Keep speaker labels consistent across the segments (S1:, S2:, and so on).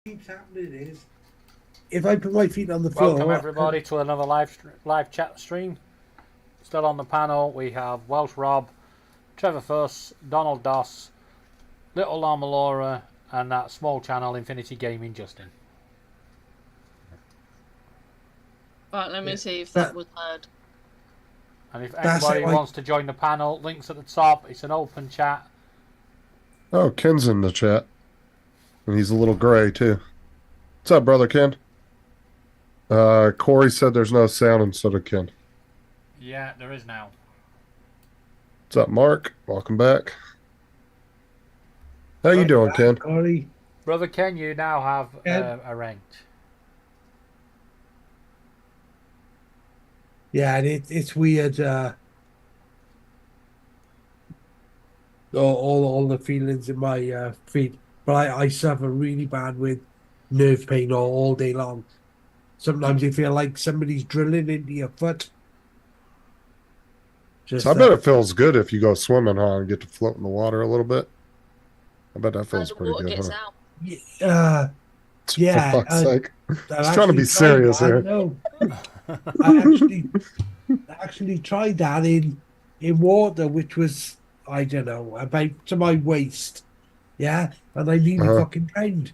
S1: keeps happening is if I put my feet on the floor.
S2: Welcome everybody to another live chat stream. Still on the panel we have Welsh Rob, Trevor Fuss, Donald Doss, Little Llama Laura, and that small channel Infinity Gaming Justin.
S3: Right, let me see if that was heard.
S2: And if anybody wants to join the panel, links at the top. It's an open chat.
S4: Oh, Ken's in the chat. And he's a little gray, too. What's up, brother Ken? Corey said there's no sound instead of Ken.
S2: Yeah, there is now.
S4: What's up, Mark? Welcome back. How you doing, Ken?
S1: Corey.
S2: Brother Ken, you now have a ranked.
S1: Yeah, and it's weird. All the feelings in my feet, but I suffer really bad with nerve pain all day long. Sometimes you feel like somebody's drilling into your foot.
S4: So I bet it feels good if you go swimming, huh, and get to float in the water a little bit. I bet that feels pretty good.
S3: Gets
S4: huh?
S3: out.
S1: Yeah.
S4: For fuck's sake. Just trying to be serious here.
S1: No. I actually tried that in water, which was, I don't know, about to my waist. Yeah, and I nearly fucking drowned.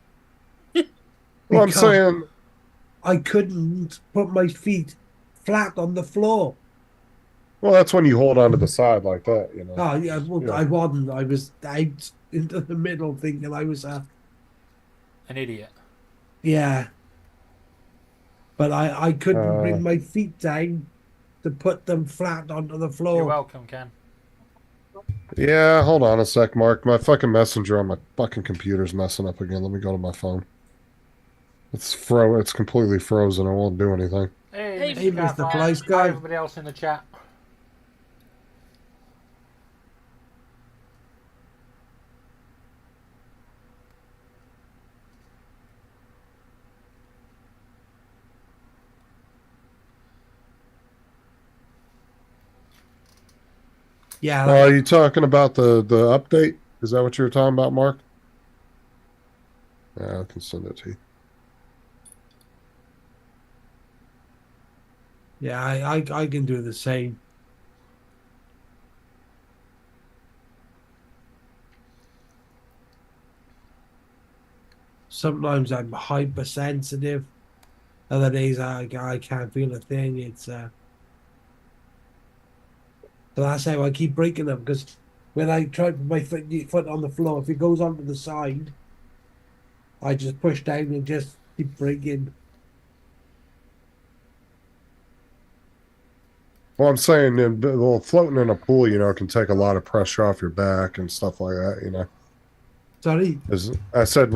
S4: Well, I'm saying
S1: I couldn't put my feet flat on the floor.
S4: Well, that's when you hold on to the side like that, you know.
S1: Oh, yeah, well, yeah. I wasn't. I was out into the middle thinking I was
S2: an idiot.
S1: Yeah. But I couldn't bring my feet down to put them flat onto the floor.
S2: You're welcome, Ken.
S4: Yeah, hold on a sec, Mark. My fucking messenger on my fucking computer's messing up again. Let me go to my phone. It's completely frozen. I won't do anything.
S2: Hey
S1: Mr. Flies guy.
S2: Everybody else in the chat.
S1: Yeah.
S4: Are you talking about the update? Is that what you were talking about, Mark? Yeah, I can send it to you.
S1: Yeah, I can do the same. Sometimes I'm hypersensitive. Other days I can't feel a thing. It's but that's how I keep breaking them, because when I try to put my foot on the floor, if it goes onto the side, I just push down and just keep breaking.
S4: Well, I'm saying, floating in a pool, you know, can take a lot of pressure off your back and stuff like that, you know.
S1: Sorry?
S4: I said,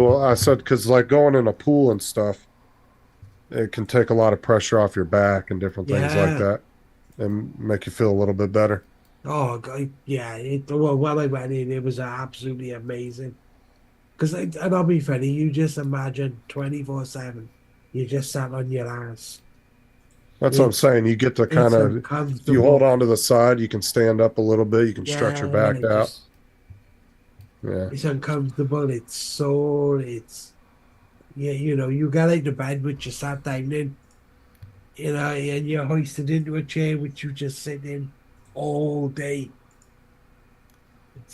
S4: because like going in a pool and stuff, it can take a lot of pressure off your back and different things like that and make you feel a little bit better.
S1: Oh, yeah. When I went in, it was absolutely amazing. Because, and I'll be funny, you just imagine 24/7, you just sat on your ass.
S4: That's what I'm saying. You get to kind of, if you hold on to the side, you can stand up a little bit. You can stretch your back out. Yeah.
S1: It's uncomfortable. Yeah, you know, you get out of bed, which you sat down in, you know, and you're hoisted into a chair, which you just sit in all day.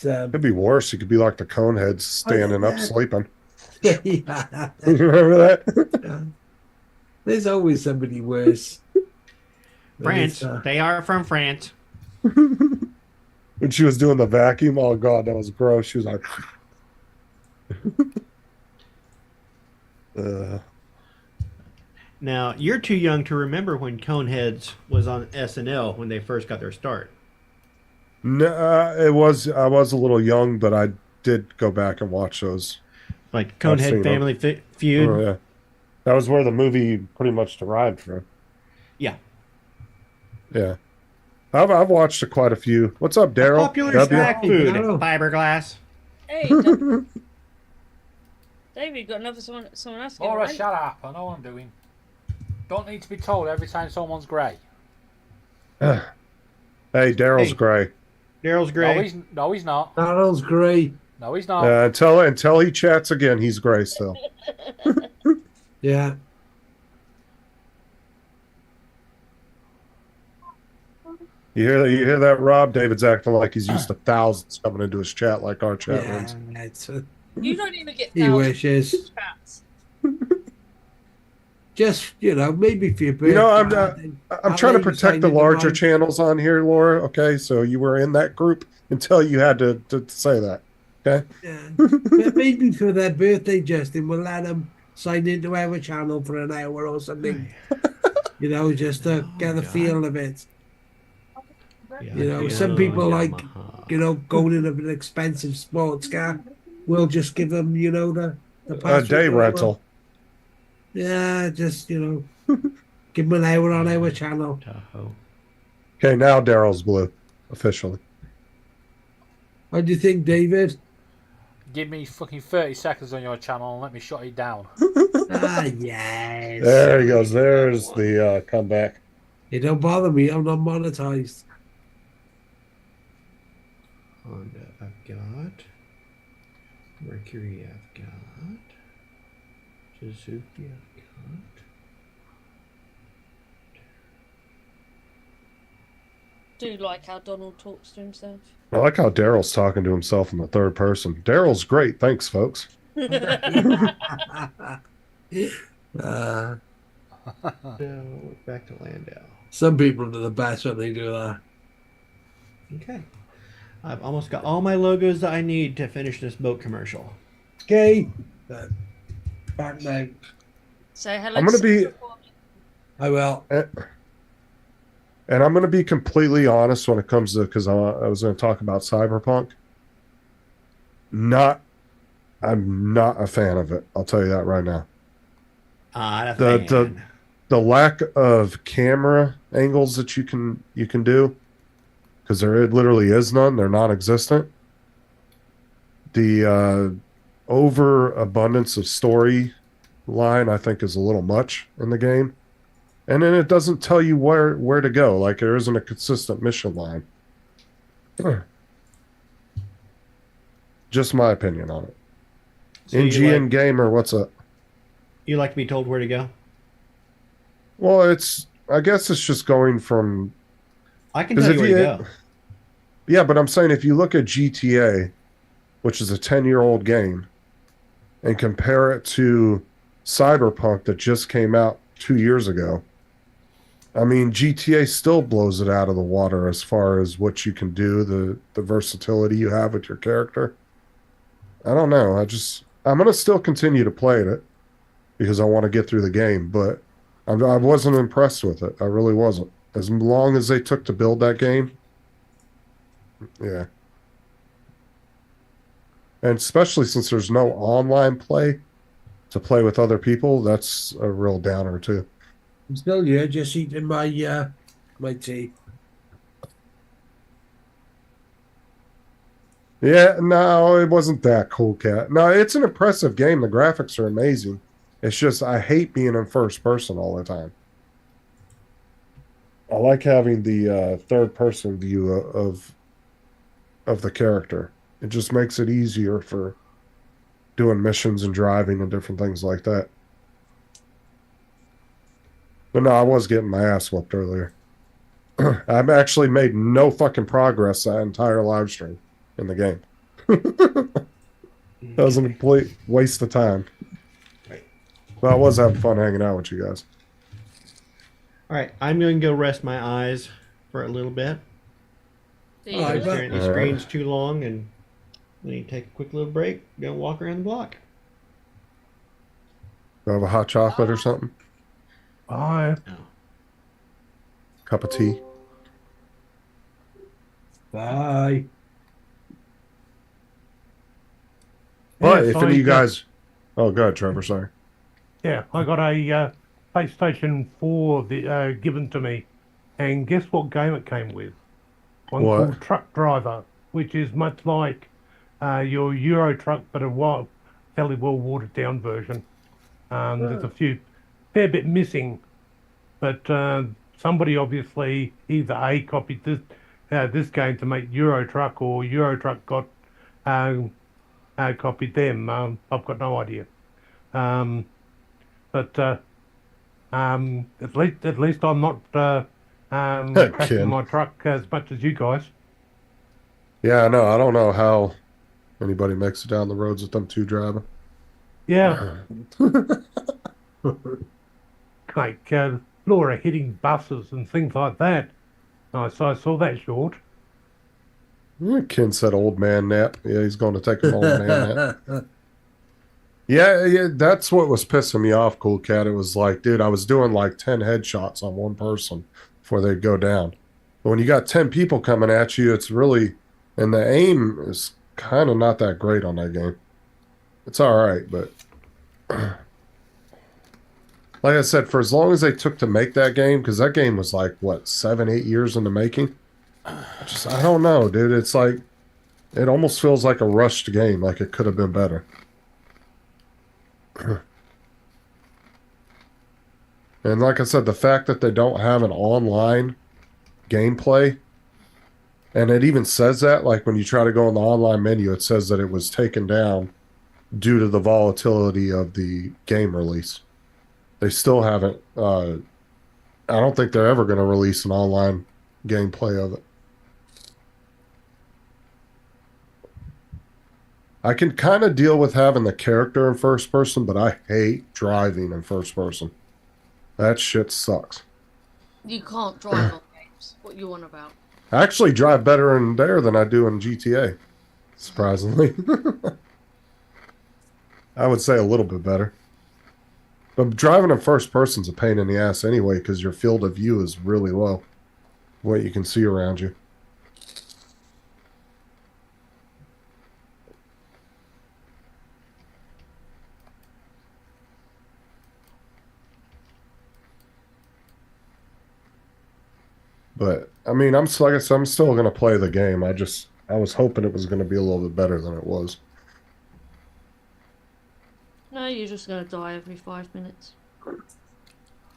S4: It'd be worse. You could be like the Coneheads standing up sleeping.
S1: Yeah.
S4: You remember that?
S1: There's always somebody worse.
S5: France. They are from France.
S4: When she was doing the vacuum, oh god, that was gross. She was like
S5: Now, you're too young to remember when Coneheads was on SNL when they first got their start.
S4: No, I was a little young, but I did go back and watch those.
S5: Like Conehead Family Feud.
S4: Oh, yeah. That was where the movie pretty much derived from.
S5: Yeah.
S4: Yeah. I've watched quite a few. What's up, Daryl?
S5: Popular snack food, fiberglass.
S3: Hey, David, got another someone asking.
S2: Laura, shut up. I know what I'm doing. Don't need to be told every time someone's grey.
S4: Hey, Daryl's grey.
S5: Daryl's grey.
S2: No, he's not.
S1: Daryl's grey.
S2: No, he's not.
S4: Until he chats again, he's grey still.
S1: Yeah.
S4: You hear that, Rob? David's acting like he's used to thousands coming into his chat like our chat
S1: Yeah.
S4: rooms.
S1: It's,
S3: You don't even get
S1: he
S3: thousands
S1: wishes.
S3: of chats.
S1: Just, maybe for your
S4: You know,
S1: birthday.
S4: I'm
S1: I'll
S4: trying to
S1: let you
S4: protect
S1: sign
S4: the
S1: into
S4: larger
S1: mine.
S4: channels on here, Laura. Okay, so you were in that group until you had to say that. Okay.
S1: Yeah. But maybe for their birthday, Justin, we'll let them sign into our channel for an hour or something. Just to
S5: Oh,
S1: get the
S5: God.
S1: feel of it. Some
S5: Yamaha,
S1: people like,
S5: Yamaha.
S1: going in an expensive sports car. We'll just give them, the password.
S4: Day rental.
S1: Yeah, just, give them an hour on our channel.
S5: Tahoe.
S4: Okay, now Daryl's blue officially.
S1: What do you think, David?
S2: Give me fucking 30 seconds on your channel and let me shut it down.
S1: Yes.
S4: There he goes. There's the comeback.
S1: It don't bother me. I'm not monetized.
S5: Honda, I've got. Mercury, I've got. Suzuki, I've got.
S3: Do like how Donald talks to himself.
S4: I like how Daryl's talking to himself in the third person. Daryl's great. Thanks, folks.
S1: Uh,
S5: So, back to Landau.
S1: some people are the best when they do that.
S5: Okay. I've almost got all my logos that I need to finish this boat commercial.
S1: Okay. Back now.
S3: Say hello.
S4: I'm gonna
S3: to
S4: be-
S3: Sandra for me.
S1: I will.
S4: And I'm going to be completely honest when it comes to, because I was going to talk about Cyberpunk. I'm not a fan of it. I'll tell you that right now. The lack of camera angles that you can do, because there literally is none. They're non-existent. The overabundance of story line, I think, is a little much in the game. And then it doesn't tell you where to go. Like, there isn't a consistent mission line. Just my opinion on it.
S5: So
S4: NGN Gamer, what's up?
S5: you like to be told where to go?
S4: Well, I guess it's just going from...
S5: I can
S4: 'cause
S5: tell
S4: if
S5: you where to go.
S4: Yeah, but I'm saying if you look at GTA, which is a 10-year-old game, and compare it to Cyberpunk that just came out 2 years ago, I mean, GTA still blows it out of the water as far as what you can do, the versatility you have with your character. I don't know. I'm going to still continue to play it because I want to get through the game, but I wasn't impressed with it. I really wasn't. As long as they took to build that game, yeah. And especially since there's no online play to play with other people, that's a real downer too.
S1: I'm still here, just eating my tea.
S4: Yeah, no, it wasn't that cool, Cat. No, it's an impressive game. The graphics are amazing. It's just I hate being in first person all the time. I like having the third person view of the character. It just makes it easier for doing missions and driving and different things like that. But no, I was getting my ass whooped earlier. I've actually made no fucking progress that entire live stream in the game. That was a complete waste of time.
S5: Right.
S4: But I was having fun hanging out with you guys.
S5: All right, I'm going to go rest my eyes for a little bit.
S3: See
S1: All right,
S3: you.
S1: but-
S5: Staring at the screen's too long, and we need to take a quick little break. Go walk around the block.
S4: Do I have a hot chocolate or something?
S1: Bye.
S4: Cup of tea?
S1: Bye.
S4: But
S6: Yes,
S4: if any of you
S6: I-
S4: guys... Oh, go ahead, Trevor, sorry.
S6: Yeah, I got a PlayStation 4 given to me, and guess what game it came with? One
S4: What?
S6: called Truck Driver, which is much like your Euro Truck, but a fairly well watered down version. There's a fair bit missing, but somebody obviously either A copied this game to make Euro Truck, or Euro Truck got copied them. I've got no idea. but at least I'm not crashing
S4: Ken.
S6: my truck as much as you guys.
S4: Yeah, I know. I don't know how anybody makes it down the roads with them two driving.
S6: Yeah, like Laura hitting buses and things like that. I saw that short.
S4: Ken said old man nap. Yeah, he's going to take an old man nap. Yeah, that's what was pissing me off, Cool Cat. It was like, dude, I was doing like 10 headshots on one person before they'd go down. But when you got 10 people coming at you, it's really, and the aim is kind of not that great on that game. It's all right, but like I said, for as long as they took to make that game, because that game was like, what, 7-8 years in the making? I don't know, dude. It's like, it almost feels like a rushed game, like it could have been better. And like I said, the fact that they don't have an online gameplay, and it even says that, like when you try to go in the online menu, it says that it was taken down due to the volatility of the game release. They still haven't, I don't think they're ever going to release an online gameplay of it. I can kind of deal with having the character in first person, but I hate driving in first person. That shit sucks.
S3: You can't drive on games. What you on about?
S4: I actually drive better in there than I do in GTA, surprisingly. I would say a little bit better. But driving in first person's a pain in the ass anyway, because your field of view is really low. What you can see around you. But I mean, like I said, I'm still gonna play the game. I was hoping it was gonna be a little bit better than it was.
S3: No, you're just gonna die every 5 minutes.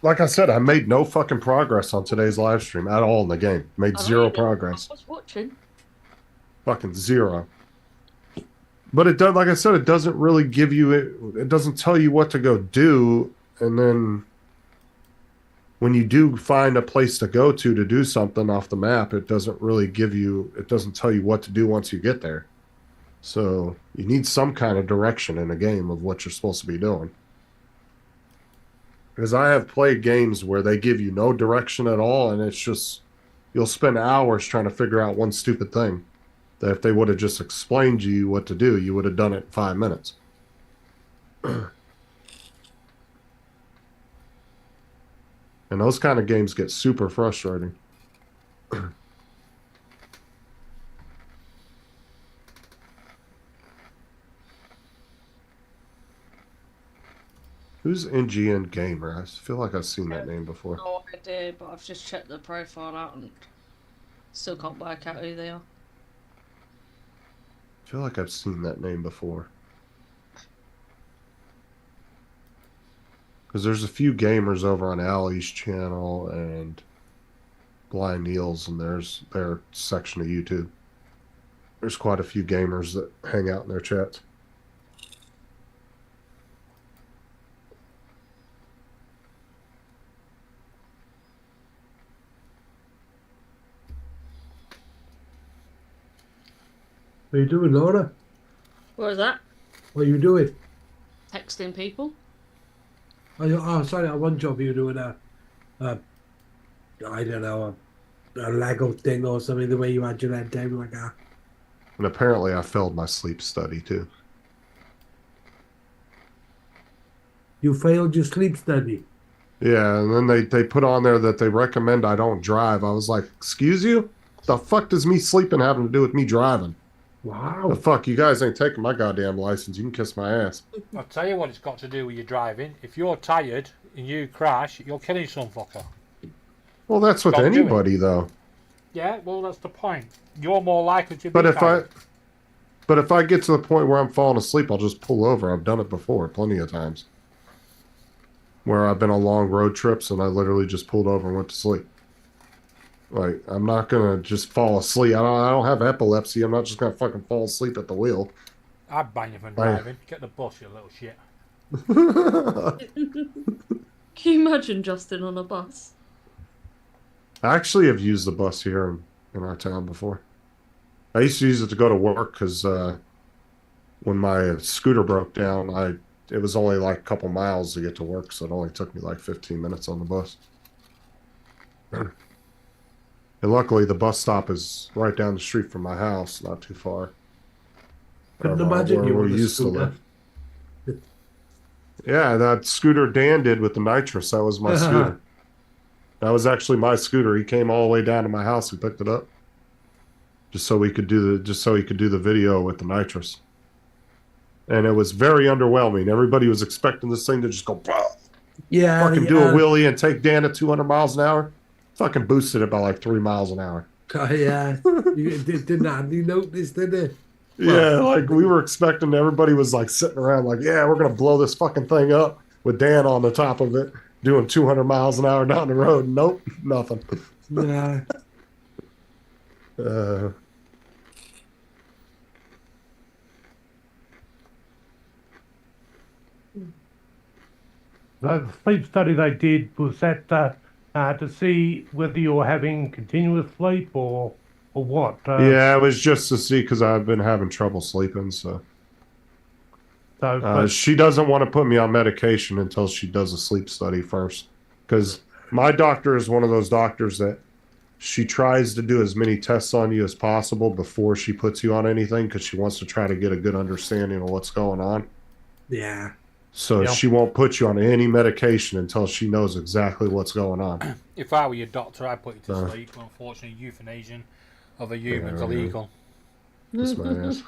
S4: Like I said, I made no fucking progress on today's live stream at all in the game. Made zero progress.
S3: I was watching.
S4: Fucking zero. But it does, like I said, it doesn't really give you it doesn't tell you what to go do, and then when you do find a place to go to do something off the map, it doesn't really it doesn't tell you what to do once you get there. So you need some kind of direction in a game of what you're supposed to be doing. Because I have played games where they give you no direction at all, and it's just, you'll spend hours trying to figure out one stupid thing. That if they would have just explained to you what to do, you would have done it in 5 minutes. And those kind of games get super frustrating. Who's NGN Gamer? I feel like I've seen that name before.
S3: No idea, but I've just checked the profile out and still can't work out who they are.
S4: I feel like I've seen that name before. Because there's a few gamers over on Allie's channel and Blind Neil's, and there's their section of YouTube. There's quite a few gamers that hang out in their chats.
S1: What are you doing, Laura?
S3: What was that?
S1: What are you doing?
S3: Texting people?
S1: Oh, sorry, at one job you were doing I don't know, a Lego thing or something, the way you had your head down like that.
S4: And apparently I failed my sleep study too.
S1: You failed your sleep study.
S4: Yeah, and then they put on there that they recommend I don't drive. I was like, excuse you? The fuck does me sleeping having to do with me driving?
S1: Wow.
S4: The fuck, you guys ain't taking my goddamn license. You can kiss my ass.
S2: I'll tell you what it's got to do with your driving. If you're tired and you crash, you're killing some fucker.
S4: Well, that's with
S2: Don't do
S4: anybody, though.
S2: Yeah, well, that's the point. You're more likely to be
S4: But
S2: tired.
S4: if I get to the point where I'm falling asleep, I'll just pull over. I've done it before, plenty of times. Where I've been on long road trips and I literally just pulled over and went to sleep. Like, I'm not gonna just fall asleep. I don't have epilepsy. I'm not just gonna fucking fall asleep at the wheel.
S2: I'd ban you from driving. Get the bus, you little shit.
S3: Can you imagine Justin on a bus?
S4: I actually have used the bus here in our town before. I used to use it to go to work because when my scooter broke down, it was only like a couple miles to get to work, so it only took me like 15 minutes on the bus. And luckily, the bus stop is right down the street from my house, not too far.
S1: Couldn't
S4: from,
S1: imagine
S4: where
S1: you
S4: we
S1: on a
S4: used to
S1: scooter.
S4: live. Yeah, that scooter Dan did with the nitrous, that was my scooter. That was actually my scooter. He came all the way down to my house and picked it up. Just so he could do the video with the nitrous. And it was very underwhelming. Everybody was expecting this thing to just go
S1: Yeah,
S4: fucking do a wheelie and take Dan at 200 miles an hour. Fucking boosted it by like 3 miles an hour.
S1: Yeah, didn't Andy notice, did it?
S4: Yeah, like we were expecting, everybody was like sitting around like, yeah, we're gonna blow this fucking thing up with Dan on the top of it, doing 200 miles an hour down the road. Nope, nothing.
S1: Yeah.
S6: The sleep study they did, was that to see whether you're having continuous sleep or what?
S4: Yeah, it was just to see because I've been having trouble sleeping. So she doesn't want to put me on medication until she does a sleep study first. Because my doctor is one of those doctors that she tries to do as many tests on you as possible before she puts you on anything because she wants to try to get a good understanding of what's going on.
S1: Yeah.
S4: So she won't put you on any medication until she knows exactly what's going on.
S2: If I were your doctor, I'd put you to sleep. Unfortunately, euthanasia of a human's illegal.
S4: That's my ass.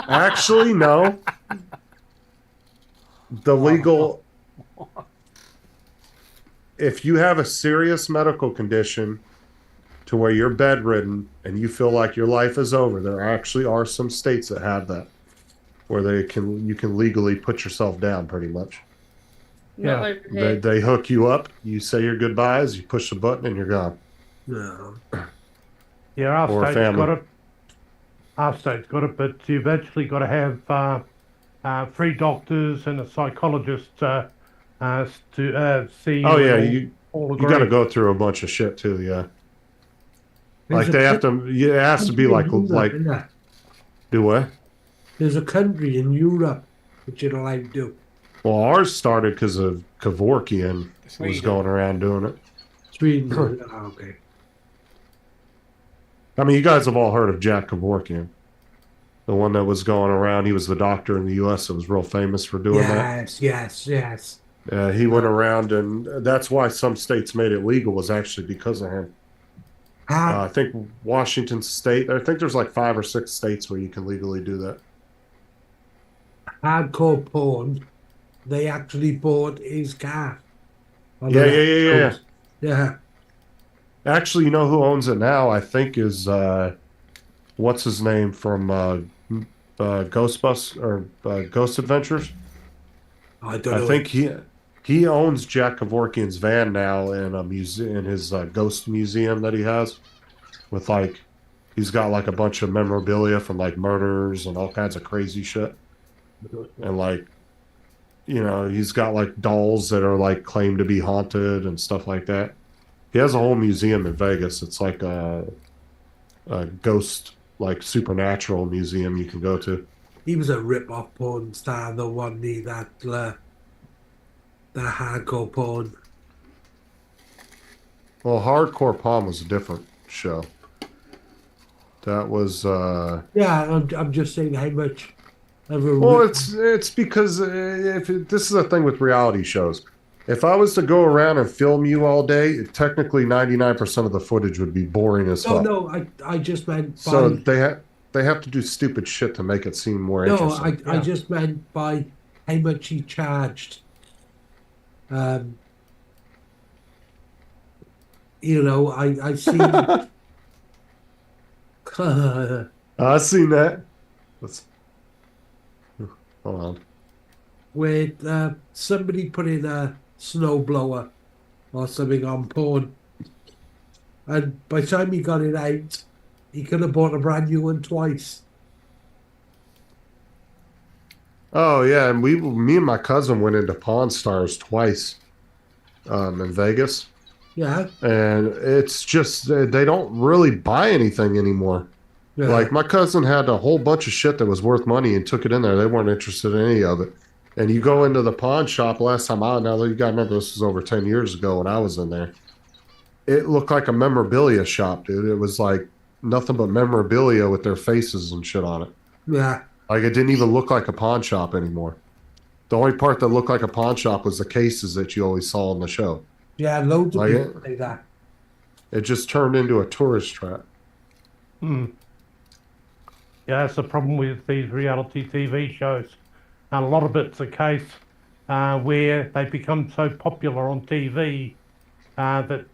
S4: Actually, no. The legal. If you have a serious medical condition to where you're bedridden and you feel like your life is over, there actually are some states that have that, where you can legally put yourself down pretty much.
S3: Not
S6: Yeah.
S3: over here.
S4: They hook you up, you say your goodbyes, you push the button, and you're gone.
S1: No.
S6: Yeah, our
S4: Or a
S6: state's
S4: family.
S6: got it. Our state's got it, but you've actually got to have 3 doctors and a psychologist to see you.
S4: Oh yeah,
S6: and all
S4: you
S6: agree.
S4: got to go through a bunch of shit too. Yeah, like
S1: There's a
S4: they have to. It has to be like
S1: country in Europe,
S4: do what?
S1: there's a country in Europe that you're allowed to do.
S4: Well, ours started because of Kevorkian was
S2: Sweden.
S4: going around doing it.
S1: Sweden. Okay.
S4: I mean, you guys have all heard of Jack Kevorkian, the one that was going around. He was the doctor in the U.S. that was real famous for doing that.
S1: Yes.
S4: He went around, and that's why some states made it legal, was actually because of him. I think Washington State, I think there's like 5 or 6 states where you can legally do that.
S1: Hardcore porn. They actually bought his car. on
S4: Yeah,
S1: the
S4: yeah.
S1: coast. Yeah.
S4: Actually, you know who owns it now? I think is what's his name from Ghostbusters or Ghost Adventures?
S1: I don't know.
S4: I think he owns Jack Kevorkian's van now in a museum, in his ghost museum that he has, with like he's got like a bunch of memorabilia from like murders and all kinds of crazy shit, and like he's got like dolls that are like claimed to be haunted and stuff like that. He has a whole museum in Vegas. It's like a ghost, like supernatural museum you can go to.
S1: He was a rip-off porn star, though, wasn't he? That hardcore porn.
S4: Well, Hardcore Palm was a different show. That was
S1: Yeah, I'm just saying how much of a
S4: well,
S1: rip-
S4: it's because this is the thing with reality shows. If I was to go around and film you all day, technically 99% of the footage would be boring as
S1: Oh
S4: fuck.
S1: no, I just meant by
S4: So they have to do stupid shit to make it seem more
S1: no,
S4: interesting.
S1: I just meant by how much he charged. I see.
S4: I've seen that. Let's hold on.
S1: Where somebody put in a snowblower or something on porn, and by the time he got it out, he could have bought a brand new one twice.
S4: Oh yeah, and me and my cousin went into Pawn Stars twice, in Vegas,
S1: Yeah,
S4: and it's just they don't really buy anything anymore.
S1: yeah,
S4: Like my cousin had a whole bunch of shit that was worth money and took it in there. They weren't interested in any of it. And you go into the pawn shop last time out. Now you got to remember this was over 10 years ago when I was in there. It looked like a memorabilia shop, dude. It was like nothing but memorabilia with their faces and shit on it.
S1: yeah,
S4: Like it didn't even look like a pawn shop anymore. The only part that looked like a pawn shop was the cases that you always saw on the show.
S1: yeah. Loads of
S4: Like
S1: people say that.
S4: it just turned into a tourist trap.
S6: Hmm. Yeah, that's the problem with these reality TV shows. And a lot of it's a case where they become so popular on TV that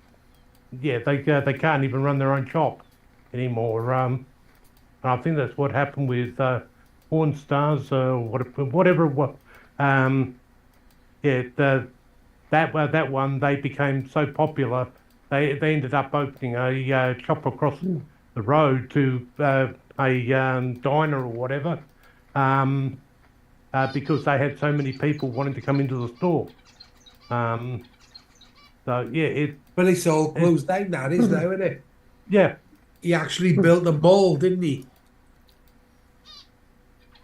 S6: yeah, they can't even run their own shop anymore. And I think that's what happened with Pawn Stars, whatever it was. Yeah, that one they became so popular, they ended up opening a shop across the road to a diner or whatever, because they had so many people wanting to come into the store. So yeah,
S1: But it's all closed down now, isn't it?
S6: yeah.
S1: He actually built a mall, didn't he?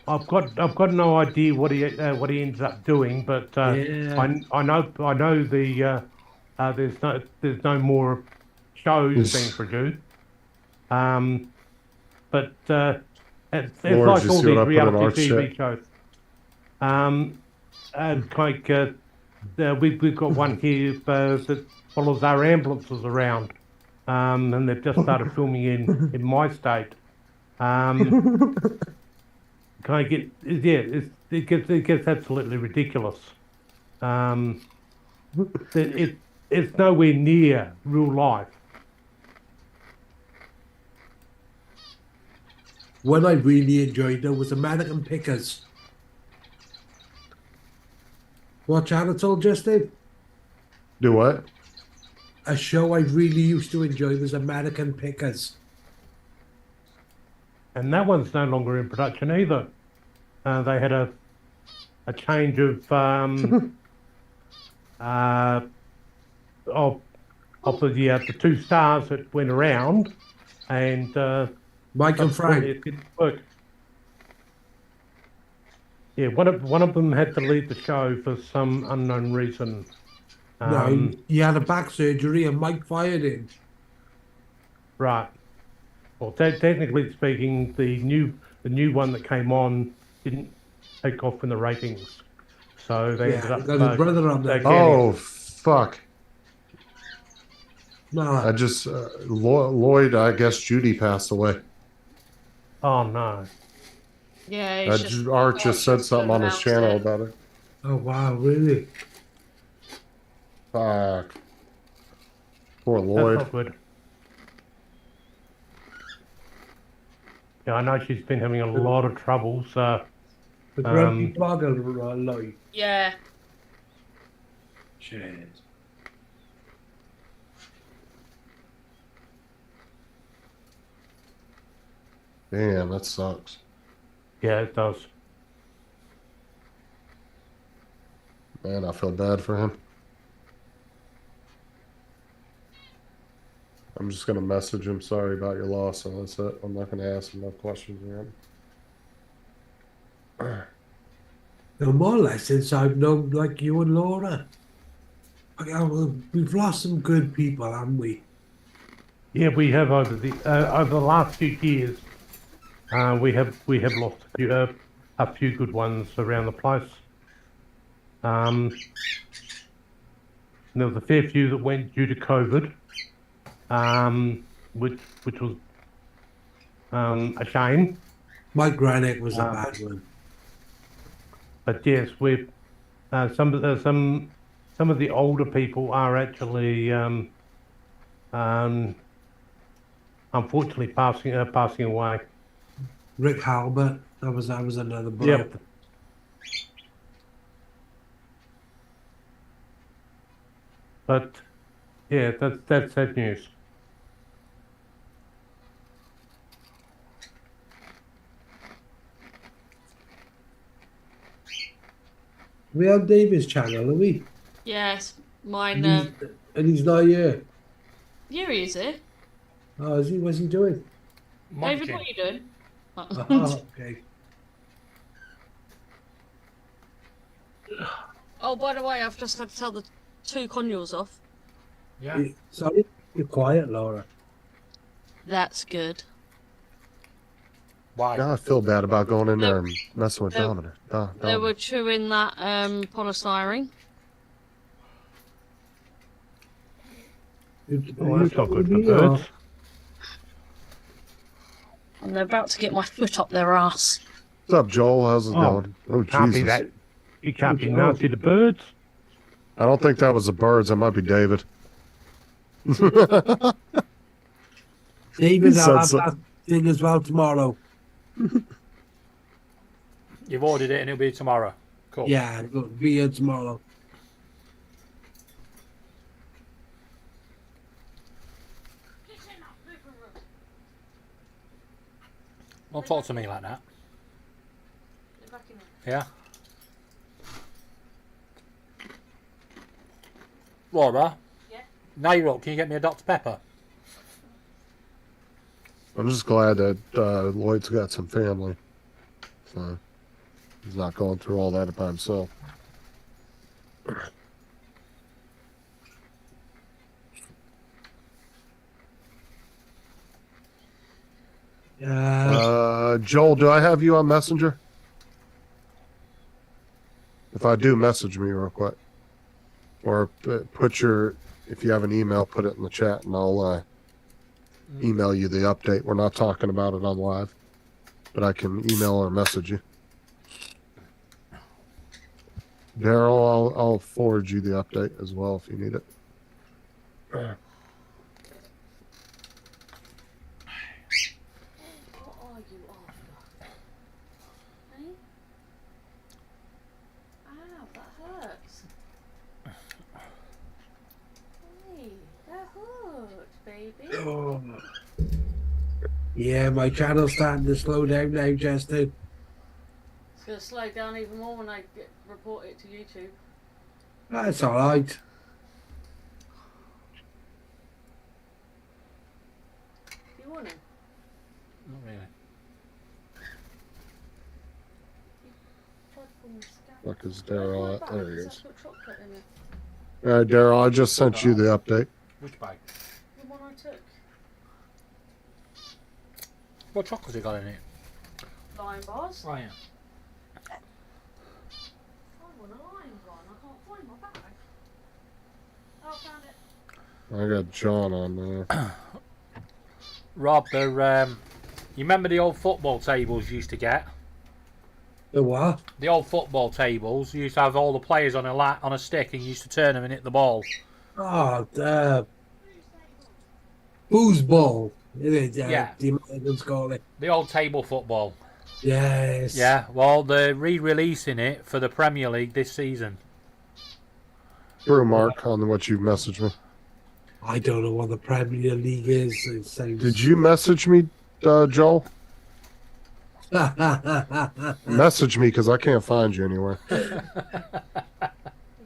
S6: I've got no idea what he ends up doing, but
S1: Yeah.
S6: I know there's no more shows being produced. But it's
S4: Lord,
S6: like
S4: did you
S6: all
S4: see what I
S6: these
S4: put in our
S6: reality TV
S4: chat?
S6: shows. And like we've got one here that follows our ambulances around, and they've just started filming in my state. Kind of get yeah, it gets absolutely ridiculous. It's nowhere near real life.
S1: One I really enjoyed though was American Pickers. What channel told Justin?
S4: Do what?
S1: A show I really used to enjoy was American Pickers.
S6: And that one's no longer in production either. They had a change of of the two stars that went around, and
S1: Mike and Frank.
S6: it didn't work. Yeah, one of them had to leave the show for some unknown reason.
S1: No, he had a back surgery and Mike fired him.
S6: Right. Well, technically speaking, the new one that came on didn't take off in the ratings, so they ended
S1: Yeah,
S6: up.
S1: he got his brother on there.
S6: getting-
S4: Oh fuck! I
S1: No,
S4: just Lloyd. I guess Judy passed away.
S6: Oh no!
S3: Yeah, it's just
S4: Art just said something on his
S3: announced
S4: channel
S3: it.
S4: about it.
S1: oh wow, really?
S4: Fuck. Poor
S6: That's
S4: Lloyd.
S6: not good. Yeah, I know she's been having a lot of troubles.
S1: The grumpy blogger, Lloyd.
S3: Yeah,
S1: Shit.
S4: Damn, that sucks.
S6: Yeah, it does.
S4: Man, I feel bad for him. I'm just gonna message him. Sorry about your loss, and that's it. I'm not gonna ask him no questions again.
S1: No, more or less since I've known like you and Laura. Like, we've lost some good people, haven't we?
S6: Yeah, we have over the last few years. We have lost a few good ones around the place. There was a fair few that went due to COVID, which was a shame.
S1: Mike Granick was a bad one.
S6: But yes, we've some of the older people are actually unfortunately passing away.
S1: Rick Halbert, that was another blow.
S6: Yep. But yeah, that's sad news.
S1: We on David's channel, are we?
S3: Yes, mine.
S1: And he's not here.
S3: Yeah, he is here.
S1: Oh, is he? What's he doing?
S3: David,
S2: Munchkin.
S3: what are you doing?
S1: Oh, okay.
S3: Oh, by the way, I've just had to tell the 2 conures off.
S2: Yeah.
S1: Sorry, you're quiet, Laura.
S3: That's good.
S2: Why?
S4: Now I feel bad about going in there and messing with
S3: They-
S4: Dominic.
S3: They were chewing that polystyrene.
S6: Oh, that's not good for birds.
S3: And they're about to get my foot up their ass.
S4: What's up, Joel? How's it
S6: Oh,
S4: going? Oh,
S6: Can't be
S4: Jesus.
S6: that. You can't be nasty to birds.
S4: I don't think that was the birds. That might be David.
S1: David,
S4: He
S1: I'll
S4: said
S1: have
S4: so.
S1: that thing as well tomorrow.
S2: You've ordered it and it'll be tomorrow. Cool.
S1: Yeah, it'll be here tomorrow.
S2: Don't talk to me like that. Yeah. Laura?
S3: Yeah?
S2: Now you're up. Can you get me a Dr. Pepper?
S4: I'm just glad that Lloyd's got some family. So he's not going through all that by himself. Joel, do I have you on Messenger? If I do, message me real quick. Or put your, if you have an email, put it in the chat and I'll email you the update. We're not talking about it on live, but I can email or message you. Daryl, I'll forward you the update as well if you need it.
S3: What are you after? Hey? Ow, that hurts. Hey, that hurts, baby.
S1: Oh. Yeah, my channel's starting to slow down now, Justin.
S3: It's going to slow down even more when I report it to YouTube.
S1: That's all right.
S3: You want him?
S2: Not really.
S4: Fuck is Daryl at? There he is.
S3: Put chocolate in it.
S4: All right, Daryl, I just sent you the update.
S2: Which bag?
S3: The one I took.
S2: What chocolate's it got in it?
S3: Lion bars.
S2: Ryan.
S3: I want a lion bar and I can't find my bag. Oh, I found it.
S4: I got John on there.
S2: Rob, you remember the old football tables you used to get?
S1: The what?
S2: The old football tables you used to have all the players on a stick and you used to turn them and hit the ball.
S1: Oh, foosball.
S2: Yeah.
S1: The Americans call it.
S2: The old table football.
S1: Yes.
S2: Yeah, well, they're re-releasing it for the Premier League this season.
S4: Through Mark on what you messaged me.
S1: I don't know what the Premier League is. It sounds...
S4: Did you message me, Joel? Message me because I can't find you anywhere.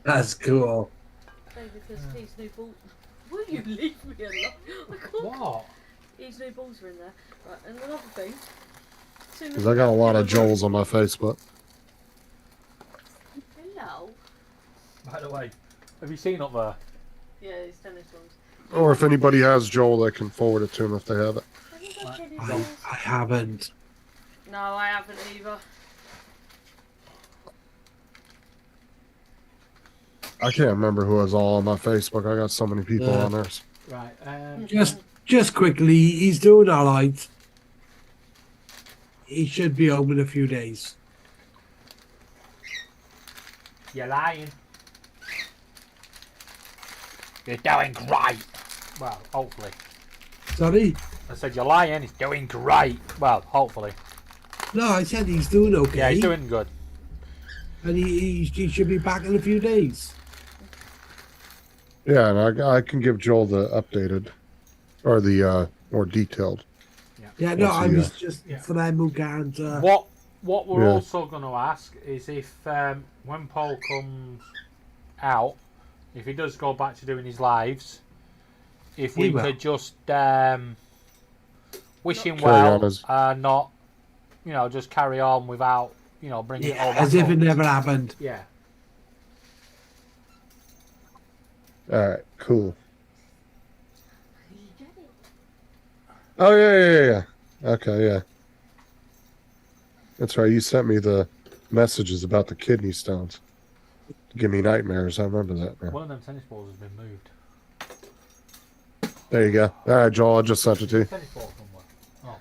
S1: That's cool.
S3: David, because these new balls. Will you leave me alone? I can't.
S2: What?
S3: These new balls are in there. Right, and another thing.
S4: Because I got a lot of Joels on my Facebook.
S3: Hello.
S2: By the way, have you seen up there?
S3: Yeah, these tennis ones.
S4: Or if anybody has Joel, they can forward it to him if they have it.
S3: Have you got tennis
S1: I
S3: balls?
S1: haven't.
S3: No, I haven't either.
S4: I can't remember who was all on my Facebook. I got so many people
S1: Yeah.
S4: on there.
S2: Right.
S1: Just quickly, he's doing all right. He should be home in a few days.
S2: You're lying. You're doing great. Well, hopefully.
S1: Sorry?
S2: I said you're lying. He's doing great. Well, hopefully.
S1: No, I said he's doing okay.
S2: Yeah, he's doing good.
S1: And he should be back in a few days.
S4: Yeah, and I can give Joel the updated or the more detailed.
S1: Yeah, no,
S4: What's
S1: I
S4: he,
S1: was just
S2: yeah.
S1: for them who can't.
S2: What What we're
S4: Yeah.
S2: also going to ask is if when Paul comes out, if he does go back to doing his lives, if
S1: He
S2: we
S1: will.
S2: could just wish him
S4: Carry on
S2: well
S4: as-
S2: and not, just carry on without, bringing it all back
S1: as if
S2: up.
S1: it never happened.
S2: Yeah.
S4: All right, cool.
S3: You get it?
S4: Oh yeah. Okay, yeah. That's right. You sent me the messages about the kidney stones. Give me nightmares. I remember that now.
S2: One of them tennis balls has been moved.
S4: There you go. All right, Joel. I just sent it to you.
S2: Tennis ball somewhere. Oh.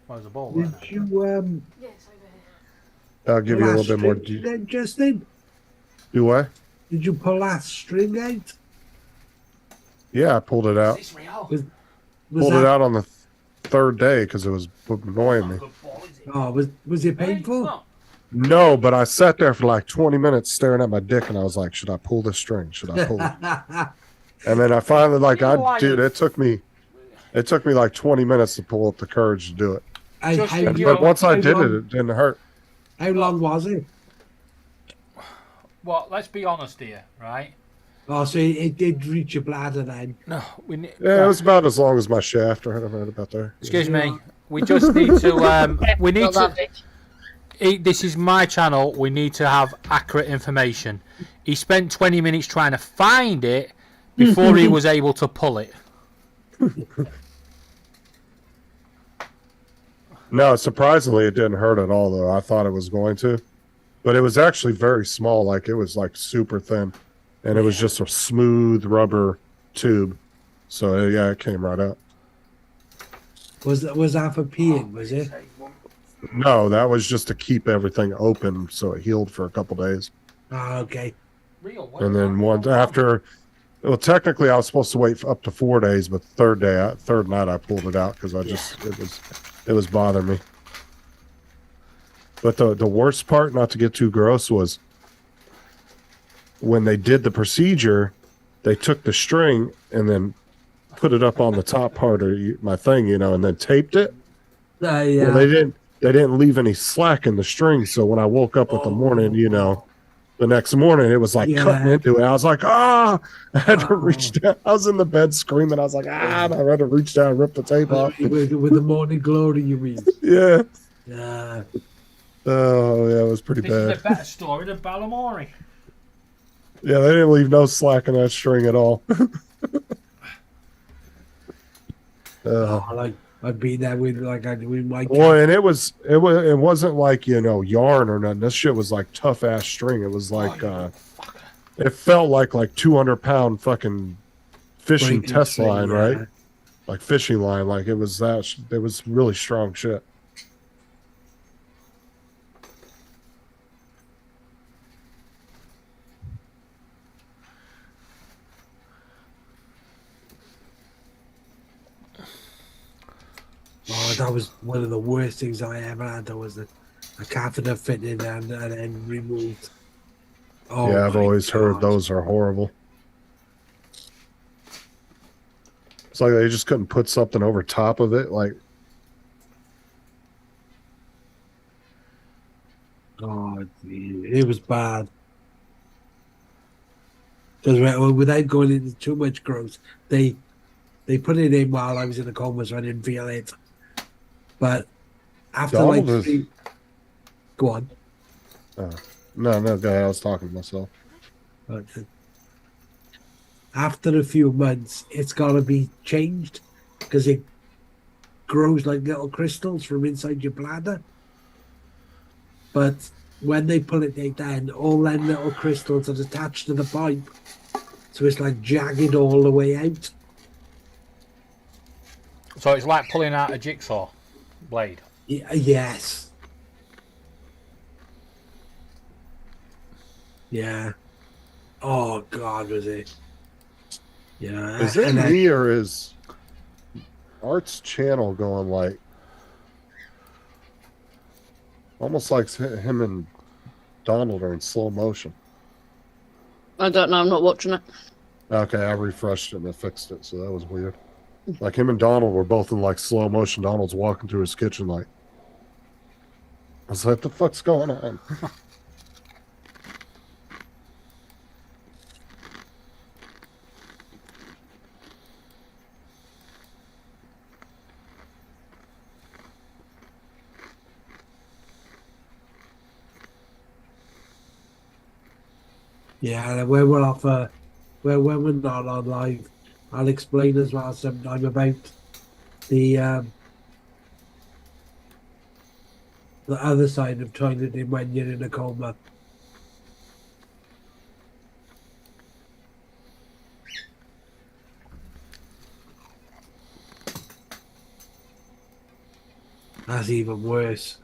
S2: Well, there's a ball.
S1: Did
S2: There.
S1: you
S3: Yes, over here.
S4: I'll give you a little bit more.
S1: Then, Justin?
S4: Do what?
S1: Did you pull that string out?
S4: Yeah, I pulled it out.
S2: Is this real?
S1: Was
S4: Pulled
S1: that,
S4: it out on the third day because it was annoying me.
S2: Good ball, is it?
S1: Oh, was it painful?
S2: No.
S4: No, but I sat there for like 20 minutes staring at my dick, and I was like, "Should I pull this string? Should I pull it?" And then I finally, dude, it took me like 20 minutes to pull up the courage to do it.
S2: Justin,
S4: And,
S2: you
S4: but
S2: know,
S4: once I
S1: how
S4: did
S1: long-
S4: it didn't hurt.
S1: How long was it?
S2: Well, let's be honest here, right?
S1: Oh, so it did reach your bladder then.
S2: No, we need.
S4: Yeah, it was about as long as my shaft, right about there.
S2: Excuse me. We just need to. We need
S7: Not that
S2: to.
S7: big.
S2: This is my channel. We need to have accurate information. He spent 20 minutes trying to find it before he was able to pull it.
S4: No, surprisingly, it didn't hurt at all, though. I thought it was going to. But it was actually very small. Like, it was, like, super thin. And it was just a smooth rubber tube. So, yeah, it came right out.
S1: Was that for peeing? Was it?
S4: No, that was just to keep everything open so it healed for a couple days.
S1: Oh, okay.
S4: And then once after... Well, technically, I was supposed to wait for up to 4 days, but third night, I pulled it out because it was bothering me. But the worst part, not to get too gross, was when they did the procedure, they took the string and then put it up on the top part of my thing, and then taped it.
S1: Yeah.
S4: Well, they didn't leave any slack in the string, so when I woke up in the morning, the next morning it was like cutting into it. I was like, I had to reach down. I was in the bed screaming. I was like, and I had to reach down and rip the tape off.
S1: with the morning glory, you mean?
S4: Yeah.
S1: Yeah.
S4: Oh, yeah, it was pretty
S2: This
S4: bad.
S2: is a better story than Balamori.
S4: Yeah, they didn't leave no slack in that string at all.
S1: I've been there with with my
S4: Well, and it wasn't like yarn or nothing. This shit was like tough ass string. It was like it felt like 200-pound fucking fishing
S1: breaking
S4: test
S1: string,
S4: line,
S1: yeah.
S4: right? Like fishing line. Like it was that. It was really strong shit.
S1: Oh, that was one of the worst things I ever had. That was a catheter fitted and then removed. Oh,
S4: Yeah, I've
S1: my
S4: always heard
S1: God.
S4: those are horrible. It's like they just couldn't put something over top of it. Like,
S1: Oh, it was bad. Because without going into too much gross, they put it in while I was in a coma, so I didn't feel it. But after
S4: Donald
S1: like
S4: is-
S1: three... Go on.
S4: no, go ahead. I was talking to myself.
S1: Okay. After a few months, it's got to be changed because it grows like little crystals from inside your bladder. But when they pull it down, all them little crystals are attached to the pipe. So it's like jagged all the way out.
S2: So it's like pulling out a jigsaw blade.
S1: Yes. Yeah. Oh, God, was it? Yeah.
S4: Is it
S1: and I-
S4: me or is Art's channel going like almost like him and Donald are in slow motion?
S7: I don't know. I'm not watching it.
S4: Okay, I refreshed it and it fixed it, so that was weird. Like him and Donald were both in like slow motion. Donald's walking through his kitchen like, I was like, the fuck's going on?
S1: Yeah, when we're off, when we're not on live, I'll explain as well sometime about the other side of toileting when you're in a coma. That's even worse.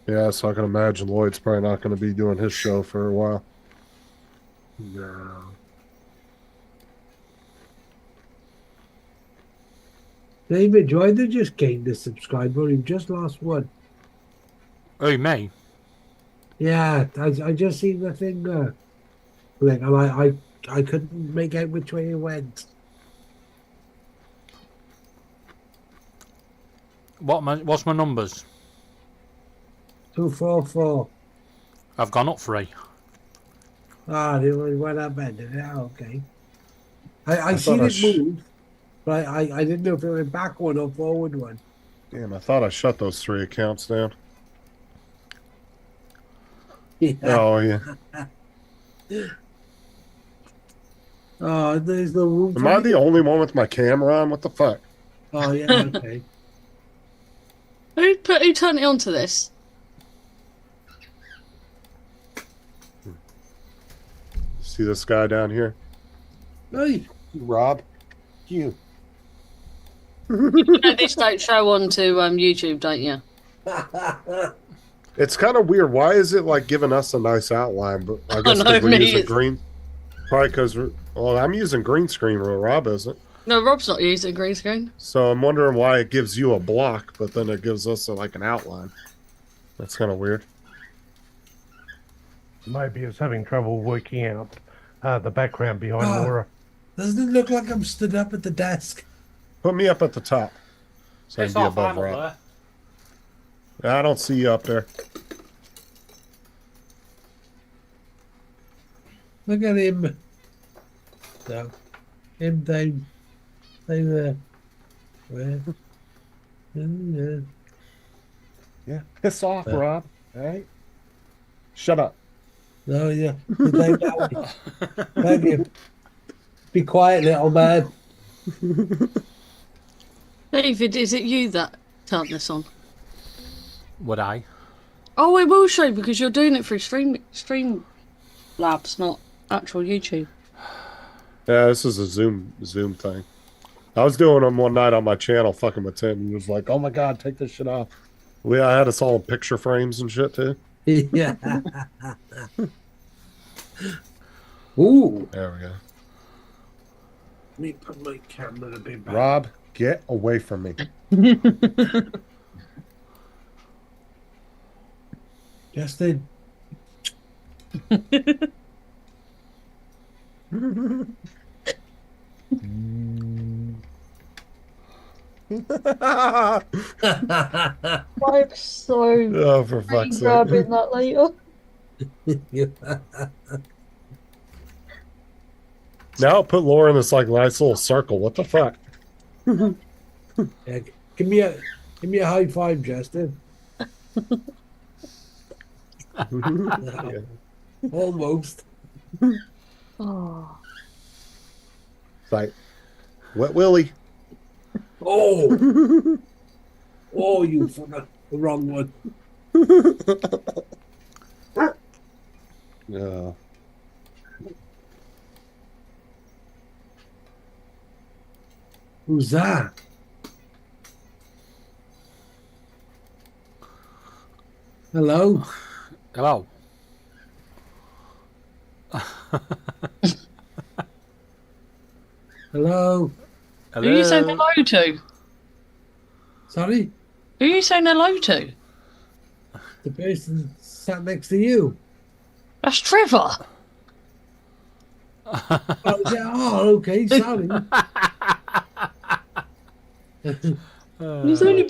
S4: Yeah, so I can imagine Lloyd's probably not going to be doing his show for a while.
S1: No. David, you either just gained a subscriber or you just lost one.
S2: Who, me?
S1: Yeah, I just seen the thing like, and I couldn't make out which way it went.
S2: What's my numbers?
S1: 244.
S2: I've gone up 3.
S1: Ah, it went up bad, did it? Oh, okay. I
S4: thought
S1: seen
S4: I
S1: it move, but I didn't know if it went back one or forward one.
S4: Damn, I thought I shut those 3 accounts down.
S1: Yeah.
S4: Oh, yeah.
S1: Oh, there's no room
S4: Am
S1: for
S4: I
S1: me.
S4: the only one with my camera on? What the fuck?
S1: Oh, yeah, okay.
S7: Who turned it on to this?
S4: See this guy down here?
S1: Hey.
S4: Rob? You.
S7: This don't show on to YouTube, don't you?
S4: It's kind of weird. Why is it like giving us a nice outline? But I guess
S7: know,
S4: because we're
S7: me
S4: using
S7: either.
S4: green. Probably because well, I'm using green screen where Rob isn't.
S7: No, Rob's not using green screen.
S4: So I'm wondering why it gives you a block, but then it gives us like an outline. That's kind of weird.
S6: Maybe it's having trouble working out the background behind
S1: Oh.
S6: Laura.
S1: Doesn't it look like I'm stood up at the desk?
S4: Put me up at the top, so I
S2: It's
S4: can be
S2: all
S4: above
S2: fine
S4: Rob.
S2: up there.
S4: I don't see you up there.
S1: Look at him. No. Him down there. Where? Yeah.
S4: Yeah, piss off, Rob. All right, shut up.
S1: No, yeah. You're down that way. Thank you. Be quiet, little man.
S7: David, is it you that turned this on?
S2: Would I?
S7: Oh, it will show because you're doing it through Stream Labs, not actual YouTube.
S4: Yeah, this is a Zoom thing. I was doing them one night on my channel, fucking with Tim. He was like, "Oh my god, take this shit off." I had us all in picture frames and shit too.
S1: Yeah. Ooh.
S4: There we go.
S1: Let me put my camera a bit back.
S4: Rob, get away from me.
S1: Justin.
S7: I'm so
S4: Oh, for fuck's sake.
S7: grabbing that later.
S4: Now put Laura in this like nice little circle. What the fuck?
S1: Yeah, give me a high five, Justin. Almost.
S7: Oh.
S4: It's like, Wet Willie.
S1: Oh. Oh, you forgot the wrong one.
S4: Yeah.
S1: Who's that? Hello?
S2: Hello.
S1: Hello?
S7: Who are you saying hello to?
S1: Sorry?
S7: Who are you saying hello to?
S1: The person sat next to you.
S7: That's Trevor.
S1: Oh, is it? Oh, okay, sorry.
S7: He's only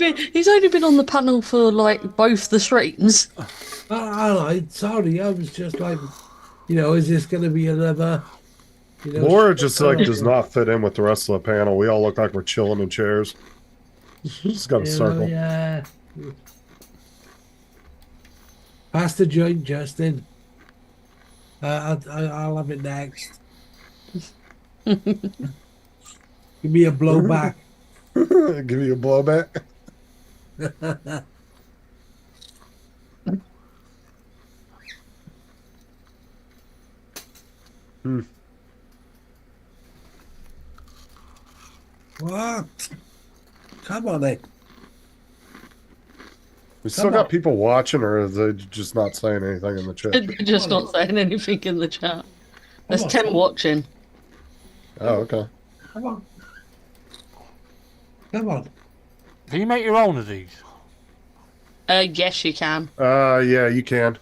S7: been on the panel for like both the streams.
S1: All right, sorry. I was just like, is this going to be another,
S4: Laura just like does not fit in with the rest of the panel. We all look like we're chilling in chairs. Just got a circle.
S1: Yeah. Pass the joint, Justin. I'll have it next. Give me a blowback.
S4: Give you a blowback.
S1: What? Come on, then.
S4: We still got people watching, or are they just not saying anything in the chat?
S7: They're just not saying anything in the chat. There's 10 watching.
S4: Oh, okay.
S1: Come on. Come on.
S2: Can you make your own of these?
S7: Yes, you can.
S4: Yeah, you can.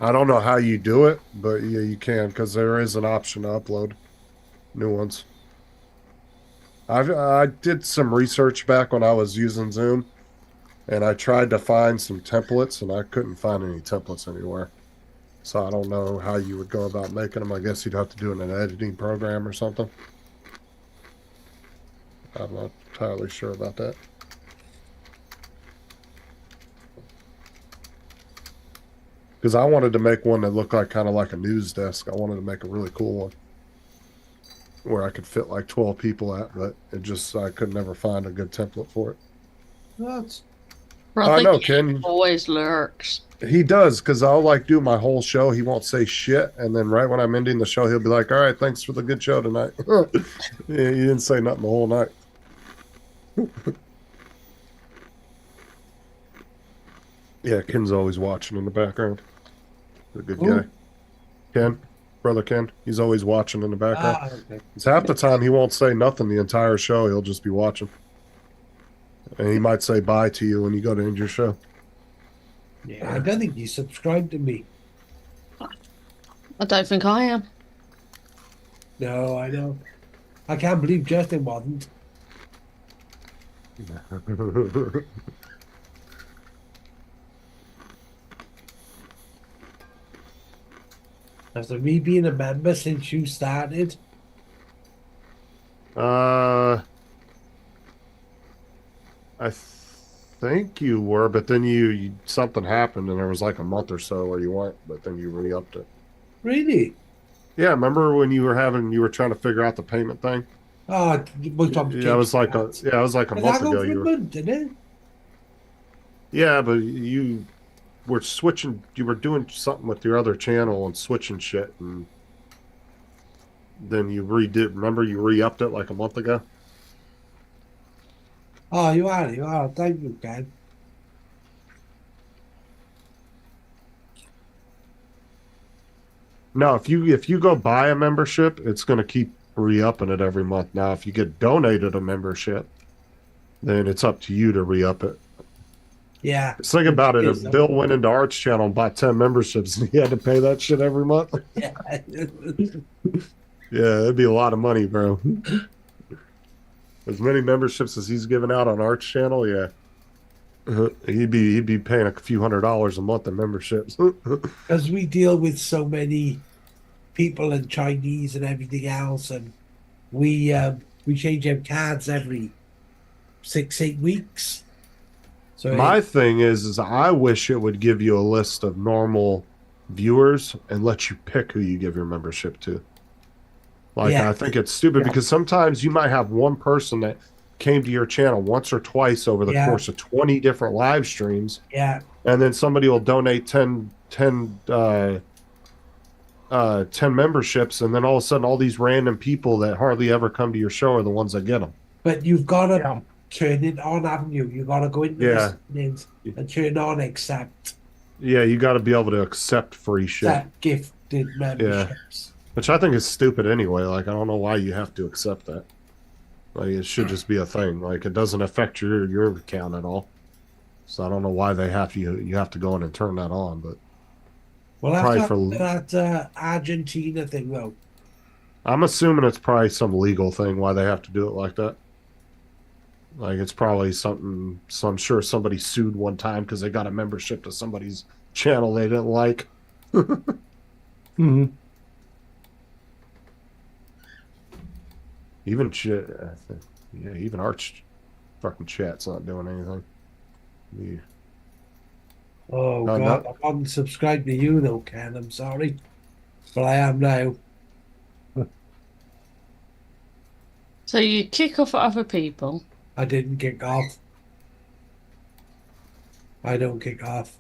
S4: I don't know how you do it, but yeah, you can, because there is an option to upload new ones. I did some research back when I was using Zoom, and I tried to find some templates, and I couldn't find any templates anywhere. So I don't know how you would go about making them. I guess you'd have to do it in an editing program or something. I'm not entirely sure about that. Because I wanted to make one that looked like kind of like a news desk. I wanted to make a really cool one where I could fit like 12 people at, but I could never find a good template for it.
S1: What?
S4: I know, Ken.
S7: Always lurks.
S4: He does, because I'll like do my whole show. He won't say shit, and then right when I'm ending the show, he'll be like, "All right, thanks for the good show tonight." Yeah, he didn't say nothing the whole night. Yeah, Ken's always watching in the background. He's a good guy. Ken, brother Ken, he's always watching in the background.
S1: Okay.
S4: It's half the time he won't say nothing the entire show. He'll just be watching. And he might say bye to you when you go to end your show.
S1: Yeah, I don't think you subscribed to me.
S7: I don't think I am.
S1: No, I don't. I can't believe Justin wasn't. Has there me being a member since you started?
S4: I think you were, but then you something happened, and there was like a month or so where you weren't, but then you re-upped it.
S1: Really?
S4: Yeah, remember when you were trying to figure out the payment thing?
S1: Oh,
S4: Yeah, it was like a month ago. You were,
S1: didn't it?
S4: yeah, but you were switching. You were doing something with your other channel and switching shit, and then you redid. Remember, you re-upped it like a month ago.
S1: Oh, you are. Thank you, Ken.
S4: No, if you go buy a membership, it's going to keep re-upping it every month. Now, if you get donated a membership, then it's up to you to re-up it.
S1: Yeah.
S4: Just think about it. If Bill went into Art's channel and bought 10 memberships and he had to pay that shit every month,
S1: Yeah.
S4: yeah, it'd be a lot of money, bro. As many memberships as he's giving out on Art's channel, yeah. He'd be paying a few $100s a month in memberships.
S1: Because we deal with so many people and Chinese and everything else, and we change them cards every 6-8 weeks. So
S4: My thing is I wish it would give you a list of normal viewers and let you pick who you give your membership to. Like,
S1: Yeah.
S4: I think it's stupid because sometimes you might have one person that came to your channel once or twice over the
S1: Yeah.
S4: course of 20 different live streams,
S1: yeah,
S4: and then somebody will donate 10 memberships, and then all of a sudden all these random people that hardly ever come to your show are the ones that get them.
S1: but you've got to
S6: Yeah.
S1: turn it on, haven't you? You've got to go into
S4: Yeah.
S1: the settings and turn on accept
S4: Yeah, you got to be able to accept free shit,
S1: that gifted memberships.
S4: which I think is stupid anyway. Like, I don't know why you have to accept that. Like it should just be a thing. Like it doesn't affect your account at all. So I don't know why they have you have to go in and turn that on, but
S1: Well,
S4: probably
S1: after
S4: for
S1: that Argentina thing, though.
S4: I'm assuming it's probably some legal thing why they have to do it like that. Like it's probably something. So I'm sure somebody sued one time because they got a membership to somebody's channel they didn't like.
S6: Mm-hmm.
S4: Even yeah, even our fucking chat's not doing anything. Yeah.
S1: Oh,
S4: No,
S1: God.
S4: no.
S1: I haven't subscribed to you, though, Ken. I'm sorry. But I am now.
S7: So you kick off at other people.
S1: I didn't kick off. I don't kick off.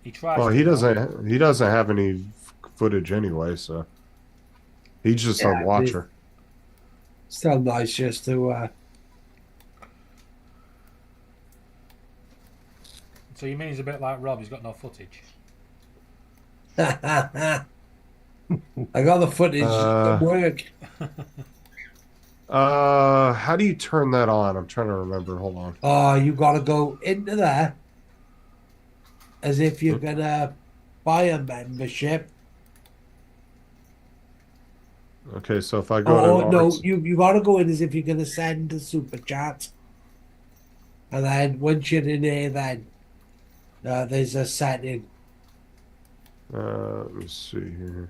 S2: He tries.
S4: Well,
S2: to,
S4: he
S2: though.
S4: doesn't. He doesn't have any footage anyway, so he's just a
S1: Yeah,
S4: watcher.
S1: Still nice just to.
S2: So you mean he's a bit like Rob? He's got no footage.
S1: I got the footage at work.
S4: How do you turn that on? I'm trying to remember. Hold on.
S1: Oh, you got to go into there as if you're going to buy a membership.
S4: Okay, so if I go
S1: Oh,
S4: to
S1: no,
S4: arts,
S1: you got to go in as if you're going to send a super chat. And then once you're in there, then there's a setting.
S4: let me see here.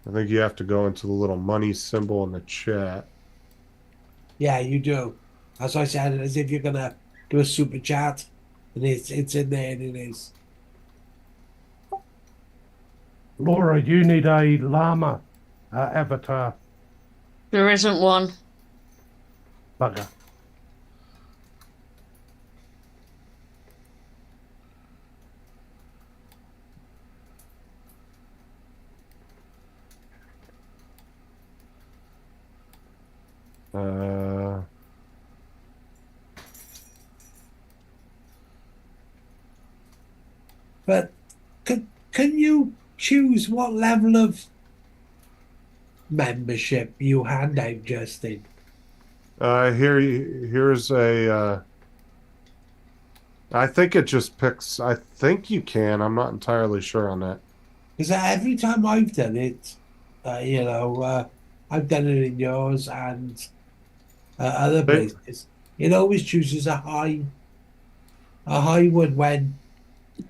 S4: I think you have to go into the little money symbol in the chat.
S1: Yeah, you do. As I said, as if you're going to do a super chat. And it's in there, and it is.
S6: Laura, you need a llama avatar.
S7: There isn't one.
S6: Bugger.
S1: But can you choose what level of membership you hand out, Justin?
S4: Here's a. I think it just picks. I think you can. I'm not entirely sure on that.
S1: Because every time I've done it, I've done it in yours and other
S4: They-
S1: places. It always chooses a high one when.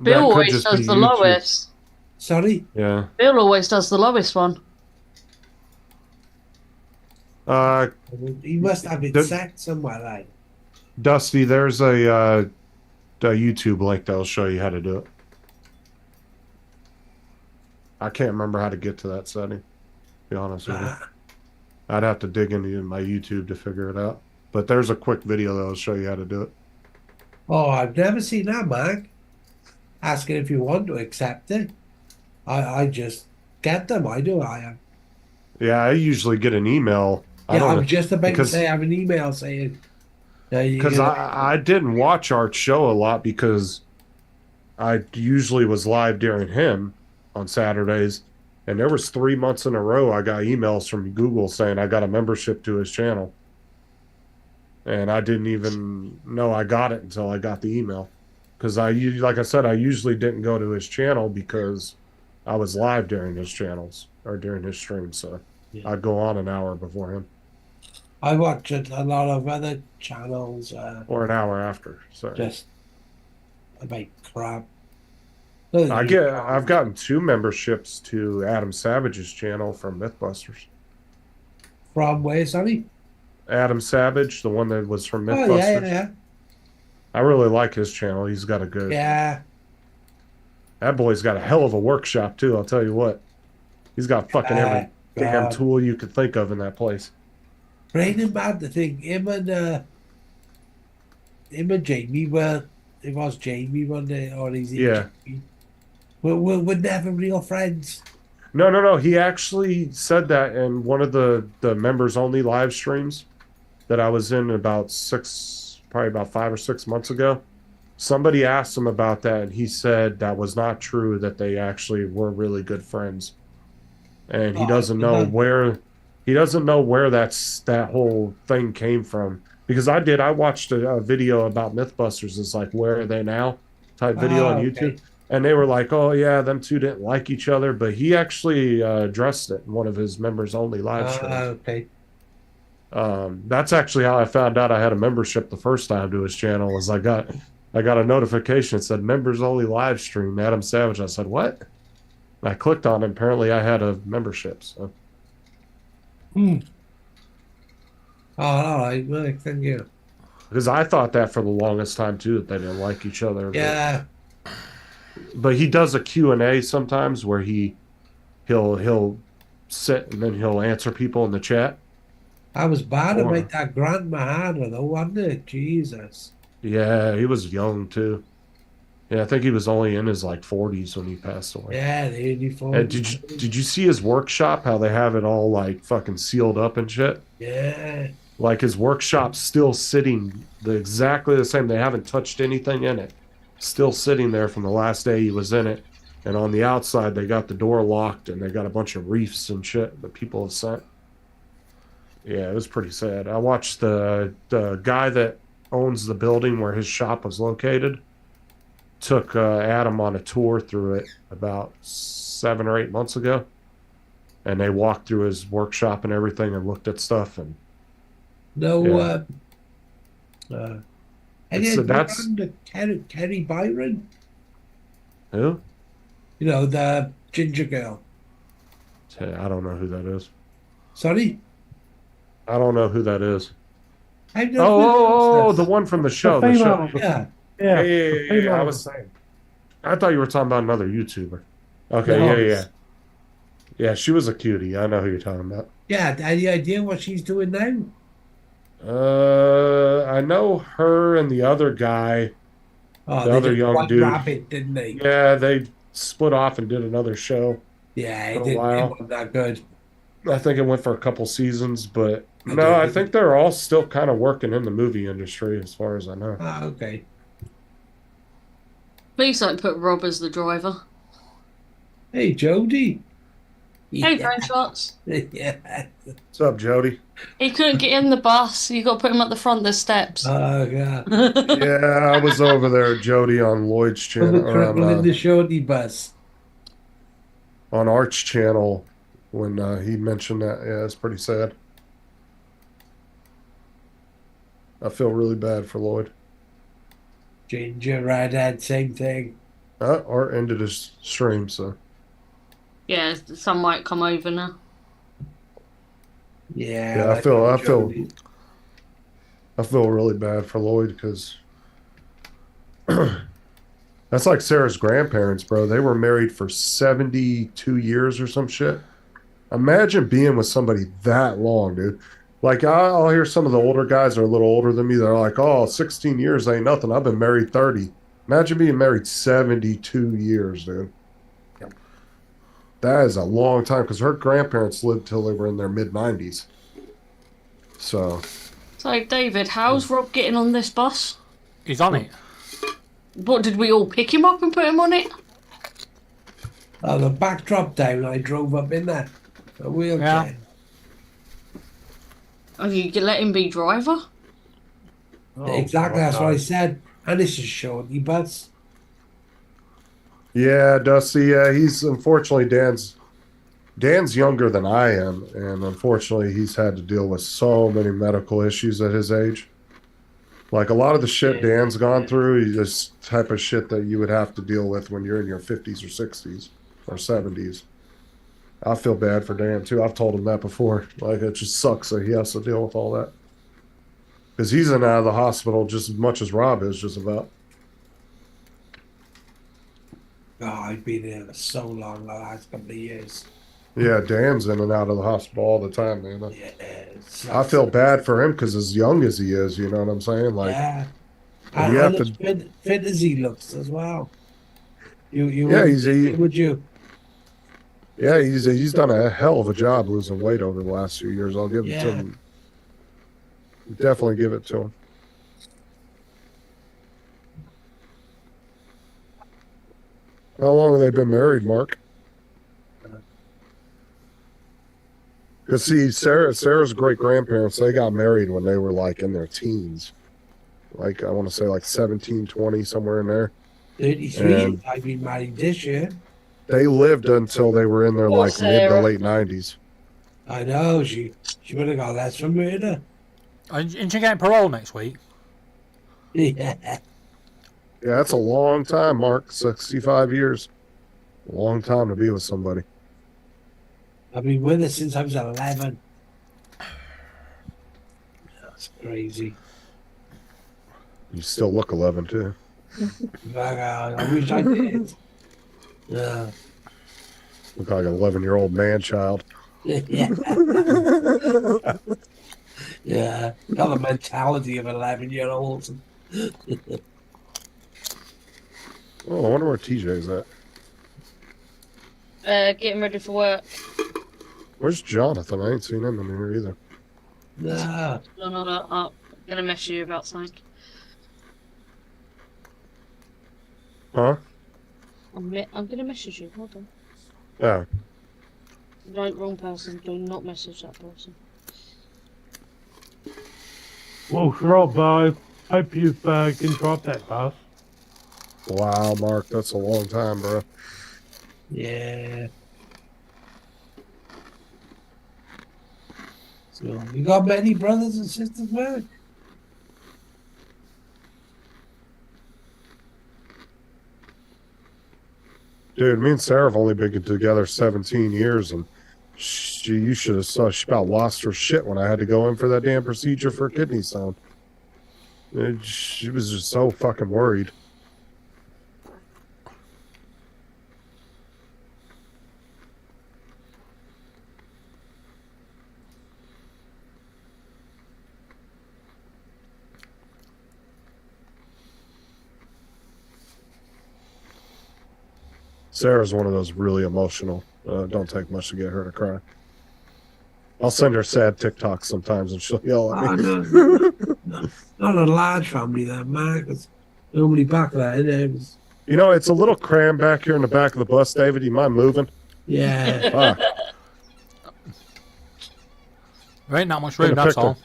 S7: Bill
S4: That could
S7: always
S4: just
S7: does
S4: be
S7: the
S4: YouTube.
S7: lowest.
S1: Sorry,
S4: Yeah.
S7: Bill always does the lowest one.
S1: you must have it
S4: The-
S1: set somewhere, like.
S4: Dusty, there's a YouTube link that'll show you how to do it. I can't remember how to get to that setting. To be honest with you, I'd have to dig into my YouTube to figure it out. But there's a quick video that'll show you how to do it.
S1: Oh, I've never seen that, Mark. Asking if you want to accept it. I just get them. I do. I am.
S4: Yeah, I usually get an email. I
S1: Yeah,
S4: don't
S1: I'm
S4: know,
S1: just about to
S4: because-
S1: say I have an email saying.
S4: because I didn't watch Art's show a lot because I usually was live during him on Saturdays, and there was 3 months in a row I got emails from Google saying I got a membership to his channel, and I didn't even know I got it until I got the email. Because like I said, I usually didn't go to his channel because I was live during his channels or during his stream, so
S1: Yeah.
S4: I'd go on an hour before him
S1: I watch a lot of other channels.
S4: or an hour after. So
S1: Just about crap.
S4: I've gotten 2 memberships to Adam Savage's channel from Mythbusters.
S1: From where, sorry?
S4: Adam Savage, the one that was from
S1: Oh,
S4: Mythbusters.
S1: yeah.
S4: I really like his channel. He's got a good.
S1: Yeah.
S4: That boy's got a hell of a workshop too. I'll tell you what. He's got fucking every damn
S1: God.
S4: tool you could think of in that place.
S1: Raining Mad, the thing, him and Jamie were, it was Jamie one day, or is it
S4: Yeah.
S1: Jamie? We're never real friends.
S4: No. He actually said that in one of the members only live streams that I was in probably about 5 or 6 months ago. Somebody asked him about that, and he said that was not true, that they actually were really good friends. and he
S1: Oh,
S4: doesn't
S1: good
S4: know
S1: man.
S4: where that whole thing came from. Because I watched a video about Mythbusters. It's like, where are they now? Type video on YouTube,
S1: Okay.
S4: and they were like, oh yeah, them two didn't like each other, but he actually addressed it in one of his members only live streams.
S1: Okay.
S4: That's actually how I found out I had a membership the first time to his channel. Was I got a notification that said members only live stream Adam Savage. I said, what? And I clicked on it. Apparently, I had a membership. So
S1: Oh, all right. Well, thank you.
S4: because I thought that for the longest time too, that they didn't like each other.
S1: Yeah.
S4: But he does a Q&A sometimes where he'll sit and then he'll answer people in the chat.
S1: I was bad
S4: Or-
S1: about that Grandma Handler, though, wasn't it? Jesus.
S4: Yeah, he was young too. Yeah, I think he was only in his like 40s when he passed away.
S1: Yeah, the uniform.
S4: And did you see his workshop? How they have it all like fucking sealed up and shit?
S1: Yeah.
S4: Like his workshop's still sitting exactly the same. They haven't touched anything in it. Still sitting there from the last day he was in it. And on the outside, they got the door locked and they got a bunch of reefs and shit that people have sent. Yeah, it was pretty sad. I watched the guy that owns the building where his shop was located. Took Adam on a tour through it about 7 or 8 months ago, and they walked through his workshop and everything and looked at stuff. And
S1: No,
S4: Yeah.
S1: and
S4: So
S1: then
S4: that's-
S1: Kerry Byron,
S4: who?
S1: you know, the ginger girl.
S4: I don't know who that is.
S1: Sorry?
S4: I don't know who that is.
S1: I don't
S4: Oh, the one from the show. The show.
S6: female.
S1: Yeah.
S6: Yeah.
S4: Yeah.
S6: female
S4: I
S6: of
S4: was
S6: the same.
S4: I thought you were talking about another YouTuber. Okay,
S1: No.
S4: yeah. Yeah, she was a cutie. I know who you're talking about.
S1: Yeah. Any idea what she's doing now?
S4: I know her and the other guy.
S1: Oh,
S4: The
S1: they
S4: other
S1: did
S4: young
S1: White
S4: dude.
S1: Rabbit, didn't they?
S4: Yeah, they split off and did another show.
S1: Yeah,
S4: For a
S1: it
S4: while.
S1: wasn't that good.
S4: I think it went for a couple seasons, but
S1: I
S4: no,
S1: don't
S4: I
S1: think-
S4: think they're all still kind of working in the movie industry, as far as I know.
S1: Ah, okay.
S7: Please don't put Rob as the driver.
S1: Hey, Jody.
S7: Hey,
S1: Yeah.
S7: gunshots.
S1: Yeah.
S4: What's up, Jody?
S7: He couldn't get in the bus. You got to put him at the front. There's steps.
S1: Oh, God.
S4: Yeah, I was over there, Jody, on Lloyd's
S1: Put the
S4: channel, or
S1: triple in
S4: on,
S1: the shorty bus.
S4: on Art's channel when he mentioned that. Yeah, it's pretty sad. I feel really bad for Lloyd.
S1: Ginger, redhead, same thing.
S4: Art ended his stream, so
S7: Yeah, some might come over now.
S1: Yeah.
S4: Yeah, I
S1: like
S4: feel-
S1: Jody.
S4: I feel really bad for Lloyd because that's like Sarah's grandparents, bro. They were married for 72 years or some shit. Imagine being with somebody that long, dude. Like, I'll hear some of the older guys are a little older than me. They're like, oh, 16 years ain't nothing. I've been married 30. Imagine being married 72 years, dude. That is a long time because her grandparents lived till they were in their mid 90s. So,
S7: So, David, how's Rob getting on this bus?
S2: He's on it.
S7: What, did we all pick him up and put him on it?
S1: Oh, the backdrop down, I drove up in that. A wheelchair.
S2: Yeah.
S7: And you let him be driver?
S6: Oh,
S1: Exactly, that's what I
S6: God.
S1: said. And it's a shorty bus.
S4: yeah, Dusty, yeah, he's unfortunately Dan's younger than I am, and unfortunately he's had to deal with so many medical issues at his age. Like a lot of the shit Dan's gone through, is this type of shit that you would have to deal with when you're in your 50s or 60s or 70s. I feel bad for Dan too. I've told him that before. Like it just sucks that he has to deal with all that. Because he's in and out of the hospital just as much as Rob is, just about.
S1: Oh, I've been here for so long, the last couple of years.
S4: Yeah, Dan's in and out of the hospital all the time, man.
S1: Yeah, it
S4: I
S1: sucks.
S4: feel bad for him because as young as he is, you know what I'm saying? Like,
S1: Yeah.
S4: you
S1: And
S4: have
S1: as fit as he looks as well. You
S4: Yeah,
S1: wouldn't think
S4: he-
S1: it, would you?
S4: yeah, he's done a hell of a job losing weight over the last few years. I'll give it to
S1: Yeah.
S4: him. Definitely give it to him. How long have they been married, Mark? Because see, Sarah's great grandparents, they got married when they were like in their teens. Like I want to say like 17, 20, somewhere in there.
S1: 33.
S4: And-
S1: I've been married this year.
S4: They lived until they were in their
S7: Poor
S4: like mid to
S7: Sarah.
S4: late 90s.
S1: I know, she would have got less for murder.
S2: And you getting parole next week?
S1: Yeah.
S4: Yeah, that's a long time, Mark. 65 years. A long time to be with somebody.
S1: I've been with her since I was 11. That's crazy.
S4: You still look 11 too.
S1: I wish I did. Yeah.
S4: Look like an 11-year-old man child.
S1: Yeah. Yeah. Got the mentality of 11-year-olds.
S4: Oh, I wonder where TJ's at.
S7: Getting ready for work.
S4: Where's Jonathan? I ain't seen him in here either.
S1: No.
S7: No, I'm gonna mess you about something.
S4: Huh?
S7: I'm gonna message you. Hold on.
S4: Yeah.
S7: Right, wrong person. Do not message that person.
S6: Well, Rob, I hope you can drop that bus.
S4: Wow, Mark, that's a long time, bro.
S1: Yeah. So, you got many brothers and sisters, man?
S4: Dude, me and Sarah have only been together 17 years, and you should have saw she about lost her shit when I had to go in for that damn procedure for a kidney stone. She was just so fucking worried. Sarah's one of those really emotional. Don't take much to get her to cry. I'll send her sad TikToks sometimes and she'll yell at me.
S1: Not a large family, that, Mark. It's normally back there. It's,
S4: You know, it's a little crammed back here in the back of the bus, David. You mind moving?
S1: yeah.
S4: Fuck.
S2: There ain't that much room,
S4: Couldn't have
S2: that's
S4: picked
S2: all.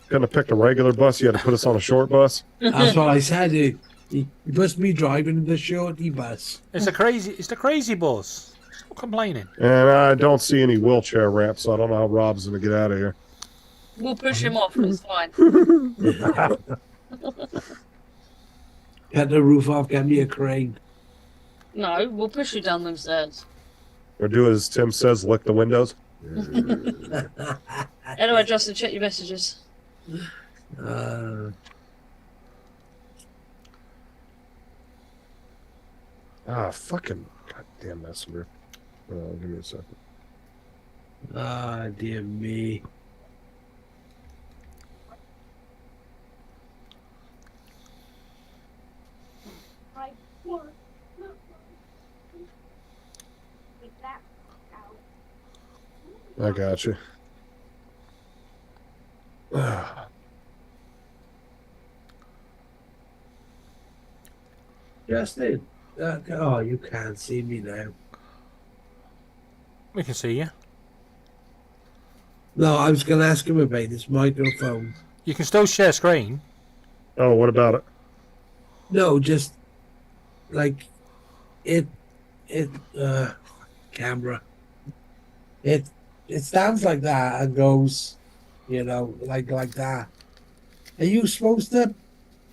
S4: Couldn't have picked a regular bus. You had to put us on a short bus.
S1: That's what I said. He must be driving the shorty bus.
S2: It's the crazy bus. Stop complaining.
S4: And I don't see any wheelchair ramps, so I don't know how Rob's going to get out of here.
S7: We'll push him off. It's fine.
S1: Get the roof off, get me a crane.
S7: No, we'll push you down them stairs.
S4: Or do as Tim says, lick the windows.
S7: Anyway, Justin, check your messages.
S4: Fucking goddamn messenger. Give me a second.
S1: Dear me.
S4: I got you.
S1: Justin. Oh, you can't see me now.
S2: We can see you.
S1: No, I was going to ask him about this microphone.
S2: You can still share screen.
S4: Oh, what about it?
S1: No, just like camera. It stands like that and goes, like that. Are you supposed to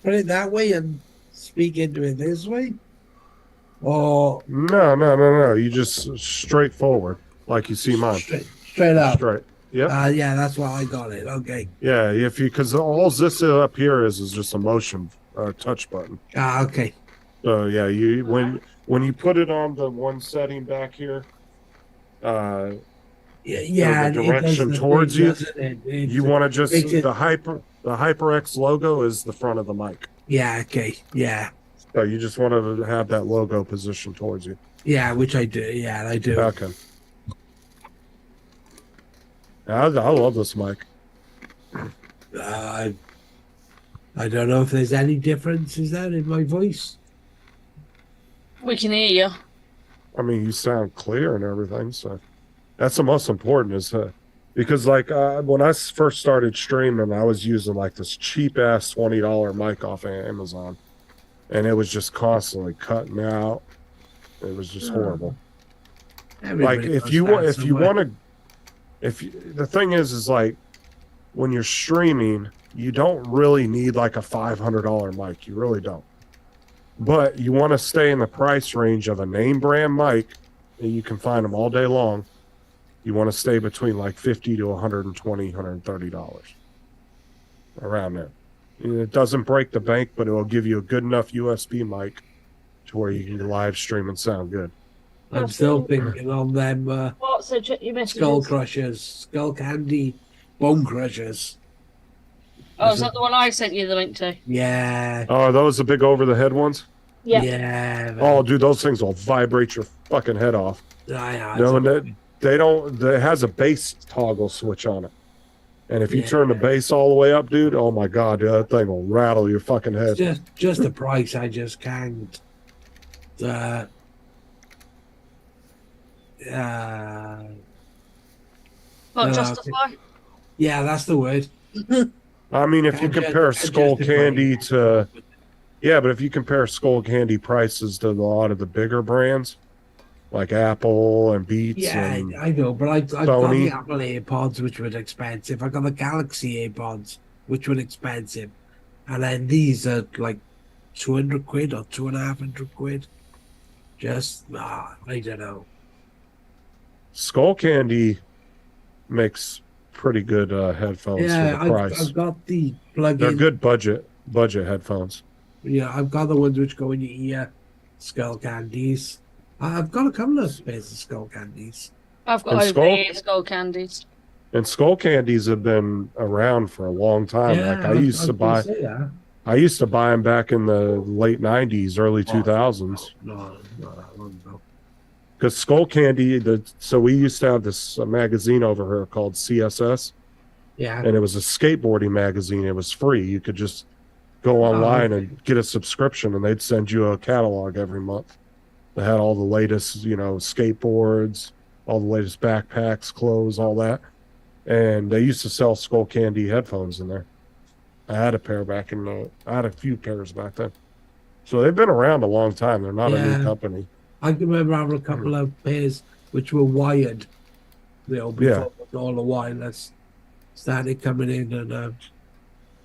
S1: put it that way and speak into it this way? Or
S4: No. You just straight forward, like you see mine.
S1: straight up?
S4: Straight. Yep.
S1: Yeah, that's why I got it. Okay.
S4: Yeah, because all this up here is just a motion touch button.
S1: Okay.
S4: So yeah, when you put it on the one setting back here,
S1: Yeah,
S4: the
S1: it
S4: direction
S1: does the
S4: towards
S1: thing,
S4: you,
S1: doesn't it?
S4: you want to just
S1: makes it-
S4: the HyperX logo is the front of the mic.
S1: Yeah. Okay. Yeah.
S4: So you just want to have that logo positioned towards you.
S1: Yeah, which I do. Yeah, I do.
S4: Okay. I love this mic.
S1: I don't know if there's any difference. Is there in my voice?
S7: We can hear you.
S4: I mean, you sound clear and everything, so that's the most important. Is Because like when I first started streaming, I was using like this cheap ass $20 mic off of Amazon, and it was just constantly cutting out. It was just horrible. Like
S1: Everybody
S4: if
S1: goes
S4: you
S1: down
S4: if you
S1: somewhere.
S4: want to, the thing is like when you're streaming, you don't really need like a $500 mic. You really don't. But you want to stay in the price range of a name brand mic, and you can find them all day long. You want to stay between like $50 to $120, $130 around there. It doesn't break the bank, but it will give you a good enough USB mic to where you can live stream and sound good.
S1: I'm still thinking on them
S7: What? So check your messages.
S1: Skull Crushers, Skull Candy, Bone Crushers.
S7: Oh, is that the one I sent you the link to?
S1: Yeah.
S4: Oh, are those the big over the head ones?
S7: Yeah.
S1: Yeah.
S4: Oh, dude, those things will vibrate your fucking head off. No, and they don't. It has a bass toggle switch on it, and if you turn the bass all the way up, dude, oh my god, dude, that thing will rattle your fucking head.
S1: Just the price. I just can't.
S7: Not
S1: No,
S7: justify.
S1: Yeah, that's the word.
S4: I mean, if you compare Skull Candy to, yeah, but if you compare Skull Candy prices to a lot of the bigger brands, like Apple and Beats,
S1: Yeah,
S4: and
S1: I know, but I've got
S4: Sony.
S1: the Apple AirPods, which were expensive. I got the Galaxy AirPods, which were expensive, and then these are like 200 quid or 250 quid. Just I don't know.
S4: Skull Candy makes pretty good headphones
S1: Yeah,
S4: for the price.
S1: I've got the plug-in.
S4: They're good budget headphones.
S1: Yeah, I've got the ones which go in your ear, Skull Candies. I've got a couple of pairs of Skull Candies.
S7: I've got
S4: And
S7: over
S4: Skull-
S7: here skull candies.
S4: And Skull Candies have been around for a long time. Like I used to buy them back in the late '90s, early 2000s.
S1: No, not that long ago.
S4: Because Skull Candy, so we used to have this magazine over here called CSS,
S1: Yeah.
S4: and it was a skateboarding magazine. It was free. You could just go online and get a subscription, and they'd send you a catalog every month. They had all the latest, skateboards, all the latest backpacks, clothes, all that. And they used to sell Skull Candy headphones in there. I had a pair I had a few pairs back then. So they've been around a long time. They're not a
S1: Yeah.
S4: new company.
S1: I can remember having a couple of pairs which were wired, before all the wireless started coming in. And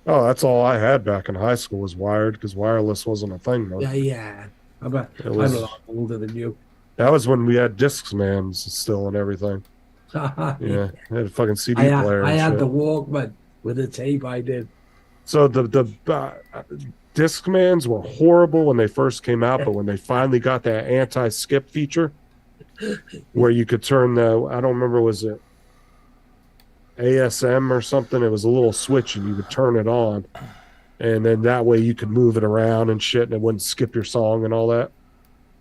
S4: Oh, that's all I had back in high school was wired because wireless wasn't a thing. Though.
S1: yeah. I'm a lot older than you.
S4: That was when we had Discmans still and everything. Yeah, they had a fucking CD player.
S1: I
S4: and
S1: had
S4: shit.
S1: the Walkman with the tape. I did.
S4: So the Discmans were horrible when they first came out, but when they finally got that anti-skip feature, where you could turn I don't remember, was it ASM or something? It was a little switch, and you would turn it on, and then that way you could move it around and shit, and it wouldn't skip your song and all that.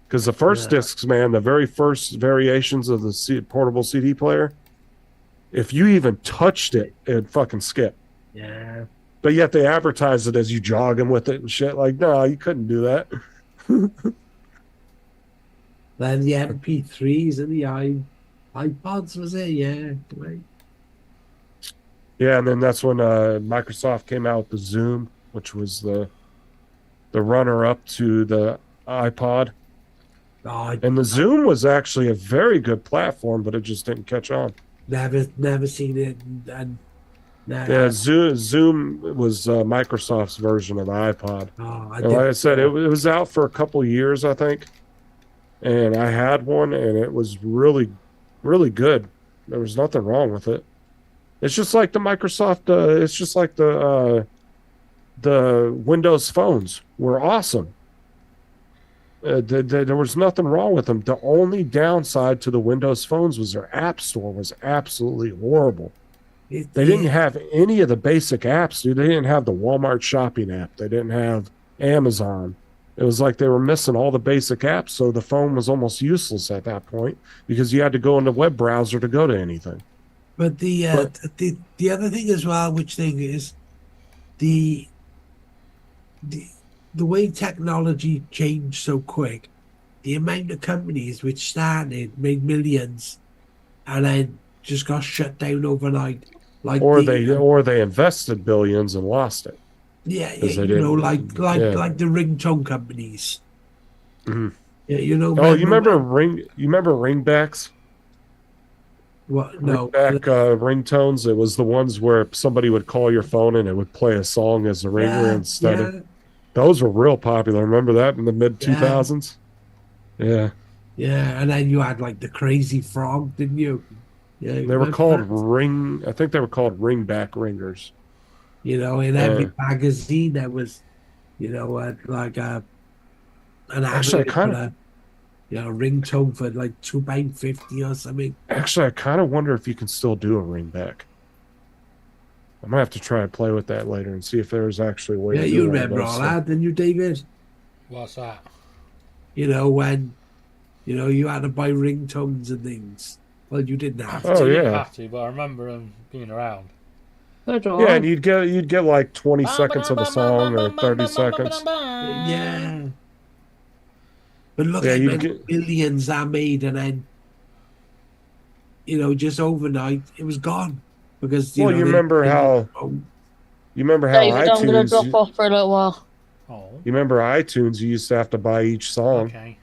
S4: Because the first Discman, the very first variations of the portable CD player, if you even touched it, it'd fucking skip.
S1: Yeah.
S4: But yet they advertise it as you jogging with it and shit. Like, no, you couldn't do that.
S1: Then the MP3s and the iPods was it? Yeah. Right.
S4: Yeah, and then that's when Microsoft came out with the Zoom, which was the runner-up to the iPod.
S1: Oh,
S4: And the Zoom was actually a very good platform, but it just didn't catch on.
S1: never seen it. And
S4: Yeah, Zoom was Microsoft's version of the iPod. And like I said, it was out for a couple years, I think. And I had one, and it was really, really good. There was nothing wrong with it. It's just like the Microsoft. It's just like the Windows phones were awesome. There was nothing wrong with them. The only downside to the Windows phones was their app store was absolutely horrible. They didn't have any of the basic apps, dude. They didn't have the Walmart shopping app. They didn't have Amazon. It was like they were missing all the basic apps, so the phone was almost useless at that point because you had to go in the web browser to go to anything.
S1: But the other thing as well, which thing is the way technology changed so quick, the amount of companies which started made millions, and then just got shut down overnight. Like
S4: or
S1: the,
S4: they invested billions and lost it.
S1: yeah,
S4: 'Cause they
S1: you know,
S4: didn't-
S1: like
S4: yeah.
S1: like the ringtone companies.
S4: Mhm.
S1: Yeah, you know.
S4: Oh, you remember
S1: when-
S4: You remember ringbacks?
S1: what? No.
S4: Ringback ringtones. It was the ones where somebody would call your phone and it would play a song as a ringer
S1: Yeah,
S4: instead
S1: yeah,
S4: of. Those were real popular. Remember that in the mid 2000s? Yeah.
S1: yeah. And then you had like the Crazy Frog, didn't you? Yeah,
S4: They were
S1: remember
S4: called
S1: that?
S4: I think they were called ringback ringers.
S1: You know, in every
S4: Yeah.
S1: magazine there was, you know, like an
S4: Actually, I
S1: advert
S4: kind
S1: for
S4: of
S1: a, you know, ringtone for like £2.50 or something.
S4: actually I kind of wonder if you can still do a ringback. I'm gonna have to try and play with that later and see if there's actually a way
S1: Yeah,
S4: to do
S1: you
S4: one of
S1: remember
S4: those
S1: all
S4: things.
S1: that, didn't you, David?
S2: What's that?
S1: You know, when, you know, you had to buy ringtones and things. Well, you didn't have
S4: Oh,
S1: to.
S2: You didn't
S4: yeah.
S2: have to, but I remember them being around.
S7: So do
S4: Yeah,
S7: I.
S4: and you'd get like 20 seconds of a song or 30 seconds.
S1: Yeah. But look
S4: Yeah,
S1: at
S4: you'd
S1: the
S4: get
S1: billions that made, and then, you know, just overnight, it was gone. Because, you
S4: Well,
S1: know,
S4: you
S1: they
S4: remember
S1: didn't-
S4: how
S1: oh,
S4: you remember how
S7: David, I'm going to drop
S4: iTunes
S7: off for a little while.
S2: Oh,
S4: you remember iTunes you used to have to buy each song.
S2: okay.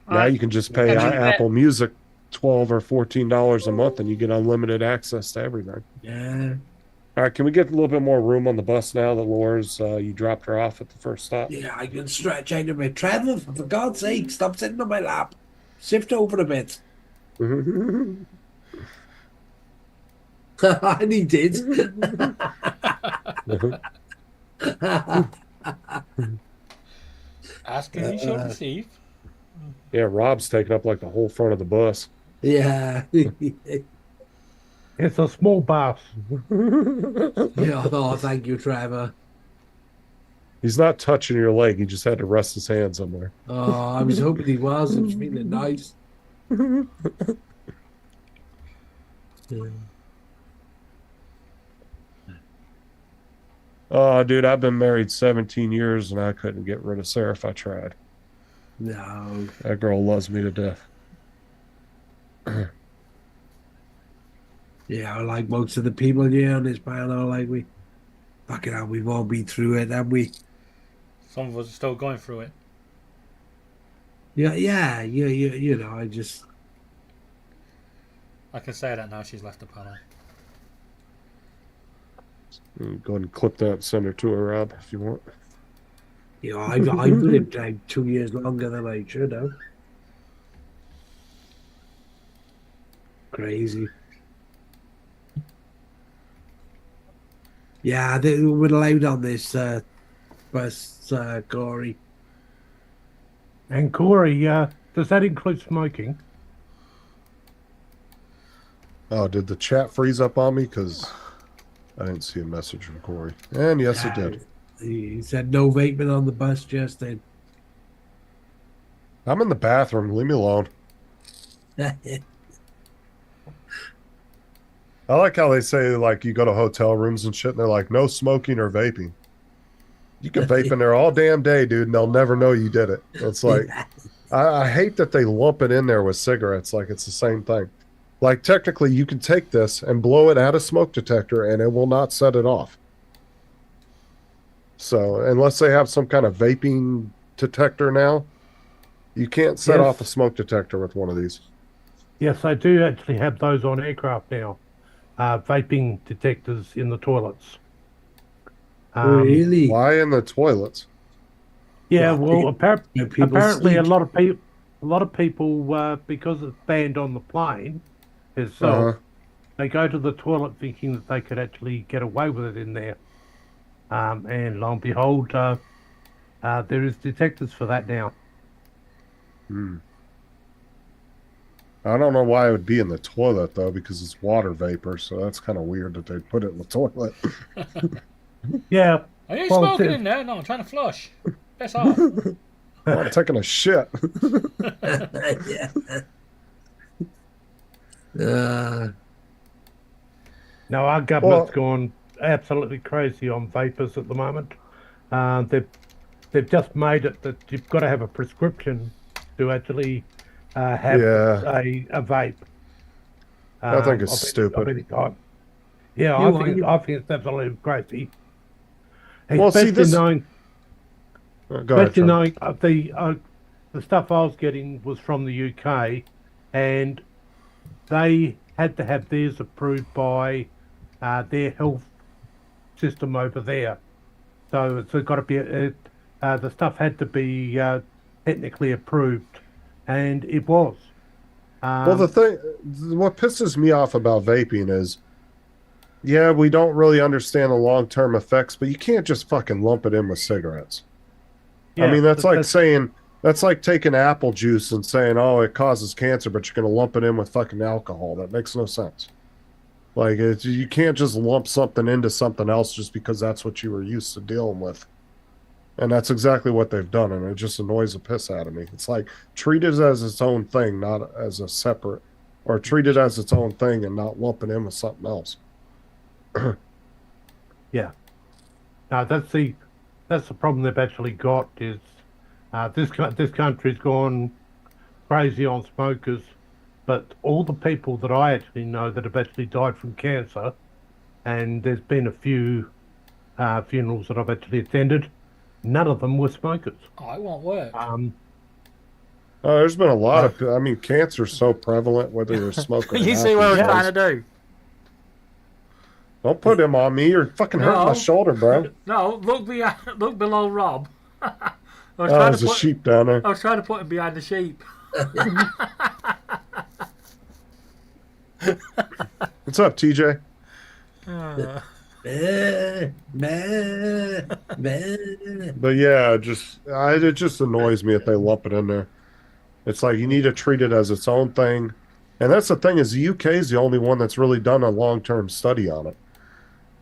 S4: Now
S7: Right.
S4: you can just pay
S7: Catch you in a bit.
S4: Apple Music $12 or $14 a month and you get unlimited access to everything.
S1: yeah.
S4: All right, can we get a little bit more room on the bus now that Laura's you dropped her off at the first stop?
S1: Yeah, I can stretch out a bit. Trevor, for God's sake, stop sitting on my lap. Shift over a bit. And he did.
S2: Ask and you shall receive.
S4: Yeah, Rob's taking up like the whole front of the bus.
S1: Yeah.
S6: It's a small bus.
S1: Yeah, oh, thank you, Trevor.
S4: He's not touching your leg, he just had to rest his hand somewhere.
S1: Oh, I was hoping he was. I was feeling nice.
S4: Oh, dude, I've been married 17 years and I couldn't get rid of Sarah if I tried.
S1: No.
S4: That girl loves me to death.
S1: Yeah, like most of the people here on this panel, like we fucking hell, we've all been through it, haven't we?
S2: Some of us are still going through it.
S1: Yeah, you know, I just
S2: I can say that now she's left the panel.
S4: Go ahead and clip that and send her to her, Rob, if you want.
S1: you know, I've lived like 2 years longer than I should have. Crazy. Yeah, they were allowed on this bus, Corey.
S6: And Corey, does that include smoking?
S4: Oh, did the chat freeze up on me? Because I didn't see a message from Corey. And yes, it did.
S1: He said no vaping on the bus just then.
S4: I'm in the bathroom. Leave me alone. I like how they say, like, you go to hotel rooms and shit, and they're like, no smoking or vaping. You can vape in there all damn day, dude, and they'll never know you did it. It's like, I hate that they lump it in there with cigarettes like it's the same thing. Like, technically, you can take this and blow it at a smoke detector, and it will not set it off. So, unless they have some kind of vaping detector now, you can't set
S6: Yes.
S4: off a smoke detector with one of these.
S6: Yes, they do actually have those on aircraft now. Vaping detectors in the toilets.
S1: Really?
S4: Why in the toilets?
S6: Yeah,
S1: Well,
S6: well,
S1: people
S6: apparently a
S1: sleep.
S6: lot of people, because it's banned on the plane itself,
S4: Uh-huh.
S6: they go to the toilet thinking that they could actually get away with it in there. And lo and behold, there is detectors for that now.
S4: I don't know why it would be in the toilet though, because it's water vapor. So that's kind of weird that they put it in the toilet.
S6: Yeah,
S2: Are you
S6: Well,
S2: smoking
S6: it's-
S2: in there? No, I'm trying to flush. Piss off.
S4: Oh, I'm taking a shit.
S1: Yeah.
S6: no, our government's
S4: Well-
S6: gone absolutely crazy on vapors at the moment. They've just made it that you've got to have a prescription to actually have
S4: Yeah.
S6: a vape.
S4: I think it's
S6: I
S4: stupid.
S6: bet yeah, I think it's absolutely crazy.
S4: Well, see,
S6: Especially knowing,
S4: Go ahead,
S6: especially
S4: Trevor.
S6: knowing the stuff I was getting was from the UK, and they had to have theirs approved by their health system over there. So it's got to be the stuff had to be technically approved, and it was.
S4: Well, what pisses me off about vaping is, yeah, we don't really understand the long-term effects, but you can't just fucking lump it in with cigarettes. I mean, that's like taking apple juice and saying, oh, it causes cancer, but you're going to lump it in with fucking alcohol. That makes no sense. Like, you can't just lump something into something else just because that's what you were used to dealing with. And that's exactly what they've done, and it just annoys the piss out of me. It's like, treat it as its own thing, not as a separate, or treat it as its own thing and not lump it in with something else.
S6: Yeah. No, that's the problem they've actually got is this country's gone crazy on smokers, but all the people that I actually know that have actually died from cancer, and there's been a few funerals that I've actually attended, none of them were smokers.
S2: Oh, it won't work.
S4: There's been a lot of, I mean, cancer's so prevalent whether you're a smoker or
S2: You
S4: not
S2: see what I was
S4: these
S2: trying
S4: days.
S2: to do?
S4: Don't put him on me. You're fucking hurting my
S2: No.
S4: shoulder, bro.
S2: No, look below Rob. I was
S4: Oh,
S2: trying
S4: there's
S2: to
S4: a
S2: put
S4: sheep down there.
S2: I was trying to put him behind the sheep.
S4: What's up, TJ?
S1: Meh, meh, meh.
S4: But yeah, it just annoys me if they lump it in there. It's like you need to treat it as its own thing. And that's the thing is the UK is the only one that's really done a long-term study on it.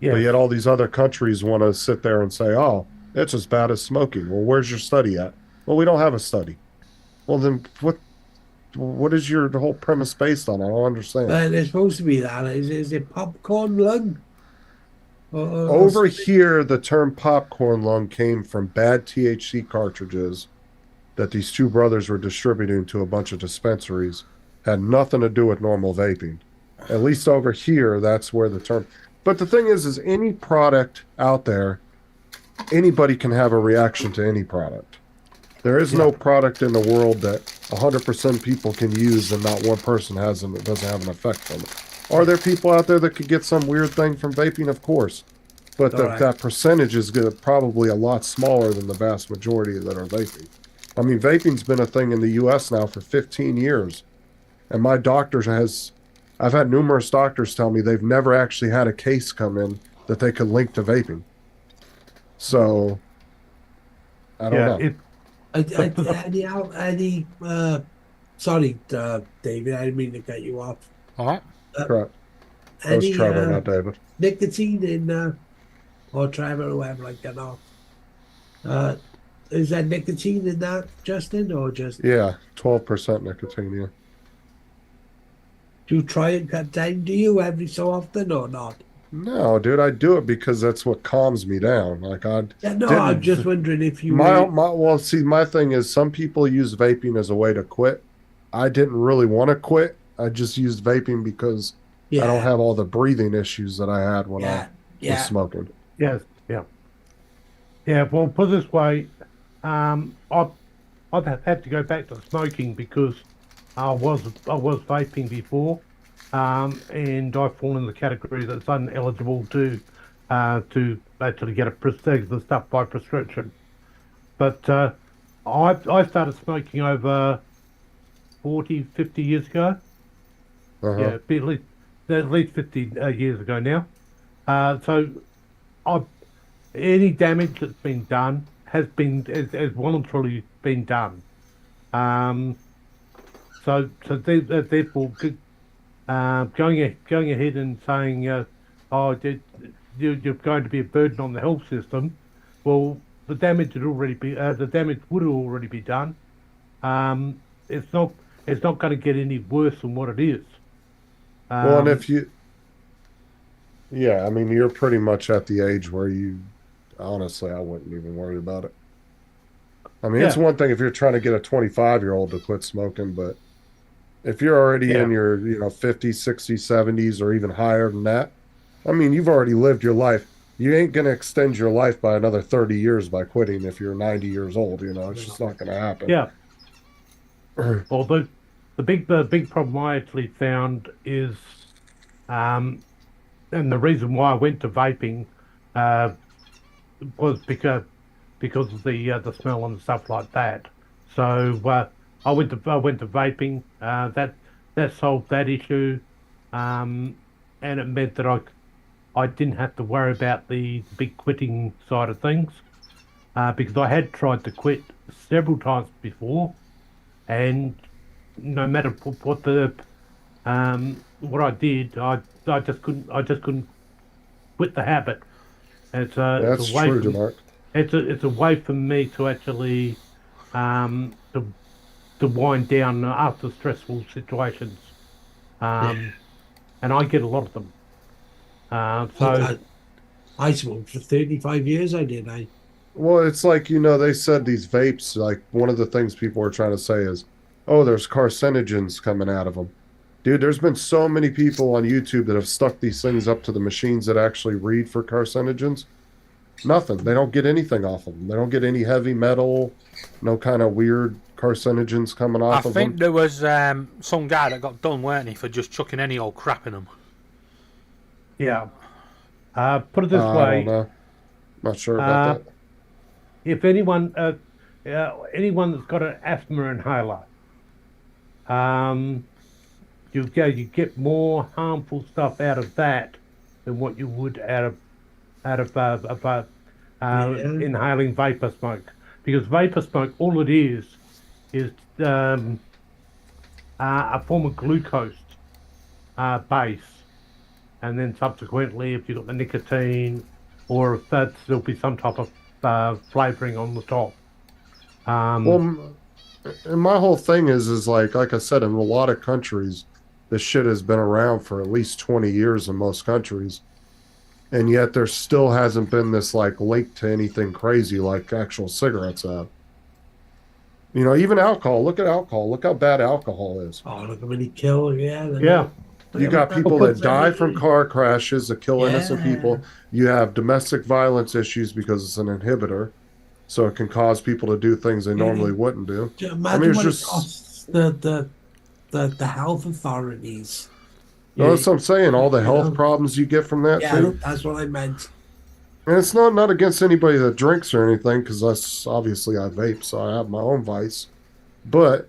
S6: Yeah.
S4: But yet all these other countries want to sit there and say, oh, it's as bad as smoking. Well, where's your study at? Well, we don't have a study. Well, then what is your whole premise based on? I don't understand.
S1: But it's supposed to be that. Is it popcorn lung?
S4: Over here, the term popcorn lung came from bad THC cartridges that these two brothers were distributing to a bunch of dispensaries. Had nothing to do with normal vaping. At least over here, that's where the term. But the thing is any product out there, anybody can have a reaction to any product. There is no product in the world that 100% people can use and not one person has and it doesn't have an effect from it. Are there people out there that could get some weird thing from vaping? Of course. But that percentage is probably a lot smaller than the vast majority that are vaping. I mean, vaping's been a thing in the U.S. now for 15 years. And my doctor I've had numerous doctors tell me they've never actually had a case come in that they could link to vaping. So, I don't know.
S1: Sorry, David, I didn't mean to cut you off.
S2: All right.
S4: Correct. That was
S1: Any
S4: Trevor, not David.
S1: nicotine in, or Trevor, whoever, like that off. Is that nicotine in that, Justin, or just
S4: Yeah, 12% nicotine, yeah.
S1: do you try and cut down? Do you every so often or not?
S4: No, dude, I do it because that's what calms me down. Like
S1: Yeah, no,
S4: didn't-
S1: I'm just wondering if you.
S4: well, see, my thing is some people use vaping as a way to quit. I didn't really want to quit. I just used vaping because I don't have all the breathing issues that I had when I was smoking.
S6: Yes, yeah. Yeah, well, put it this way, I've had to go back to smoking because I was vaping before, and I fall in the category that's ineligible to actually get the stuff by prescription. But I started smoking over 40, 50 years ago.
S4: Uh-huh.
S6: Yeah, at least 50 years ago now. So any damage that's been done has voluntarily been done. So therefore, going ahead and saying, you're going to be a burden on the health system, well, the damage would already be done. It's not going to get any worse than what it is.
S4: Well, and if you, I mean, you're pretty much at the age where honestly, I wouldn't even worry about it. I mean, it's one thing if you're trying to get a 25-year-old to quit smoking, but If you're already
S6: Yeah.
S4: in your, 50s, 60s, 70s, or even higher than that, I mean, you've already lived your life. You ain't going to extend your life by another 30 years by quitting if you're 90 years old, It's just not going to happen.
S6: Yeah. Well, the big problem I actually found is, um, and the reason why I went to vaping, uh, was because of the smell and stuff like that. So I went to vaping. That solved that issue, and it meant that I didn't have to worry about the big quitting side of things, because I had tried to quit several times before, and no matter what I did, I just couldn't quit the habit. And
S4: That's
S6: it's a way
S4: true,
S6: for
S4: Mark.
S6: it's a way for me to actually, to wind down after stressful situations, um, and I get a lot of them. So
S1: I smoked for 35 years. I did.
S4: Well, it's like, they said these vapes, like one of the things people are trying to say is, oh, there's carcinogens coming out of them. Dude, there's been so many people on YouTube that have stuck these things up to the machines that actually read for carcinogens. Nothing. They don't get anything off of them. They don't get any heavy metal, no kind of weird carcinogens coming
S2: I
S4: off of
S2: think
S4: them.
S2: there was some guy that got done, weren't he, for just chucking any old crap in them.
S6: yeah, put it this
S4: I
S6: way:
S4: don't know. Not sure
S6: uh,
S4: about that.
S6: if anyone that's got an asthma inhaler, um, you get more harmful stuff out of that than what you would out of
S1: Yeah.
S6: inhaling vapor smoke. Because vapor smoke, all it is a form of glucose base, and then subsequently, if you've got the nicotine, or if there'll be some type of flavoring on the top.
S4: Well, and my whole thing is like I said, in a lot of countries, this shit has been around for at least 20 years in most countries. And yet there still hasn't been this like link to anything crazy like actual cigarettes have. Even alcohol. Look at alcohol. Look how bad alcohol is.
S1: Oh, look how many kill. Yeah.
S6: Yeah.
S4: You got people that die from car crashes that kill innocent people. You have domestic violence issues because it's an inhibitor. So it can cause people to do things they normally wouldn't do.
S1: Imagine
S4: it's
S1: what
S4: just-
S1: it costs the health authorities.
S4: That's what I'm saying. All the
S1: you
S4: health
S1: know.
S4: problems you get from that
S1: Yeah,
S4: too.
S1: that's what I meant.
S4: And it's not against anybody that drinks or anything, because that's obviously I vape, so I have my own vice. But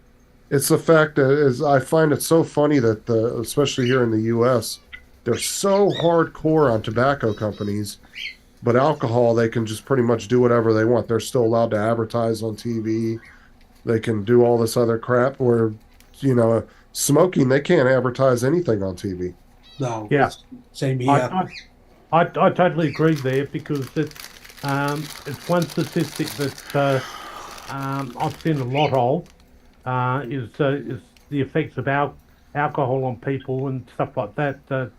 S4: it's the fact that I find it so funny that especially here in the U.S., they're so hardcore on tobacco companies, but alcohol they can just pretty much do whatever they want. They're still allowed to advertise on TV. They can do all this other crap. Where smoking, they can't advertise anything on TV.
S1: No.
S6: Yeah.
S1: Same
S6: I,
S1: here.
S6: I totally agree there, because it's one statistic that I've seen a lot of, is the effects of alcohol on people and stuff like that.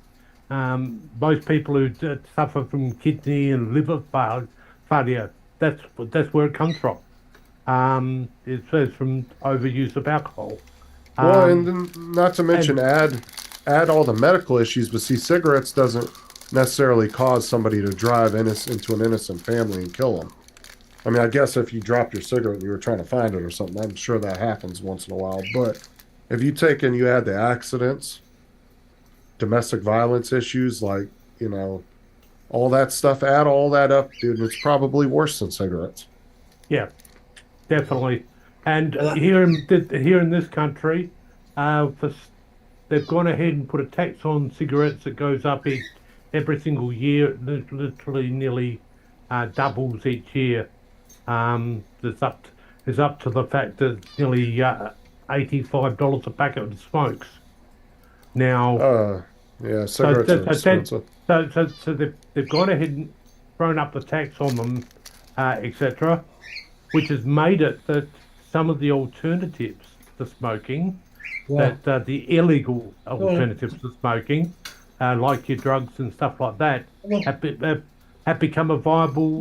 S6: Most people who suffer from kidney and liver failure, that's where it comes from. It's from overuse of alcohol.
S4: Well, and then, not to mention add all the medical issues, but see, cigarettes doesn't necessarily cause somebody to drive into an innocent family and kill them. I mean, I guess if you dropped your cigarette and you were trying to find it or something, I'm sure that happens once in a while. But if you take and you add the accidents, domestic violence issues, like, all that stuff, add all that up, dude, it's probably worse than cigarettes.
S6: Yeah, definitely. And here in this country, they've gone ahead and put a tax on cigarettes that goes up every single year. Literally, nearly doubles each year. It's up to the fact that it's nearly $85 a packet of smokes. Now,
S4: Yeah, cigarettes are expensive.
S6: so they've gone ahead and thrown up the tax on them, etc., which has made it that some of the alternatives to smoking, that the illegal alternatives to smoking, like your drugs and stuff like that, have become a viable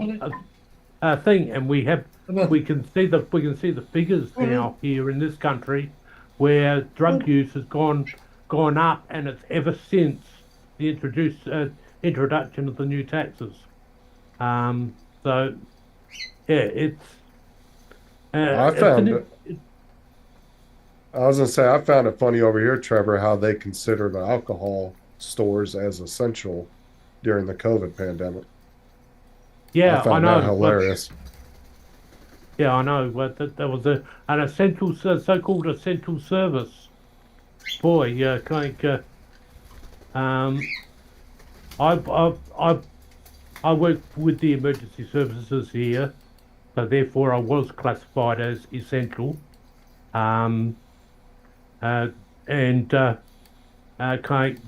S6: thing, and we can see the figures now here in this country where drug use has gone up, and it's ever since the introduction of the new taxes. So yeah, it's.
S4: I
S6: it's
S4: found
S6: an-
S4: it. I was gonna say I found it funny over here, Trevor, how they consider the alcohol stores as essential during the COVID pandemic.
S6: Yeah,
S4: I found
S6: know.
S4: that hilarious.
S6: Yeah, I know. But that was an essential, so-called essential service. Boy, yeah, I work with the emergency services here, so therefore I was classified as essential. And the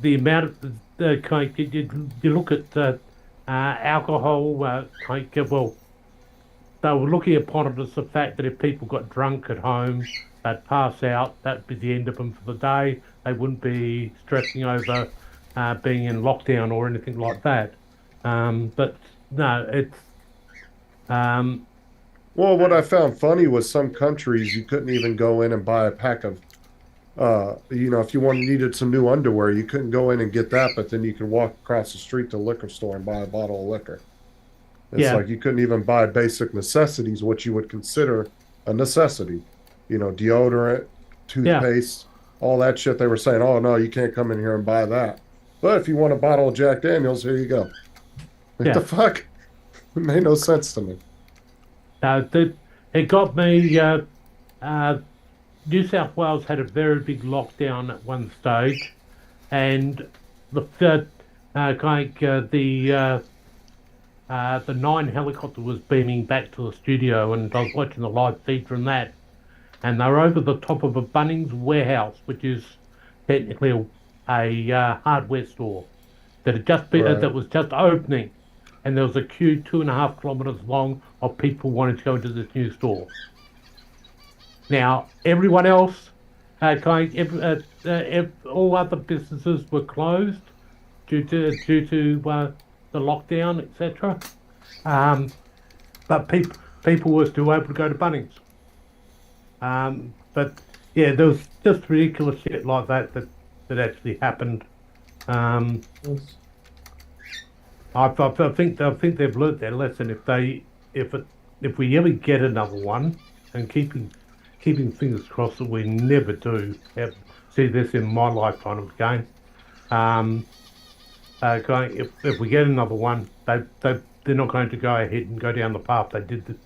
S6: amount of you look at alcohol, well, they were looking upon it as the fact that if people got drunk at home, they'd pass out, that'd be the end of them for the day. They wouldn't be stressing over being in lockdown or anything like that. But no, it's.
S4: Well, what I found funny was some countries you couldn't even go in and buy a pack of, if you needed some new underwear, you couldn't go in and get that, but then you could walk across the street to the liquor store and buy a bottle of liquor. It's like you couldn't even buy basic necessities, what you would consider a necessity. Deodorant, toothpaste, all that shit. They were saying, oh, no, you can't come in here and buy that. But if you want a bottle of Jack Daniels, here you go. What the fuck? It made no sense to me.
S6: It got me. New South Wales had a very big lockdown at one stage, and the 9 helicopter was beaming back to the studio, and I was watching the live feed from that, and they were over the top of a Bunnings warehouse, which is technically a hardware store that had just been that was just opening, and there was a queue 2.5 kilometres long of people wanting to go into this new store. Now everyone else, all other businesses were closed due to the lockdown, etc. But people were still able to go to Bunnings. But yeah, there was just ridiculous shit like that actually happened. I think they've learnt their lesson. If we ever get another one, and keeping fingers crossed that we never do see this in my lifetime of game. If we get another one, they're not going to go ahead and go down the path they did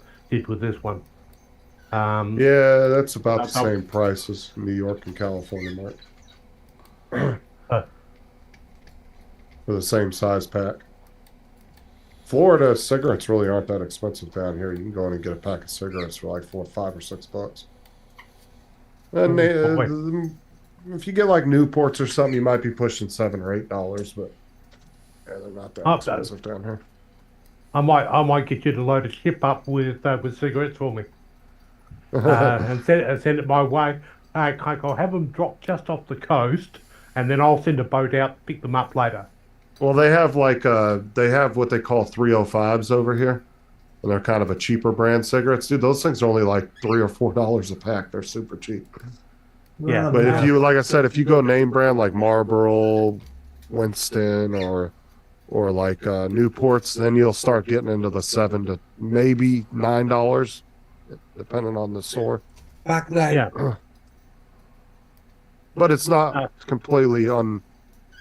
S6: with this one.
S4: Yeah, that's about the same price as New York and California, Mark. For the same size pack. Florida cigarettes really aren't that expensive down here. You can go in and get a pack of cigarettes for like $4, $5, or $6. And if you get like Newports or something, you might be pushing $7 or $8, but yeah, they're not that expensive down here.
S6: I might get you to load a ship up with cigarettes for me, and send it my way. I'll have them drop just off the coast, and then I'll send a boat out to pick them up later.
S4: Well, they have what they call 305s over here, and they're kind of a cheaper brand cigarettes. Dude, those things are only like $3 or $4 a pack. They're super cheap.
S6: Yeah,
S4: but if you, like I said, if you go name brand like Marlboro, Winston, or like Newports, then you'll start getting into the $7 to maybe $9, depending on the store.
S1: Back then.
S6: Yeah.
S4: But it's not completely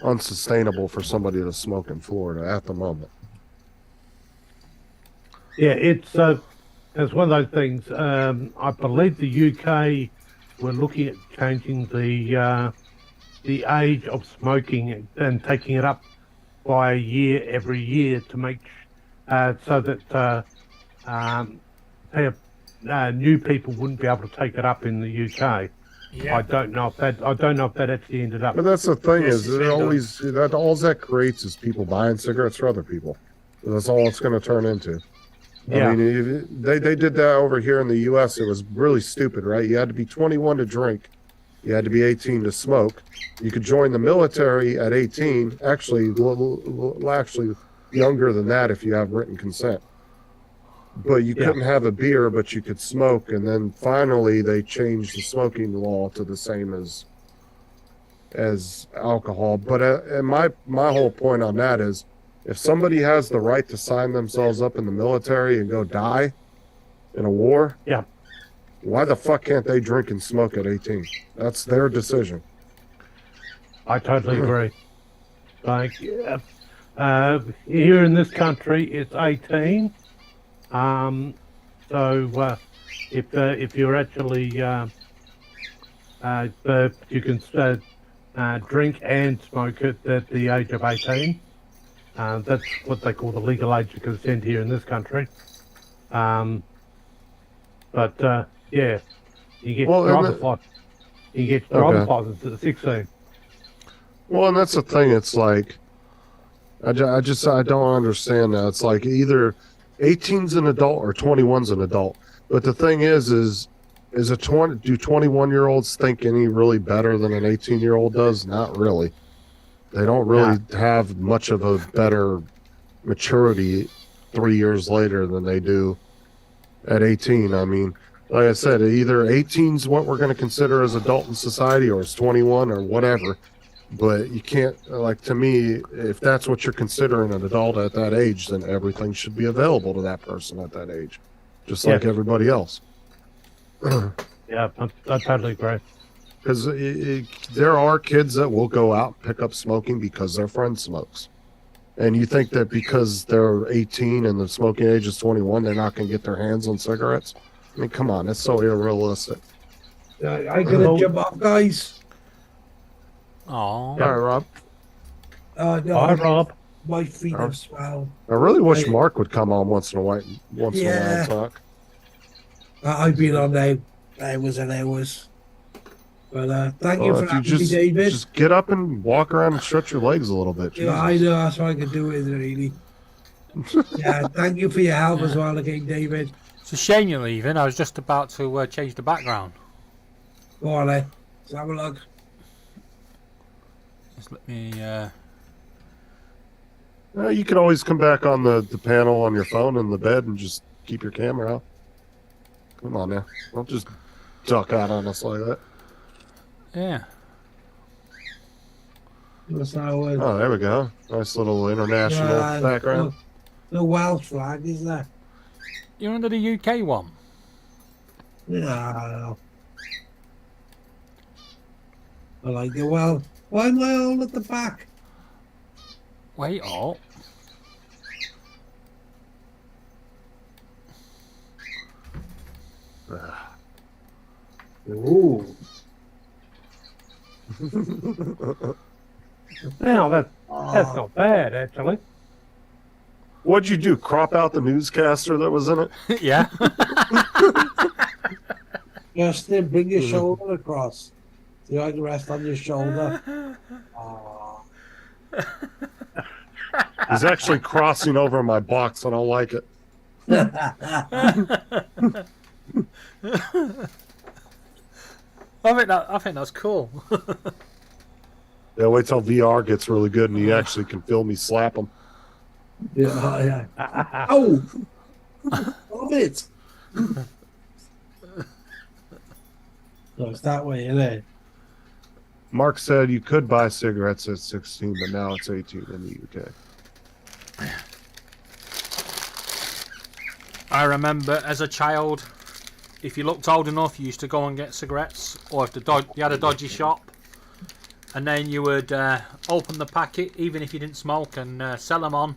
S4: unsustainable for somebody to smoke in Florida at the moment.
S6: Yeah, it's one of those things. I believe the UK were looking at changing the age of smoking and taking it up by a year every year to make so that new people wouldn't be able to take it up in the UK. Yeah. I don't know if that actually ended up.
S4: But that's the thing all that creates is people buying cigarettes for other people. That's all it's going to turn into.
S6: Yeah.
S4: I mean, they did that over here in the U.S. It was really stupid, right? You had to be 21 to drink. You had to be 18 to smoke. You could join the military at 18. Actually younger than that if you have written consent. but you
S6: Yeah.
S4: couldn't have a beer, but you could smoke. And then finally, they changed the smoking law to the same as alcohol. But and my whole point on that is, if somebody has the right to sign themselves up in the military and go die in a war,
S6: Yeah.
S4: why the fuck can't they drink and smoke at 18? That's their decision.
S6: I totally agree. Like, here in this country, it's 18. So if you're actually you can drink and smoke it at the age of 18. That's what they call the legal age of consent here in this country. But yeah, you get
S4: Well, and
S6: driver's license. You get driver's license at 16.
S4: Well, and that's the thing. It's like, I don't understand that. It's like either 18's an adult or 21's an adult. But the thing is do 21-year-olds think any really better than an 18-year-old does? Not really. They don't really have much of a better maturity 3 years later than they do at 18. I mean, like I said, either 18's what we're going to consider as adult in society, or it's 21 or whatever. But you can't, like, to me, if that's what you're considering an adult at that age, then everything should be available to that person at that age, just like everybody else.
S6: Yeah, I totally agree.
S4: Because there are kids that will go out and pick up smoking because their friend smokes. And you think that because they're 18 and the smoking age is 21, they're not going to get their hands on cigarettes? I mean, come on, that's so unrealistic.
S1: I gotta jump off, guys.
S2: Oh,
S4: All right, Rob.
S1: No,
S6: Bye, Rob.
S1: my feet have swelled.
S4: I really wish
S1: Hey.
S4: Mark would come on once in a while and talk.
S1: I've been on there hours and hours. But thank you
S4: Well,
S1: for
S4: if you
S1: having me,
S4: just,
S1: David.
S4: just get up and walk around and stretch your legs a little bit.
S1: Yeah, I know that's what I can do with it, really. Yeah, thank you for your help as well again, David.
S2: it's a shame you're leaving. I was just about to change the background.
S1: Go on, then. Let's have a look.
S2: Just let me.
S4: You can always come back on the panel on your phone in the bed and just keep your camera out. Come on now. Don't just duck out on us like that.
S2: Yeah.
S1: That's how
S4: Oh, there we go. Nice little international background.
S1: The Welsh flag, is that?
S2: You're under the UK one.
S1: No. I like it. Well, why am I all at the back?
S2: Wait, oh.
S1: Ooh.
S6: Now that's not bad, actually.
S4: What'd you do? Crop out the newscaster that was in it?
S2: Yeah.
S1: Justin, bring your shoulder across. So I can rest on your shoulder. Oh.
S4: He's actually crossing over my box. I don't like it.
S2: I think that's cool.
S4: Yeah, wait till VR gets really good and you actually can feel me slap him.
S1: Yeah. Oh! Love it! So it's that way, isn't it?
S4: Mark said you could buy cigarettes at 16, but now it's 18 in the UK.
S2: I remember as a child, if you looked old enough, you used to go and get cigarettes, or if you had a dodgy shop, and then you would open the packet, even if you didn't smoke, and sell them on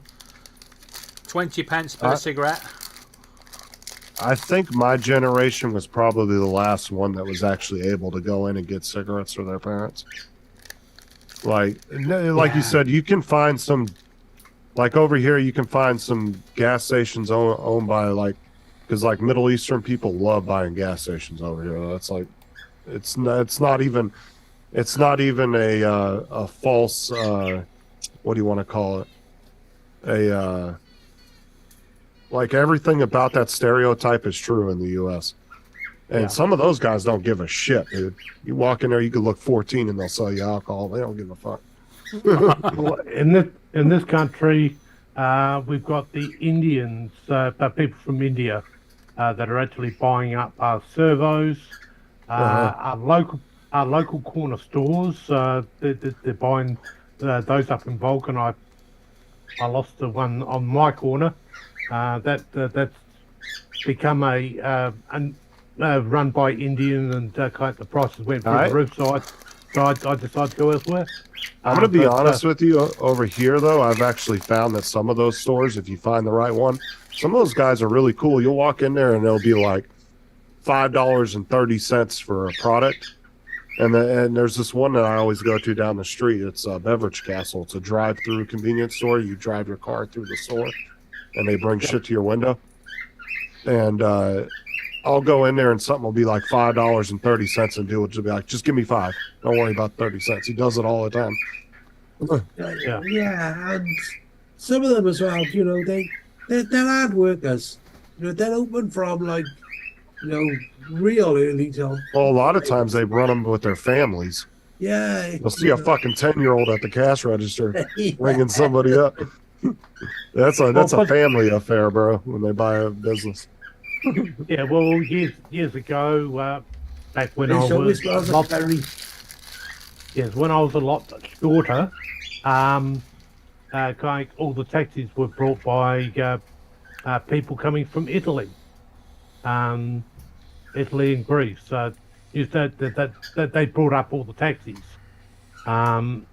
S2: 20 pence per cigarette.
S4: I think my generation was probably the last one that was actually able to go in and get cigarettes for their parents. Like you said, you can find some, like over here, you can find some gas stations owned by because Middle Eastern people love buying gas stations over here. That's like, it's not even a false, what do you want to call it? Like everything about that stereotype is true in the U.S. And some of those guys don't give a shit, dude. You walk in there, you could look 14 and they'll sell you alcohol. They don't give a fuck.
S6: Well, in this country, we've got the Indians, people from India, that are actually buying up our servos, our local corner stores. They're buying those up in bulk, and I lost the one on my corner. That's become a run by Indian, and kind of the prices went through the roof. So I decided to go elsewhere.
S4: I'm going to be honest with you. Over here, though, I've actually found that some of those stores, if you find the right one, some of those guys are really cool. You'll walk in there and they'll be like $5.30 for a product. And there's this one that I always go to down the street. It's Beverage Castle. It's a drive-through convenience store. You drive your car through the store, and they bring shit to your window. And I'll go in there, and something will be like $5.30, and dude will just be like, "Just give me 5. Don't worry about 30 cents." He does it all the time.
S1: Yeah, and some of them as well. You know, they're hard workers. You know, they're open from like, you know, real early till.
S4: Well, a lot of times they run them with their families.
S1: Yeah.
S4: You'll see a fucking 10-year-old at the cash register ringing somebody up. That's a family affair, bro. When they buy a business.
S6: Yeah, well, years ago, back when I was when I was a lot shorter, kind of all the taxis were brought by people coming from Italy, Italy and Greece. Used that they brought up all the taxis. Now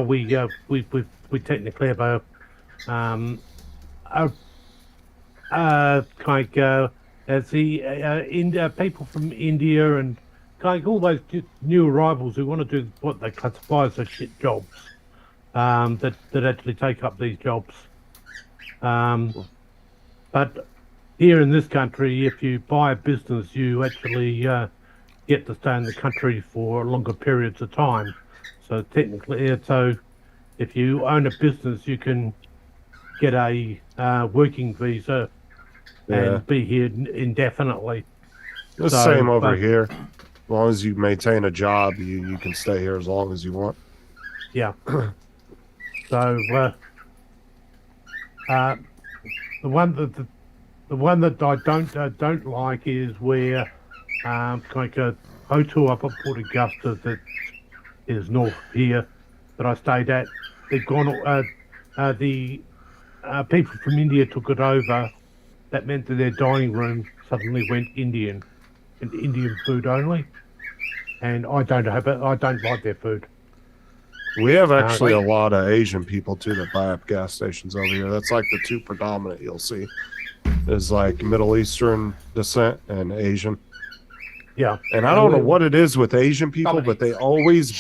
S6: we technically have as the people from India and kind of all those new arrivals who want to do what they classify as shit jobs, that actually take up these jobs. But here in this country, if you buy a business, you actually get to stay in the country for longer periods of time. So technically, if you own a business, you can get a working visa and be here indefinitely.
S4: The same over here. As long as you maintain a job, you can stay here as long as you want.
S6: Yeah. So the one that I don't like is where like a hotel up at Port Augusta that is north here that I stayed at. They've gone. The people from India took it over. That meant that their dining room suddenly went Indian, and Indian food only. And I don't like their food.
S4: We have actually a lot of Asian people too that buy up gas stations over here. That's like the two predominant you'll see. Is like Middle Eastern descent and Asian.
S6: Yeah.
S4: And I don't know what it is with Asian people, but they always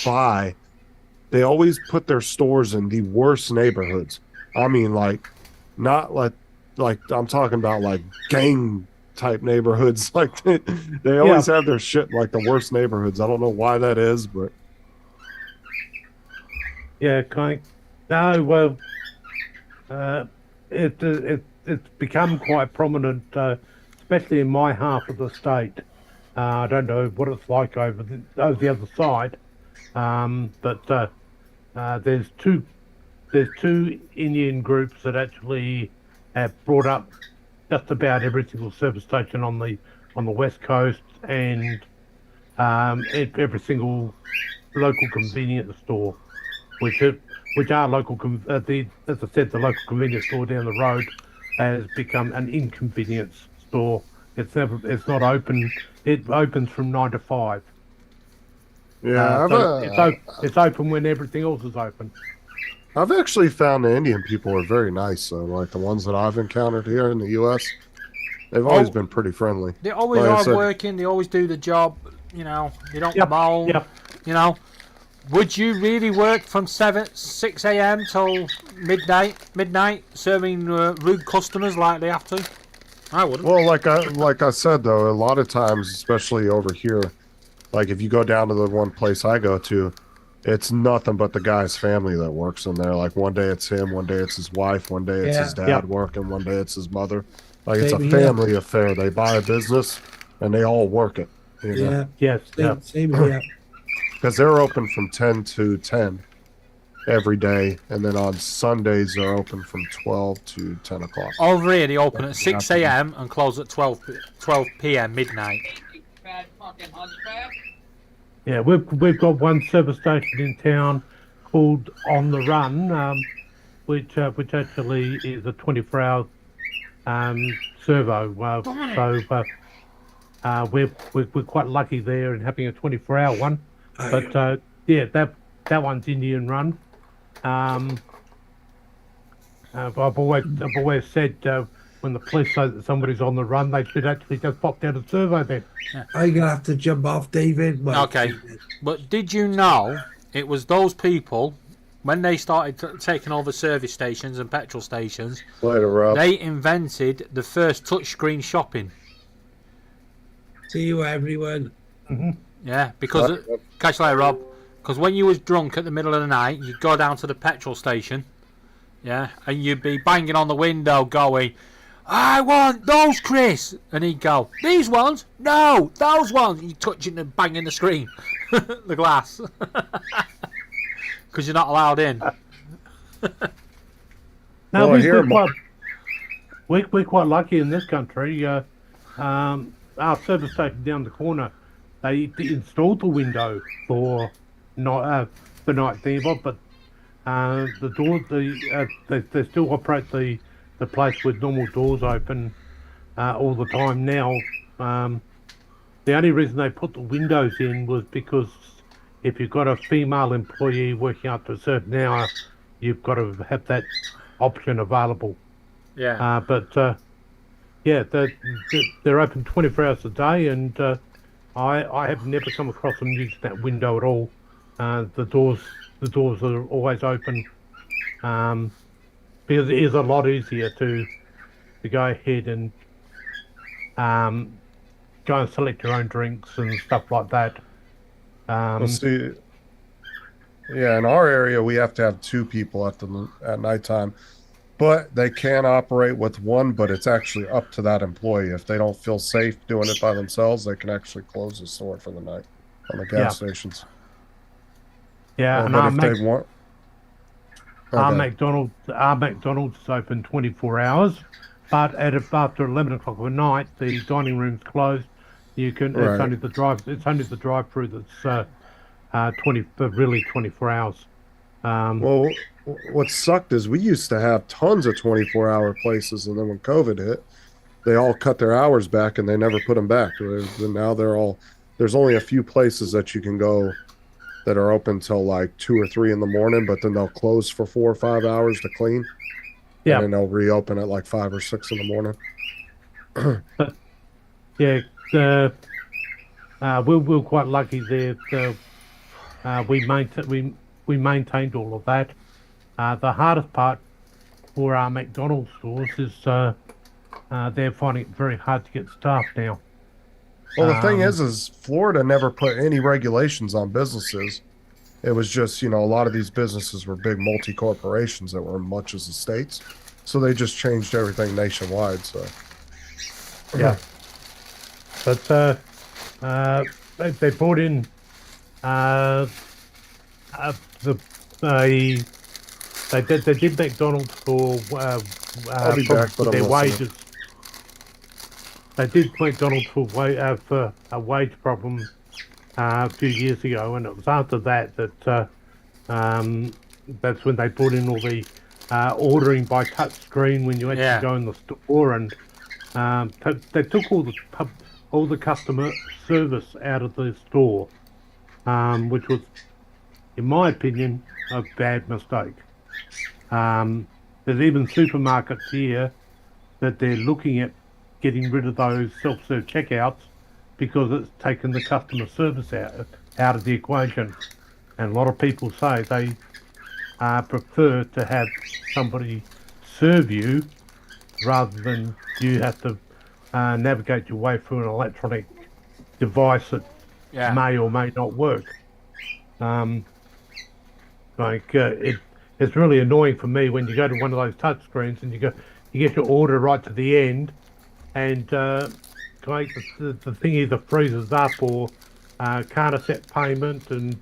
S4: put their stores in the worst neighborhoods. I mean, like, not like I'm talking about like gang type neighborhoods. Like they always have their shit in like the worst neighborhoods. I don't know why that is, but
S6: yeah, it's become quite prominent, especially in my half of the state. I don't know what it's like over the other side, but there's two Indian groups that actually have brought up just about every single service station on the west coast and every single local convenience store, which are local. As I said, the local convenience store down the road has become an inconvenience store. It's not open. It opens from 9 to 5.
S4: yeah,
S6: It's open when everything else is open.
S4: I've actually found the Indian people are very nice. Like the ones that I've encountered here in the U.S., they've always been pretty friendly.
S2: They always
S4: Like I
S2: are
S4: said-
S2: working. They always do the job. You know, they don't
S6: Yep,
S2: moan.
S6: yep.
S2: You know, would you really work from 6 a.m. till midnight, serving rude customers like they have to? I wouldn't.
S4: Well, like I said though, a lot of times, especially over here, like if you go down to the one place I go to, it's nothing but the guy's family that works in there. Like one day it's him, one day it's his wife, one day it's his dad working, one day it's his mother. Like it's a
S1: Same here.
S4: family affair. They buy a business and they all work it. You know?
S1: Yeah.
S6: Yes. Yeah.
S1: Same here.
S4: Because they're open from 10 to 10. every day, and then on Sundays they're open from 12 to 10 o'clock.
S2: Over here, they open at 6 a.m. and close at 12 p.m. midnight.
S6: Yeah, we've got one service station in town called On the Run, which actually is a 24-hour servo. We're quite lucky there in having a 24-hour one. But yeah, that one's Indian run. I've always said when the police say that somebody's on the run, they should actually just pop down a servo then.
S1: I'm gonna have to jump off, David.
S2: Okay, but did you know it was those people when they started taking over service stations and petrol stations?
S4: Later, Rob.
S2: They invented the first touchscreen shopping.
S1: See you, everyone.
S2: Yeah, because catch you later, Rob. Because when you was drunk at the middle of the night, you'd go down to the petrol station, yeah, and you'd be banging on the window, going, "I want those, Chris," and he'd go, "These ones? No, those ones." You touching and banging the screen, the glass, because you're not allowed in.
S6: No,
S4: Well,
S6: we're quite lucky in this country. Our service station down the corner, they installed the window for night fever, but the doors, they still operate the place with normal doors open all the time now. The only reason they put the windows in was because if you've got a female employee working up to a certain hour, you've got to have that option available.
S2: Yeah.
S6: Yeah, they're open 24 hours a day, and I have never come across them using that window at all. The doors are always open, because it is a lot easier to go ahead and go and select your own drinks and stuff like that.
S4: Well, see, yeah, in our area we have to have 2 people at nighttime, but they can operate with 1. But it's actually up to that employee. If they don't feel safe doing it by themselves, they can actually close the store for the night on the gas stations.
S6: Yeah, and
S4: but if they want,
S6: our McDonald's is open 24 hours, but after 11 o'clock at night, the dining room's closed. You can It's only the drive-through that's 24 hours.
S4: Well, what sucked is we used to have tons of 24-hour places, and then when COVID hit, they all cut their hours back and they never put them back. Now there's only a few places that you can go that are open till like 2 or 3 in the morning, but then they'll close for 4 or 5 hours to clean.
S6: Yeah,
S4: and then they'll reopen at like 5 or 6 in the morning.
S6: Yeah, we're quite lucky there. We maintained all of that. The hardest part for our McDonald's stores is they're finding it very hard to get staff now.
S4: Well, the thing is Florida never put any regulations on businesses. It was just, a lot of these businesses were big multi-corporations that were much as the states. So they just changed everything nationwide. So,
S6: yeah. But they brought in they did McDonald's for
S4: I'll be back, but
S6: their
S4: I'm
S6: wages. They did McDonald's for a wage problem a few years ago, and it was after that that's when they brought in all the ordering by touch screen when you actually go in the store, and they took all the customer service out of the store, which was, in my opinion, a bad mistake. There's even supermarkets here that they're looking at getting rid of those self-serve checkouts because it's taken the customer service out of the equation. And a lot of people say they prefer to have somebody serve you rather than you have to navigate your way through an electronic device that may or may not work. It's really annoying for me when you go to one of those touch screens and you get your order right to the end, and the thing either freezes up or can't accept payment, and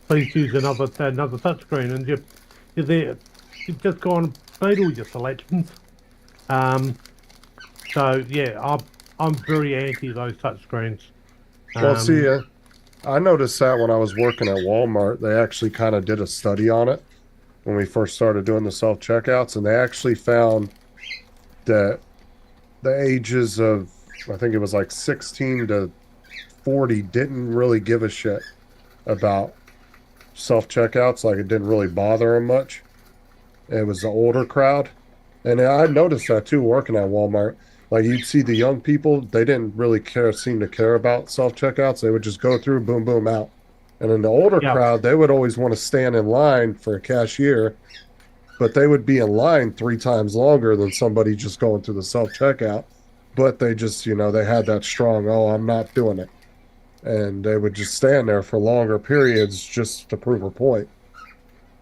S6: please use another touchscreen, and you're there. You just go on and made all your selections. So yeah, I'm very anti those touchscreens.
S4: Well, see, I noticed that when I was working at Walmart, they actually kind of did a study on it when we first started doing the self checkouts, and they actually found that the ages of, I think it was like 16 to 40 didn't really give a shit about self checkouts. Like, it didn't really bother them much. It was the older crowd. And I noticed that too working at Walmart. Like, you'd see the young people, they didn't really seem to care about self checkouts. They would just go through, boom, boom, out. And in the older crowd, they would always want to stand in line for a cashier, but they would be in line 3 times longer than somebody just going through the self checkout. But they just, they had that strong, oh, I'm not doing it. And they would just stand there for longer periods just to prove a point.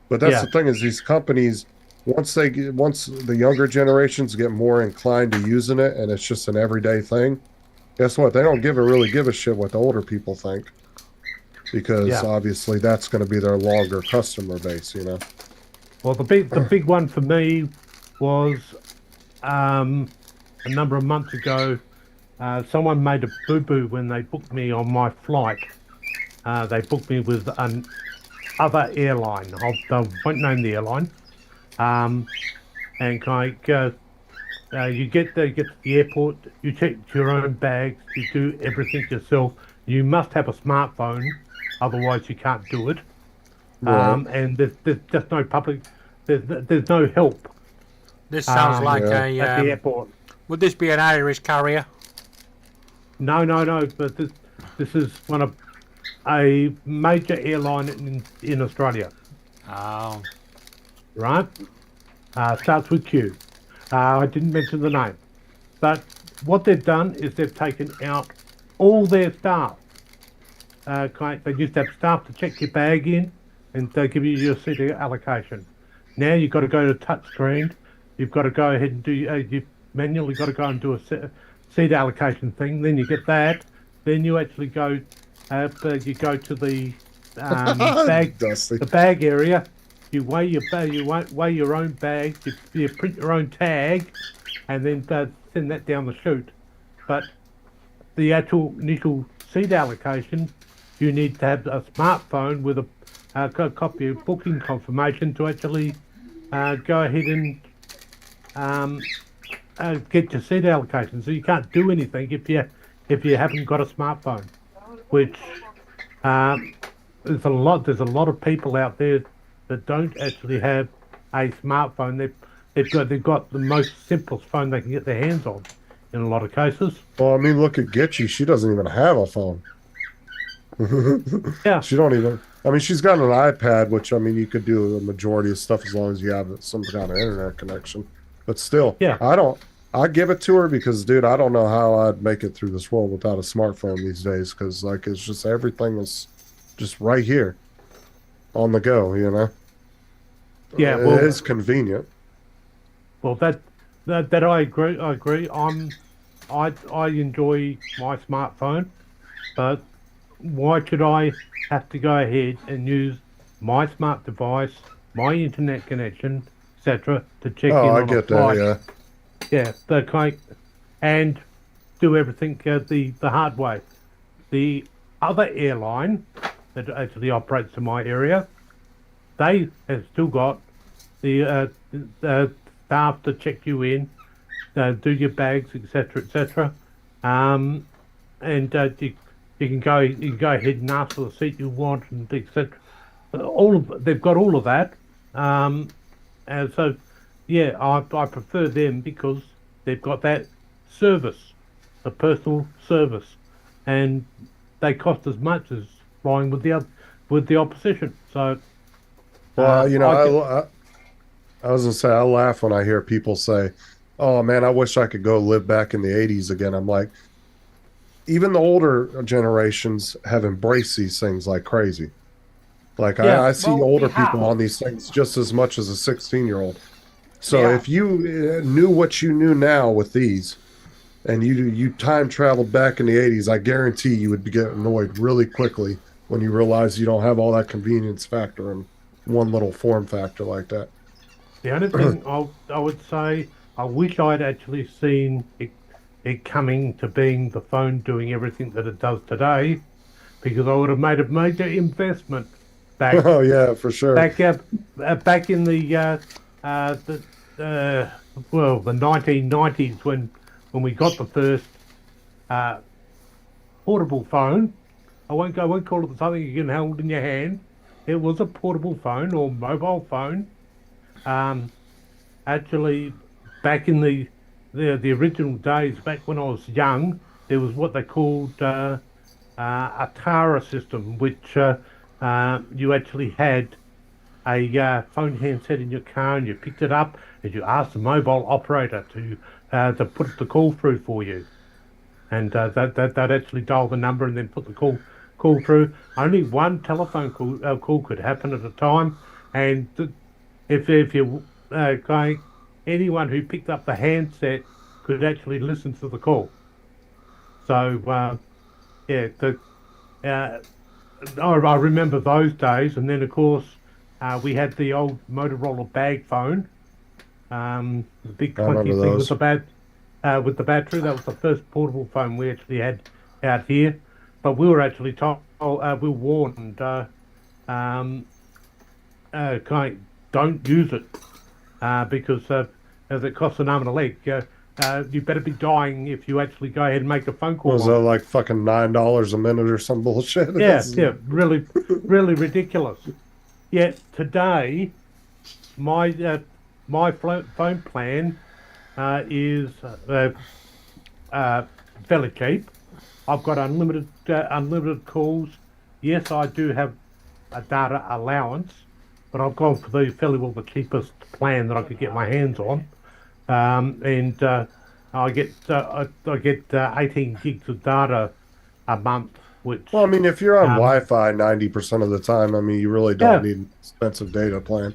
S4: But that's the thing, is these companies, once the younger generations get more inclined to using it, and it's just an everyday thing, guess what? They don't really give a shit what the older people think, because obviously that's going to be their longer customer base.
S6: Well, the big one for me was a number of months ago. Someone made a boo-boo when they booked me on my flight. They booked me with other airline. I won't name the airline. And you get to the airport, you check your own bags, you do everything yourself. You must have a smartphone, otherwise you can't do it.
S4: Right.
S6: And there's just no public, there's no help.
S2: This sounds like
S6: at the airport.
S2: Would this be an Irish carrier?
S6: No, but this is one of a major airline in Australia.
S2: Oh.
S6: Right? Starts with Q. I didn't mention the name. But what they've done is they've taken out all their staff. They used to have staff to check your bag in, and they give you your seat allocation. Now you've got to go to touchscreen. You've got to go ahead and do, you've manually got to go and do a seat allocation thing. Then you get that. Then you actually go, you go to the bag area. You weigh your bag. You weigh your own bag. You print your own tag, and then send that down the chute. But the actual initial seat allocation, you need to have a smartphone with a copy of booking confirmation to actually go ahead and get your seat allocation. So you can't do anything if you haven't got a smartphone. Which there's a lot of people out there that don't actually have a smartphone. They've got the most simplest phone they can get their hands on in a lot of cases.
S4: Well, I mean, look at Gitchy. She doesn't even have a phone.
S6: Yeah.
S4: She don't even. I mean, she's got an iPad, which, I mean, you could do a majority of stuff as long as you have some kind of internet connection. But still, I give it to her because, dude, I don't know how I'd make it through this world without a smartphone these days, because, like, it's just everything is just right here on the go,
S6: Yeah, well,
S4: it is convenient.
S6: Well, that I agree. I enjoy my smartphone, but why should I have to go ahead and use my smart device, my internet connection, etc., to check in on a flight? And do everything the hard way. The other airline that actually operates in my area, they have still got the staff to check you in, do your bags, etc., and you can go ahead and ask for the seat you want, and etc. They've got all of that, and so I prefer them because they've got that service, a personal service, and they cost as much as flying with the opposition. So,
S4: well, I was gonna say, I laugh when I hear people say, "Oh man, I wish I could go live back in the '80s again." I'm like, even the older generations have embraced these things like crazy. Like I see older people on these things just as much as a 16-year-old. So if you knew what you knew now with these, and you time traveled back in the '80s, I guarantee you would get annoyed really quickly when you realize you don't have all that convenience factor in one little form factor like that.
S6: The only thing I would say, I wish I'd actually seen it coming to being the phone doing everything that it does today, because I would have made a major investment back
S4: Oh yeah, for sure.
S6: back in the well, the 1990s when we got the first portable phone. I won't call it something you can hold in your hand. It was a portable phone or mobile phone. Actually, back in the original days, back when I was young, there was what they called a Tara system, which you actually had a phone handset in your car, and you picked it up and you asked the mobile operator to put the call through for you, and they'd actually dial the number and then put the call through. Only one telephone call could happen at a time, and if you anyone who picked up the handset could actually listen to the call. So yeah, I remember those days, and then of course we had the old Motorola bag phone, the big
S4: I remember
S6: clunky thing
S4: those.
S6: with the battery. That was the first portable phone we actually had out here. But we were actually told, we were warned, don't use it because as it costs an arm and a leg. You better be dying if you actually go ahead and make a phone call.
S4: Was
S6: on
S4: that
S6: it.
S4: like fucking $9 a minute or some bullshit?
S6: Yeah, really, really ridiculous. Yet today, my phone plan is fairly cheap. I've got unlimited calls. Yes, I do have a data allowance, but I've gone for the fairly well the cheapest plan that I could get my hands on, and I get 18 gigs of data a month, which
S4: Well, I mean, if you're on
S6: Um,
S4: Wi-Fi 90% of the time, I mean, you really don't
S6: Yeah.
S4: need an expensive data plan.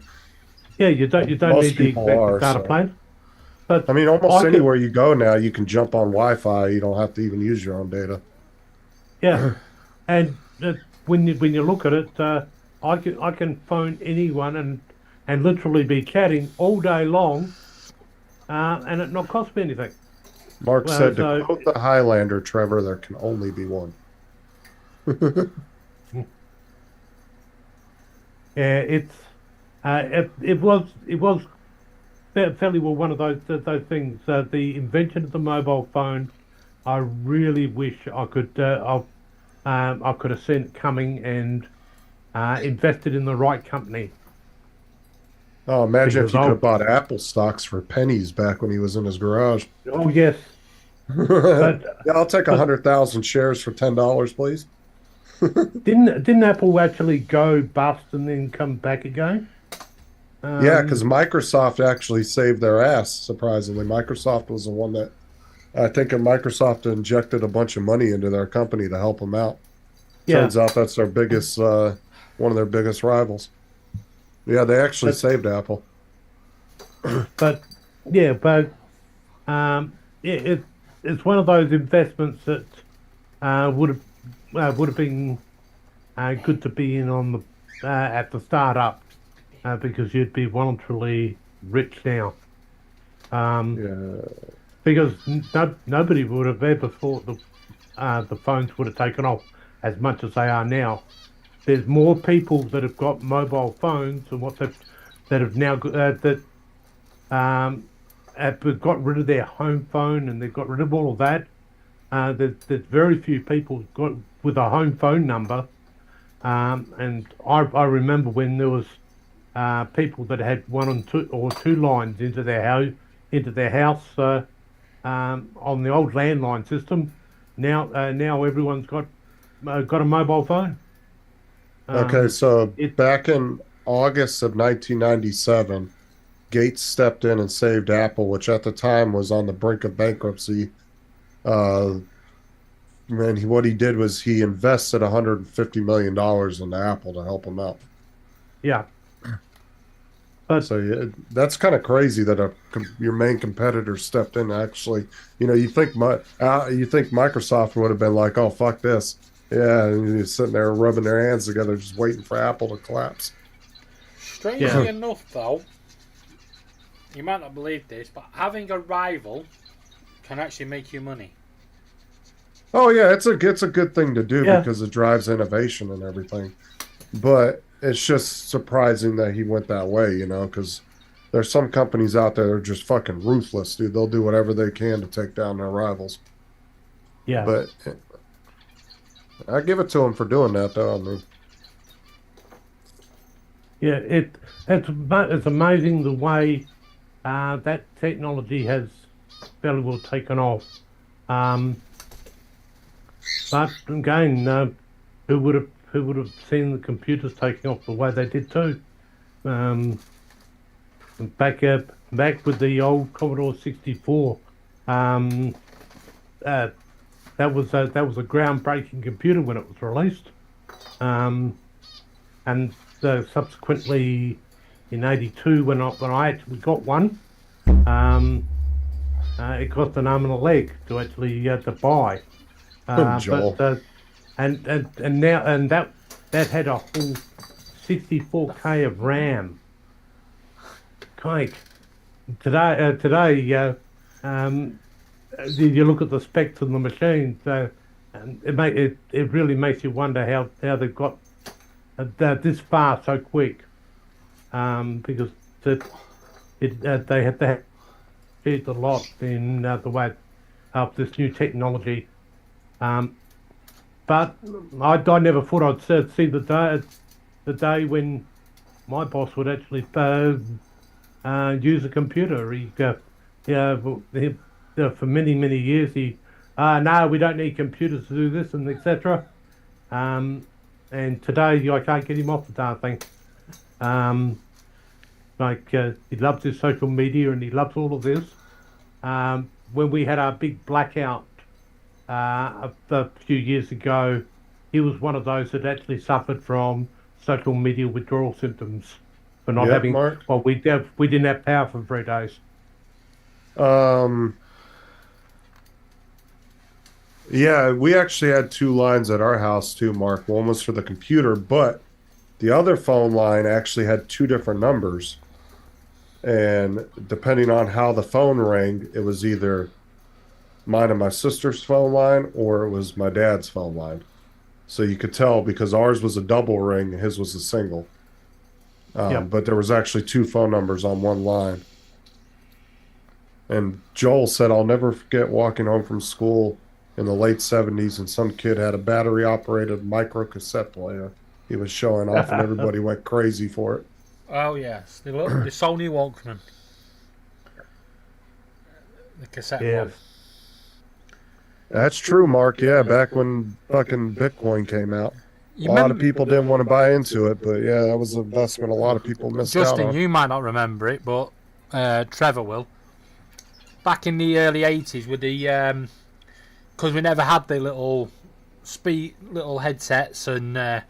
S6: yeah, you don't
S4: Most
S6: need the
S4: people
S6: expensive
S4: are,
S6: data
S4: so.
S6: plan. But
S4: I mean, almost
S6: I could-
S4: anywhere you go now, you can jump on Wi-Fi. You don't have to even use your own data.
S6: Yeah, and when you look at it, I can phone anyone and literally be chatting all day long, and it not cost me anything.
S4: Mark
S6: Well,
S4: said,
S6: so-
S4: to quote the Highlander, Trevor, there can only be one.
S6: Yeah, it was fairly well one of those things. The invention of the mobile phone, I really wish I could have seen it coming and invested in the right company.
S4: Oh, imagine if
S6: Because
S4: you could
S6: I'll-
S4: have bought Apple stocks for pennies back when he was in his garage.
S6: Oh yes,
S4: Yeah, I'll take 100,000 shares for $10, please.
S6: didn't Apple actually go bust and then come back again?
S4: Yeah, because Microsoft actually saved their ass, surprisingly. Microsoft was the one that I think Microsoft injected a bunch of money into their company to help them out.
S6: Yeah.
S4: Turns out that's their biggest, one of their biggest rivals. Yeah, they actually saved Apple.
S6: But yeah, it's one of those investments that would have been good to be in on the at the startup because you'd be voluntarily rich now.
S4: Yeah.
S6: Because nobody would have ever thought the phones would have taken off as much as they are now. There's more people that have got mobile phones and that have now have got rid of their home phone and they've got rid of all of that. There's very few people got with a home phone number, and I remember when there was people that had one or two lines into their house on the old landline system. Now everyone's got a mobile phone.
S4: Okay, so
S6: it-
S4: back in August of 1997, Gates stepped in and saved Apple, which at the time was on the brink of bankruptcy. And what he did was he invested $150 million into Apple to help him out.
S6: Yeah. But
S4: So yeah, that's kind of crazy that your main competitor stepped in. Actually, you think Microsoft would have been like, "Oh fuck this," Yeah, and you're sitting there rubbing their hands together, just waiting for Apple to collapse.
S2: Strangely
S5: Yeah.
S2: enough, though, you might not believe this, but having a rival can actually make you money.
S4: Oh yeah, it's a good thing to do
S6: Yeah.
S4: because it drives innovation and everything. But it's just surprising that he went that way, you know, because there's some companies out there that are just fucking ruthless, dude. They'll do whatever they can to take down their rivals.
S6: Yeah.
S4: But I give it to him for doing that, though. I mean,
S6: Yeah, it's amazing the way that technology has fairly well taken off. But again, who would have seen the computers taking off the way they did too? Back with the old Commodore 64, that was a groundbreaking computer when it was released, and subsequently in '82 when I actually got one, it cost an arm and a leg to actually to buy.
S4: Joel.
S6: And that had a whole 64K of RAM. Like today, you look at the specs of the machines, and it really makes you wonder how they've got this far so quick. Because they had to achieved a lot in the way of this new technology. But I never thought I'd see the day when my boss would actually use a computer. For many years no, we don't need computers to do this and etc. And today I can't get him off the darn thing. He loves his social media and he loves all of this. When we had our big blackout a few years ago, he was one of those that actually suffered from social media withdrawal symptoms for not having.
S4: Mark.
S6: Well, we didn't have power for 3 days.
S4: Yeah, we actually had 2 lines at our house too, Mark. One was for the computer, but the other phone line actually had 2 different numbers. And depending on how the phone rang, it was either mine and my sister's phone line or it was my dad's phone line. So you could tell because ours was a double ring, his was a single. But there was actually 2 phone numbers on one line. And Joel said, I'll never forget walking home from school in the late 70s and some kid had a battery operated micro cassette player he was showing off and everybody went crazy for it.
S2: Oh yes, the Sony Walkman, the cassette one.
S4: That's true, Mark. Yeah, back when fucking Bitcoin came out. A lot of people didn't want to buy into it, but yeah, that was an investment a lot of people missed out
S2: Justin,
S4: on.
S2: you might not remember it, but Trevor will. Back in the early 80s with the because we never had the little headsets and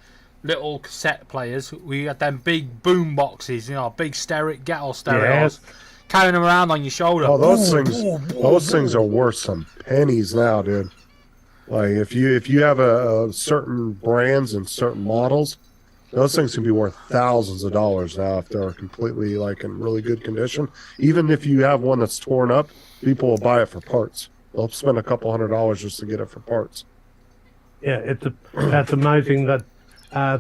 S2: little cassette players, we had them big boom boxes, big ghetto stereos, carrying them around on your shoulder.
S4: Oh, those things are worth some pennies now, dude. Like if you have a certain brands and certain models, those things can be worth thousands of dollars now if they're completely in really good condition. Even if you have one that's torn up, people will buy it for parts. They'll spend a couple $100s just to get it for parts.
S6: Yeah, that's amazing that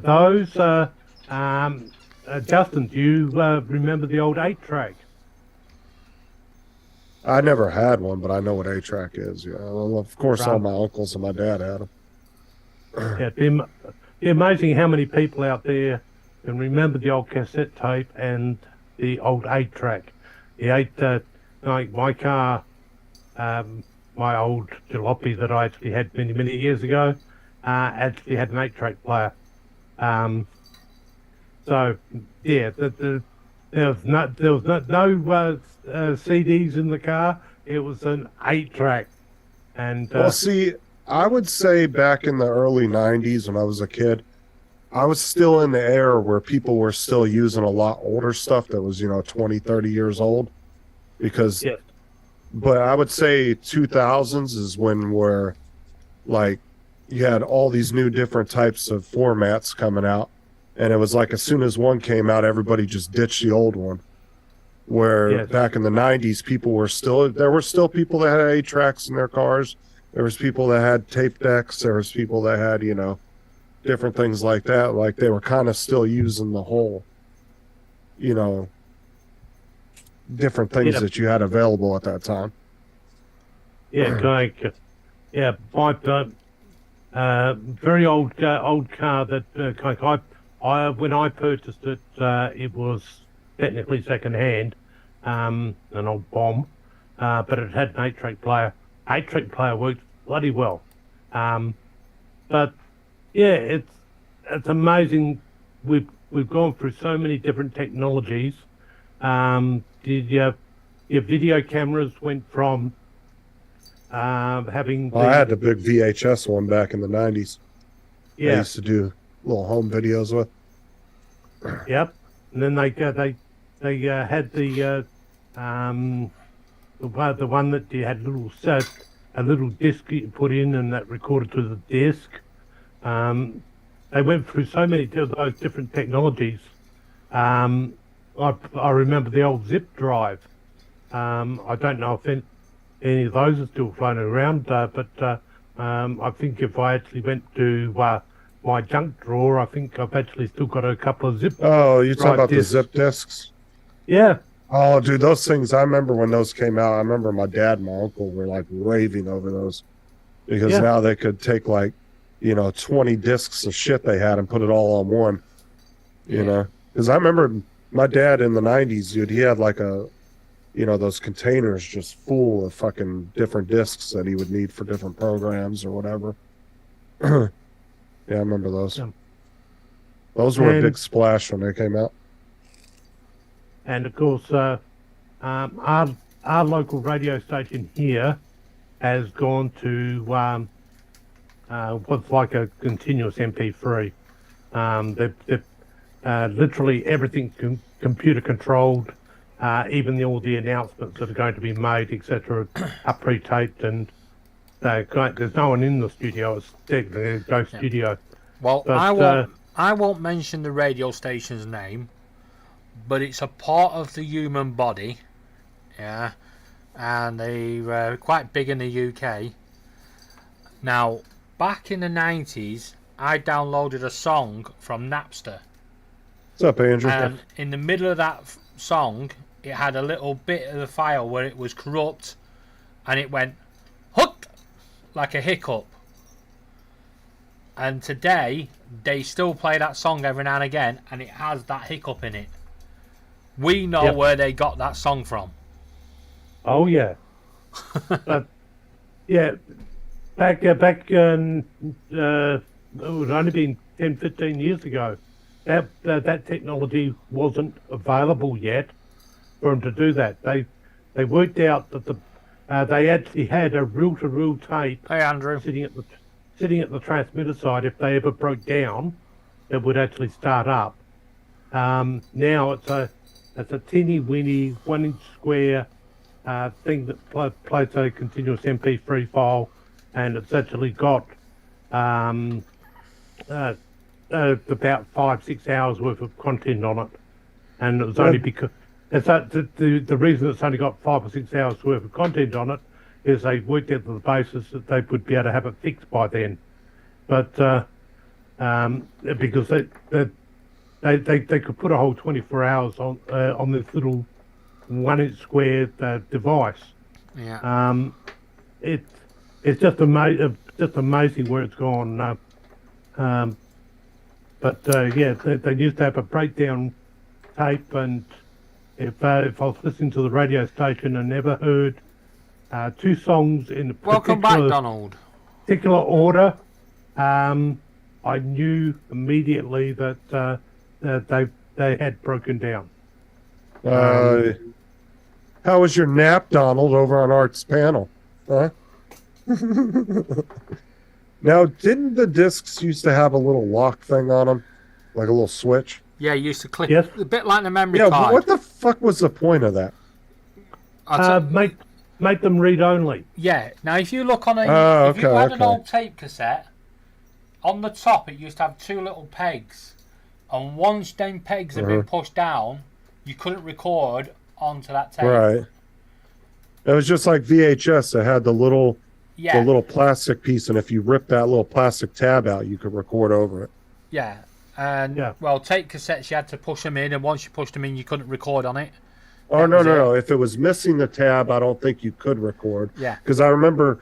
S6: those. Justin, do you remember the old 8-track?
S4: I never had one, but I know what 8-track is. Yeah, well, of course, all my uncles and my dad had them.
S6: Yeah, it'd be amazing how many people out there can remember the old cassette tape and the old 8-track. The my car, my old jalopy that I actually had many years ago, actually had an 8-track player. So yeah, there was no CDs in the car. It was an 8-track, and
S4: well, see, I would say back in the early 90s when I was a kid, I was still in the era where people were still using a lot older stuff that was 20, 30 years old, because. But I would say 2000s is when we're you had all these new different types of formats coming out, and it was like as soon as one came out, everybody just ditched the old one. Where
S6: Yes.
S4: back in the 90s, there were still people that had 8-tracks in their cars. There was people that had tape decks. There was people that had, different things like that. Like they were kind of still using the whole, different things
S6: Yeah.
S4: that you had available at that time.
S6: Yeah, like, my very old car that I when I purchased it, it was technically second hand, an old bomb, but it had an 8-track player. 8-track player worked bloody well, but yeah, it's amazing. We've gone through so many different technologies. Your video cameras went from having
S4: Well, I had the big VHS one back in the 90s. I
S6: yeah,
S4: used to do little home videos with.
S6: yep, and then they had the one that you had a little disc you put in and that recorded to the disc. They went through so many of those different technologies. I remember the old zip drive. I don't know if any of those are still floating around, but I think if I actually went to my junk drawer, I think I've actually still got a couple of zip.
S4: Oh, you're talking
S6: Right,
S4: about the
S6: discs.
S4: zip discs?
S6: Yeah,
S4: Oh, dude, those things, I remember when those came out. I remember my dad and my uncle were like raving over those because
S6: Yeah.
S4: now they could take 20 discs of shit they had and put it all on one, Because I remember my dad in the 90s, dude, he had those containers just full of fucking different discs that he would need for different programs or whatever. Yeah, I remember those.
S6: Yeah.
S4: Those were a
S6: And-
S4: big splash when they came out.
S6: and of course, our local radio station here has gone to what's like a continuous MP3. They've literally everything's computer controlled. Even all the announcements that are going to be made, etc., are pre-taped, and there's no one in the studio. It's technically a ghost studio.
S2: Well,
S6: But,
S2: I won't mention the radio station's name, but it's a part of the human body, yeah, and they're quite big in the UK. Now, back in the 90s, I downloaded a song from Napster,
S4: What's up, Andrew?
S2: and in the middle of that song, it had a little bit of the file where it was corrupt, and it went hook like a hiccup. And today they still play that song every now and again, and it has that hiccup in it. We know
S6: Yep.
S2: where they got that song from.
S6: Oh yeah, but yeah, back it would only been 10, 15 years ago. That technology wasn't available yet for them to do that. They worked out that they actually had a reel-to-reel tape
S2: Hey, Andrew.
S6: sitting at the transmitter side. If they ever broke down, it would actually start up. Now it's a teeny weeny 1-inch square thing that plays a continuous MP3 file, and it's actually got about 5-6 hours worth of content on it, and it was only because the reason it's only got 5 or 6 hours worth of content on it is they worked out the basis that they would be able to have it fixed by then, but because they could put a whole 24 hours on this little 1-inch square device.
S2: Yeah.
S6: It's just amazing where it's gone. But yeah, they used to have a breakdown tape, and if I was listening to the radio station and never heard 2 songs in a
S2: Welcome back, Donald.
S6: particular order, I knew immediately that they had broken down.
S4: How was your nap, Donald, over on Art's panel? Huh? Now, didn't the discs used to have a little lock thing on them? Like a little switch?
S2: Yeah, you used to click
S6: Yes.
S2: a bit like the memory
S4: Yeah,
S2: card.
S4: what the fuck was the point of that?
S2: I'll t-
S6: Make them read only.
S2: Yeah. Now, if you look on
S4: Oh,
S2: if you
S4: okay,
S2: had an
S4: okay.
S2: old tape cassette on the top it used to have two little pegs, and once them pegs had been pushed down, you couldn't record onto that tape.
S4: Right. It was just like VHS. It had the little plastic piece, and if you rip that little plastic tab out, you could record over it.
S2: Yeah. And well, tape cassettes you had to push them in, and once you pushed them in, you couldn't record on it.
S4: Oh no! If it was missing the tab, I don't think you could record.
S2: Yeah.
S4: Because I remember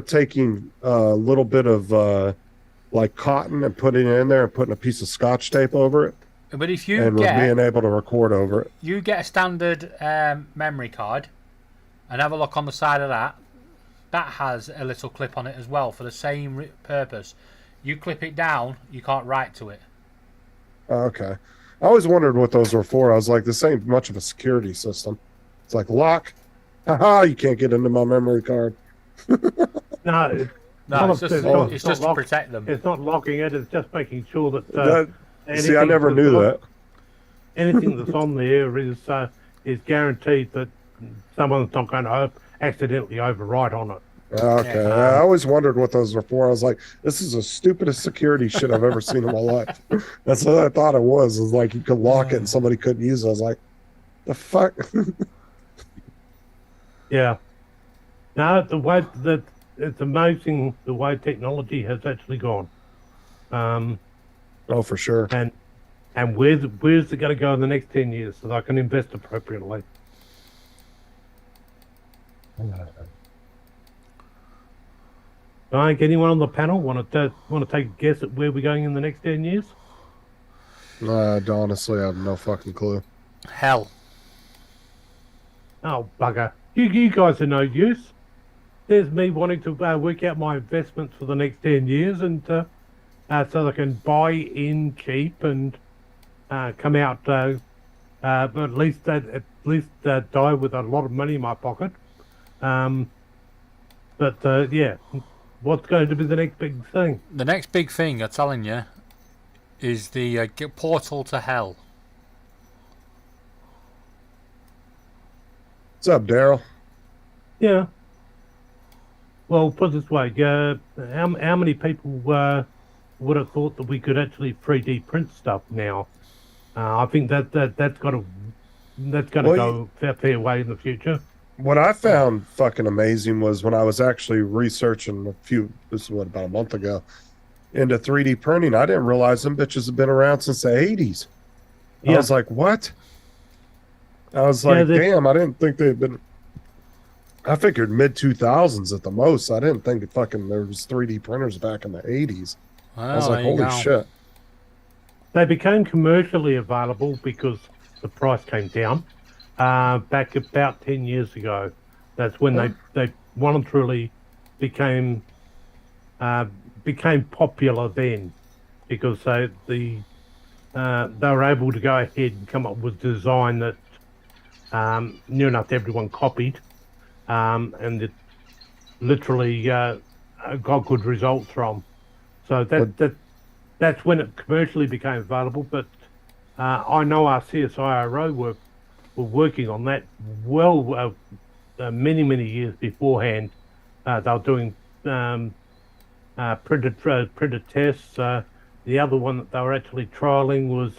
S4: taking a little bit of like cotton and putting it in there and putting a piece of Scotch tape over it.
S2: But if you
S4: being able to record over it,
S2: you get a standard memory card, and have a look on the side of that. That has a little clip on it as well for the same purpose. You clip it down, you can't write to it.
S4: Okay. I always wondered what those were for. I was like, this ain't much of a security system. It's like lock. Haha, you can't get into my memory card.
S6: No,
S2: it's just to
S6: lock,
S2: protect them.
S6: It's not locking it. It's just making sure that.
S4: See, I never knew that.
S6: Anything that's on there is guaranteed that someone's not going to accidentally overwrite on it.
S4: Okay. I always wondered what those were for. I was like, this is the stupidest security shit I've ever seen in my life. That's what I thought it was. It was like you could lock it and somebody couldn't use it. I was like, the fuck?
S6: Yeah. No, the way that it's amazing the way technology has actually gone.
S4: Oh, for sure.
S6: And where's it going to go in the next 10 years so that I can invest appropriately? Anyone on the panel want to take a guess at where we're going in the next 10 years?
S4: Honestly, I have no fucking clue.
S2: Hell.
S6: Oh, bugger. You guys are no use. There's me wanting to work out my investments for the next 10 years and so I can buy in cheap and come out but at least die with a lot of money in my pocket. Yeah, what's going to be the next big thing?
S2: The next big thing, I'm telling you, is the portal to hell.
S4: What's up, Daryl?
S6: Yeah. Well, put it this way, how many people would have thought that we could actually 3D print stuff now? I think that's got to go a fair way in the future.
S4: What I found fucking amazing was when I was actually researching this was about a month ago, into 3D printing. I didn't realize them bitches have been around since the 80s. I was like, what? I was like, damn, I didn't think they'd been. I figured mid 2000s at the most. I didn't think there was 3D printers back in the 80s.
S2: Well,
S4: I was like, holy shit.
S6: They became commercially available because the price came down back about 10 years ago. That's when they well and truly became popular then, because they were able to go ahead and come up with design that near enough everyone copied, and it literally got good results from. So that's when it commercially became available. But I know our CSIRO were working on that many years beforehand. They were doing printed tests. The other one that they were actually trialing was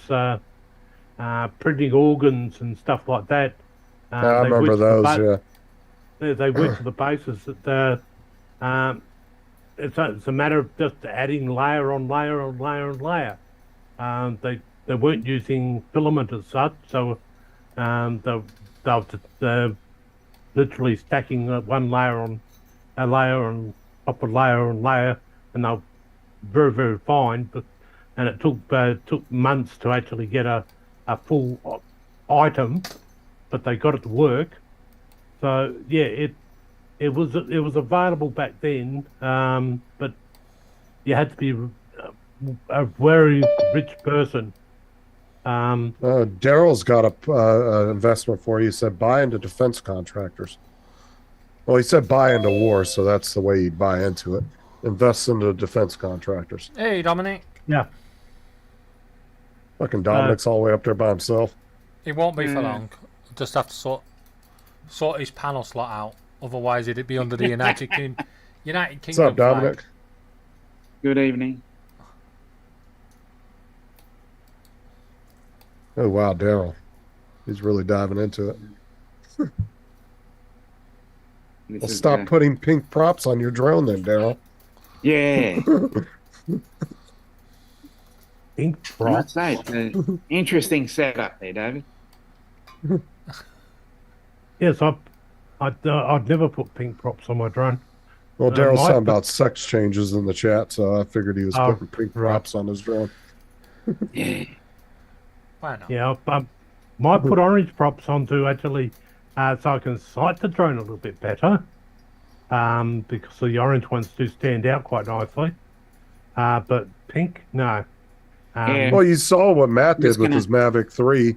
S6: printing organs and stuff like that.
S4: I remember those.
S6: They worked to the basis that it's a matter of just adding layer on layer on layer on layer. They weren't using filament as such, so they were literally stacking one layer on a layer on top of layer on layer, and they're very, very fine. And it took months to actually get a full item, but they got it to work. So yeah, it was available back then, but you had to be a very rich person.
S4: Daryl's got a investment for you. He said buy into defense contractors. Well, he said buy into war, so that's the way you'd buy into it. Invest into defense contractors.
S2: Hey, Dominic.
S6: Yeah.
S4: Fucking Dominic's all the way up there by himself.
S2: It won't be for long. Just have to sort his panel slot out. Otherwise, it'd be under the United Kingdom.
S4: What's up, Dominic?
S8: Good evening.
S4: Oh wow, Daryl. He's really diving into it.
S8: This
S4: Well,
S8: is,
S4: stop putting pink props on your drone then, Daryl.
S8: yeah.
S6: Ink
S8: I
S6: drop.
S8: must say, it's an interesting setup there, David.
S6: Yes, I'd never put pink props on my drone.
S4: Well, Daryl's
S6: Might,
S4: talking
S6: but
S4: about sex changes in the chat, so I figured he was
S6: Oh,
S4: putting pink
S6: right.
S4: props on his drone.
S8: Yeah.
S2: Why not?
S6: yeah, I might put orange props on to actually, so I can sight the drone a little bit better. Because the orange ones do stand out quite nicely. But pink, no.
S8: Yeah.
S4: Well, you saw what Matt
S8: I'm
S4: did
S8: just
S4: with
S8: gonna-
S4: his Mavic 3.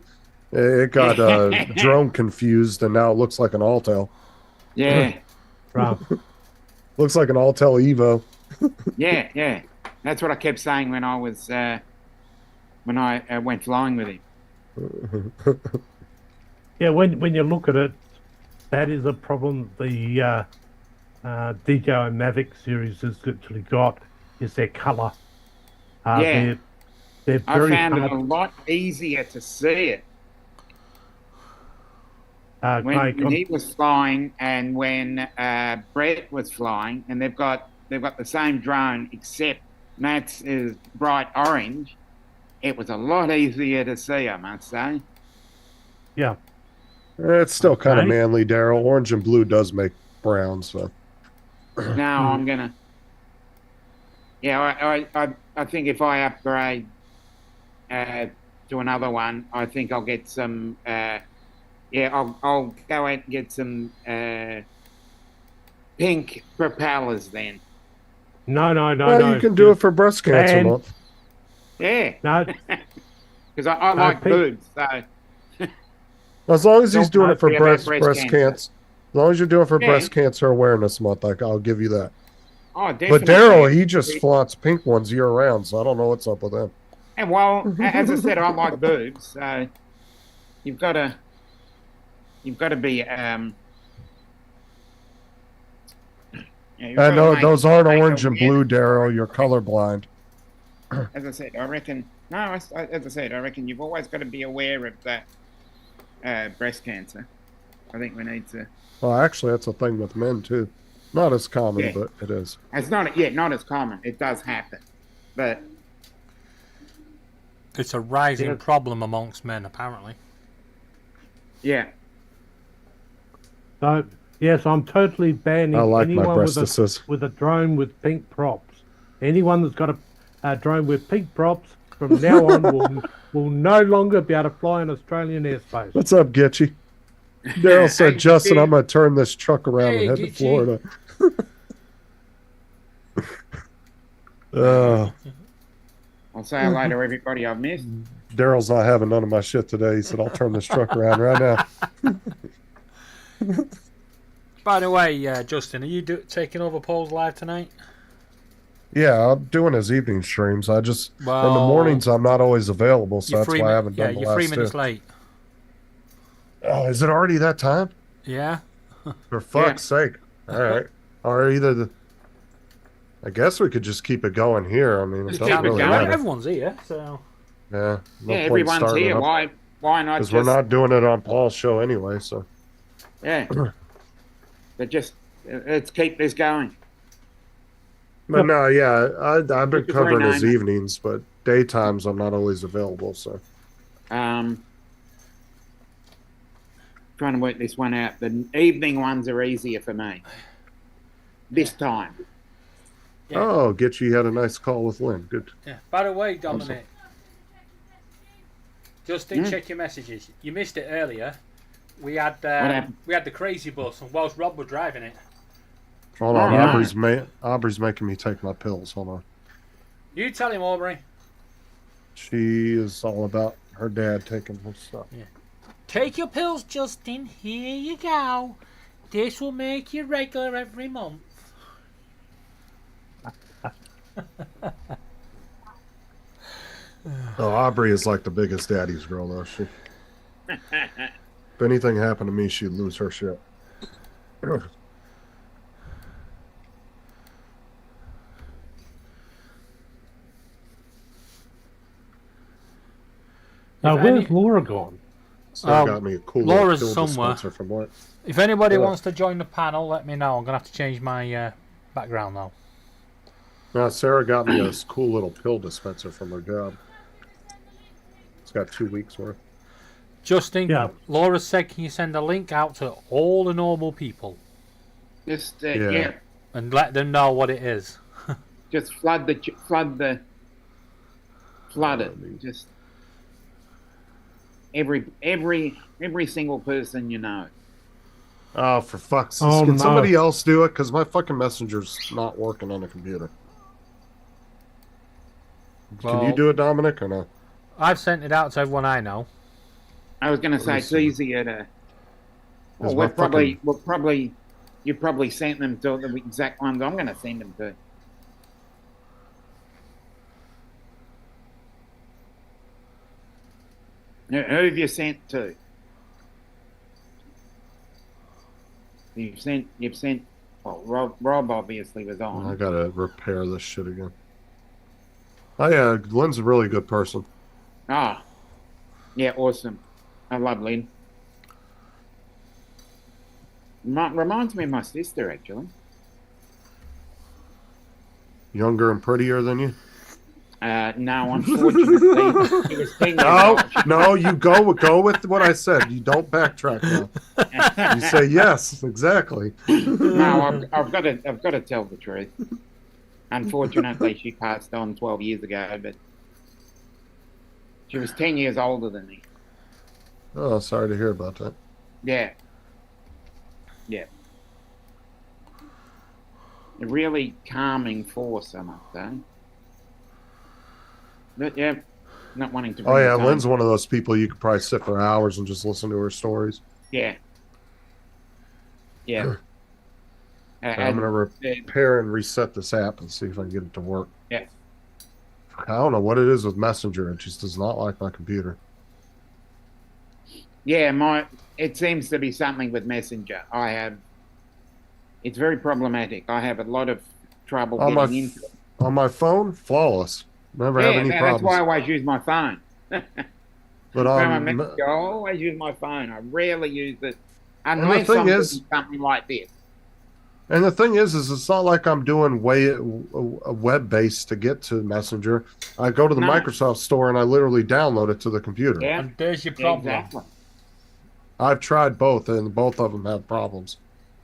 S4: It got drone confused, and now it looks like an Altel.
S8: Yeah.
S6: Right.
S4: Looks like an Altel Evo.
S8: Yeah. Yeah. That's what I kept saying when I was when I went flying with him.
S6: Yeah, when you look at it, that is a problem the DJI Mavic series has literally got, is their colour.
S8: Yeah.
S6: They're
S8: I
S6: very
S8: found it a
S6: hard.
S8: lot easier to see it when
S6: Like,
S8: he was flying and when Brett was flying, and they've got the same drone except Matt's is bright orange. It was a lot easier to see, I must say.
S6: yeah,
S4: It's still kind of
S6: Okay.
S4: manly, Daryl. Orange and blue does make brown, so.
S8: Now I'm gonna. Yeah, I think if I upgrade to another one, I think I'll get some. I'll go out and get some pink propellers then.
S6: no,
S4: Well, you can do it for breast cancer
S6: ban-
S4: month.
S8: Yeah,
S6: No,
S8: because I
S6: No,
S8: like
S6: pink-
S8: boobs. So
S4: As long as he's
S8: Don't
S4: doing it for
S8: worry about
S4: breast cancer. As long as you're doing it for
S8: Yeah.
S4: breast cancer awareness month, I'll give you that.
S8: oh, definitely.
S4: But Daryl, he just flaunts pink ones year round, so I don't know what's up with him.
S8: And well, as I said, I like boobs. So you've got to be. Yeah, you've
S4: I
S8: gotta
S4: know
S8: make-
S4: those aren't
S8: make
S4: orange
S8: a-
S4: and blue, Daryl. You're colorblind.
S8: As I said, I reckon. No, as I said, I reckon you've always got to be aware of that breast cancer. I think we need to.
S4: Well, actually, that's a thing with men too. Not as common,
S8: Yeah.
S4: but it is.
S8: It's not as common. It does happen, but
S2: It's a rising
S6: Yeah.
S2: problem amongst men, apparently.
S8: yeah,
S6: so yes, I'm totally banning
S4: I like my
S6: anyone
S4: breastises.
S6: with a drone with pink props. Anyone that's got a drone with pink props from now on will no longer be able to fly in Australian airspace.
S4: What's up, Gitchy? Daryl said,
S8: Hey,
S4: Justin,
S8: Steve.
S4: I'm going to turn this truck around
S2: Hey,
S4: and head to
S2: Gitchy.
S4: Florida. uh,
S8: I'll say hello to everybody I've missed.
S4: Daryl's not having none of my shit today. He said, I'll turn this truck around right now.
S2: By the way, Justin, are you taking over Paul's live tonight?
S4: Yeah, I'm doing his evening streams. I just, in the
S2: Well,
S4: mornings, I'm not always available, so
S2: You're
S4: that's
S2: three
S4: why I
S2: mi-
S4: haven't done the
S2: you're 3
S4: last
S2: minutes
S4: two.
S2: late.
S4: Oh, is it already that time?
S2: Yeah.
S4: For fuck's sake. All right. Or either the. I guess we could just keep it going here. I mean, it
S8: Just
S4: doesn't
S8: keep it
S4: really
S8: going.
S4: matter.
S2: Everyone's here, so
S4: Yeah. No
S8: Yeah,
S4: point
S8: everyone's
S4: starting
S8: here.
S4: it up.
S8: Why not
S4: Because
S8: just?
S4: we're not doing it on Paul's show anyway, so.
S8: Yeah, but just let's keep this going.
S4: But no, yeah, I've been
S8: Which is
S4: covering
S8: very
S4: his
S8: nice.
S4: evenings, but daytimes I'm not always available, so.
S8: Trying to work this one out. The evening ones are easier for me. This time.
S2: Yeah.
S4: Oh, Gitchy had a nice call with Lynn. Good.
S2: yeah. By the way, Dominic, Justin,
S8: Hmm?
S2: check your messages. You missed it earlier. We had
S8: happened?
S2: the crazy bus, and whilst Rob was driving it,
S4: Hold on,
S8: Oh, yeah.
S4: Aubrey's making me take my pills. Hold on.
S2: you tell him, Aubrey.
S4: She is all about her dad taking her stuff.
S2: Take your pills, Justin. Here you go. This will make you regular every month.
S4: Oh, Aubrey is like the biggest daddy's girl, though. She, if anything happened to me, she'd lose her shit.
S6: Now,
S2: If
S6: where's
S2: any-
S6: Laura gone?
S4: Sarah
S2: Um,
S4: got me a cool
S2: Laura's
S4: little pill
S2: somewhere.
S4: dispenser from work.
S2: If anybody
S4: Yeah.
S2: wants to join the panel, let me know. I'm gonna have to change my background now.
S4: Now, Sarah got me a cool little pill dispenser from her job. It's got 2 weeks worth.
S2: Justin,
S6: Yeah.
S2: Laura said, can you send a link out to all the normal people
S8: Just
S4: Yeah.
S8: yeah,
S2: and let them know what it is?
S8: just flood it. Just every single person you know.
S4: Oh, for fuck's sake.
S6: Oh,
S4: Can
S6: no.
S4: somebody else do it? Because my fucking messenger's not working on the computer. Can you
S2: Well-
S4: do it, Dominic, or no?
S2: I've sent it out to everyone I know.
S8: I was going to
S4: Let
S8: say
S4: me
S8: it's
S4: see.
S8: easier to. Well,
S4: Is my
S8: you probably sent them to the exact ones I'm going to send them to. Who have you sent to? You've sent. Well, Rob obviously was
S4: I
S8: on.
S4: gotta repair this shit again. Oh yeah, Lynn's a really good person.
S8: Ah, yeah, awesome. I love Lynn. Reminds me of my sister, actually.
S4: Younger and prettier than you.
S8: No, unfortunately, she was 10 years
S4: No,
S8: old.
S4: no, you go with what I said. You don't backtrack now. You say yes, exactly.
S8: No, I've got to tell the truth. Unfortunately, she passed on 12 years ago, but she was 10 years older than me.
S4: Oh, sorry to hear about that.
S8: Yeah. Yeah. A really calming force, I must say. But yeah, not wanting to.
S4: Oh
S8: bring
S4: yeah,
S8: it home.
S4: Lynn's one of those people you could probably sit for hours and just listen to her stories.
S8: Yeah. Yeah.
S4: I'm gonna repair and reset this app and see if I can get it to work.
S8: Yeah.
S4: I don't know what it is with Messenger. It just does not like my computer.
S8: Yeah, it seems to be something with Messenger. It's very problematic. I have a lot of trouble
S4: On
S8: getting
S4: my
S8: into it.
S4: On my phone, flawless. Never have any
S8: That's
S4: problems.
S8: why I always use my phone.
S4: But
S8: When I'm
S4: on
S8: Messenger, I always use my phone. I rarely use it
S4: the
S8: unless
S4: thing
S8: I'm
S4: is-
S8: doing something like this.
S4: and the thing is it's not like I'm doing web based to get to Messenger. I go to the
S8: No.
S4: Microsoft store and I literally download it to the computer.
S8: Yeah,
S2: And there's your
S8: yeah,
S2: problem.
S8: exactly.
S4: I've tried both, and both of them have problems.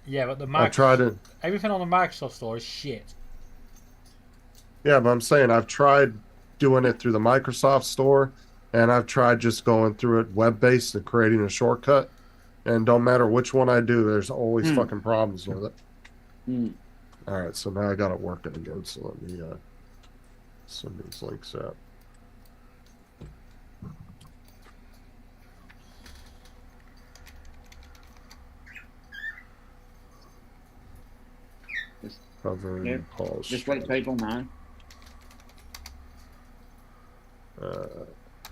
S2: Yeah, but the
S4: I've tried it.
S2: everything on the Microsoft store is shit.
S4: Yeah, but I'm saying I've tried doing it through the Microsoft store, and I've tried just going through it web based and creating a shortcut. And don't matter which one I do, there's always fucking problems with it.
S8: Hmm.
S4: All right, so now I got it working again. So let me send these links out.
S8: Just-
S4: Cover
S8: Yep.
S4: and pause.
S8: Just let people know.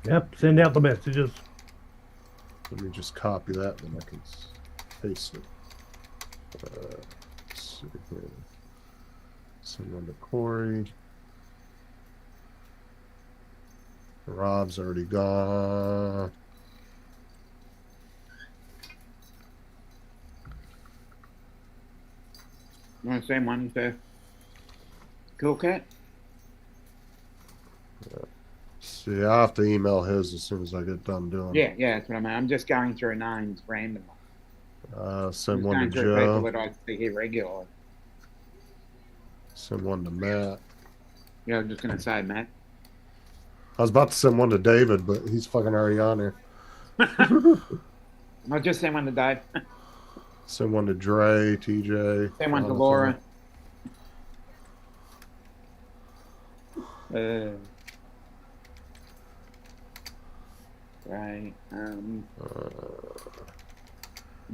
S6: Yep, send out the messages.
S4: Let me just copy that, then I can paste it. Let's see here. Send one to Corey. Rob's already gone.
S8: You want to send one to Cool Cat?
S4: See, I have to email his as soon as I get done doing it.
S8: Yeah, that's what I mean. I'm just going through names randomly.
S4: Send
S8: Just
S4: one
S8: going
S4: to
S8: through people
S4: Joe.
S8: that I see here regularly.
S4: Send one to Matt.
S8: Yeah, I'm just going to say, Matt.
S4: I was about to send one to David, but he's fucking already on there.
S8: I'll just send one to Dave.
S4: Send one to Dre, TJ.
S8: Send one to
S4: Jonathan.
S8: Laura. Right.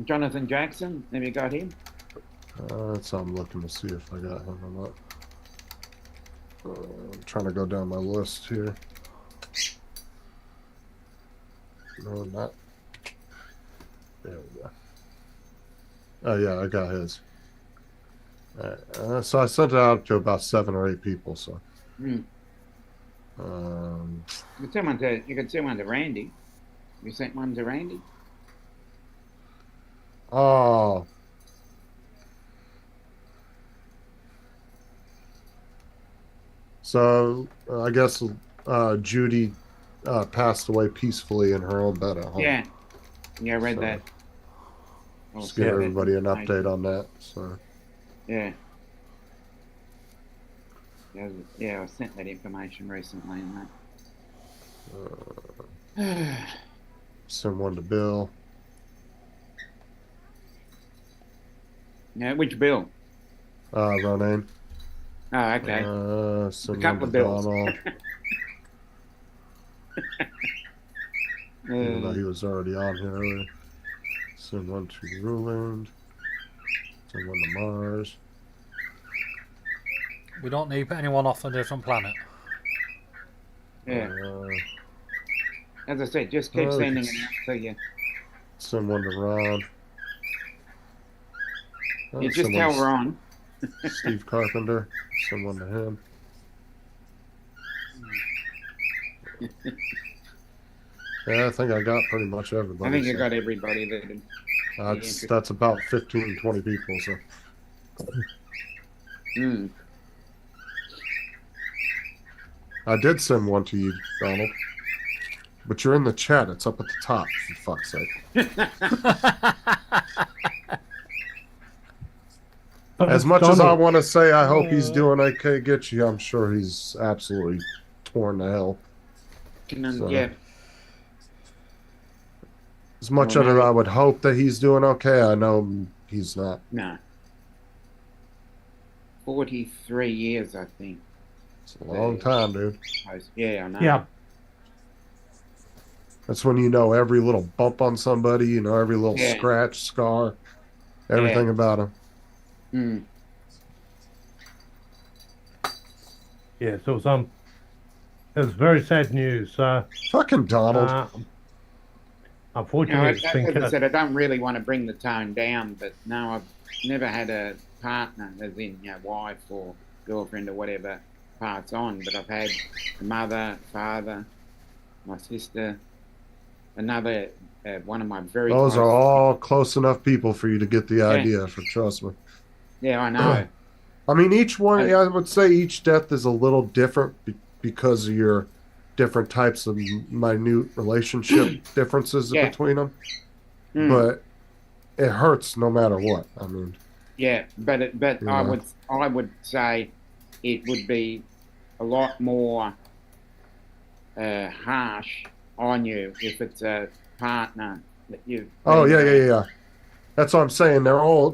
S8: Jonathan Jackson. Have you got him?
S4: That's I'm looking to see if I got him or not. I'm trying to go down my list here. No, not. There we go. Oh yeah, I got his. So I sent it out to about 7 or 8 people. So,
S8: Hmm. You could send one to Randy. You sent one to Randy?
S4: Oh. So I guess Judy passed away peacefully in her own bed at home.
S8: Yeah. Yeah, I read
S4: So,
S8: that.
S4: Just give everybody an update on that. So.
S8: Yeah. Yeah, I sent that information recently and that.
S4: Send one to Bill.
S8: Yeah, which bill?
S4: Ronan.
S8: Oh, okay.
S4: Send
S8: A couple
S4: one
S8: of
S4: to
S8: bills.
S4: Donald. Even though
S8: Uh,
S4: he was already on here earlier. Send one to Ruland. Send one to Mars.
S2: We don't need anyone off a different planet.
S8: yeah.
S4: Uh,
S8: As I said, just keep
S4: Oh,
S8: sending it
S4: it's-
S8: out to you.
S4: send one to Ron.
S8: You just tell
S4: Someone's-
S8: Ron.
S4: Steve Carpenter. Send one to him. Yeah, I think I got pretty much everybody.
S8: I think you
S4: so
S8: got everybody that.
S4: that's about 15, 20 people. So
S8: Mm.
S4: I did send one to you, Donald. But you're in the chat. It's up at the top, for fuck's sake. As much as I
S6: Donald,
S4: want to say I hope he's doing okay, Gitchy, I'm sure he's absolutely torn to hell. So-
S8: Yeah.
S4: As much
S8: Well,
S4: as
S8: now-
S4: I would hope that he's doing okay, I know he's not.
S8: No. 43 years, I think.
S4: It's a long time, dude.
S8: Yeah, I know.
S6: yeah,
S4: That's when you know every little bump on somebody, you know every little
S8: Yeah.
S4: scratch, scar, everything about him.
S8: Mm.
S6: yeah. So it was very sad news.
S4: Fucking Donald.
S6: Unfortunately,
S8: As
S6: it's been
S8: I
S6: cut.
S8: said, I don't really want to bring the tone down, but no, I've never had a partner, as in, wife or girlfriend or whatever, pass on. But I've had a mother, father, my sister, another, one of my very
S4: Those
S8: close.
S4: are all close enough people for you to get the idea, for trust me.
S8: Yeah, I know.
S4: I mean, each one, I would say each death is a little different because of your different types of minute relationship differences
S8: Yeah.
S4: between them.
S8: Mm.
S4: But it hurts no matter what. I mean,
S8: Yeah, but
S4: Yeah.
S8: I would say it would be a lot more harsh on you if it's a partner that you.
S4: oh yeah. That's what I'm saying. They're all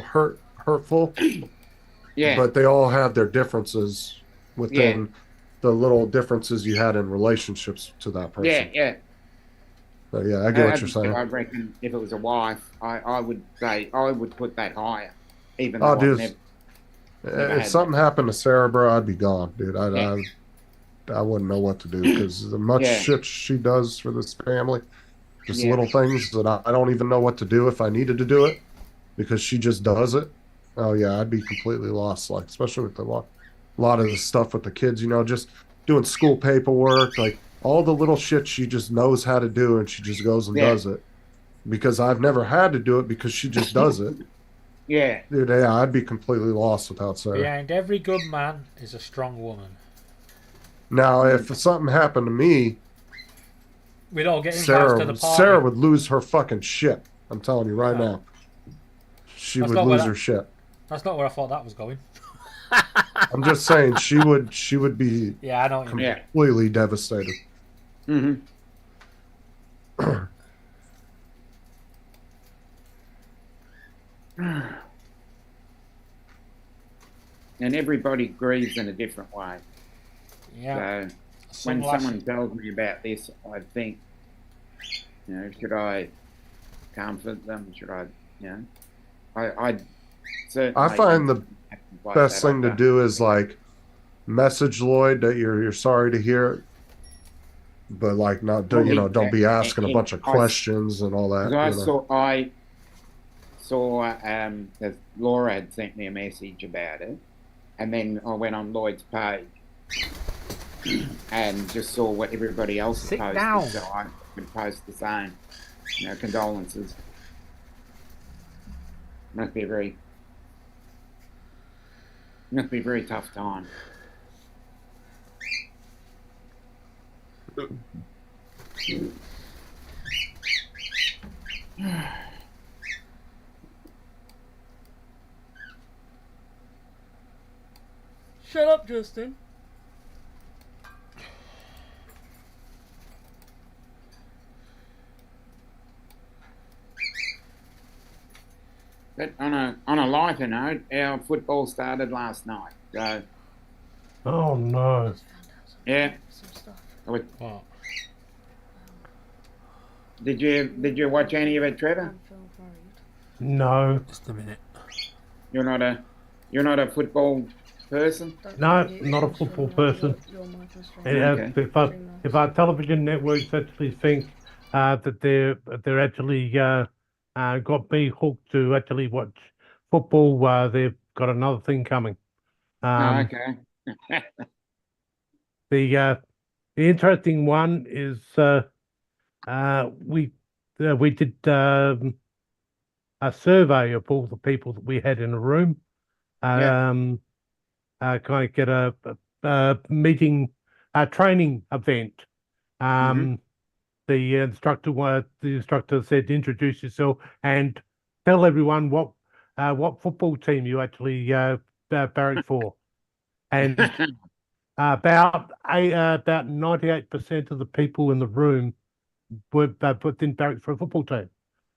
S4: hurtful,
S8: Yeah,
S4: but they all have their differences within the little differences you had in relationships to that person.
S8: yeah.
S4: So, yeah, I get what you're saying.
S8: I reckon if it was a wife, I would say I would put that higher, even though
S4: Oh,
S8: I've
S4: dude,
S8: never.
S4: if
S8: had
S4: something happened to Sarah, bro, I'd be gone, dude. I wouldn't know what to do because the much
S8: Yeah.
S4: shit she does for this family, just
S8: Yeah.
S4: little things that I don't even know what to do if I needed to do it because she just does it. Oh yeah, I'd be completely lost, like especially with a lot of the stuff with the kids, just doing school paperwork, like all the little shit she just knows how to do and she just goes and
S8: Yeah.
S4: does it. Because I've never had to do it because she just does it.
S8: Yeah,
S4: Dude, yeah, I'd be completely lost without Sarah.
S2: Behind every good man is a strong woman.
S4: Now, if something happened to me,
S2: We'd all get invited to the party.
S4: Sarah would lose her fucking shit. I'm telling you right
S2: Oh.
S4: now. She
S2: That's
S4: would
S2: not what
S4: lose
S2: I-
S4: her shit.
S2: That's not where I thought that was going.
S4: I'm just saying she would be
S2: Yeah, I know what you mean.
S8: yeah.
S4: completely devastated.
S8: hmm And everybody grieves in a different way.
S2: Yeah.
S8: So
S2: Some
S8: when
S2: lass-
S8: someone tells me about this, I think, should I comfort them? Should I, I certainly.
S4: I find the
S8: like
S4: best
S8: that.
S4: thing to do is like message Lloyd that you're sorry to hear it, but like not
S8: Well,
S4: don't be asking a bunch of
S8: I-
S4: questions and all that.
S8: 'Cause I saw that Laura had sent me a message about it, and then I went on Lloyd's page, and just saw what everybody else
S2: Sit
S8: posted,
S2: down.
S8: so I would post the same. Condolences. Must be a very tough time.
S7: Shut up, Justin.
S8: But on a lighter note, our football started last night. So
S6: Oh no.
S8: yeah,
S3: Some stuff.
S8: I would-
S2: What?
S8: did you watch any of it, Trevor?
S3: I'm feeling worried.
S6: No.
S2: Just a minute.
S8: You're not a football person.
S3: Don't
S6: No,
S3: forget
S6: not a
S3: to
S6: football
S3: stream your-
S6: person.
S3: your mic and stream.
S8: Okay.
S6: If our television networks actually think that they're actually got me hooked to actually watch football, they've got another thing coming.
S8: Oh, okay.
S6: The interesting one is we did a survey of all the people that we had in a room. Kind of get a meeting, a training event. The instructor said, introduce yourself and tell everyone what football team you actually barrack for. And about 98% of the people in the room didn't barrack for a football team.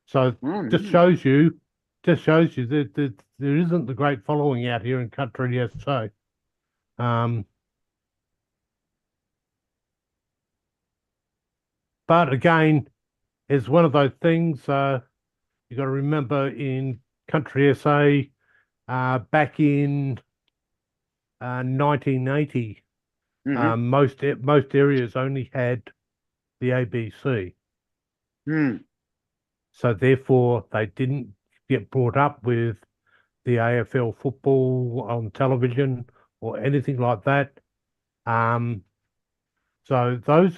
S6: So just shows you that there isn't the great following out here in country SA. But again, it's one of those things you got to remember in country SA back in 1980, most areas only had the ABC. So therefore, they didn't get brought up with the AFL football on television or anything like that. So those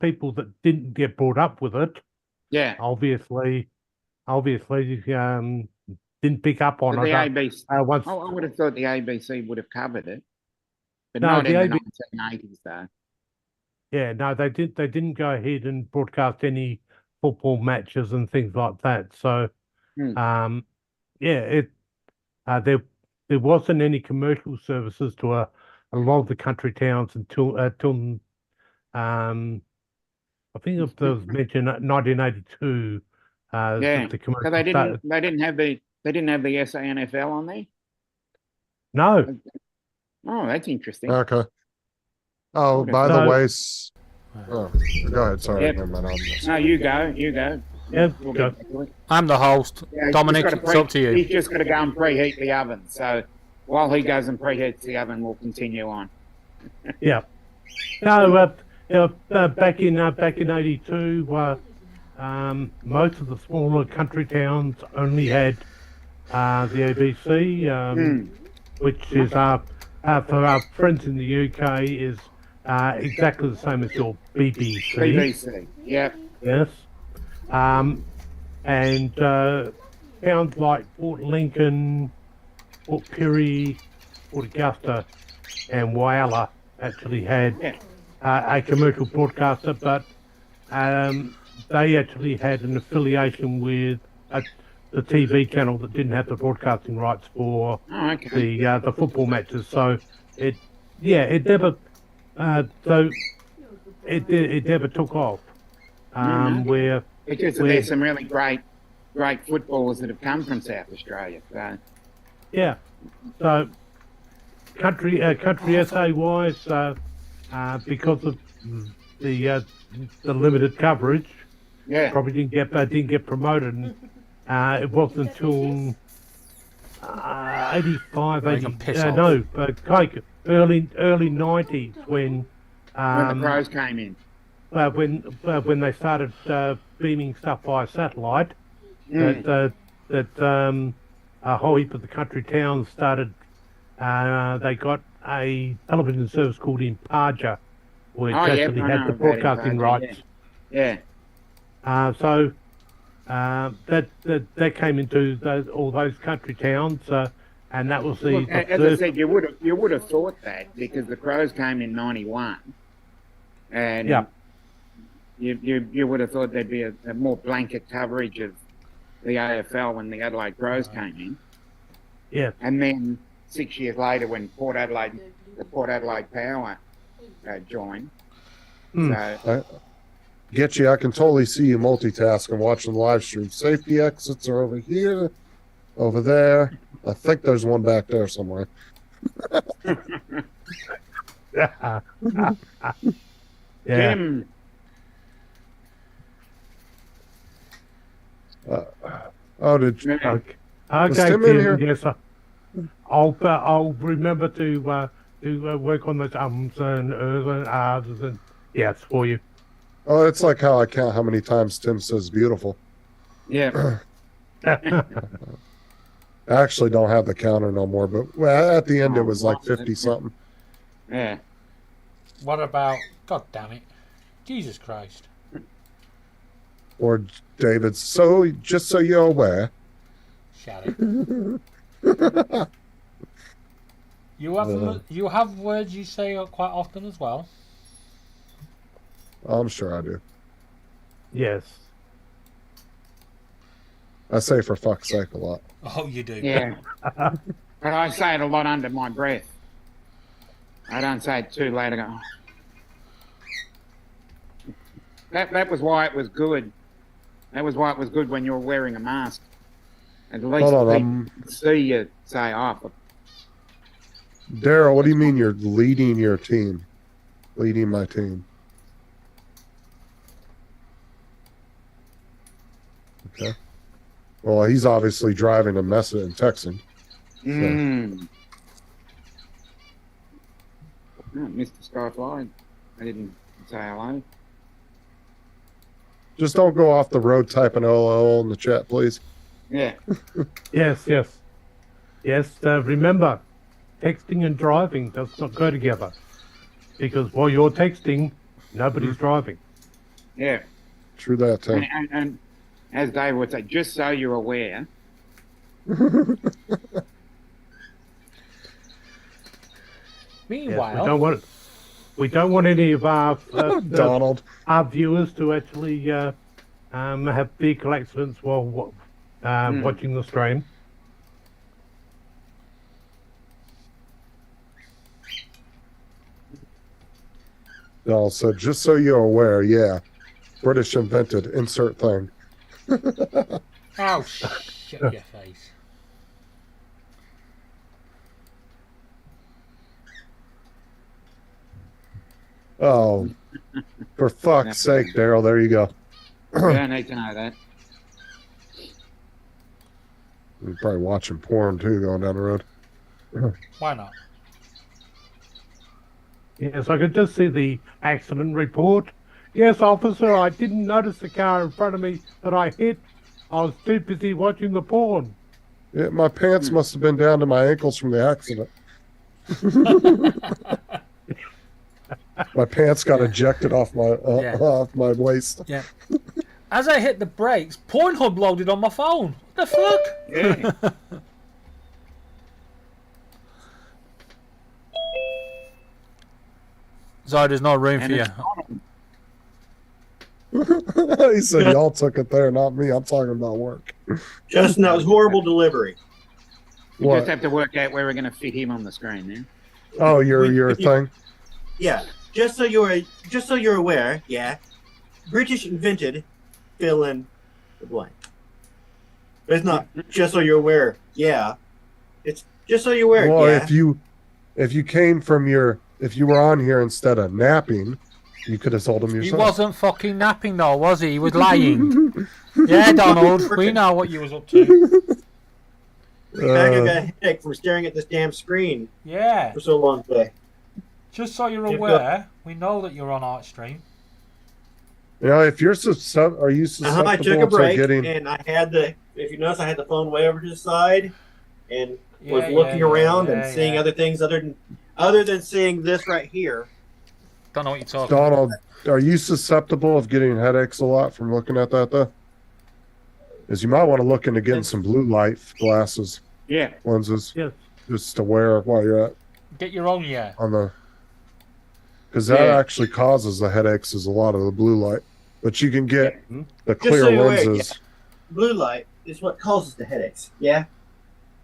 S6: people that didn't get brought up with it,
S8: Yeah.
S6: obviously, didn't pick up on
S8: But the
S6: it.
S8: ABC.
S6: Once,
S8: I would have thought the ABC would have covered it, but
S6: No,
S8: not
S6: the
S8: in the
S6: AB
S8: 1980s, though.
S6: yeah, no, they didn't go ahead and broadcast any football matches and things like that. So, yeah, there wasn't any commercial services to a lot of the country towns until I think it was mentioned 1982.
S8: Yeah.
S6: The commercial
S8: So they
S6: started.
S8: didn't have the SANFL on there.
S6: No,
S8: Oh, that's interesting.
S4: Okay. Oh,
S8: Okay.
S4: by the
S6: So-
S4: way, oh, go ahead. Sorry,
S8: Yep.
S4: never mind, I'm just-
S8: No, you go.
S6: yeah,
S8: We'll
S6: go.
S8: get back to it.
S2: I'm the host.
S8: Yeah, he's
S2: Dominic,
S8: just gotta
S2: it's up to you.
S8: He's just got to go and preheat the oven. So while he goes and preheats the oven, we'll continue on.
S6: Yeah. No, back in '82, most of the smaller country towns only had the ABC, which is for our friends in the UK is exactly the same as your BBC.
S8: BBC. Yep.
S6: Yes. And towns like Port Lincoln, Port Pirie, Port Augusta, and Whyalla actually had a commercial broadcaster, but they actually had an affiliation with the TV channel that didn't have the broadcasting rights for
S8: Oh, okay.
S6: the football matches. So it never it never took off. Where
S8: Because there's some really great footballers that have come from South Australia. So
S6: yeah, so country SA wise, because of the limited coverage,
S8: yeah.
S6: probably didn't get promoted. And, it wasn't until 85,
S2: They
S6: 80,
S2: can piss off.
S6: no, like early 90s when
S8: When the pros came in.
S6: when they started beaming stuff via satellite, that a whole heap of the country towns started. They got a television service called Imparja, which
S8: Oh, yeah,
S6: actually
S8: I
S6: had
S8: know
S6: the
S8: about
S6: broadcasting
S8: it,
S6: rights.
S8: Yeah.
S6: So that came into all those country towns, and that was the,
S8: Look,
S6: the
S8: as I
S6: first.
S8: said, you would have thought that because the Crows came in '91, and
S6: Yeah.
S8: you would have thought there'd be a more blanket coverage of the AFL when the Adelaide Crows came in,
S6: Yeah.
S8: and then 6 years later when the Port Adelaide Power joined.
S6: Mm.
S8: So
S4: Get you. I can totally see you multitasking watching the live stream. Safety exits are over here, over there. I think there's one back there somewhere.
S6: Yeah.
S8: Jim,
S4: Oh, did you?
S8: yeah,
S6: Okay.
S4: Was
S6: Okay,
S4: Tim in
S6: Tim.
S4: here?
S6: Yes, I'll remember to work on those ums and ers and ahs and yes for you.
S4: Oh, it's like how I count how many times Tim says beautiful.
S8: yeah.
S4: I actually don't have the counter no more, but well, at the end it was like 50 something.
S8: Yeah.
S2: What about? God damn it! Jesus Christ!
S4: Or David, so just so you're aware.
S2: Shut it. You have words you say quite often as well.
S4: I'm sure I do.
S6: Yes.
S4: I say for fuck's sake a lot.
S2: Oh, you do.
S8: Yeah. But I say it a lot under my breath. I don't say it too late. I go, "Oh." That was why it was good. That was why it was good when you were wearing a mask. At least
S4: Hold on,
S8: people
S4: I'm
S8: could see you say, "Oh,
S4: Daryl, what do you mean you're leading your team? Leading my team. Okay. Well, he's obviously driving and messing and texting.
S8: mm. Oh, Mr. Skyfly. I didn't say hello.
S4: Just don't go off the road typing LOL in the chat, please.
S8: Yeah.
S6: Yes. Remember, texting and driving does not go together, because while you're texting, nobody's driving.
S8: Yeah.
S4: True that, Tim.
S8: And as Dave would say, just so you're aware.
S6: Yes,
S2: Meanwhile,
S6: we don't want any of our
S4: Donald.
S6: our viewers to actually have vehicle accidents while watching the stream.
S4: No, so just so you're aware, yeah. British invented insert thing.
S2: oh, shut your face.
S4: Oh, for fuck's sake, Daryl, there you go.
S8: You don't need to know that.
S4: You're probably watching porn too going down the road.
S2: Why not?
S6: Yes, I could just see the accident report. Yes, officer, I didn't notice the car in front of me that I hit. I was too busy watching the porn.
S4: Yeah, my pants must have been down to my ankles from the accident. My pants got ejected off my
S2: Yeah.
S4: off my waist.
S2: Yeah. As I hit the brakes, Pornhub loaded on my phone. What the fuck?
S8: Yeah.
S2: Sorry, there's no room
S8: And
S2: for you.
S8: it's
S4: He said, "Y'all took it there, not me. I'm talking about work."
S9: Justin, that was horrible delivery.
S8: We
S4: What?
S8: just have to work out where we're going to fit him on the screen now.
S4: Oh, your
S9: If you-
S4: thing.
S9: Yeah, just so you're aware. Yeah, British invented fill in the blank. But it's not just so you're aware. Yeah, it's just so you're aware.
S4: Well,
S9: yeah.
S4: if you came from if you were on here instead of napping, you could have told him
S2: He
S4: yourself.
S2: wasn't fucking napping though, was he? He was lying. Yeah, Donald, we know what you was up to.
S9: I got a headache from staring at this damn screen
S2: Yeah.
S9: for so long today.
S2: Just so you're
S9: You've
S2: aware, we know that you're on Art Stream.
S4: You know, if you're are you
S9: I
S4: susceptible
S9: took a break,
S4: to getting?
S9: and I had if you notice, I had the phone way over to the side, and was
S2: Yeah,
S9: looking
S2: yeah,
S9: around
S2: yeah,
S9: and seeing
S2: yeah.
S9: other things other than seeing this right here.
S2: Don't know what you're talking about.
S4: Donald, are you susceptible of getting headaches a lot from looking at that though? Is you might want to look into getting some blue light glasses,
S8: Yeah.
S4: lenses,
S6: Yes.
S4: just to wear while you're at
S2: Get your own, yeah.
S4: on the, because that
S8: Yeah.
S4: actually causes the headaches is a lot of the blue light. But you can get the
S9: Just
S4: clear
S9: so you're aware,
S4: lenses.
S9: Blue light is what causes the headaches. Yeah.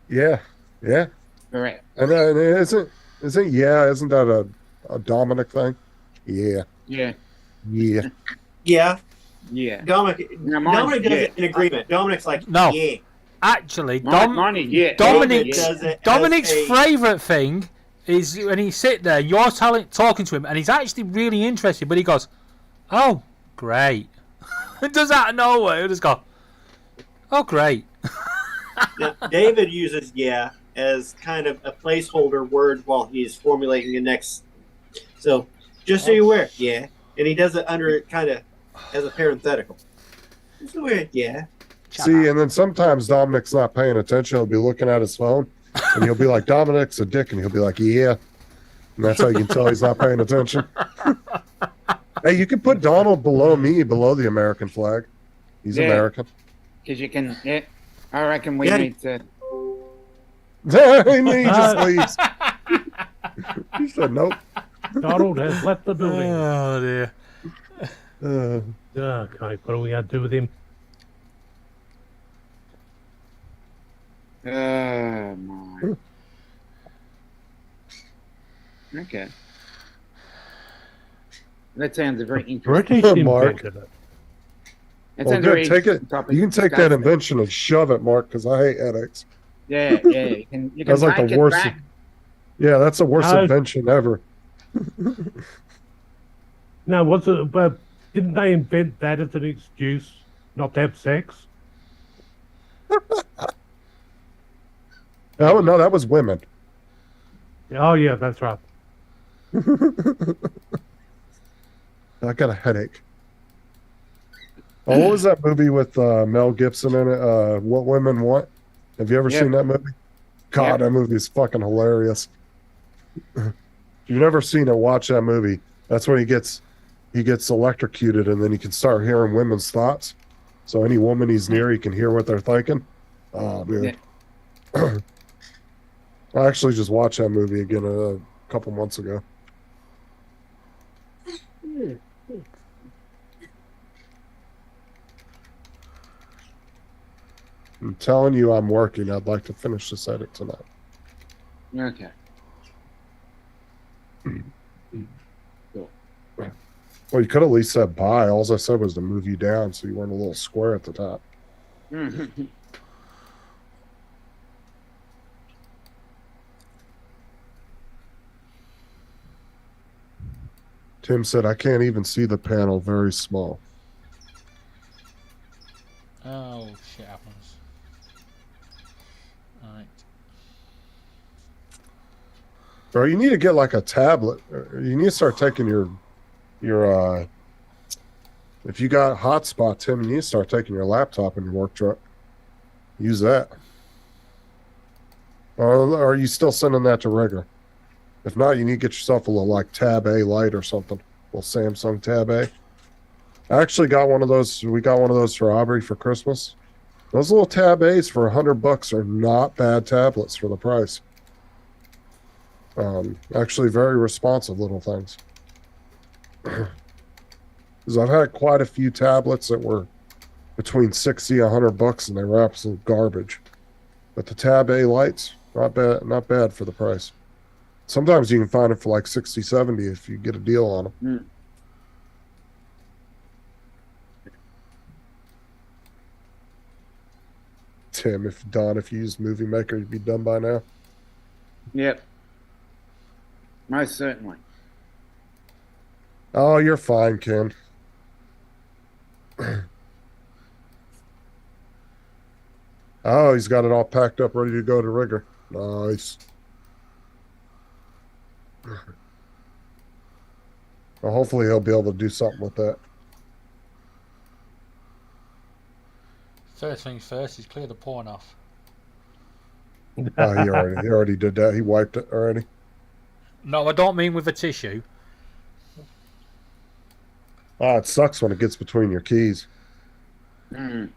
S4: Yeah, yeah.
S8: Correct.
S4: And isn't that a Dominic thing? Yeah,
S8: Yeah.
S4: yeah.
S9: Yeah.
S8: Yeah.
S9: Dominic.
S8: No, mine-
S9: Dominic does
S8: yeah.
S9: it in agreement. Dominic's like,
S2: No.
S9: yeah.
S2: Actually,
S8: Money, yeah.
S2: Dominic's,
S9: does it as
S2: Dominic's
S9: a-
S2: favourite thing is when he sit there, you're talking to him, and he's actually really interested, but he goes, "Oh, great." It does out of nowhere. He'll just go, "Oh, great."
S9: Now, David uses yeah as kind of a placeholder word while he's formulating the next. So, just so you're aware, yeah. And he does it under kind of as a parenthetical. Just so weird, yeah.
S4: See, and then sometimes Dominic's not paying attention. He'll be looking at his phone, and he'll be like, "Dominic's a dick," and he'll be like, "Yeah," and that's how you can tell he's not paying attention. Hey, you can put Donald below me, below the American flag. He's
S8: Yeah.
S4: American.
S8: Because you can. Yeah. I reckon we
S9: Yeah.
S8: need to.
S4: And he just leaves. He said, "Nope."
S6: Donald has left the building.
S2: Oh dear.
S6: Okay, what are we going to do with him?
S8: Oh my. Okay. That sounds a very interesting.
S6: British
S4: Mark.
S6: invented it.
S8: That
S4: Well,
S8: sounds a very
S4: good. Take it.
S8: interesting topic
S4: You can
S8: to
S4: take that
S8: discuss.
S4: invention and shove it, Mark, because I hate headaches.
S8: Yeah, yeah. You can
S4: That's like
S8: make
S4: the
S8: it
S4: worst.
S8: back.
S4: Yeah, that's the worst
S6: No.
S4: invention ever.
S6: No, was it? But didn't they invent that as an excuse not to have sex?
S4: Oh no, that was women.
S6: Oh yeah, that's right.
S4: I got a headache. Oh, what was that movie with Mel Gibson in it? What Women Want? Have you ever
S8: Yeah.
S4: seen that movie? God,
S8: Yeah.
S4: that movie is fucking hilarious. If you've never seen it, watch that movie. That's when he gets electrocuted, and then he can start hearing women's thoughts. So any woman he's near, he can hear what they're thinking. Oh, dude. I actually just watched that movie again a couple months ago. I'm telling you, I'm working. I'd like to finish this edit tonight.
S8: Okay.
S4: Well, you could at least said bye. All I said was to move you down so you weren't a little square at the top.
S8: Mhm.
S4: Tim said, I can't even see the panel. Very small.
S2: Oh, shit happens. Right.
S4: Bro, you need to get like a tablet. You need to start taking your if you got a hotspot, Tim, you need to start taking your laptop in your work truck. Use that. Or are you still sending that to Rigger? If not, you need to get yourself a little like Tab A light or something. A little Samsung Tab A. I actually got one of those. We got one of those for Aubrey for Christmas. Those little Tab A's for $100 are not bad tablets for the price. Actually, very responsive little things. Because I've had quite a few tablets that were between $60 and $100, and they were absolute garbage. But the Tab A lights, not bad for the price. Sometimes you can find it for like 60, 70 if you get a deal on them.
S8: Mm.
S4: Tim, if you used Movie Maker, you'd be done by now.
S8: Yep. Most certainly.
S4: Oh, you're fine, Ken. Oh, he's got it all packed up, ready to go to Rigger. Nice. Well, hopefully he'll be able to do something with that.
S2: First things first is clear the porn off.
S4: Oh, he already did that. He wiped it already.
S2: No, I don't mean with a tissue.
S4: Ah, it sucks when it gets between your keys.
S8: Mm.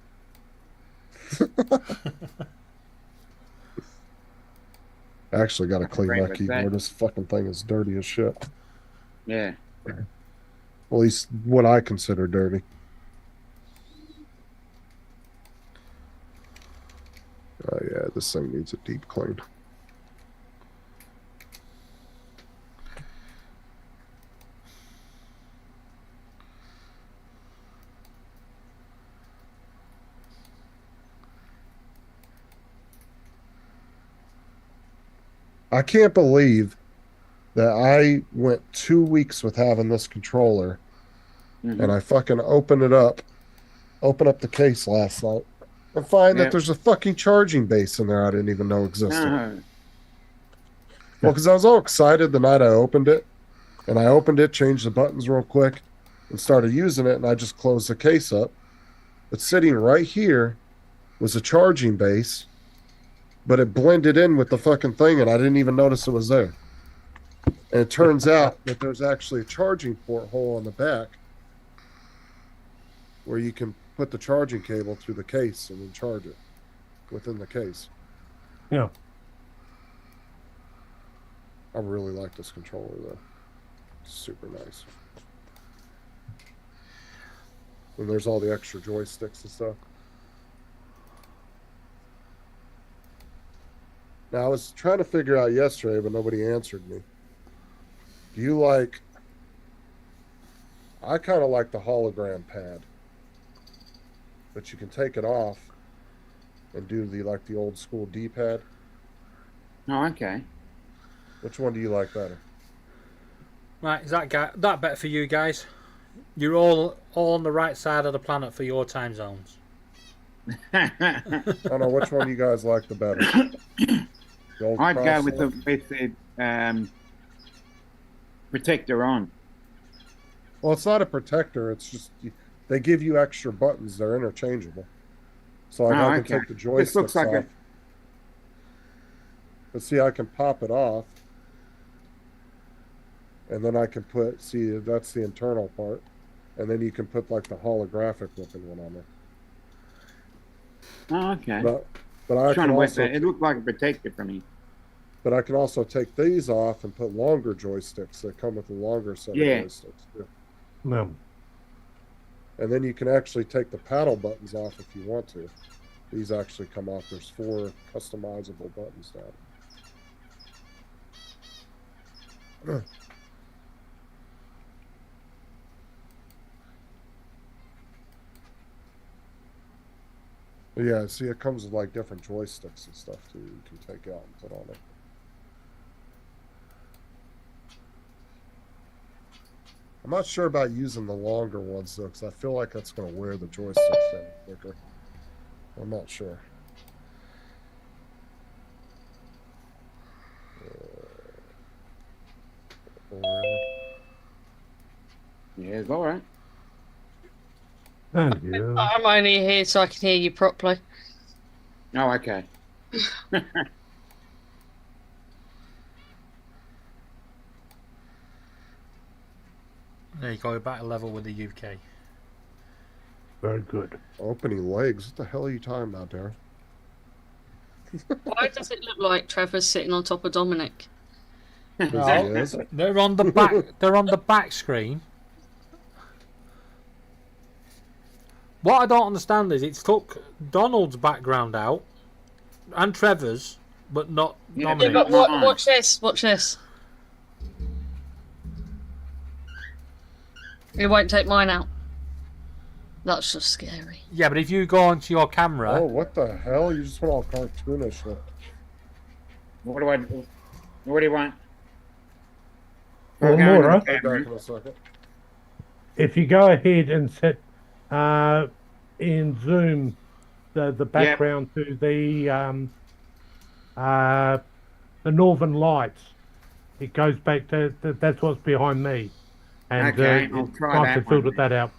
S4: I actually got to clean
S8: agree
S4: my
S8: with
S4: keyboard.
S8: that.
S4: This fucking thing is dirty as shit.
S8: Yeah.
S4: At least what I consider dirty. Oh yeah, this thing needs a deep clean. I can't believe that I went 2 weeks with having this controller
S8: Mhm.
S4: and I fucking open up the case last night and find
S8: Yeah.
S4: that there's a fucking charging base in there I didn't even know existed.
S8: No.
S4: Well, because I was all excited the night I opened it, and I opened it, changed the buttons real quick, and started using it, and I just closed the case up. But sitting right here was a charging base, but it blended in with the fucking thing, and I didn't even notice it was there. And it turns out that there's actually a charging port hole on the back where you can put the charging cable through the case and then charge it within the case.
S6: Yeah.
S4: I really like this controller though. Super nice. And there's all the extra joysticks and stuff. Now I was trying to figure out yesterday, but nobody answered me. Do you like? I kind of like the hologram pad, but you can take it off and do the old school D-pad.
S8: Oh, okay.
S4: Which one do you like better?
S2: Right, is that better for you guys? You're all on the right side of the planet for your time zones.
S4: I don't know which one you guys like the better. The old
S8: I'd go
S4: cross
S8: with
S4: one?
S8: the protector on.
S4: Well, it's not a protector. It's just they give you extra buttons. They're interchangeable. So like, I can
S8: okay.
S4: take the
S8: This
S4: joysticks
S8: looks like
S4: off. But see, I can pop it off. And then I can see, that's the internal part. And then you can put like the holographic looking one on there.
S8: Oh, okay.
S4: But I
S8: Trying
S4: can
S8: to work
S4: also,
S8: that. It looked like a protector for me.
S4: but I can also take these off and put longer joysticks that come with a longer set
S8: Yeah.
S4: of joysticks. Yeah.
S6: No.
S4: And then you can actually take the paddle buttons off if you want to. These actually come off. There's 4 customizable buttons now. Yeah, see, it comes with like different joysticks and stuff too. You can take out and put on it. I'm not sure about using the longer ones though, because I feel like that's going to wear the joysticks down quicker. I'm not sure.
S8: Yeah, it's all right.
S6: Thank you.
S7: I'm only here so I can hear you properly.
S8: Oh, okay.
S2: There you go, you're back to level with the UK.
S6: Very good.
S4: Opening legs. What the hell are you talking about, Darren?
S7: Why does it look like Trevor's sitting on top of Dominic?
S2: No,
S4: Yes.
S2: they're on the back. They're on the back screen. What I don't understand is it's took Donald's background out and Trevor's, but not
S8: Yeah,
S7: Yeah,
S2: Dominic.
S7: but
S8: Dominic.
S7: watch this. Watch this. It won't take mine out. That's just scary.
S2: Yeah, but if you go onto your camera,
S4: Oh, what the hell? You just went all cartoonish.
S8: What do you want?
S6: Well,
S8: Okay, I'm
S6: Maura,
S8: gonna-
S4: Back in a second.
S6: if you go ahead and set in Zoom the background to the Northern Lights, it goes back to that's what's behind me, and
S8: Okay, I'll try
S6: I
S8: that
S6: filtered
S8: one.
S6: that out.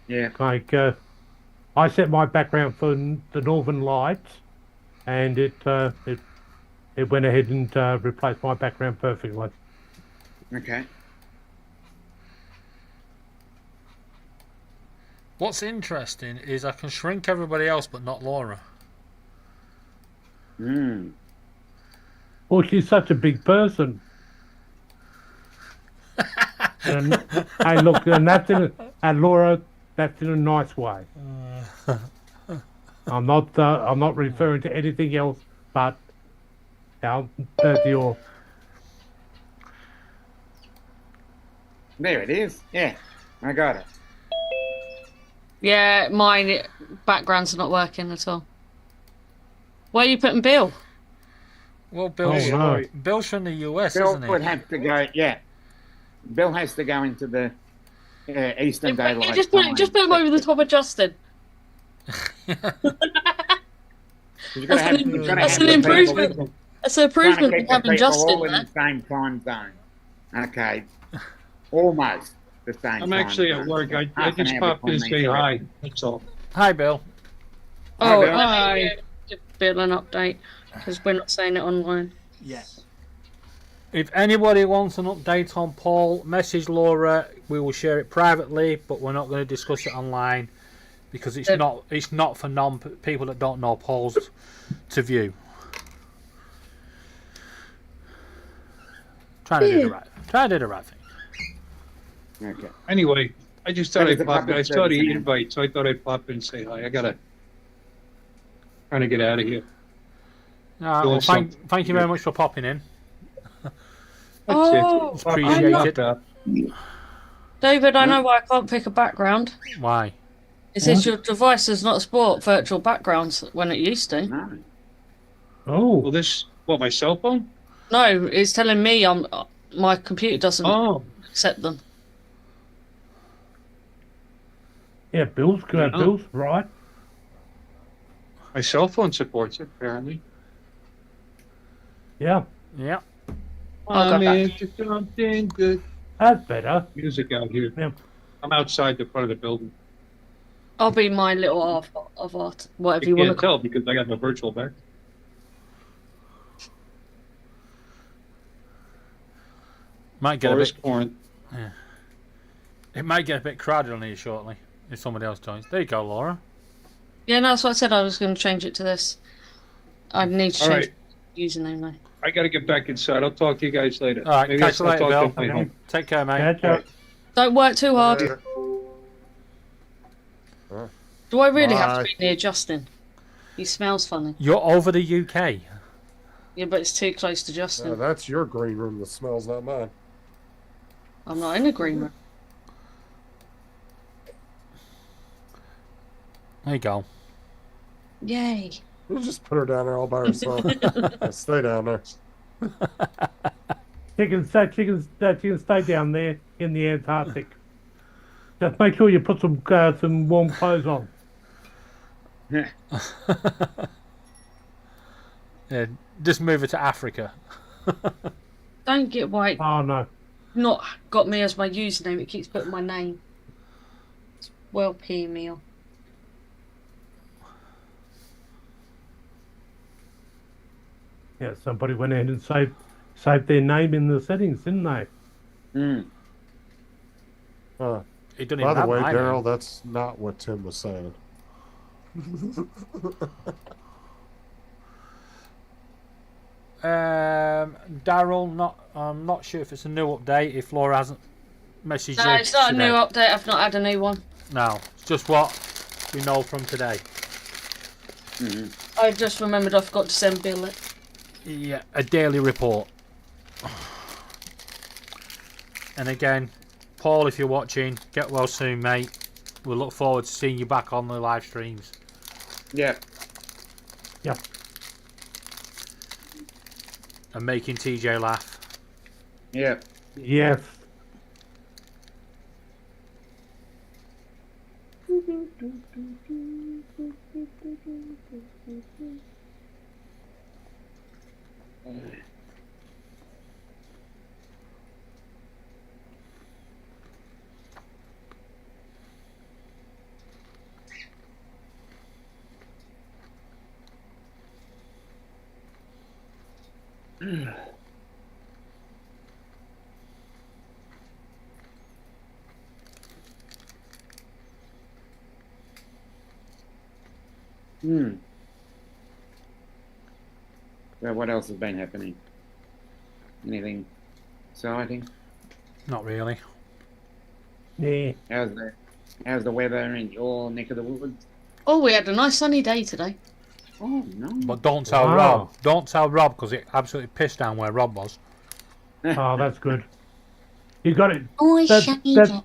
S8: Yeah.
S6: Like I set my background for the Northern Lights, and it went ahead and replaced my background perfectly.
S8: Okay.
S2: What's interesting is I can shrink everybody else, but not Laura.
S8: Hmm.
S6: Well, she's such a big person. And hey, look, and Laura, that's in a nice way. I'm not referring to anything else but your.
S8: There it is. Yeah, I got it.
S7: Yeah, mine backgrounds are not working at all. Where are you putting Bill?
S2: Well, Bill's,
S6: Oh, no.
S2: Bill's from the US,
S8: Bill
S2: isn't he?
S8: would have to go. Yeah, Bill has to go into the Eastern Daylight
S7: Just put him over the top of Justin.
S8: You've got to have, you've got to
S7: That's
S8: have
S7: an
S8: the
S7: improvement.
S8: people-
S7: That's an
S8: trying to
S7: improvement
S8: keep
S7: of having
S8: the people
S7: Justin
S8: all in
S7: there.
S8: the same time zone. Okay, almost the same.
S10: I'm actually
S8: time
S10: at
S8: zone.
S10: work. I
S8: Half an
S10: just
S8: hour
S10: popped in to
S8: between
S10: say
S8: these
S10: hi. That's all.
S2: Hi, Bill.
S7: Oh,
S8: Bill.
S7: let me give Bill an update because we're not saying it online.
S9: Yes.
S2: If anybody wants an update on Paul, message Laura. We will share it privately, but we're not going to discuss it online because it's not for people that don't know Paul's to view. Trying to do the right thing.
S8: Okay.
S10: Anyway, I just thought
S8: That
S10: I'd
S8: is a
S10: pop in. I
S8: public
S10: saw the
S8: service
S10: invite, so I thought I'd pop in and say hi. I gotta trying to get out of here.
S2: Well, thank you very much for popping in.
S10: That's
S7: Oh,
S10: it.
S2: Appreciate
S10: Popped
S2: it.
S10: up.
S7: David, I know why I can't pick a background.
S2: Why?
S7: It says your device does not support virtual backgrounds when it used to.
S8: No.
S10: Well,
S6: Oh,
S10: this my cell phone?
S7: No, it's telling me my computer doesn't
S10: Oh,
S7: accept them.
S6: yeah, Bill's good.
S10: Oh.
S6: Bill's right.
S10: my cell phone supports it apparently.
S6: Yeah,
S2: Yeah.
S7: I'll go
S10: I'm
S7: back.
S10: into something good.
S6: that's better.
S10: Music out here.
S6: Yeah.
S10: I'm outside the front of the building.
S7: I'll be my little avatar, whatever
S10: You
S7: you want
S10: can't
S7: to call
S10: tell because I got no virtual back.
S2: Might get a
S10: Forest
S2: bit.
S10: corn.
S2: It might get a bit crowded on here shortly if somebody else joins. There you go, Laura.
S7: Yeah, no, that's what I said. I was going to change it to this. I need to
S10: All
S7: change
S10: right.
S7: the username though.
S10: I got to get back inside. I'll talk to you guys later.
S2: All right,
S10: Maybe
S2: catch you
S10: I'll
S2: later,
S10: talk
S2: Bill.
S10: to you home.
S2: Take care, mate.
S6: Catch up.
S7: Don't work too hard. Do I really have to
S4: Bye.
S7: be near Justin? He smells funny.
S2: You're over the UK.
S7: Yeah, but it's too close to Justin.
S4: No, that's your green room that smells, not mine.
S7: I'm not in agreement.
S2: There you go.
S7: Yay.
S4: You just put her down there all by herself. Yeah, stay down there.
S6: She can stay down there in the Antarctic. Just make sure you put some warm clothes on.
S2: Yeah, just move it to Africa.
S7: Don't get why it's
S6: Oh no.
S7: not got me as my username. It keeps putting my name. It's well peeing me off.
S6: Yeah, somebody went ahead and saved their name in the settings, didn't they?
S8: Mm.
S2: It doesn't
S4: By
S2: even
S4: the
S2: have
S4: way,
S2: my name.
S4: Daryl, that's not what Tim was saying.
S2: Daryl, I'm not sure if it's a new update. If Laura hasn't messaged
S7: No,
S2: you
S7: it's not a
S2: today.
S7: new update. I've not had a new one.
S2: No, it's just what we know from today.
S7: I just remembered I forgot to send Bill it.
S2: Yeah, a daily report. And again, Paul, if you're watching, get well soon, mate. We'll look forward to seeing you back on the live streams.
S8: Yeah.
S6: Yep.
S2: And making TJ laugh.
S8: Yeah.
S6: Yes.
S8: Hmm. So what else has been happening? Anything exciting?
S2: Not really.
S6: Yeah.
S8: How's the weather in your neck of the woods?
S7: Oh, we had a nice sunny day today.
S8: Oh no.
S2: But don't tell
S6: Wow.
S2: Rob. Don't tell Rob because it absolutely pissed down where Rob was.
S6: Oh, that's good. You got it.
S7: Oh, I
S6: That's,
S7: shaved
S6: that's,
S7: it.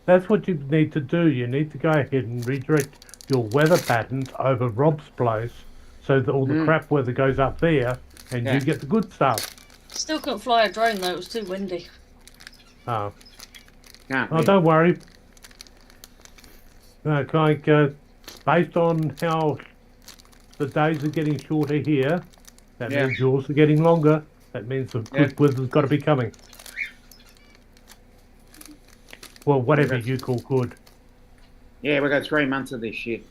S6: that's what you need to do. You need to go ahead and redirect your weather patterns over Rob's place so that all the crap weather goes up there and
S8: Yeah.
S6: you get the good stuff.
S7: Still couldn't fly a drone though, it was too windy.
S6: Oh,
S8: Can't
S6: oh
S8: be.
S6: don't worry. Like, based on how the days are getting shorter here, that
S8: Yeah.
S6: means yours are getting longer. That means the good weather's got to be coming. Well, whatever
S8: Okay.
S6: you call good.
S8: Yeah, we got 3 months of this shit.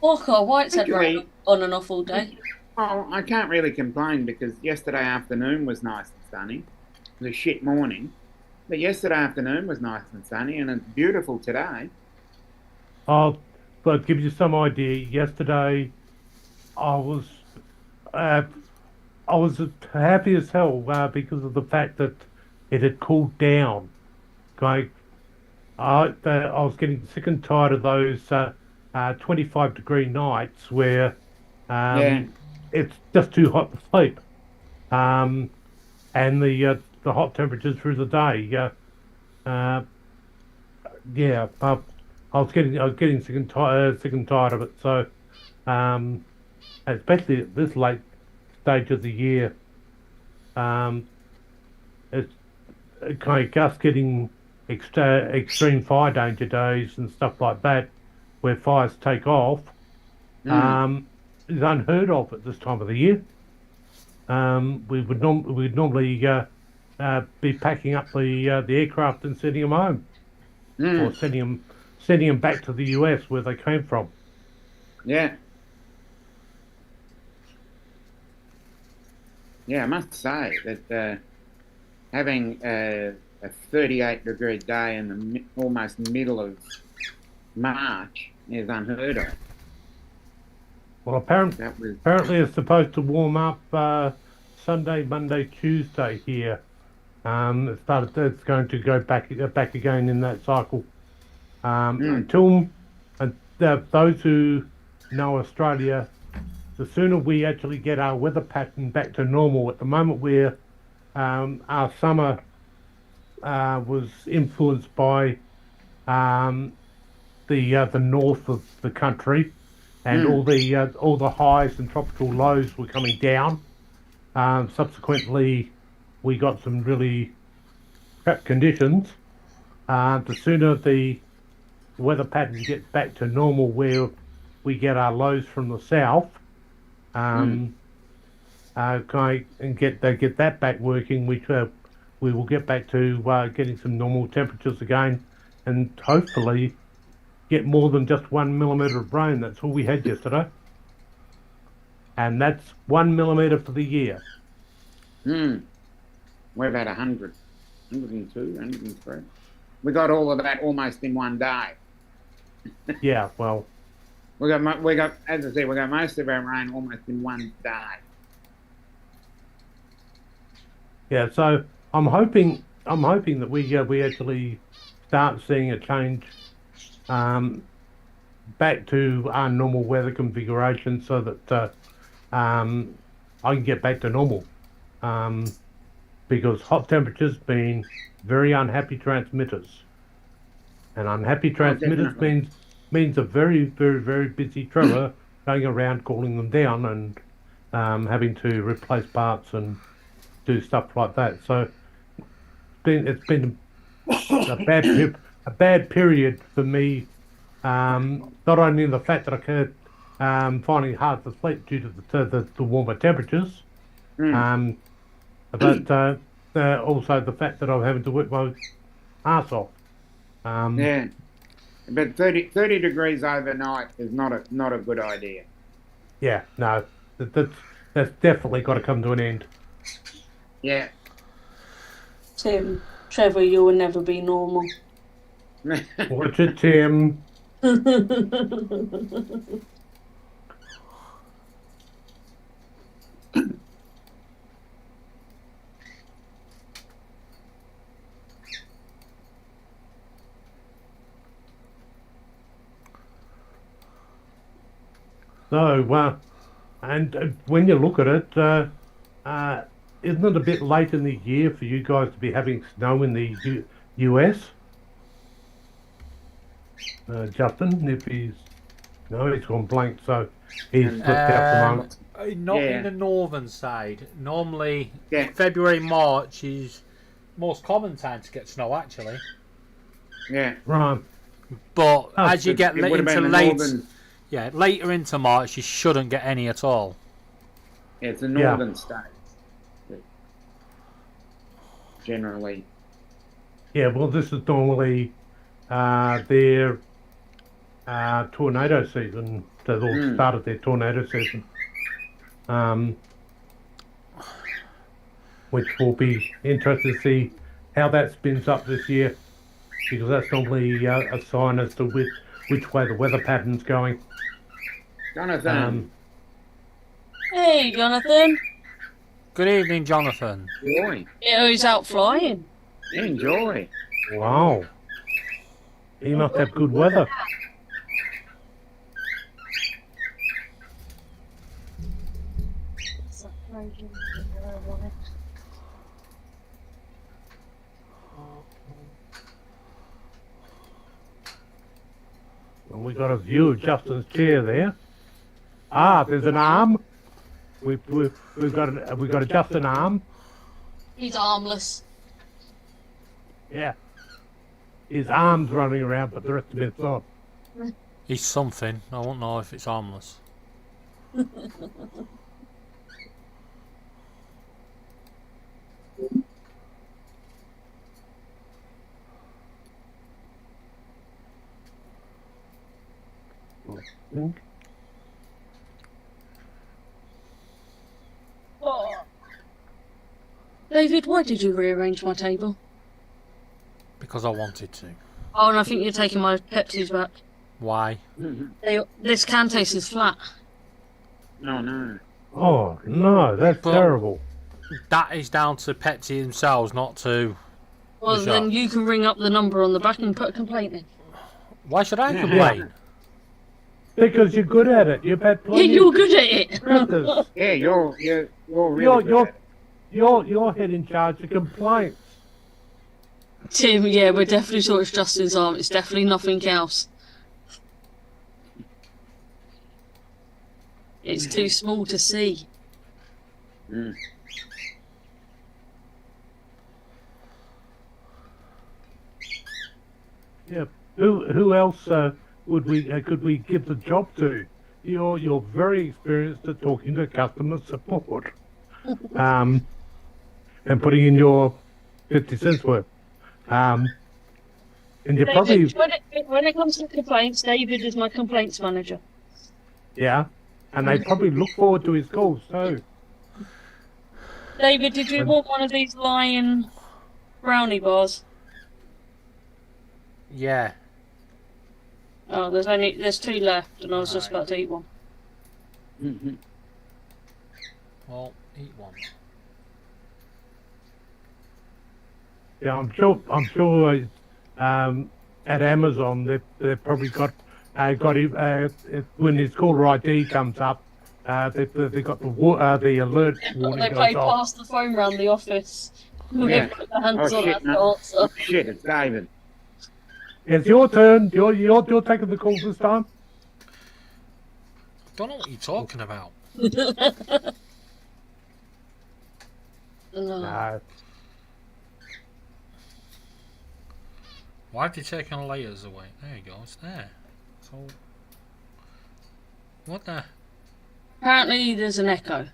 S7: Walker, White's had
S8: Actually-
S7: rain on and off all day.
S8: Oh, I can't really complain because yesterday afternoon was nice and sunny. It was a shit morning. But yesterday afternoon was nice and sunny and it's beautiful today.
S6: Oh, but give you some idea. Yesterday, I was happy as hell because of the fact that it had cooled down. Like, I was getting sick and tired of those 25-degree nights where
S8: Yeah.
S6: it's just too hot to sleep, and the hot temperatures through the day. Yeah, I was getting sick and tired of it. So, especially at this late stage of the year, it's kind of just getting extreme fire danger days and stuff like that, where fires take off, is unheard of at this time of the year. We'd normally be packing up the aircraft and sending them home, or sending them back to the US where they came from.
S8: Yeah. Yeah, I must say that having a 38-degree day in the almost middle of March is unheard of.
S6: Well, apparently
S8: That was
S6: it's supposed to warm up Sunday, Monday, Tuesday here. It's going to go back again in that cycle. Until those who know Australia, the sooner we actually get our weather pattern back to normal. At the moment, our summer was influenced by the north of the country, and all the highs and tropical lows were coming down. Subsequently, we got some really crap conditions. The sooner the weather pattern gets back to normal, where we get our lows from the south, and get that back working, we will get back to getting some normal temperatures again, and hopefully get more than just 1 millimeter of rain. That's all we had yesterday, and that's 1 millimeter for the year.
S8: We're about 100, 102, 103. We got all of that almost in one day.
S6: Yeah, well,
S8: As I said, we got most of our rain almost in one day.
S6: yeah. So I'm hoping that we actually start seeing a change back to our normal weather configuration, so that I can get back to normal. Because hot temperatures mean very unhappy transmitters, and unhappy transmitters means a very, very, very busy Trevor going around calling them down and having to replace parts and do stuff like that. So it's been a bad period for me. Not only the fact that I can't finding it hard to sleep due to the warmer temperatures, but also the fact that I'm having to work my arse off.
S8: Yeah, but 30 degrees overnight is not a good idea.
S6: Yeah, no, that's definitely got to come to an end.
S8: Yeah.
S7: Tim, Trevor, you will never be normal.
S6: Watch it, Tim. So, and when you look at it, isn't it a bit late in the year for you guys to be having snow in the US? Justin, if he's no, he's gone blank, so he's flipped out for the moment.
S2: Not
S8: Yeah.
S2: in the northern side. Normally,
S8: Yeah.
S2: February, March is most common time to get snow, actually.
S8: Yeah.
S6: Right.
S2: But
S6: Oh,
S2: as you get
S8: It would have
S2: into
S8: been the
S2: late,
S8: northern.
S2: yeah, later into March, you shouldn't get any at all.
S8: Yeah, it's the northern states. that Generally.
S6: Yeah, well, this is normally their tornado season. They've all started their tornado season, which will be interesting to see how that spins up this year, because that's normally a sign as to which way the weather pattern's going.
S8: Jonathan.
S7: Hey, Jonathan.
S2: Good evening, Jonathan.
S8: Enjoy.
S7: Yeah, he's out flying.
S8: Enjoy.
S6: Wow, he must have good weather. And we got a view of Justin's chair there. Ah, there's an arm. We've got a Justin arm.
S7: He's armless.
S6: Yeah. His arm's running around, but the rest of it's not.
S2: He's something. I won't know if it's harmless.
S7: David, why did you rearrange my table?
S2: Because I wanted to.
S7: Oh, and I think you're taking my Pepsis back.
S2: Why?
S7: This can taste is flat.
S8: No, no.
S6: Oh no, that's
S2: But-
S6: terrible.
S2: That is down to Pepsi themselves, not to...
S7: Well,
S2: the
S7: then
S2: shop.
S7: you can ring up the number on the back and put a complaint in.
S2: Why should I complain?
S6: Because you're good at it. You've had
S7: Yeah,
S6: plenty
S7: you're
S6: of
S7: good at it.
S6: practice.
S8: Yeah, you're really
S6: You're
S8: good at
S6: you're head in charge of complaints.
S7: Tim, yeah, we're definitely sure it's Justin's arm. It's definitely nothing else. It's too small to see.
S8: Mm.
S6: Yeah. Who else would we could we give the job to? You're very experienced at talking to customer support, and putting in your 50 cents worth. And you probably
S7: David, when it comes to complaints, David is my complaints manager.
S6: yeah, and they probably look forward to his calls too.
S7: David, did you want one of these lion brownie bars?
S2: Yeah.
S7: Oh, there's two left, and I was just about to eat one.
S8: Mhm.
S2: Well, eat one.
S6: Yeah, I'm sure. At Amazon, they've probably got when his caller ID comes up, they've got the alert warning
S7: They
S6: goes
S7: play
S6: off.
S7: past the phone round the office.
S8: Yeah.
S7: They've got their hands
S8: Oh,
S7: on
S8: shit,
S7: that
S8: no.
S7: answer.
S8: Oh, shit, it's David.
S6: It's your turn. You're taking the calls this time.
S2: Don't know what you're talking about.
S7: No.
S6: No.
S2: Why have you taken layers away? There you go, it's there. So... What the...
S7: Apparently, there's an echo.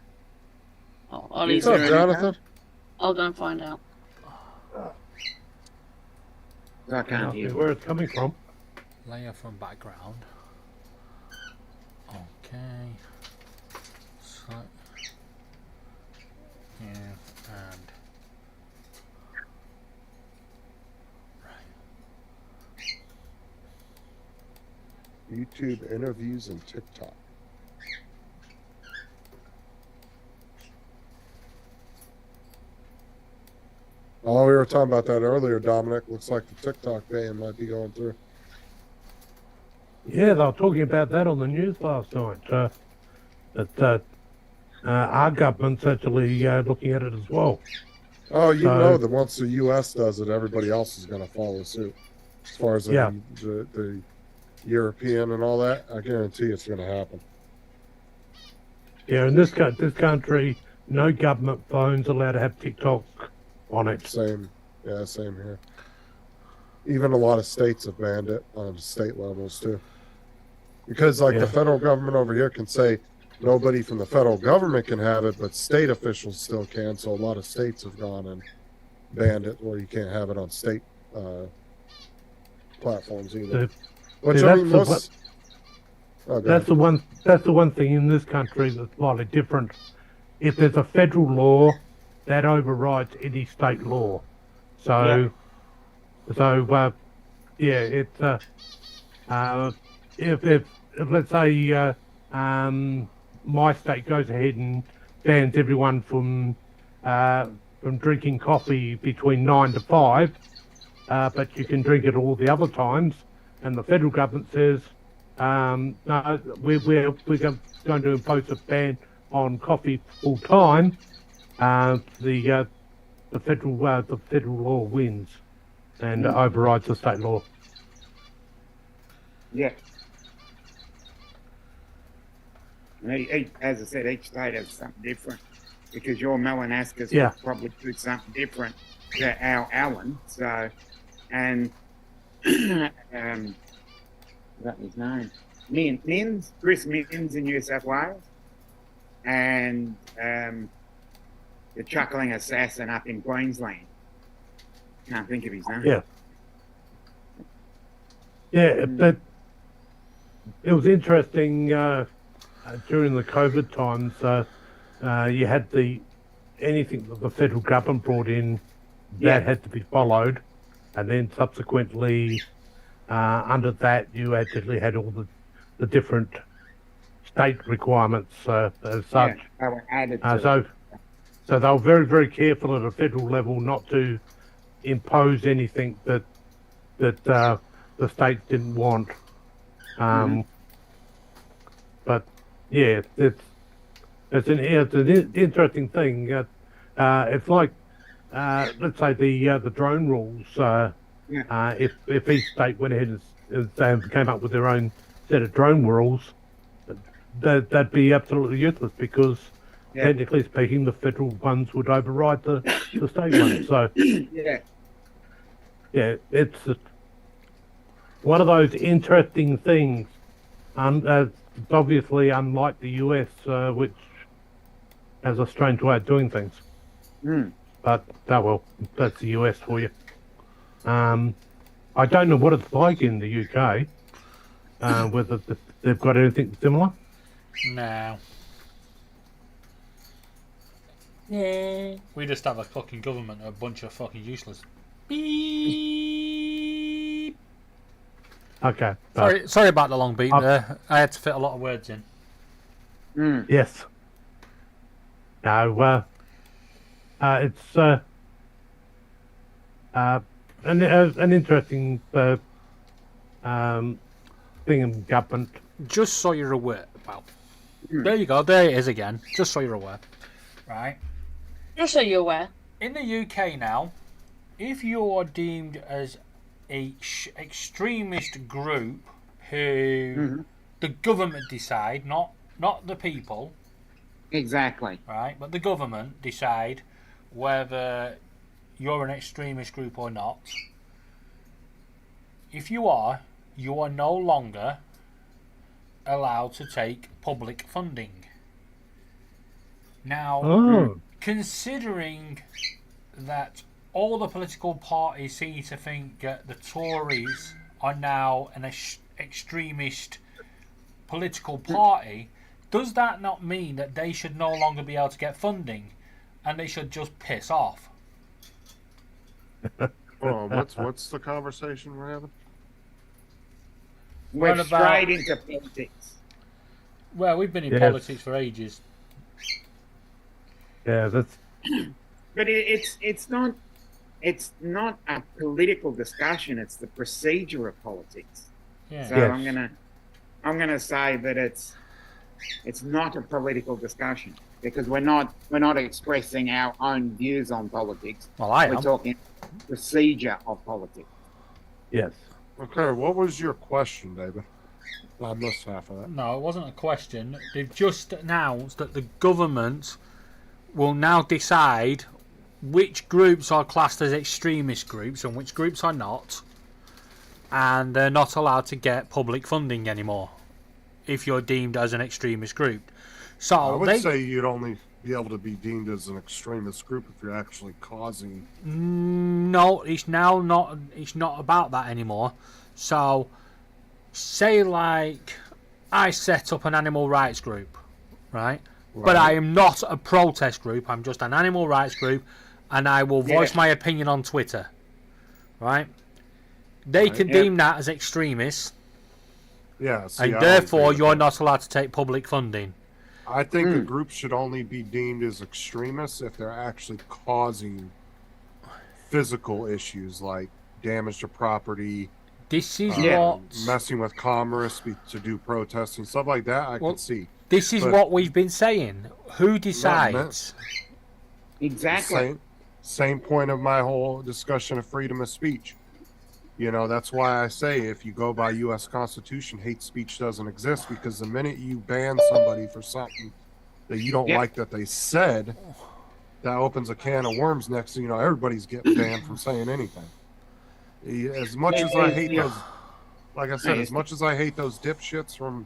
S7: Oh, I'll leave
S8: What's
S4: What's
S7: it.
S4: up, Jonathan?
S7: I'll go and find out.
S8: I can't hear.
S6: Where it's coming from.
S2: Layer from background. Okay. So... Yeah, and... Right.
S4: YouTube interviews and TikTok. Oh, we were talking about that earlier, Dominic. Looks like the TikTok ban might be going through.
S6: Yeah, they were talking about that on the news last night. That our government's actually looking at it as well.
S4: Oh, you
S6: So-
S4: know that once the U.S. does it, everybody else is going to follow suit. As far as
S6: Yeah.
S4: the European and all that, I guarantee it's going to happen.
S6: Yeah, in this country, no government phone's allowed to have TikTok on it.
S4: Same here. Even a lot of states have banned it on state levels too. Because like
S6: Yeah.
S4: the federal government over here can say nobody from the federal government can have it, but state officials still can. So a lot of states have gone and banned it where you can't have it on state platforms either. Which
S6: see,
S4: I mean,
S6: that's
S4: most. Oh, go
S6: That's
S4: ahead.
S6: the one thing in this country that's slightly different. If there's a federal law, that overrides any state law. So, yeah, it's if let's say my state goes ahead and bans everyone from drinking coffee between 9 to 5, but you can drink it all the other times, and the federal government says, no, we're going to impose a ban on coffee full time. The federal law wins and overrides the state law.
S8: Yeah. As I said, each state has something different because your Melanascus
S6: Yeah.
S8: would probably do something different to our Allen. So, and what his name? Mins, Chris Mins in New South Wales, and the Chuckling Assassin up in Queensland. Can't think of his name.
S6: Yeah. Yeah, but it was interesting during the COVID times. You had anything that the federal government brought in that had to be followed, and then subsequently under that you actually had all the different state requirements as such.
S8: Yeah, they were added to it.
S6: So they were very, very careful at a federal level not to impose anything that the states didn't want. But yeah, it's an interesting thing. It's like let's say the drone rules. If each state went ahead and came up with their own set of drone rules, that'd be absolutely useless because technically speaking, the federal ones would override the state ones. So yeah, it's one of those interesting things. It's obviously unlike the US, which has a strange way of doing things. But well, that's the US for you. I don't know what it's like in the UK. Whether they've got anything similar.
S2: No.
S7: Yeah.
S2: We just have a fucking government, a bunch of fucking useless. Beep.
S6: Okay.
S2: Sorry about the long beat there. I had to fit a lot of words in.
S6: Yes. No. It's an interesting thing in government.
S2: Just so you're aware. Well, there you go. There it is again. Just so you're aware. Right.
S7: Just so you're aware.
S2: In the UK now, if you are deemed as a extremist group who the government decide, not the people.
S8: Exactly.
S2: Right, but the government decide whether you're an extremist group or not. If you are no longer allowed to take public funding. Now, considering that all the political parties seem to think that the Tories are now an extremist political party, does that not mean that they should no longer be able to get funding and they should just piss off?
S4: Oh, what's the conversation we're having?
S8: We're
S2: What about-
S8: straight into politics.
S2: Well, we've been in
S6: Yes.
S2: politics for ages.
S6: Yeah, that's
S8: But it's not a political discussion. It's the procedure of politics.
S2: Yeah.
S8: So
S6: Yes.
S8: I'm gonna say that it's not a political discussion because we're not expressing our own views on politics.
S2: Well, I
S8: We're
S2: am.
S8: talking procedure of politics.
S6: yes.
S4: Okay, what was your question, David? I missed half of that.
S2: No, it wasn't a question. They've just announced that the government will now decide which groups are classed as extremist groups and which groups are not. And they're not allowed to get public funding anymore if you're deemed as an extremist group. So
S4: I would say you'd only be able to be deemed as an extremist group if you're actually causing.
S2: No, it's now not. It's not about that anymore. So, say like I set up an animal rights group, right? But I am not a protest group. I'm just an animal rights group, and I will voice my opinion on Twitter, right? They can deem that as extremists,
S4: Yeah, see,
S2: and
S4: I don't
S2: therefore
S4: agree with
S2: you're
S4: that.
S2: not allowed to take public funding.
S4: I think a group should only be deemed as extremists if they're actually causing physical issues like damage to property,
S2: This is
S8: Yeah.
S2: what.
S4: messing with commerce to do protesting, stuff like that. I
S2: Well,
S4: can see.
S2: This is
S4: but-
S2: what we've been saying. Who decides?
S8: Exactly.
S4: Same point of my whole discussion of freedom of speech. You know, that's why I say if you go by U.S. Constitution, hate speech doesn't exist because the minute you ban somebody for something that you don't
S8: Yeah.
S4: like that they said, that opens a can of worms. Next thing you know, everybody's getting banned from saying anything. As much as I hate those, like I said, as much as I hate those dipshits from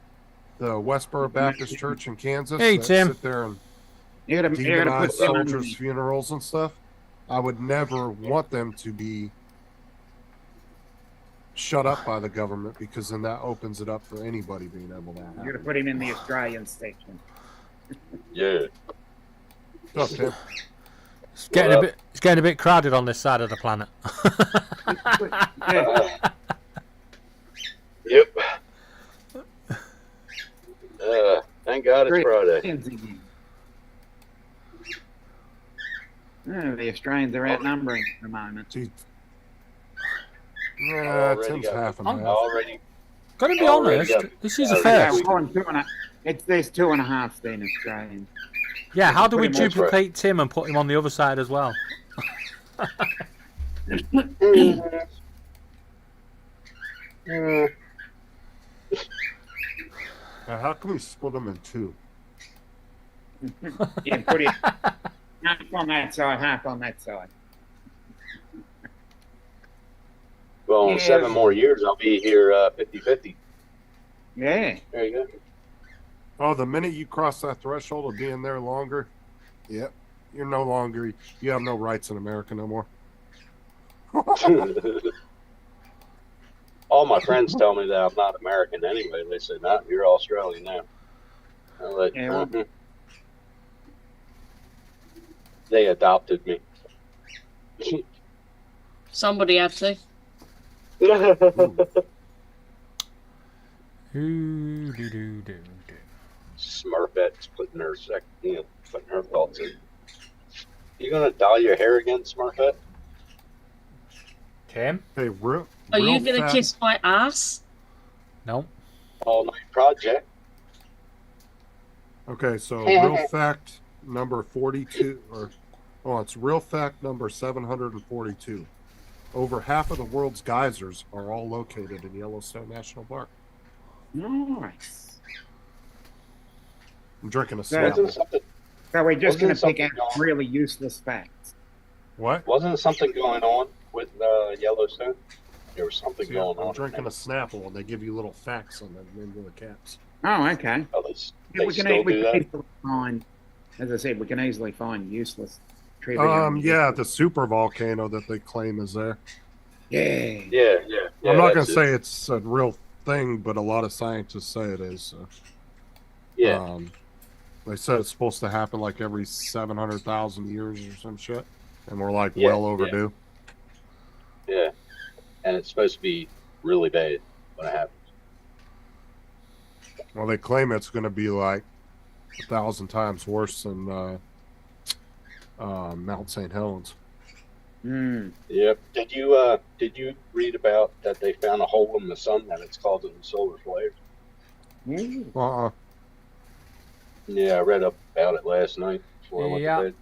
S4: the Westboro Baptist Church in Kansas
S2: Hey,
S4: that
S2: Tim.
S4: sit there and
S8: You're gonna
S4: demonize
S8: put them
S4: soldiers'
S8: underneath.
S4: funerals and stuff, I would never want them to be shut up by the government because then that opens it up for anybody being able to
S8: You're
S4: have
S8: gonna put him in the Australian section.
S11: Yeah.
S4: stuff. Tim.
S2: It's getting a bit crowded on this side of the planet.
S8: Yeah.
S11: Yep. Thank God it's Friday.
S8: The Australians are outnumbering at the moment.
S4: Gee. Yeah,
S11: Already
S4: Tim's
S11: got-
S4: half and half.
S11: Already.
S2: Gotta be
S11: Already
S2: honest,
S11: got-
S2: this is a
S11: already
S2: first.
S11: got-
S8: There's 2.5 then Australians.
S2: Yeah, how do we
S8: Pretty much
S2: duplicate Tim and put him on the other side as well?
S4: Now, how can we split them in two?
S8: Yeah, put it half on that side, half on that side.
S11: Well, in
S8: Yeah.
S11: 7 more years, I'll be here 50-50.
S8: Yeah.
S11: There you go.
S4: Oh, the minute you cross that threshold of being there longer, yep, you're no longer, you have no rights in America no more.
S11: All my friends tell me that I'm not American anyway. They say, "No, you're Australian now." I'm like,
S8: Yeah, well-
S11: "Mhm." They adopted me.
S7: Somebody had to.
S11: Smurfette's putting her putting her thoughts in. You gonna dye your hair again, Smurfette?
S2: Tim?
S4: Hey, real.
S7: Are you
S4: real
S7: gonna
S4: fat-
S7: kiss my ass?
S2: No.
S11: All night project.
S4: Okay, so real fact number 42, it's real fact number 742. Over half of the world's geysers are all located in Yellowstone National Park.
S8: Nice.
S4: I'm drinking a
S8: Yeah.
S4: Snapple.
S11: Wasn't something,
S8: So we're just
S11: Wasn't
S8: going to
S11: something
S8: pick out
S11: going-
S8: really useless facts.
S4: What?
S11: wasn't something going on with Yellowstone? There was something
S4: See,
S11: going
S4: I'm
S11: on.
S4: drinking a Snapple, and they give you little facts on the end of the caps.
S8: Oh, okay.
S11: Oh, they
S8: Yeah, we
S11: still
S8: can
S11: do that?
S8: easily find, as I said, we can easily find useless trivia.
S4: Yeah, the super volcano that they claim is there.
S8: Yeah.
S11: Yeah.
S4: I'm not gonna
S11: that's it.
S4: say it's a real thing, but a lot of scientists say it is. So.
S11: Yeah.
S4: They said it's supposed to happen like every 700,000 years or some shit, and we're like
S11: Yeah,
S4: well overdue.
S11: Yeah. And it's supposed to be really bad when it happens.
S4: Well, they claim it's going to be like 1,000 times worse than Mount St. Helens.
S11: Yep. Did you read about that they found a hole in the sun that it's causing solar flares? Yeah, I read up about it last night before I went to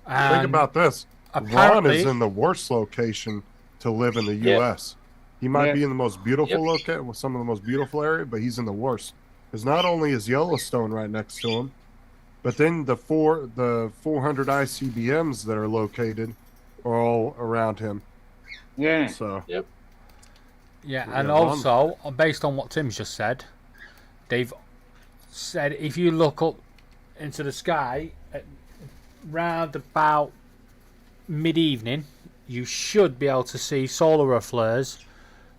S11: bed.
S4: Think about this. Ron is in the worst location to live in the U.S. He might be in the most beautiful location, with some of the most beautiful area, but he's in the worst. Because not only is Yellowstone right next to him, but then the 400 ICBMs that are located are all around him.
S8: Yeah.
S4: So.
S11: Yep.
S2: Yeah, and also based on what Tim's just said, they've said if you look up into the sky at round about mid-evening, you should be able to see solar flares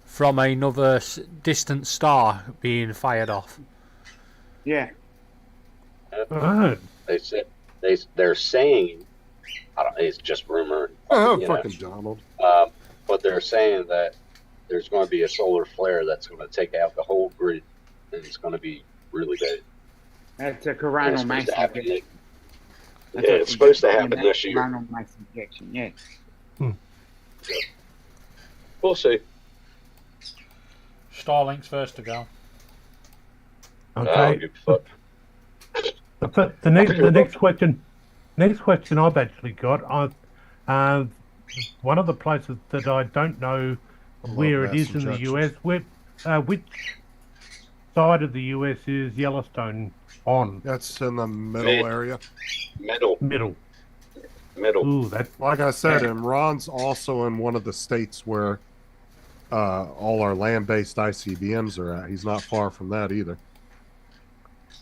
S2: from another distant star being fired off.
S8: Yeah.
S11: They said they're saying, I don't. It's just rumor.
S4: Fucking Donald.
S11: But they're saying that there's going to be a solar flare that's going to take out the whole grid, and it's going to be really bad.
S8: That's a coronal mass ejection.
S11: Yeah, it's supposed to happen this year.
S8: Coronal mass ejection, yeah.
S11: We'll see.
S2: Starlink's first to go.
S6: Okay. The next question I've actually got, one of the places that I don't know where it is in the US, which side of the US is Yellowstone on?
S4: That's in the middle area.
S11: Middle.
S6: Ooh, that.
S4: Like I said, and Ron's also in one of the states where all our land-based ICBMs are at. He's not far from that either.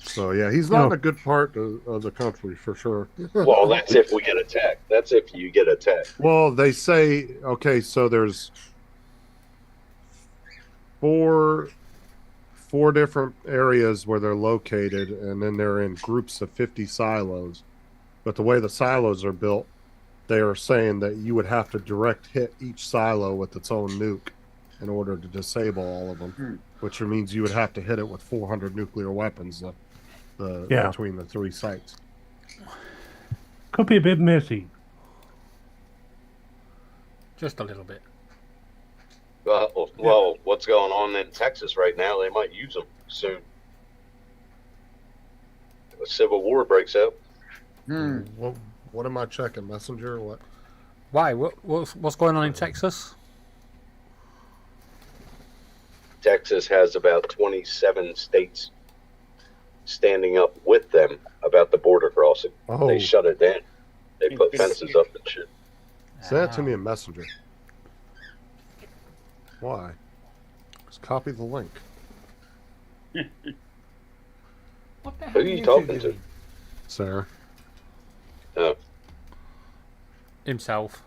S4: So yeah, he's not in a good part of the country for sure.
S11: Well, that's if we get attacked. That's if you get attacked.
S4: Well, they say so there's four different areas where they're located, and then they're in groups of 50 silos. But the way the silos are built, they are saying that you would have to direct hit each silo with its own nuke in order to disable all of them, which means you would have to hit it with 400 nuclear weapons between the three sites.
S6: Could be a bit messy.
S2: Just a little bit.
S11: Well, what's going on in Texas right now? They might use them soon. A civil war breaks out.
S4: What am I checking? Messenger or what?
S2: Why? What's going on in Texas?
S11: Texas has about 27 states standing up with them about the border crossing.
S4: Oh.
S11: They shut it down. They put fences up and shit.
S4: Send it to me in Messenger. Why? Just copy the link.
S2: What the hell
S11: Who are you talking to?
S4: Sarah.
S11: Oh.
S2: Himself.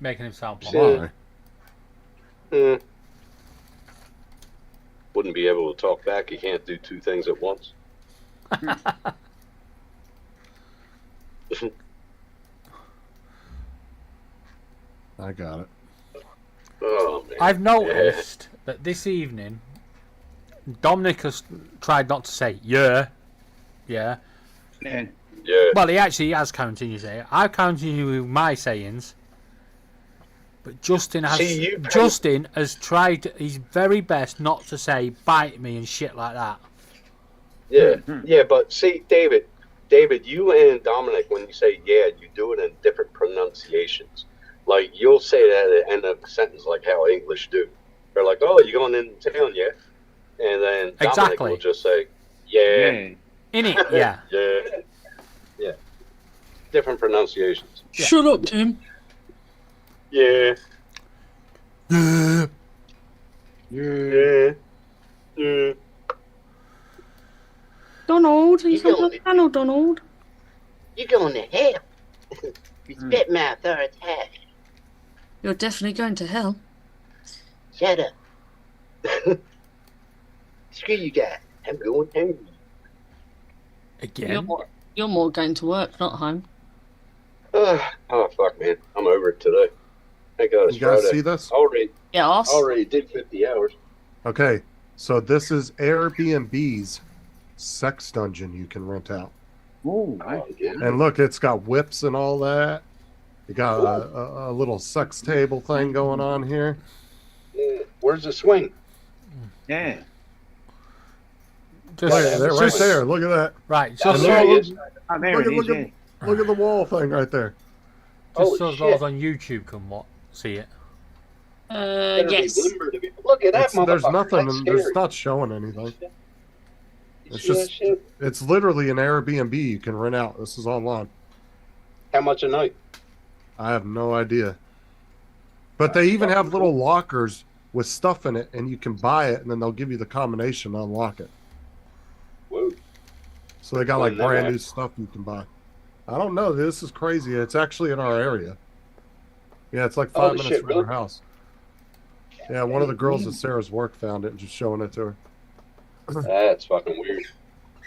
S2: Making himself.
S4: Why?
S11: Wouldn't be able to talk back. You can't do two things at once.
S4: I got it.
S11: Oh, man.
S2: I've noticed that this evening, Dominic has tried not to say yeah. Well, he actually has continued to say it. I've continued with my sayings, but Justin has tried his very best not to say bite me and shit like that.
S11: Yeah, but see, David, you and Dominic, when you say yeah, you do it in different pronunciations. Like, you'll say that at the end of the sentence like how English do. They're like, oh, you going in town, yeah? And then Dominic will just say, yeah.
S2: In it, yeah.
S11: Yeah. Different pronunciations.
S7: Yeah. Shut up, Tim.
S11: Yeah.
S7: Donald, are you going to the panel, Donald?
S12: You're going to hell. You spit my authority.
S7: You're definitely going to hell.
S12: Shut up. Screw you guys. I'm going home.
S2: Again?
S7: You're more going to work, not home.
S11: Oh, fuck, man. I'm over it today. Thank God it's
S4: You guys
S11: Friday.
S4: see this?
S11: Already
S7: Yes.
S11: did 50 hours.
S4: Okay, so this is Airbnb's sex dungeon you can rent out.
S8: Oh,
S11: yeah.
S4: And look, it's got whips and all that. You got a little sex table thing going on here.
S11: Yeah. Where's the swing?
S8: yeah.
S4: Right there. Look at that.
S2: Right,
S11: Oh,
S2: just
S11: there
S2: so,
S11: he is.
S8: Oh, there it is. Yeah.
S4: Look at the wall thing right there.
S2: just so
S11: Holy
S2: those
S11: shit.
S2: on YouTube can see it.
S11: Better be
S7: Yes.
S11: limber to be- Look at that motherfucker.
S4: There's nothing.
S11: That's
S4: There's
S11: scary.
S4: not showing anything.
S11: You
S4: It's
S11: see that
S4: just.
S11: shit?
S4: It's literally an Airbnb you can rent out. This is online.
S11: How much a night?
S4: I have no idea. But they even have little lockers with stuff in it, and you can buy it, and then they'll give you the combination to unlock it.
S11: Whoa.
S4: So they got like
S11: Well,
S4: brand
S11: that-
S4: new stuff you can buy. I don't know. This is crazy. It's actually in our area. Yeah, it's like 5
S11: Holy
S4: minutes
S11: shit,
S4: from
S11: really?
S4: our house. Yeah, one of the girls at Sarah's work found it and just showing it to her.
S11: That's fucking weird.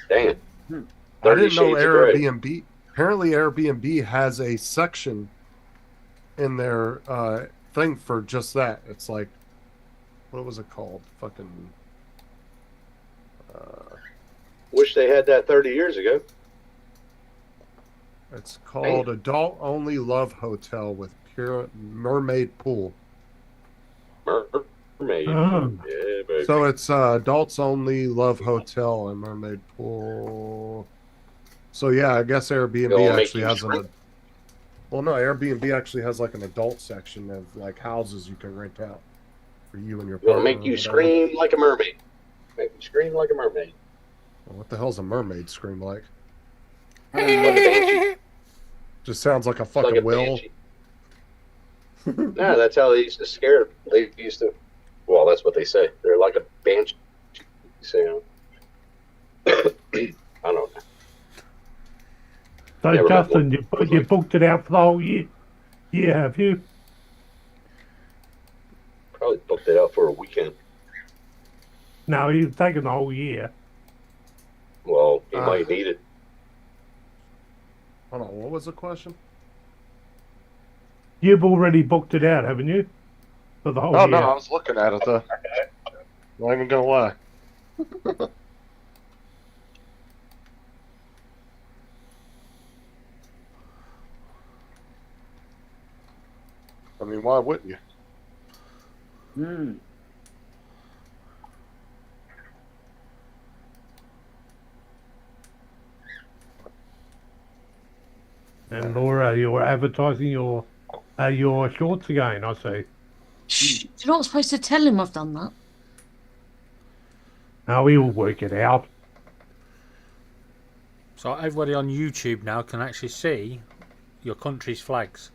S11: Dang it.
S4: I
S11: 30
S4: didn't know
S11: Shades of Grey.
S4: Airbnb. Apparently, Airbnb has a section in their thing for just that. It's like, what was it called? Fucking.
S11: Wish they had that 30 years ago.
S4: It's called Adult Only Love Hotel with pure mermaid pool.
S11: Mermaid.
S6: Oh.
S11: Yeah, baby.
S4: So it's Adults Only Love Hotel and Mermaid Pool. So yeah, I guess Airbnb
S11: It'll make
S4: actually
S11: you
S4: has
S11: scream.
S4: an. Well, no, Airbnb actually has like an adult section of like houses you can rent out for you and your partner.
S11: It'll make
S4: or
S11: you
S4: whatever.
S11: scream like a mermaid. Make you scream like a mermaid.
S4: Well, what the hell's a mermaid scream like?
S11: Like a banshee.
S4: Just sounds like a
S11: Like
S4: fucking
S11: a
S4: will.
S11: banshee. No, that's how they used to scare. They used to. Well, that's what they say. They're like a banshee sound. I don't know.
S6: So,
S11: Never had
S6: Justin, you booked it out for the whole year? Yeah, have you?
S11: Probably booked it out for a weekend.
S6: No, you've taken the whole year.
S11: Well, you might need it.
S4: Hold on, what was the question?
S6: You've already booked it out, haven't you? For the whole
S4: Oh
S6: year.
S4: no, I was looking at it though. Not even gonna lie. I mean, why wouldn't you?
S8: Hmm.
S6: And Laura, you're advertising your shorts again, I see.
S7: Shh, you're not supposed to tell him I've done that.
S6: Now we'll work it out.
S2: So everybody on YouTube now can actually see your country's flags.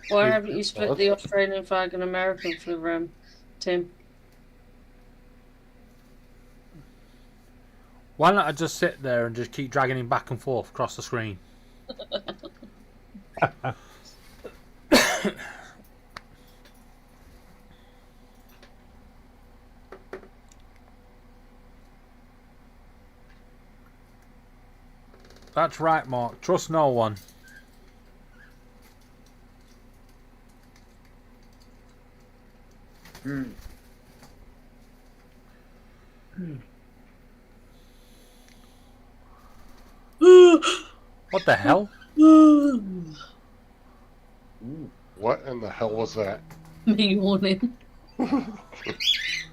S7: Why haven't you split the Australian flag and American for Tim?
S2: Why not I just sit there and just keep dragging him back and forth across the screen? That's right, Mark. Trust no one. What the hell?
S4: What in the hell was that?
S7: Me warning.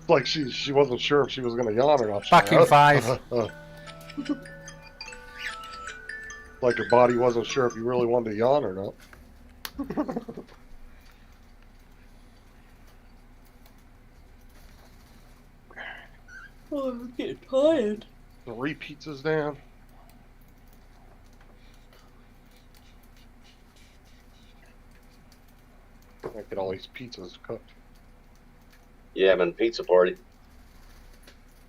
S4: Like she wasn't sure if she was gonna yawn or not.
S2: Back in 5.
S4: Like your body wasn't sure if you really wanted to yawn or not.
S7: Oh, I'm getting tired.
S4: 3 pizzas down. I get all these pizzas cooked.
S11: Yeah, I'm in pizza party.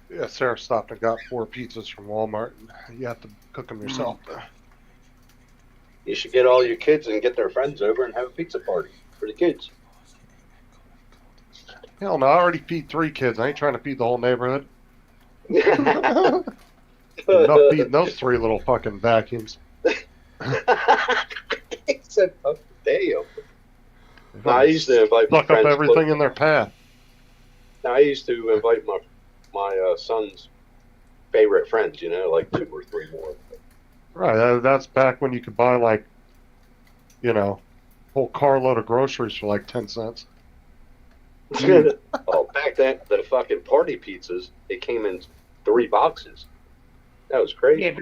S4: Yeah, Sarah stopped and got 4 pizzas from Walmart. And you have to cook them yourself.
S11: You should get all your kids and get their friends over and have a pizza party for the kids.
S4: Hell no, I already feed 3 kids. I ain't trying to feed the whole neighborhood. Enough feeding those 3 little fucking vacuums.
S11: He said, oh, damn. No, I used to invite my
S4: Fuck up
S11: friends.
S4: everything in their path.
S11: No, I used to invite my son's favorite friends. You know, like 2 or 3 more.
S4: Right, that's back when you could buy like, you know, a whole carload of groceries for like 10 cents.
S11: Oh, back then the fucking party pizzas, it came in 3 boxes. That was crazy.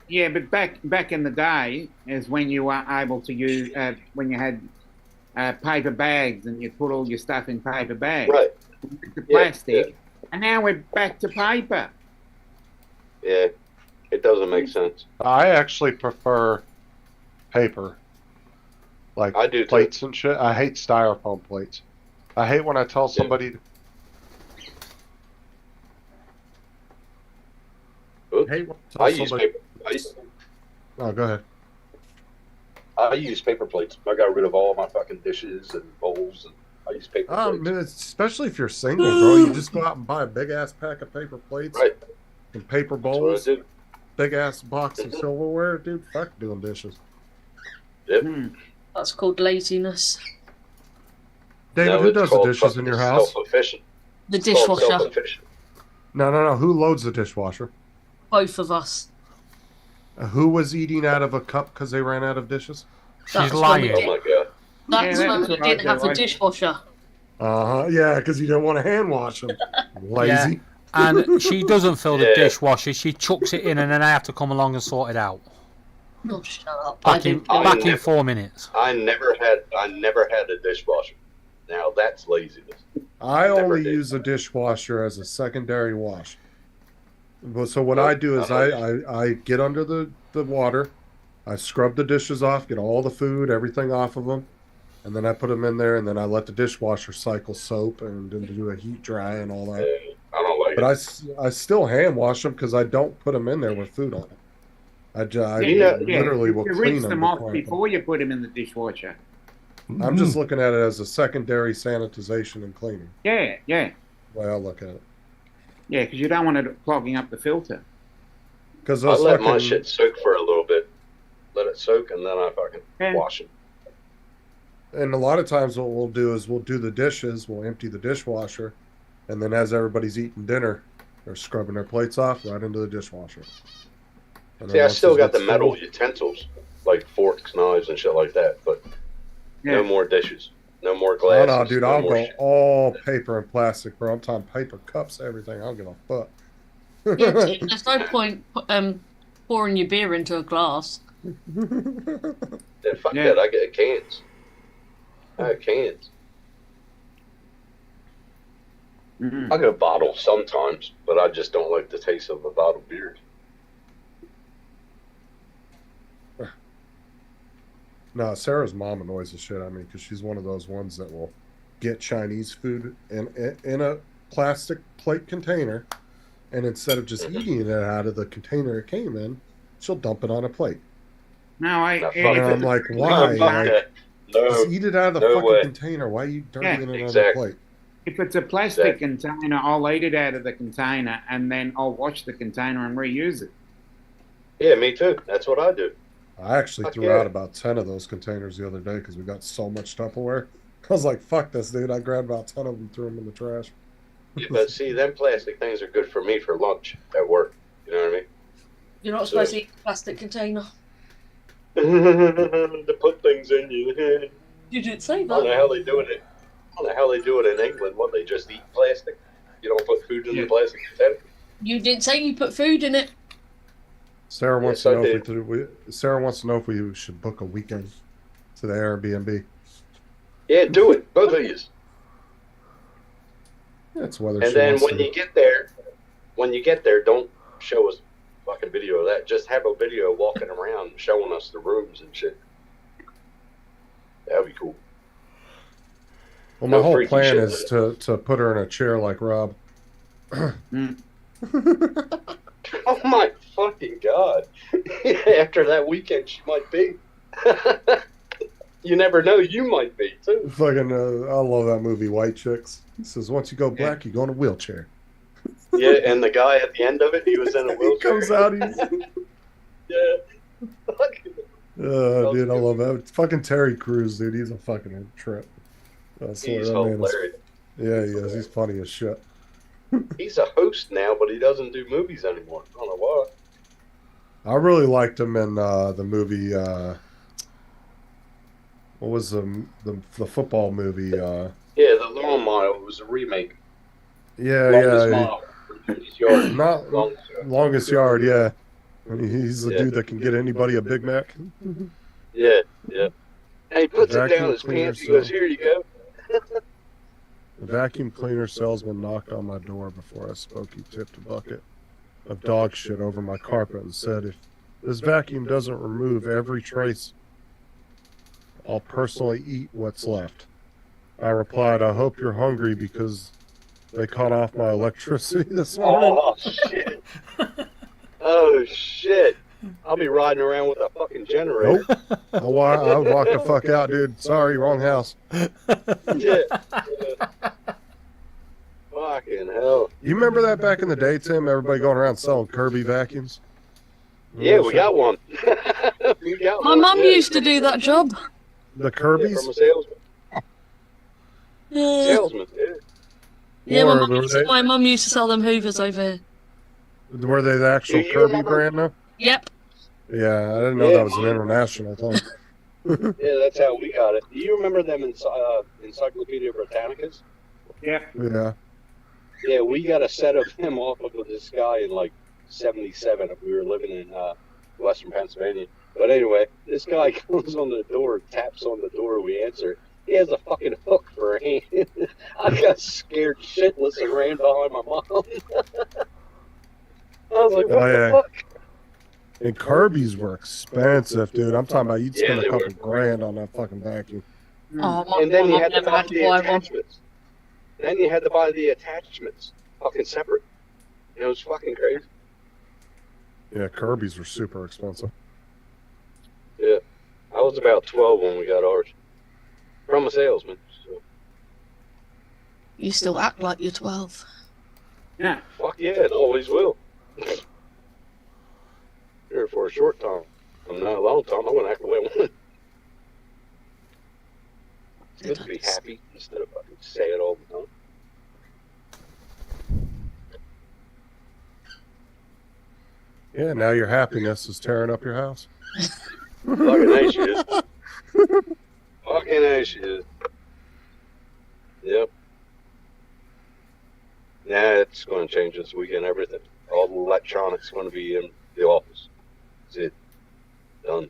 S8: Yeah, but back in the day is when you were able to use when you had paper bags and you put all your stuff in paper bags.
S11: Right.
S8: To plastic, and now we're back to paper.
S11: Yeah, it doesn't make sense.
S4: I actually prefer paper. Like
S11: I do too.
S4: plates and shit. I hate styrofoam plates. I hate when I tell somebody.
S11: Oops.
S4: Hate when
S11: I
S4: I
S11: use
S4: tell somebody.
S11: paper.
S4: Oh, go ahead.
S11: I use paper plates. I got rid of all my fucking dishes and bowls, and I use paper plates.
S4: Especially if you're single, bro. You just go out and buy a big ass pack of paper plates
S11: Right.
S4: and paper
S11: That's what I
S4: bowls.
S11: do.
S4: Big ass box of silverware, dude. Fuck doing dishes.
S11: Yep.
S7: That's called laziness.
S4: David,
S11: No,
S4: who
S11: it's
S4: does the
S11: called
S4: dishes in your house?
S11: Self-efficient.
S7: The
S11: It's called
S7: dishwasher.
S11: self-efficient.
S4: No. Who loads the dishwasher?
S7: Both of us.
S4: Who was eating out of a cup because they ran out of dishes?
S7: That's when we
S11: Oh
S7: did-
S11: my god.
S7: That's
S8: Yeah,
S7: when
S8: that's
S7: we
S8: what I
S7: didn't
S8: do.
S7: have a
S8: I-
S7: dishwasher.
S4: Yeah, because you didn't want to hand wash them. Lazy.
S2: And she doesn't fill the
S11: Yeah.
S2: dishwasher. She chucks it in, and then I have to come along and sort it out.
S7: Oh, shut up. I
S2: Back in
S7: do.
S11: I
S2: back in
S11: never-
S2: 4 minutes.
S11: I never had a dishwasher. Now that's laziness.
S4: I
S11: Never
S4: only
S11: did.
S4: use the dishwasher as a secondary wash. So what I do is I get under the water, I scrub the dishes off, get all the food, everything off of them, and then I put them in there, and then I let the dishwasher cycle soap and then do a heat dry and all that.
S11: I don't like
S4: But
S11: it.
S4: I still hand wash them because I don't put them in there with food on it. I
S8: Yeah,
S4: literally will
S8: you
S4: clean
S8: rinse
S4: them
S8: them off
S4: before I put 'em.
S8: before you put them in the dishwasher.
S4: I'm just looking at it as a secondary sanitization and cleaning.
S8: Yeah,
S4: The way I look at it.
S8: yeah, because you don't want it clogging up the filter.
S4: Because
S11: I
S4: those
S11: let my
S4: fucking
S11: shit soak for a little bit. Let it soak, and then I fucking
S8: Yeah.
S11: wash it.
S4: and a lot of times what we'll do is we'll do the dishes, we'll empty the dishwasher, and then as everybody's eating dinner, they're scrubbing their plates off right into the dishwasher. And then
S11: See, I
S4: once
S11: still
S4: it
S11: got the
S4: gets
S11: metal
S4: full-
S11: utensils, like forks, knives, and shit like that, but
S8: Yeah.
S11: no more dishes. No more
S4: Oh
S11: glasses.
S4: no, dude,
S11: no
S4: I'll
S11: more
S4: go
S11: shit.
S4: all paper and plastic, bro. I'm talking paper cups, everything. I don't give a fuck.
S7: Yeah, there's no point pouring your beer into a glass.
S11: Yeah, fuck
S8: Yeah.
S11: that. I get cans. I have cans.
S8: Mhm.
S11: I get a bottle sometimes, but I just don't like the taste of a bottled beer.
S4: No, Sarah's mom annoys the shit out of me because she's one of those ones that will get Chinese food in a plastic plate container, and instead of just eating it out of the container it came in, she'll dump it on a plate.
S8: No,
S11: Now, fuck
S4: And I'm
S11: that.
S4: like,
S11: No,
S4: why?
S11: fuck
S4: Like,
S11: that. No,
S4: just eat it out of the
S11: no
S4: fucking
S11: way.
S4: container. Why are you dirtying it
S11: exactly.
S4: on the plate?
S8: if it's a plastic container, I'll eat it out of the container and then I'll wash the container and reuse it.
S11: Yeah, me too. That's what I do.
S4: I actually
S11: Fuck
S4: threw
S11: yeah.
S4: out about 10 of those containers the other day because we got so much Tupperware. I was like, fuck this, dude. I grabbed about 10 of them and threw them in the trash.
S11: Yeah, but see, them plastic things are good for me for lunch at work. You know what
S7: You're not supposed to eat a plastic container.
S11: I mean? To put things in you.
S7: You didn't say
S11: I don't know
S7: that.
S11: how they do it. I don't know how they do it in England. What, they just eat plastic? You don't put food in the plastic container?
S7: You didn't say you put food in it.
S4: Sarah wants
S11: Yes,
S4: to
S11: I
S4: know Sarah wants to know if we should book a weekend to the Airbnb.
S11: Yeah, do it. Both of you.
S4: That's whether
S11: And
S4: she
S11: then
S4: wants
S11: when
S4: to.
S11: you get there, don't show us fucking video of that. Just have a video walking around showing us the rooms and shit. That'd be cool.
S4: Well, my
S11: no
S4: whole
S11: freaky
S4: plan
S11: shit.
S4: is to put her in a chair like Rob.
S11: Oh my fucking god. After that weekend, she might be. You never know, you might be too.
S4: Fucking, I love that movie, White Chicks. He says, once you go black, you go in a wheelchair.
S11: Yeah, and the guy at the end of it, he was in a
S4: He
S11: wheelchair.
S4: comes out, he's.
S11: Yeah.
S4: Dude, I love that. Fucking Terry Crews, dude. He's a fucking trip. I swear
S11: He's
S4: that man is,
S11: hilarious.
S4: yeah, he is. He's funny as shit.
S11: He's a host now, but he doesn't do movies anymore. I don't know why.
S4: I really liked him in the movie. What was the football movie?
S11: Yeah, the Long Mile was a remake.
S4: Yeah,
S11: Longest
S4: yeah.
S11: Mile. Yard.
S4: Not Longest Yard. Yeah, he's the
S11: Yeah.
S4: dude that can get anybody a Big Mac.
S11: Yeah, yeah. And he puts it
S4: Vacuum
S11: down his
S4: cleaner
S11: pants. He goes, "Here you go."
S4: The vacuum cleaner salesman knocked on my door before I spoke. He tipped a bucket of dog shit over my carpet and said, "If this vacuum doesn't remove every trace, I'll personally eat what's left." I replied, "I hope you're hungry because they cut off my electricity this morning."
S11: Oh shit! Oh shit! I'll be riding around with a fucking generator.
S4: Nope. I'll walk the fuck out, dude. Sorry, wrong house.
S11: Yeah. Fucking hell.
S4: You remember that back in the day, Tim? Everybody going around selling Kirby vacuums?
S11: Yeah, we got one. We got
S7: My
S11: one,
S7: mum
S11: yeah.
S7: used to do that job.
S4: The
S11: Yeah,
S4: Kirby's?
S11: from a salesman.
S7: Yeah,
S11: Salesman, yeah.
S7: yeah.
S4: Or were they-
S7: My mum used to sell them Hoovers over here.
S4: Were they the actual
S11: Do you
S4: Kirby
S11: remember-
S4: brand now?
S7: Yep.
S4: Yeah, I didn't know
S11: Yeah,
S4: that was an
S11: mine-
S4: international thing.
S11: Yeah, that's how we got it. Do you remember them Encyclopedia Britannicas?
S10: Yeah.
S4: Yeah.
S11: Yeah, we got a set of them off of this guy in like '77. We were living in Western Pennsylvania. But anyway, this guy comes on the door, taps on the door, we answer. He has a fucking hook for a hand. I got scared shitless and ran behind my mom. I was like, what
S4: Oh,
S11: the
S4: yeah.
S11: fuck?
S4: And Kirby's were expensive, dude. I'm talking about you'd
S11: Yeah,
S4: spend a
S11: they
S4: couple
S11: were.
S4: grand on that fucking vacuum.
S7: Oh, my
S11: And then you
S7: mum
S11: had to
S7: never
S11: buy
S7: had to
S11: the
S7: buy one.
S11: attachments. Then you had to buy the attachments, fucking separate. It was fucking crazy.
S4: Yeah, Kirby's were super expensive.
S11: Yeah, I was about 12 when we got ours from a salesman. So,
S7: You still act like you're 12.
S10: Yeah.
S11: fuck yeah, it always will. Here for a short time. I'm not a long time. I'm gonna act the way I want. It's good to be happy instead of fucking say it all the time.
S4: Yeah, now your happiness is tearing up your house.
S11: Fucking A she is. Fucking A she is. Yep. Yeah, it's going to change this weekend. Everything. All the electronics going to be in the office. That's it. Done.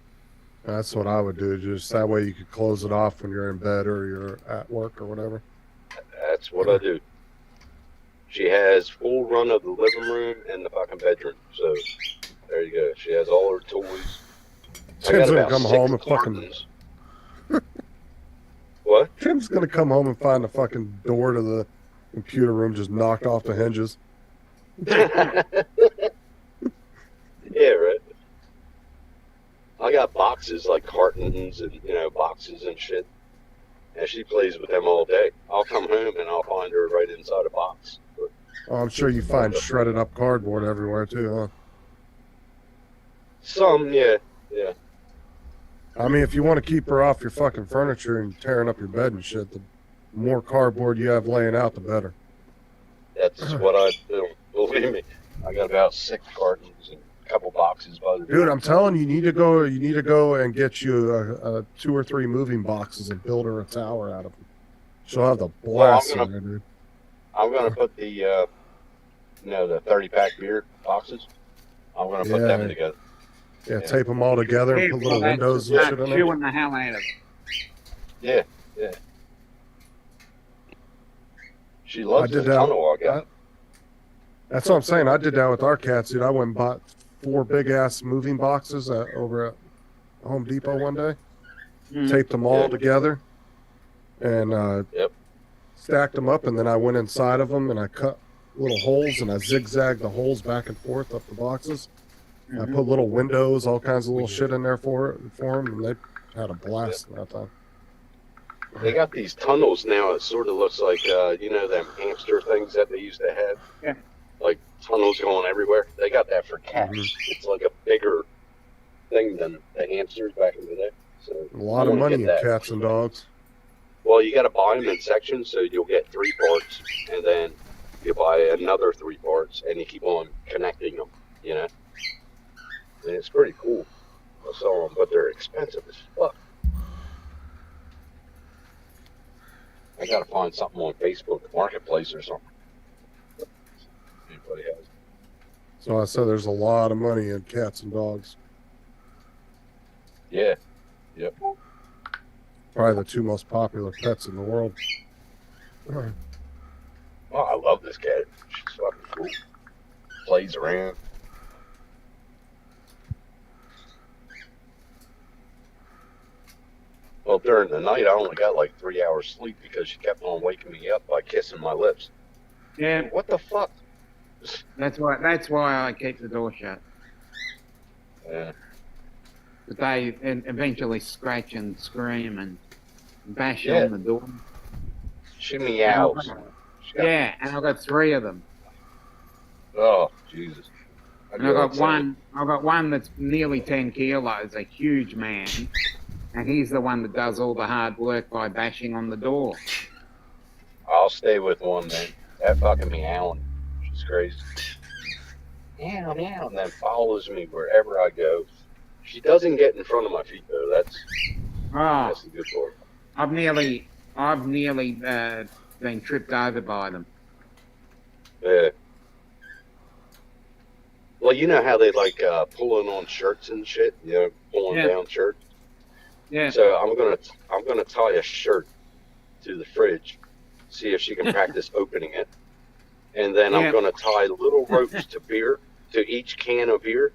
S4: That's what I would do. Just that way you could close it off when you're in bed or you're at work or whatever.
S11: That's what I do. She has full run of the living room and the fucking bedroom. So there you go. She has all her toys. I got
S4: Tim's gonna
S11: about
S4: come
S11: 6
S4: home and fucking.
S11: cartons. What?
S4: Tim's gonna come home and find the fucking door to the computer room just knocked off the hinges.
S11: Yeah, right. I got boxes like cartons and boxes and shit, and she plays with them all day. I'll come home and I'll find her right inside a box. But,
S4: Oh, I'm sure you find shredded up cardboard everywhere too, huh?
S11: some, yeah.
S4: I mean, if you want to keep her off your fucking furniture and tearing up your bed and shit, the more cardboard you have laying out, the better.
S11: That's what I do. Believe me, I got about 6 cartons and a couple boxes by the
S4: Dude, I'm telling you, you need to go and get you a 2 or 3 moving boxes and build her a tower out of them. She'll have the blast
S11: Well,
S4: in there, dude.
S11: I'm gonna put the the 30-pack beer boxes. I'm gonna put
S4: Yeah.
S11: them together.
S4: Yeah, tape them all together and put little windows and shit in there.
S10: Chewing the hell out of it.
S11: Yeah. She loves
S4: I did
S11: the
S4: that.
S11: tunnel I got.
S4: That's what I'm saying. I did that with our cats, dude. I went and bought 4 big ass moving boxes over at Home Depot one day. Taped them all
S11: Yeah.
S4: together and stacked them up, and then I went inside of them and I cut little holes and I zigzagged the holes back and forth up the boxes. I put little windows, all kinds of little shit in there for them, and they had a blast that time.
S11: They got these tunnels now. It sort of looks like them hamster things that they used to have.
S10: Yeah.
S11: Like tunnels going everywhere. They got that for cats.
S4: Mm-hmm.
S11: It's like a bigger thing than the hamsters back in the day. So
S4: A lot
S11: I
S4: of
S11: wanna
S4: money
S11: get
S4: in
S11: that.
S4: cats and dogs.
S11: Well, you got to buy them in sections, so you'll get 3 parts, and then you buy another 3 parts, and you keep on connecting them. You know, and it's pretty cool. I saw them, but they're expensive as fuck. I gotta find something on Facebook Marketplace or something. Anybody has?
S4: So I said there's a lot of money in cats and dogs.
S11: Yeah. Yep.
S4: Probably the 2 most popular pets in the world.
S11: Oh, I love this cat. She's fucking cool. Plays around. Well, during the night, I only got like 3 hours sleep because she kept on waking me up by kissing my lips.
S8: Yeah,
S11: What the fuck?
S8: that's why I keep the door shut.
S11: Yeah.
S8: But they eventually scratch and scream and bash
S11: Yeah.
S8: on the door.
S11: She meows. She got-
S8: Yeah, and I've got 3 of them.
S11: Oh, Jesus.
S8: And I've got one that's nearly 10 kilos, a huge man. And he's the one that does all the hard work by bashing on the door.
S11: I'll stay with one then. That fucking meowing. She's crazy. Meow, meow, and then follows me wherever I go. She doesn't get in front of my feet though. That's
S8: Oh,
S11: a good for her.
S8: I've nearly been tripped over by them.
S11: Yeah. Well, you know how they like pulling on shirts and shit. You know, pulling
S8: Yeah.
S11: down shirts.
S8: Yeah.
S11: So I'm gonna tie a shirt to the fridge, see if she can practice opening it, and then
S8: Yeah.
S11: I'm gonna tie little ropes to each can of beer,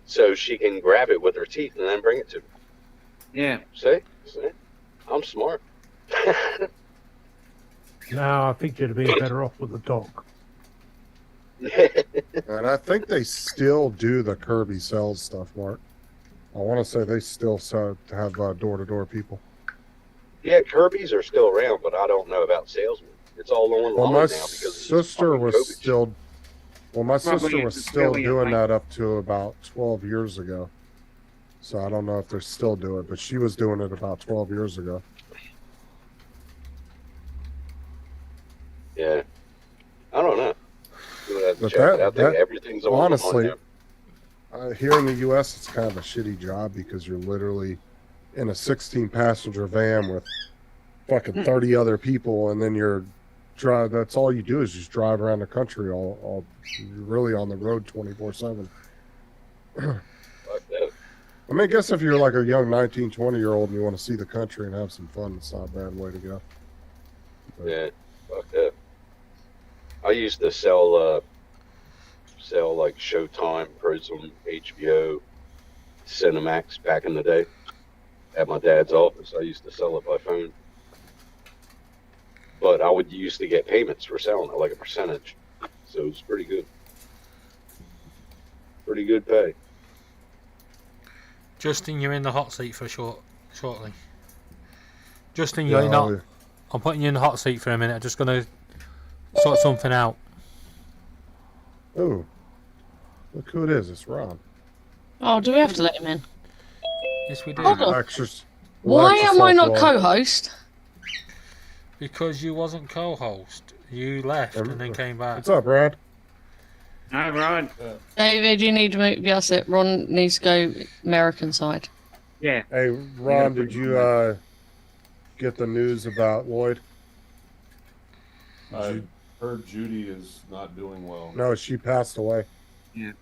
S11: so she can grab it with her teeth and then bring it to me.
S8: Yeah.
S11: See, I'm smart.
S6: No, I think you'd have been better off with a dog.
S4: And I think they still do the Kirby sells stuff, Mark. I want to say they still have door-to-door people.
S11: Yeah, Kirby's are still around, but I don't know about salesmen. It's all online
S4: Well, my
S11: now because of this
S4: sister
S11: fucking
S4: was
S11: COVID shit.
S4: still. Well, my
S8: Probably
S4: sister was
S8: it's
S4: still
S8: affiliate
S4: doing
S8: link.
S4: that up to about 12 years ago. So I don't know if they're still doing it, but she was doing it about 12 years ago.
S11: Yeah, I don't know. We'll have to
S4: But
S11: check it out.
S4: that
S11: Everything's online
S4: honestly,
S11: now.
S4: here in the U.S., it's kind of a shitty job because you're literally in a 16-passenger van with fucking 30 other people, and then you're drive. That's all you do is just drive around the country. All you're really on the road 24/7.
S11: Fuck that.
S4: I mean, I guess if you're like a young 19, 20-year-old and you want to see the country and have some fun, it's not a bad way to go.
S11: Yeah, fuck that. I used to sell like Showtime, Prism, HBO, Cinemax back in the day at my dad's office. I used to sell it by phone. But I would used to get payments for selling it, like a percentage. So it was pretty good. Pretty good pay.
S2: Justin, you're in the hot seat for shortly. Justin, you're not. I'm putting you in the hot seat for a minute. I'm just going to sort something out.
S4: Oh, look who it is. It's Ron.
S7: Oh, do we have to let him in?
S2: Yes, we do.
S7: Hold on.
S4: Alexis-
S7: Why
S4: Alexis
S7: am I not
S4: Oswald.
S7: co-host?
S2: Because you wasn't co-host. You left and then came back.
S4: What's up, Ron?
S8: All right.
S7: David, you need to move. Yes, it. Ron needs to go American side.
S8: Yeah.
S4: Hey, Ron, did you get the news about Lloyd?
S13: I heard Judy is not doing well.
S4: No, she passed away.
S8: Yeah.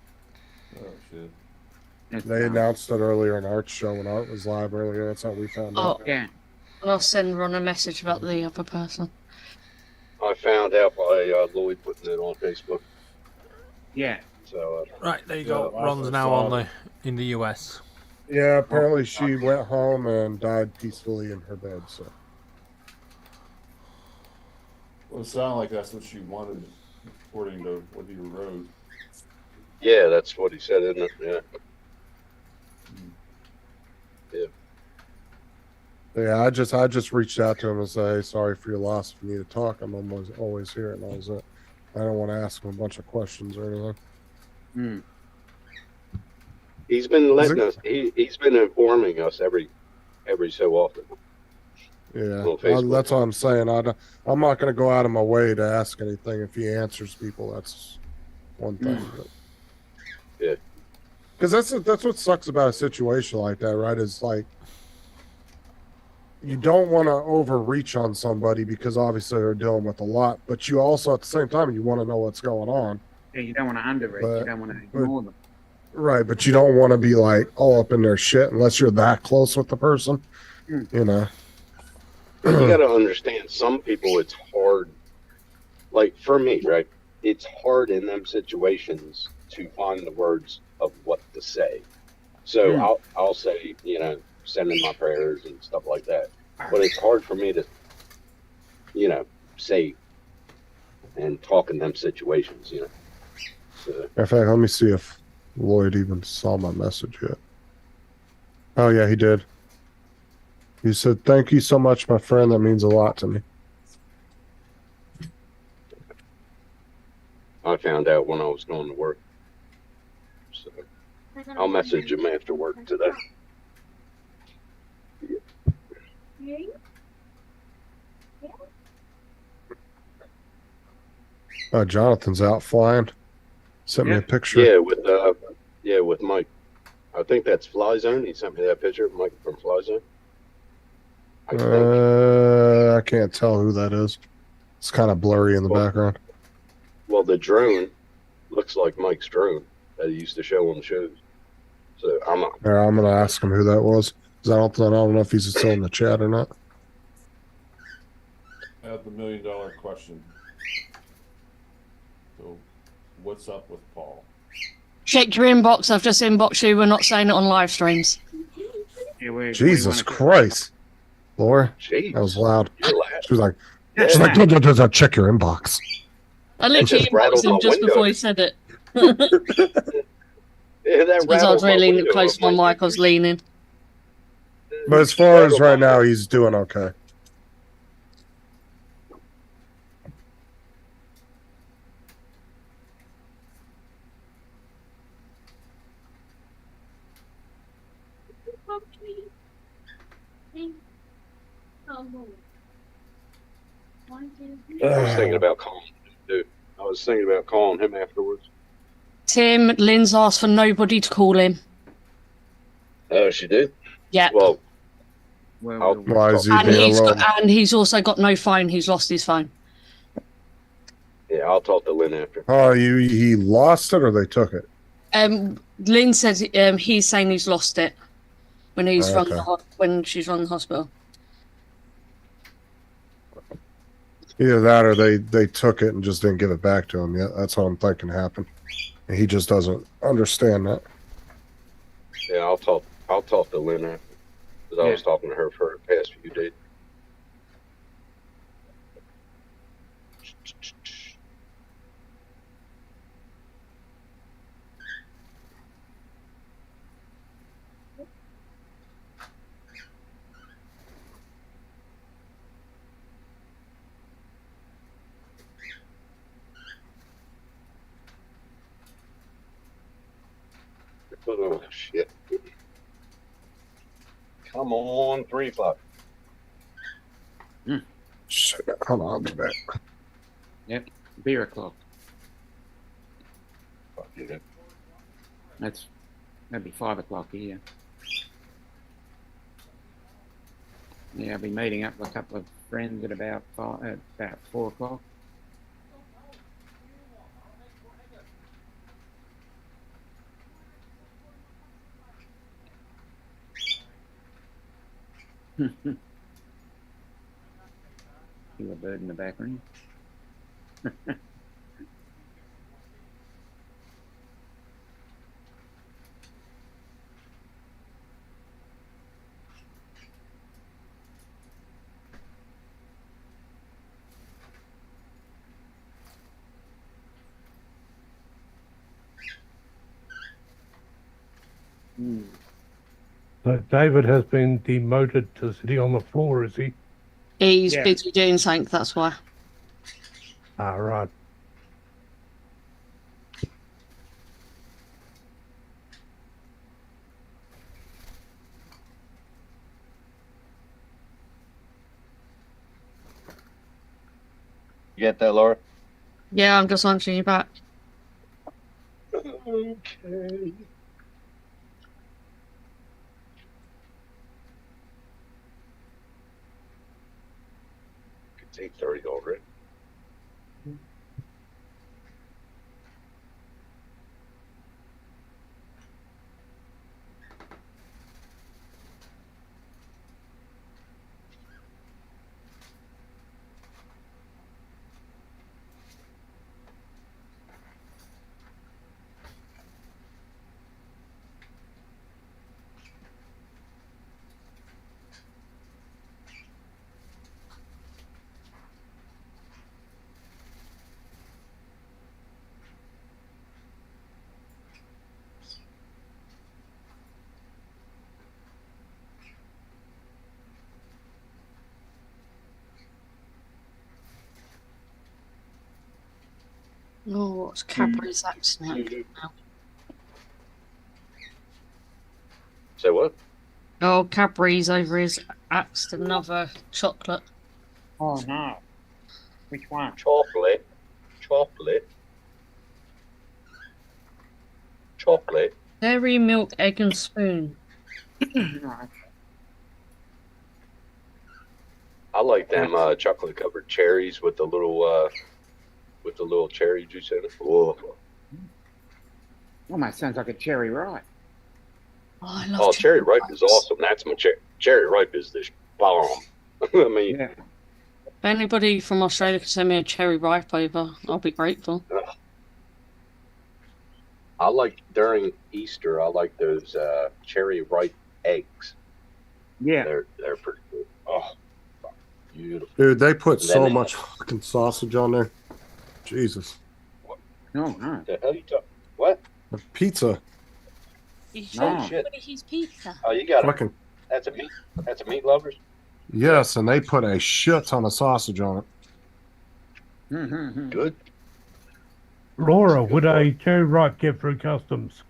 S13: Oh shit.
S4: They announced it earlier in Art's show when Art was live earlier. That's how we found out.
S8: Yeah.
S7: And I'll send Ron a message about the other person.
S11: I found out by Lloyd putting it on Facebook.
S8: Yeah.
S11: So
S2: Right, there you go.
S13: Yeah, I
S2: Ron's now
S13: saw
S2: on in the US.
S4: Yeah, apparently she went home and died peacefully in her bed. So
S13: Well, it sounded like that's what she wanted, according to what he wrote.
S11: yeah, that's what he said, isn't it? Yeah.
S4: yeah, I just reached out to him and said, "Hey, sorry for your loss. If you need to talk, I'm always here." And that was it. I don't want to ask him a bunch of questions or anything.
S8: Hmm.
S11: He's been letting us. He's been informing us every so often.
S4: Yeah,
S11: On Facebook.
S4: that's what I'm saying. I'm not going to go out of my way to ask anything. If he answers people, that's one thing.
S11: Yeah.
S4: Because that's what sucks about a situation like that, right? Is like you don't want to overreach on somebody because obviously they're dealing with a lot, but you also at the same time you want to know what's going on.
S8: Yeah, you don't want to underreach. You don't want to ignore them.
S4: Right, but you don't want to be like all up in their shit unless you're that close with the person. You know.
S11: But you got to understand, some people it's hard. Like for me, right? It's hard in them situations to find the words of what to say. So I'll say, sending my prayers and stuff like that. But it's hard for me to, say and talk in them situations. So,
S4: In fact, let me see if Lloyd even saw my message yet. Oh yeah, he did. He said, "Thank you so much, my friend. That means a lot to me."
S11: I found out when I was going to work. So I'll message him after work today.
S4: Jonathan's out flying. Sent me a picture.
S11: Yeah, with Mike. I think that's Fly Zone. He sent me that picture of Mike from Fly Zone.
S4: I can't tell who that is. It's kind of blurry in the background.
S11: Well, the drone looks like Mike's drone that he used to show on the shows. So I'm
S4: going to ask him who that was. 'Cause I don't know if he's still in the chat or not.
S13: I have the $1 million question. So, what's up with Paul?
S7: Check your inbox. I've just inboxed you. We're not saying it on live streams.
S8: Yeah,
S4: Jesus Christ. Laura, that was loud. She was like, check your inbox.
S7: I literally inboxed him just before he said it. Because I was really close to my mic, I was leaning.
S4: But as far as right now, he's doing okay.
S11: I was thinking about calling him, dude. I was thinking about calling him afterwards.
S7: Tim, Lynn's asked for nobody to call him.
S11: Oh, she did?
S7: Yeah.
S11: Well,
S4: why is he
S7: and he's also got no phone. He's lost his phone.
S11: Yeah, I'll talk to Lynn after.
S4: Oh, he lost it or they took it?
S7: Lynn says he's saying he's lost it when he's when she's rung the hospital.
S4: Either that or they took it and just didn't give it back to him yet. That's what I'm thinking happened. And he just doesn't understand that.
S11: Yeah, I'll talk to Lynn after. Because I was talking to her for the past few days. Oh, shit. Come on, 3 o'clock.
S4: Shit, hold on, I'll be back.
S8: Yep, beer o'clock.
S11: Fuck yeah.
S8: That'd be 5 o'clock here. Yeah, I'll be meeting up with a couple of friends at about 4 o'clock. Feel a bird in the background.
S6: So David has been demoted to sitting on the floor, is he?
S7: He's busy doing something, that's why.
S6: Ah, right.
S11: You get that, Laura?
S7: Yeah, I'm just answering you back.
S11: Okay. It's 8:30 already.
S7: Oh, what's Capri's accent now?
S11: Say what?
S7: Oh, Capri's over his axed another chocolate.
S8: Oh no. Which one?
S11: Chocolate. Chocolate. Chocolate.
S7: Dairy milk, egg and spoon.
S8: Right.
S11: I like them chocolate covered cherries with the little cherry juice in it. Whoa.
S8: Almost sounds like a cherry ripe.
S7: Oh, I love
S11: Oh, cherry ripe is awesome. That's my cherry ripe is the bomb. I mean,
S8: Yeah.
S7: If anybody from Australia can send me a cherry ripe over, I'll be grateful.
S11: I like during Easter. I like those cherry ripe eggs.
S8: Yeah.
S11: They're pretty good. Oh, beautiful.
S4: Dude, they put
S11: And
S4: so
S11: then-
S4: much fucking sausage on there. Jesus.
S8: No, no.
S11: The hell you talking? What?
S4: The pizza.
S7: You
S8: No.
S7: showed everybody his pizza.
S11: Oh, you got it.
S4: Fucking.
S11: That's a meat lovers.
S4: Yes, and they put a shit ton of sausage on it.
S8: Mm-hmm.
S11: Good.
S6: Laura, would a cherry ripe get through customs?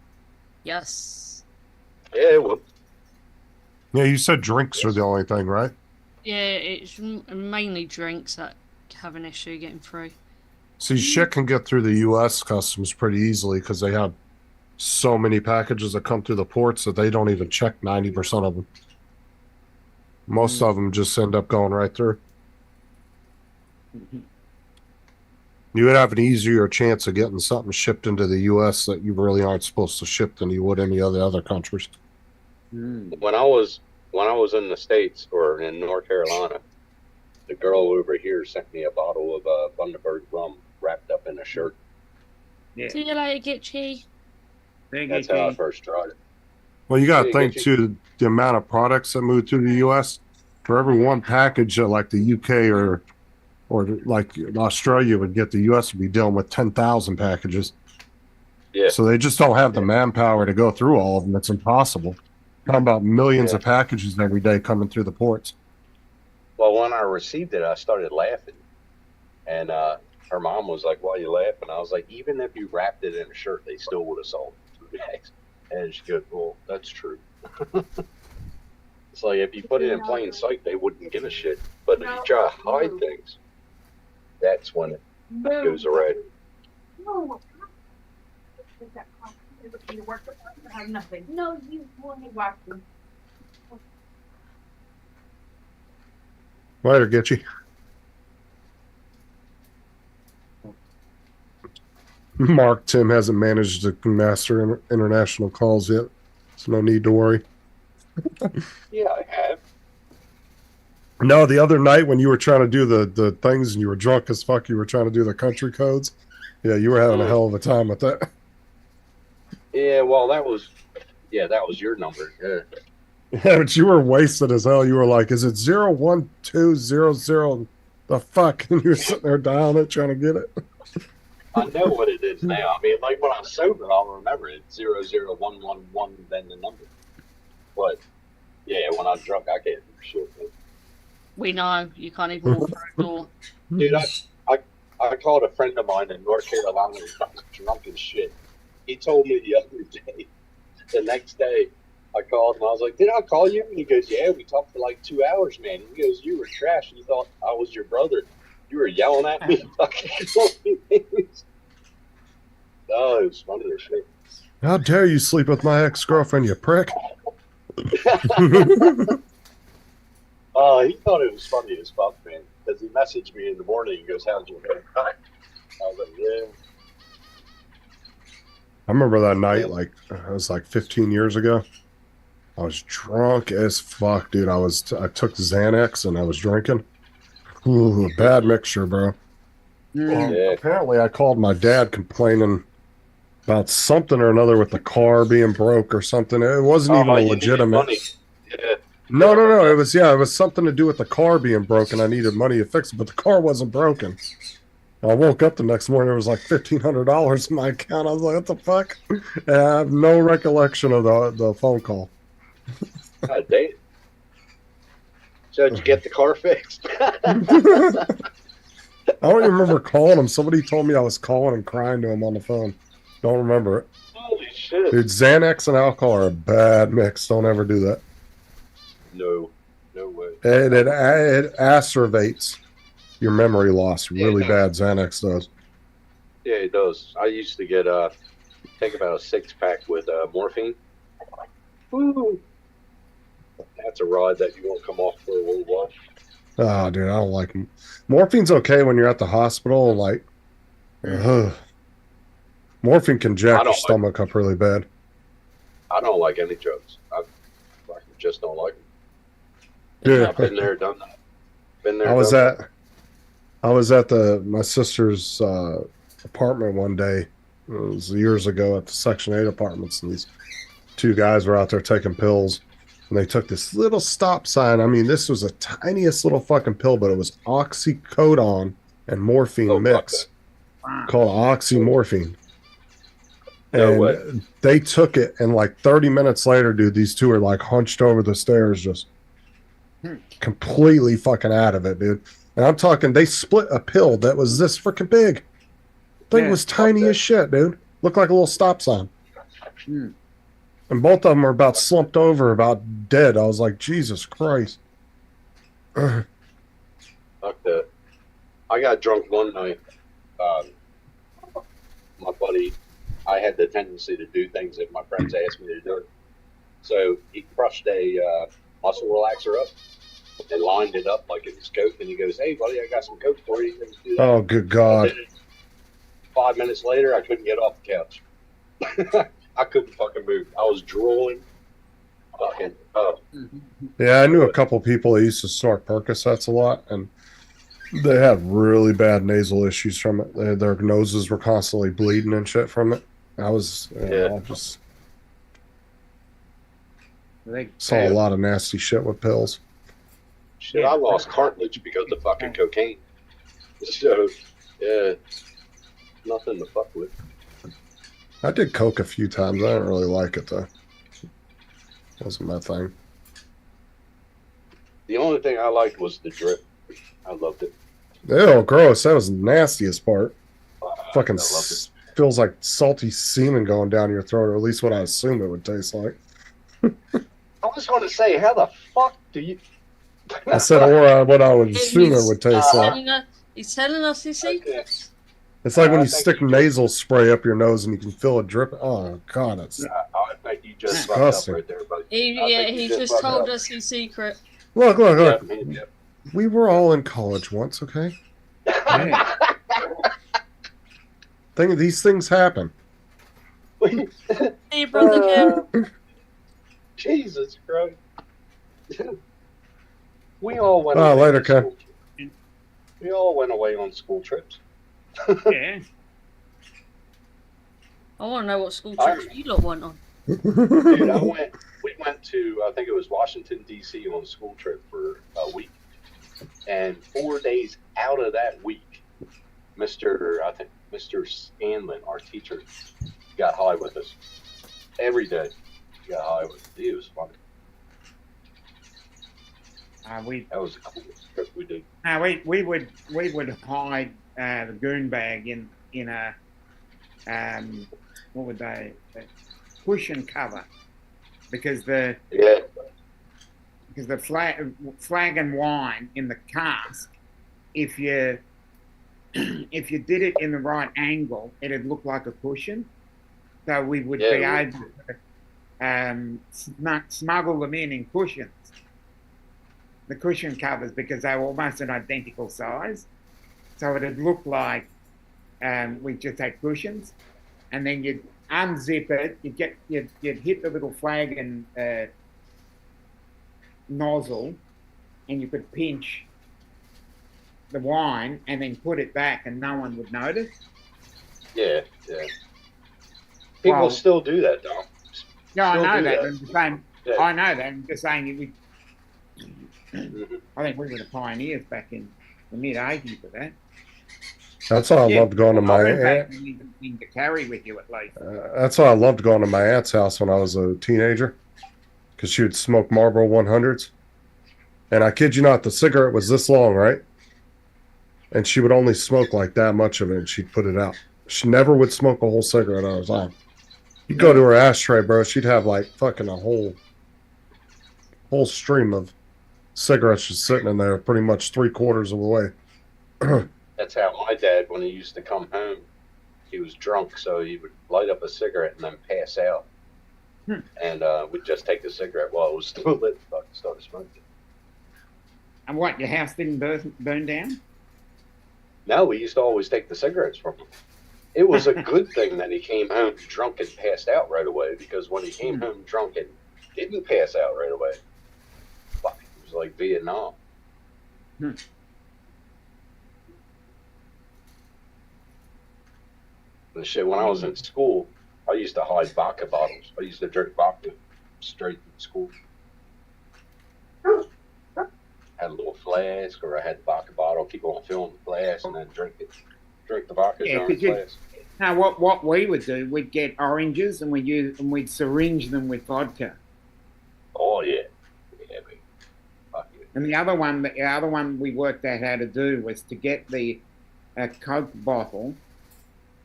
S7: Yes.
S11: Yeah, well,
S4: Yeah, you said drinks are the only thing, right?
S7: Yeah, it's mainly drinks that have an issue getting through.
S4: See, shit can get through the U.S. customs pretty easily because they have so many packages that come through the ports that they don't even check 90% of them. Most of them just end up going right through. You would have an easier chance of getting something shipped into the U.S. that you really aren't supposed to ship than you would any of the other countries.
S11: when I was in the States or in North Carolina, the girl over here sent me a bottle of Bundaberg rum wrapped up in a shirt.
S8: Yeah.
S7: See you later, Gitchy.
S11: That's how I first tried it.
S4: Well, you got to
S11: Yeah,
S4: think,
S11: get you-
S4: too, the amount of products that move through the U.S. For every one package that, like, the U.K. or like Australia would get, the U.S. would be dealing with 10,000 packages.
S11: Yeah.
S4: So they just don't have the manpower to go through all of them. It's impossible. Talking about millions of packages every day coming through the ports.
S11: Well, when I received it, I started laughing. And her mom was like, "Why are you laughing?" I was like, "Even if you wrapped it in a shirt, they still would have sold it 3 bags." And she goes, "Well, that's true." It's like if you put it in plain sight, they wouldn't give a shit. But if you try to hide things, that's when it goes away.
S3: No. I have nothing. No, you want to watch them.
S4: Later, Gitchy. Mark, Tim hasn't managed to master international calls yet, so no need to worry.
S11: Yeah, I have.
S4: No, the other night when you were trying to do the things and you were drunk as fuck, you were trying to do the country codes. Yeah, you were having a hell of a time with that.
S11: Yeah, well, that was your number. Yeah.
S4: Yeah, but you were wasted as hell. You were like, "Is it 01200? The fuck?" And you were sitting there dialing it, trying to get it.
S11: I know what it is now. I mean, like when I'm sober, I'll remember it. 00111, then the number. But yeah, when I'm drunk, I can't do shit.
S7: We know you can't even walk through a door.
S11: Dude, I called a friend of mine in North Carolina who was drunk as shit. He told me the other day, the next day, I called him. I was like, "Did I call you?" And he goes, "Yeah, we talked for like 2 hours, man." And he goes, "You were trash. You thought I was your brother." You were yelling at me. Fucking oh, it was funny as shit.
S4: How dare you sleep with my ex-girlfriend, you prick?
S11: Oh, he thought it was funny as fuck, man. Because he messaged me in the morning. He goes, "How's your haircut?" I was like, "Yeah."
S4: I remember that night, like, it was like 15 years ago. I was drunk as fuck, dude. I took Xanax and I was drinking. Ooh, bad mixture, bro. Well, apparently I called my dad complaining about something or another with the car being broke or something. It wasn't even a legitimate.
S11: Yeah.
S4: No. It was something to do with the car being broken. I needed money to fix it, but the car wasn't broken. I woke up the next morning, there was like $1,500 in my account. I was like, what the fuck? And I have no recollection of the phone call.
S11: God damn. So did you get the car fixed?
S4: I don't even remember calling him. Somebody told me I was calling and crying to him on the phone. Don't remember it.
S11: Holy shit.
S4: Dude, Xanax and alcohol are a bad mix. Don't ever do that.
S11: No way.
S4: It acerbates your memory loss really bad. Xanax does.
S11: Yeah, it does. I used to get take about a 6-pack with morphine. Woo. That's a ride that you won't come off for a little while.
S4: Oh, dude, I don't like morphine's okay when you're at the hospital. Like, morphine can jack your stomach up really bad.
S11: I don't like any drugs. I just don't like them.
S4: Yeah,
S11: I've been there, done that.
S4: I was at my sister's apartment one day. It was years ago at the Section 8 apartments, and these two guys were out there taking pills, and they took this little stop sign. I mean, this was the tiniest little fucking pill, but it was oxycodone and morphine mix called oxymorphine. And they took it, and like 30 minutes later, dude, these two are like hunched over the stairs, just completely fucking out of it, dude. And I'm talking, they split a pill that was this freaking big. Thing was tiny as shit, dude. Looked like a little stop sign. And both of them were about slumped over, about dead. I was like, Jesus Christ.
S11: Fuck that. I got drunk one night. My buddy, I had the tendency to do things that my friends asked me to do. So he crushed a muscle relaxer up and lined it up like it was coke, and he goes, "Hey buddy, I got some coke for you."
S4: Oh, good God.
S11: 5 minutes later, I couldn't get off the couch. I couldn't fucking move. I was drooling. Fucking
S4: Yeah, I knew a couple people that used to snort Percocets a lot, and they had really bad nasal issues from it. Their noses were constantly bleeding and shit from it. I was, I just saw a lot of nasty shit with pills.
S11: Shit, I lost cartilage because of fucking cocaine. So, yeah, nothing to fuck with.
S4: I did coke a few times. I didn't really like it, though. Wasn't my thing.
S11: The only thing I liked was the drip. I loved it.
S4: Ew, gross. That was the nastiest part. Fucking feels like salty semen going down your throat, or at least what I assume it would taste like.
S11: I was going to say, how the fuck do you...
S4: I said, or what I would assume it would taste like.
S7: He's telling us his secrets.
S4: It's like when you stick nasal spray up your nose and you can feel it drip. Oh, God, it's
S11: I think you just
S4: disgusting.
S11: fucked up right there, buddy.
S7: He just told us his secret.
S4: Look. We were all in college once, okay? These things happen.
S7: Hey, brother Kim.
S11: Jesus Christ. We all went
S4: later, Ken.
S11: We all went away on school trips.
S10: Yeah.
S7: I want to know what school trips you lot went on.
S11: Dude, we went to, I think it was Washington, D.C. on a school trip for a week. And 4 days out of that week, Mr. Scanlon, our teacher, got high with us. Every day, he got high with us. It was funny. That was the coolest trip we did.
S8: We would hide the goon bag in a what would they cushion cover because the flagon wine in the cask, if you if you did it in the right angle, it'd look like a cushion. So we would
S11: Yeah,
S8: be
S11: we-
S8: able to smuggle them in cushions. The cushion covers, because they were almost an identical size. So it'd look like we just had cushions. And then you'd unzip it, you'd hit the little flagon nozzle, and you could pinch the wine and then put it back and no one would notice.
S11: Yeah, yeah. People
S8: Well-
S11: still do that, Dom.
S8: Yeah, I
S11: Still
S8: know
S11: do
S8: that.
S11: that.
S8: I'm just saying,
S11: Yeah.
S8: I know that. I'm just saying,
S11: Mhm.
S8: I think we were the pioneers back in the mid 80s of that.
S4: That's why I
S8: Yeah.
S4: loved going to my
S8: In fact,
S4: aunt.
S8: you need something to carry with you at least.
S4: That's why I loved going to my aunt's house when I was a teenager, because she would smoke Marlboro 100s, and I kid you not, the cigarette was this long, right? And she would only smoke like that much of it, and she'd put it out. She never would smoke a whole cigarette at a time. You go to her ashtray, bro, she'd have like fucking a whole stream of cigarettes just sitting in there, pretty much 3/4 of the way.
S11: That's how my dad, when he used to come home, he was drunk, so he would light up a cigarette and then pass out. And we'd just take the cigarette while it was still lit, fucking started smoking.
S8: And what, your house didn't burn down?
S11: No, we used to always take the cigarettes from him. It was a good thing that he came home drunk and passed out right away, because when he came home drunk and didn't pass out right away, fuck, it was like Vietnam. And shit, when I was in school, I used to hide vodka bottles. I used to drink vodka straight to school. Had a little flask, or I had the vodka bottle, keep on filling the glass, and then drink it. Drink the vodka
S8: Yeah,
S11: during
S8: could you-
S11: class.
S8: Now, what we would do, we'd get oranges and we'd syringe them with vodka.
S11: Oh yeah, yeah, man. Fuck yeah.
S8: And the other one we worked out how to do was to get the Coke bottle,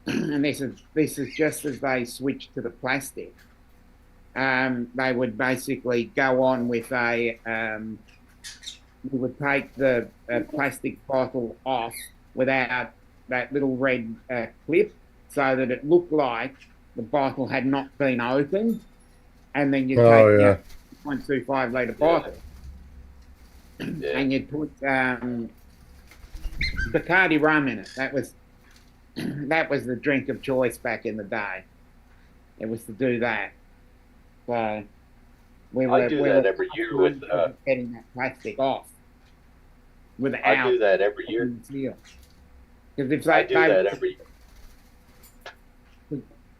S8: and this is just as they switched to the plastic. They would basically go on with we would take the plastic bottle off without that little red clip, so that it looked like the bottle had not been opened, and then you take
S4: yeah.
S8: 1.25 litre bottle, and you'd put Bacardi rum in it. That was the drink of choice back in the day. It was to do that. So we were,
S11: I do that every year with.
S8: getting that plastic off. Without
S11: I do that every year.
S8: Because if
S11: I do that every year.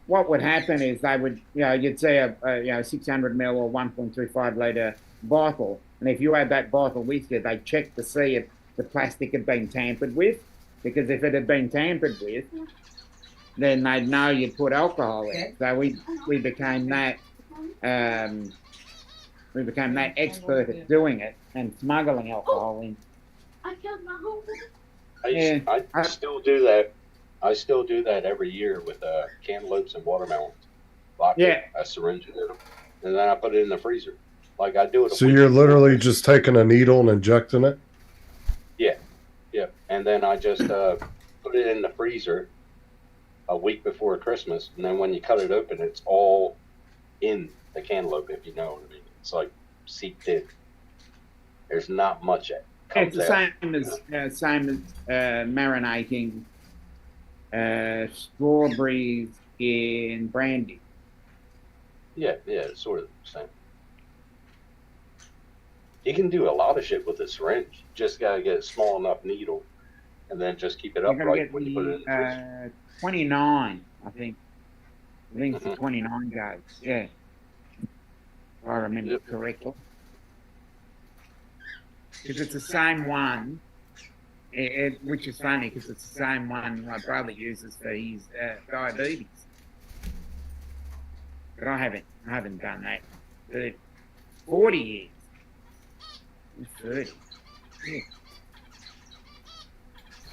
S8: What would happen is they would, you'd see a 600 ml or 1.25 litre bottle, and if you had that bottle with you, they'd check to see if the plastic had been tampered with, because if it had been tampered with, then they'd know you'd put alcohol in it. So we became that expert at doing it and smuggling alcohol in.
S3: I killed my whole
S11: I still do that. I still do that every year with cantaloupes and watermelons.
S8: Yeah.
S11: I syringe it in them, and then I put it in the freezer. Like I do it.
S4: So you're literally just taking a needle and injecting it?
S11: Yeah, and then I just put it in the freezer a week before Christmas, and then when you cut it open, it's all in the cantaloupe, if you know what I mean. It's like seeped in. There's not much that
S8: It's
S11: comes
S8: the
S11: out.
S8: same as marinating strawberries in brandy.
S11: Yeah, it's sort of the same. You can do a lot of shit with a syringe. Just gotta get a small enough needle, and then just keep it
S8: You're gonna
S11: upright
S8: get
S11: when you put it in the freezer.
S8: 29, I think. I think it's
S11: Mm-hmm.
S8: the 29 gauge. Yeah, if I remember correctly. Because it's the same one, which is funny because it's the same one my brother uses for his diabetes. But I haven't done that for 40 years. 30. Yeah.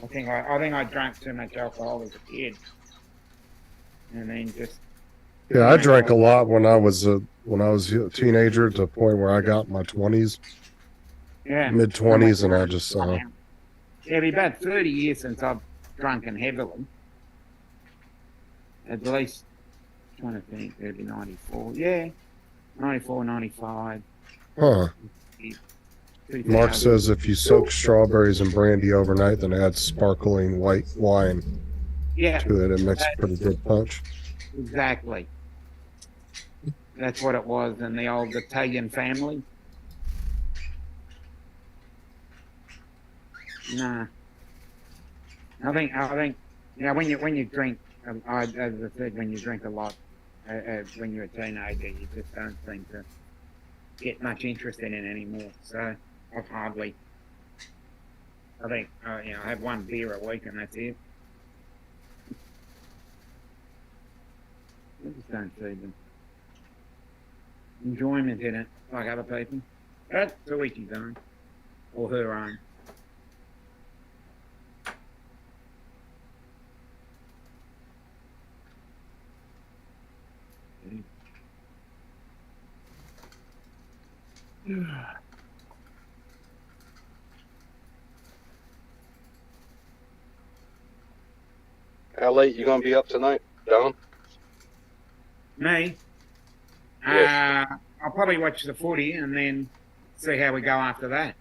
S8: I think I drank too much alcohol as a kid, and then just.
S4: Yeah, I drank a lot when I was a teenager, to the point where I got in my 20s,
S8: Yeah.
S4: mid 20s, and I just
S8: Yeah, it'll be about 30 years since I've drunken heavily. At least, trying to think, it'd be 94. Yeah, 94, 95.
S4: Huh.
S8: 2000.
S4: Mark says if you soak strawberries in brandy overnight, then add sparkling white wine
S8: Yeah,
S4: to it, it makes a pretty good punch.
S8: exactly. That's what it was in the old Italian family. Nah. I think, yeah, when you drink, as I said, when you drink a lot, when you're a teenager, you just don't seem to get much interest in it anymore. So I've hardly, I think, I have one beer a week and that's it. I just don't see the enjoyment in it like other people. But to each his own, or her own.
S11: How late you gonna be up tonight, Don?
S8: Me?
S11: Yes.
S8: I'll probably watch the footy and then see how we go after that.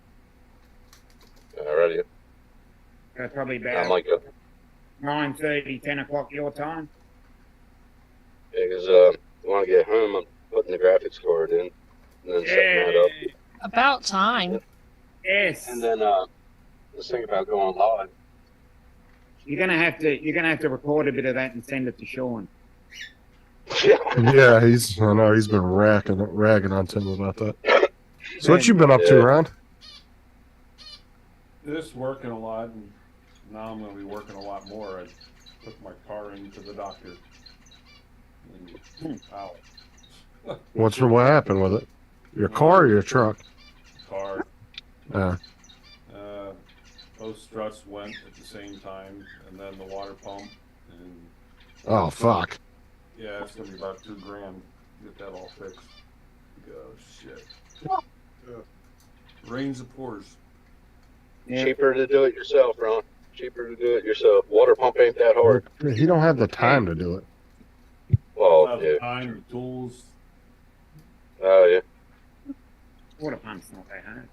S11: Alrighty.
S8: Probably
S11: I
S8: about
S11: might go.
S8: 9:30, 10 o'clock your time.
S11: Yeah, because when I get home, I'm putting the graphics card in and then setting that up.
S7: About time.
S8: Yes.
S11: And then just think about going live.
S8: You're gonna have to record a bit of that and send it to Sean.
S4: Yeah, I know he's been ragging on Tim about that. So what you been up to, Ron?
S13: Just working a lot, and now I'm going to be working a lot more. I took my car into the doctor. And, ow.
S4: What happened with it? Your car or your truck?
S13: Car.
S4: Yeah.
S13: Both struts went at the same time, and then the water pump. And
S4: Oh, fuck.
S13: yeah, it's going to be about $2,000 to get that all fixed. Oh, shit. Rains and pours.
S11: Cheaper to do it yourself, Ron. Cheaper to do it yourself. Water pump ain't that hard.
S4: He don't have the time to do it.
S11: Well,
S13: Have
S11: yeah.
S13: the time, the tools.
S11: Oh, yeah.
S8: Water pump's not that hard.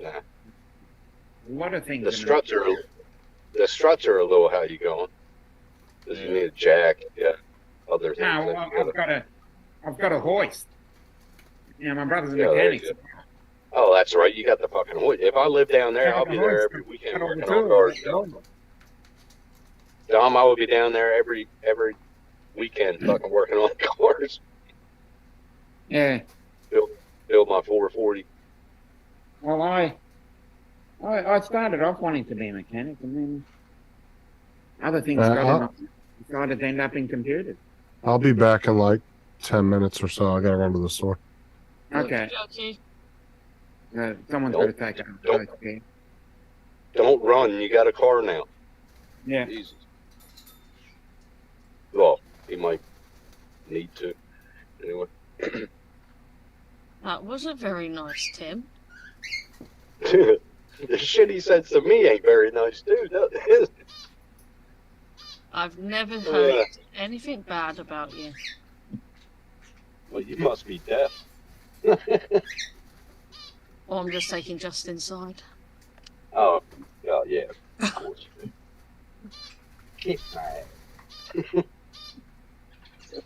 S11: Nah.
S8: A lot of things.
S11: The struts are a little how you going. Because you need a jack, yeah. Other things.
S8: No,
S11: that you gotta-
S8: I've got a hoist. My brother's a
S11: Yeah, there you
S8: mechanic.
S11: Oh, that's right. You got the fucking hoist. If I live down there,
S8: Yeah,
S11: I'll
S8: the
S11: be there
S8: hoist.
S11: every weekend
S8: Got all the
S11: working on
S8: tools.
S11: cars. Dom, I will be down there every weekend fucking working on cars.
S8: Yeah.
S11: Build my 440.
S8: Well, I started off wanting to be a mechanic, and then other things started to end up in computers.
S4: I'll be back in like 10 minutes or so. I gotta run to the store.
S8: Okay. Someone's got to take it. Okay.
S11: Don't run. You got a car now.
S8: Yeah.
S11: Jesus. Well, he might need to. Anyway.
S7: That wasn't very nice, Tim.
S11: The shit he says to me ain't very nice, dude.
S7: I've never heard anything bad about you.
S11: Well, you must be deaf.
S7: Or I'm just taking just inside.
S11: Oh, yeah. Of course you do. Kick my ass.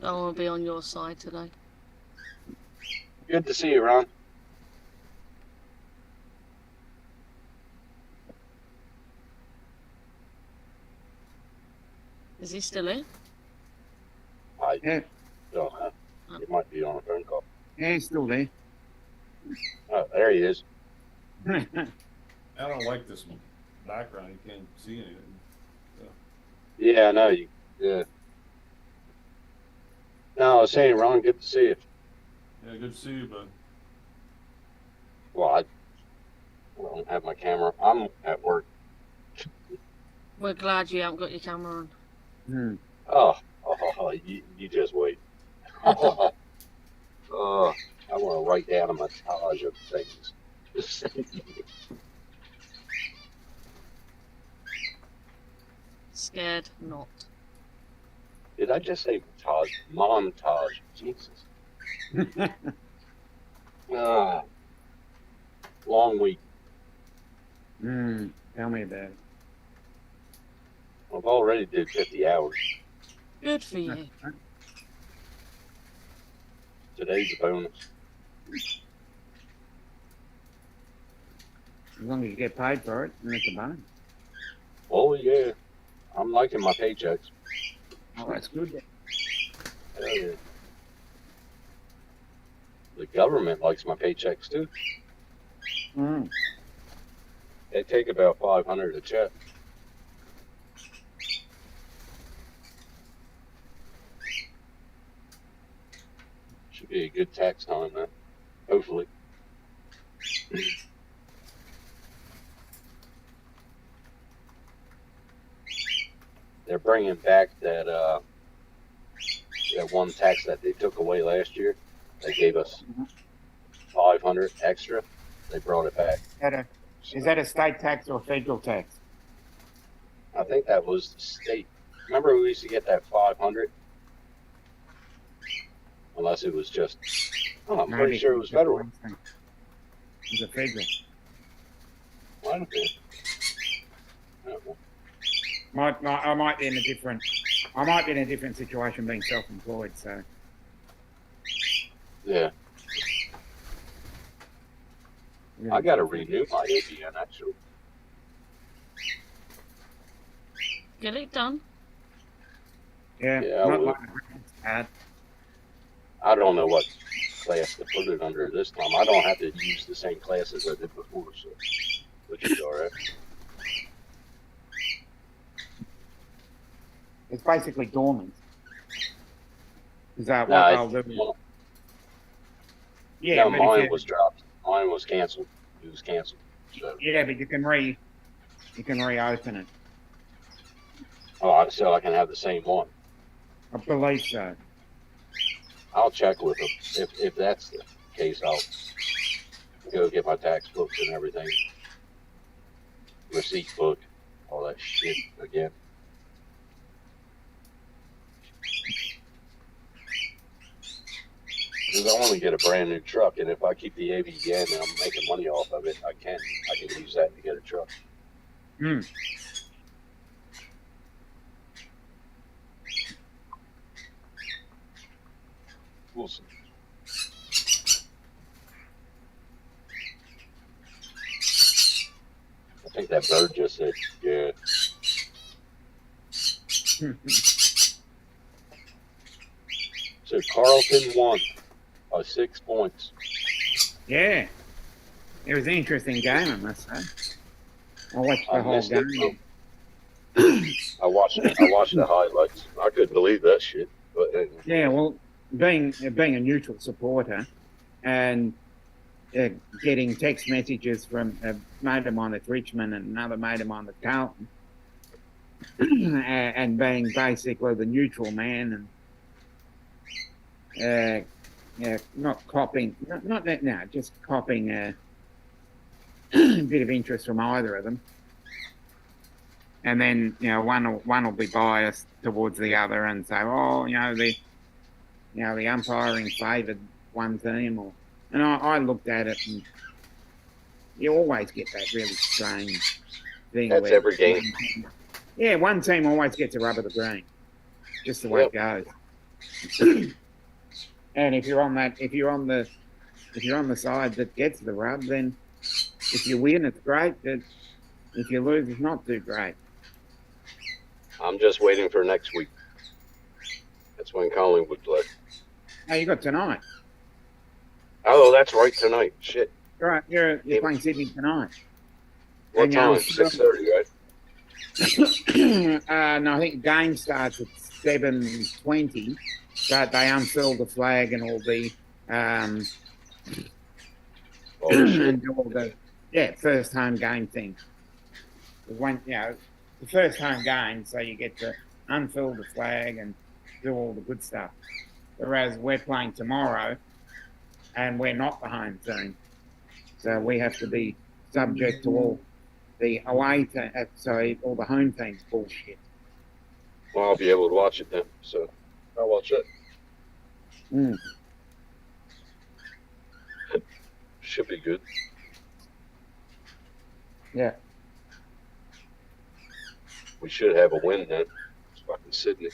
S7: I want to be on your side today.
S11: Good to see you, Ron.
S7: Is he still in?
S11: I don't know. He might be on a phone call.
S8: Yeah, he's still there.
S11: Oh, there he is.
S13: I don't like this background. You can't see anything. So.
S11: Yeah, I know. Yeah. No, I was saying, Ron, good to see you.
S13: Yeah, good to see you, bud.
S11: Well, I don't have my camera. I'm at work.
S7: We're glad you haven't got your camera on.
S11: Oh, you just wait. I want to write down a montage of things.
S7: scared not.
S11: Did I just say montage? Montage. Jesus. Ah, long week.
S8: Tell me about it.
S11: I've already did 50 hours.
S7: Good for you.
S11: Today's a bonus.
S8: As long as you get paid for it, then it's a bonus.
S11: Oh yeah, I'm liking my paychecks.
S8: Oh, that's good.
S11: Hell yeah. The government likes my paychecks too. They take about $500 a check. Should be a good tax time, man. Hopefully. They're bringing back that one tax that they took away last year. They gave us $500 extra. They brought it back.
S8: Is that a state tax or federal tax?
S11: I think that was the state. Remember we used to get that $500? Unless it was just, I'm pretty sure it was federal.
S8: It was a federal.
S11: Might have been. I don't know.
S8: I might be in a different situation being self-employed, so.
S11: Yeah. I got to renew my ABN actually.
S7: Get it done.
S8: Yeah,
S11: Yeah,
S8: not like it's bad.
S11: I don't know what class to put it under this time. I don't have to use the same classes I did before, so which is all right.
S8: It's basically dormant. Is that what
S11: No,
S8: they'll do?
S11: Yeah,
S8: but if
S11: mine
S8: you-
S11: was dropped. Mine was canceled. It was canceled. So,
S8: Yeah, but you can reopen it.
S11: so I can have the same one.
S8: I believe so.
S11: I'll check with them. If that's the case, I'll go get my tax books and everything, receipt book, all that shit again. Because I want to get a brand new truck, and if I keep the ABN and I'm making money off of it, I can use that to get a truck. We'll see. I think that bird just said, yeah. So Carlton won by 6 points.
S8: Yeah. It was an interesting game, I must say. I watched the whole
S11: missed it,
S8: game.
S11: I watched the highlights. I couldn't believe that shit. But
S8: Yeah, well, being a neutral supporter and getting text messages from a mate of mine at Richmond and another mate of mine at Carlton, and being basically the neutral man and not copying, not that, no, just copying a bit of interest from either of them. And then, one will be biased towards the other and say, the umpiring favoured one team, and I looked at it, and you always get that really strange thing.
S11: That's every game.
S8: Yeah, one team always gets a rub of the green, just the way it goes. And if you're on the side that gets the rub, then if you win, it's great. But if you lose, it's not too great.
S11: I'm just waiting for next week. That's when Collingwood play.
S8: Oh, you got tonight.
S11: Oh, that's right, tonight. Shit.
S8: Right, you're playing Sydney tonight.
S11: What
S8: And,
S11: time? 6:30, right?
S8: No, I think game starts at 7:20, but they unfurl the flag and all the and do all the first home game thing. The first home game, so you get to unfurl the flag and do all the good stuff. Whereas we're playing tomorrow, and we're not the home team, so we have to be subject to all the away all the home teams bullshit.
S11: Well, I'll be able to watch it then. So I'll watch it. Should be good.
S8: Yeah.
S11: We should have a win then. It's fucking Sydney.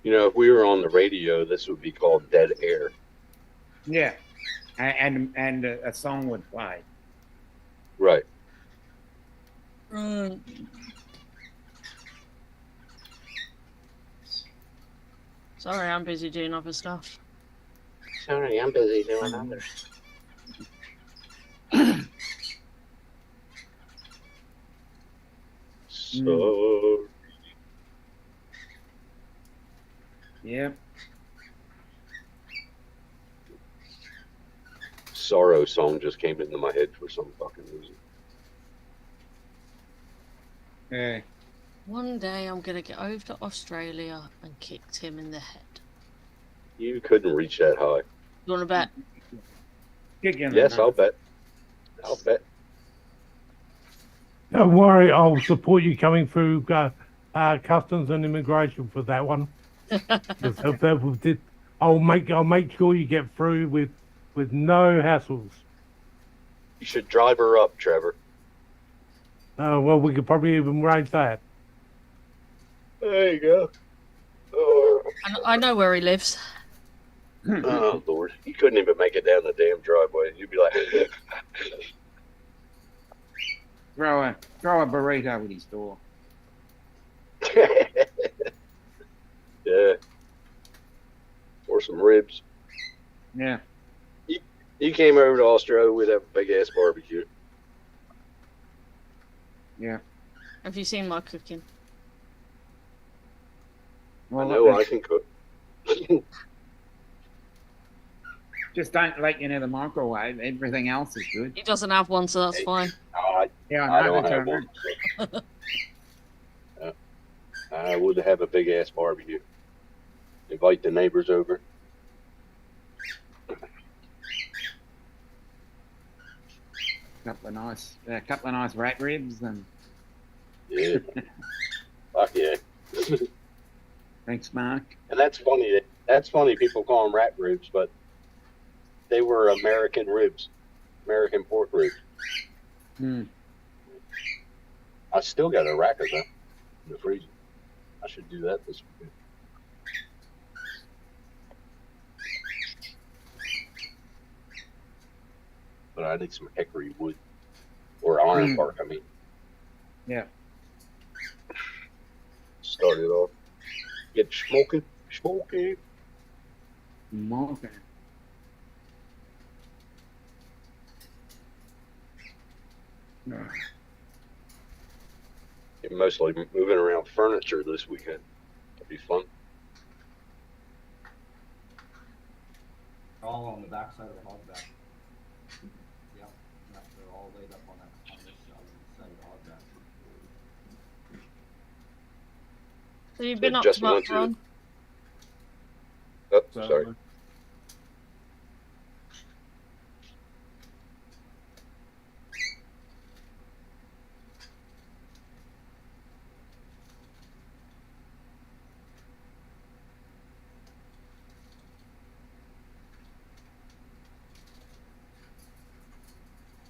S11: You know, if we were on the radio, this would be called dead air.
S8: Yeah. And a song would play.
S11: Right.
S7: Sorry, I'm busy doing other stuff.
S12: Sorry, I'm busy doing others.
S11: So.
S8: Yep.
S11: Sorrow song just came into my head for some fucking reason.
S8: Yeah.
S7: One day I'm gonna get over to Australia and kick Tim in the head.
S11: You couldn't reach that high.
S7: You wanna bet?
S11: Yes, I'll bet. I'll bet.
S6: Don't worry, I'll support you coming through customs and immigration for that one. I'll make sure you get through with no hassles.
S11: You should drive her up, Trevor.
S6: Well, we could probably even arrange that.
S11: There you go. Oh,
S7: I know where he lives.
S11: oh Lord. You couldn't even make it down the damn driveway. You'd be like,
S8: Throw a burrito at his door.
S11: yeah. Or some ribs.
S8: Yeah.
S11: You came over to Australia with that big ass barbecue.
S8: Yeah.
S7: Have you seen my cooking?
S11: I know I can cook.
S8: Just don't let you near the microwave. Everything else is good.
S7: He doesn't have one, so that's fine.
S8: Yeah,
S11: I don't have one. So. I would have a big ass barbecue. Invite the neighbors over.
S8: Couple of nice rat ribs and.
S11: Yeah. Fuck yeah.
S8: Thanks, Mark.
S11: And that's funny. That's funny. People call them rat ribs, but they were American ribs, American pork ribs. I still got a rack of them in the freezer. I should do that this weekend. But I need some hickory wood or iron bark. I mean.
S8: Yeah.
S11: Start it off. Get smoking.
S8: Smoking.
S11: Get mostly moving around furniture this weekend. That'd be fun.
S14: All on the back side of the hog back. Yep. They're all laid up on this side of the hog back.
S7: So you've been up
S11: Just
S7: to much,
S11: went to
S7: Ron?
S11: Oh, sorry.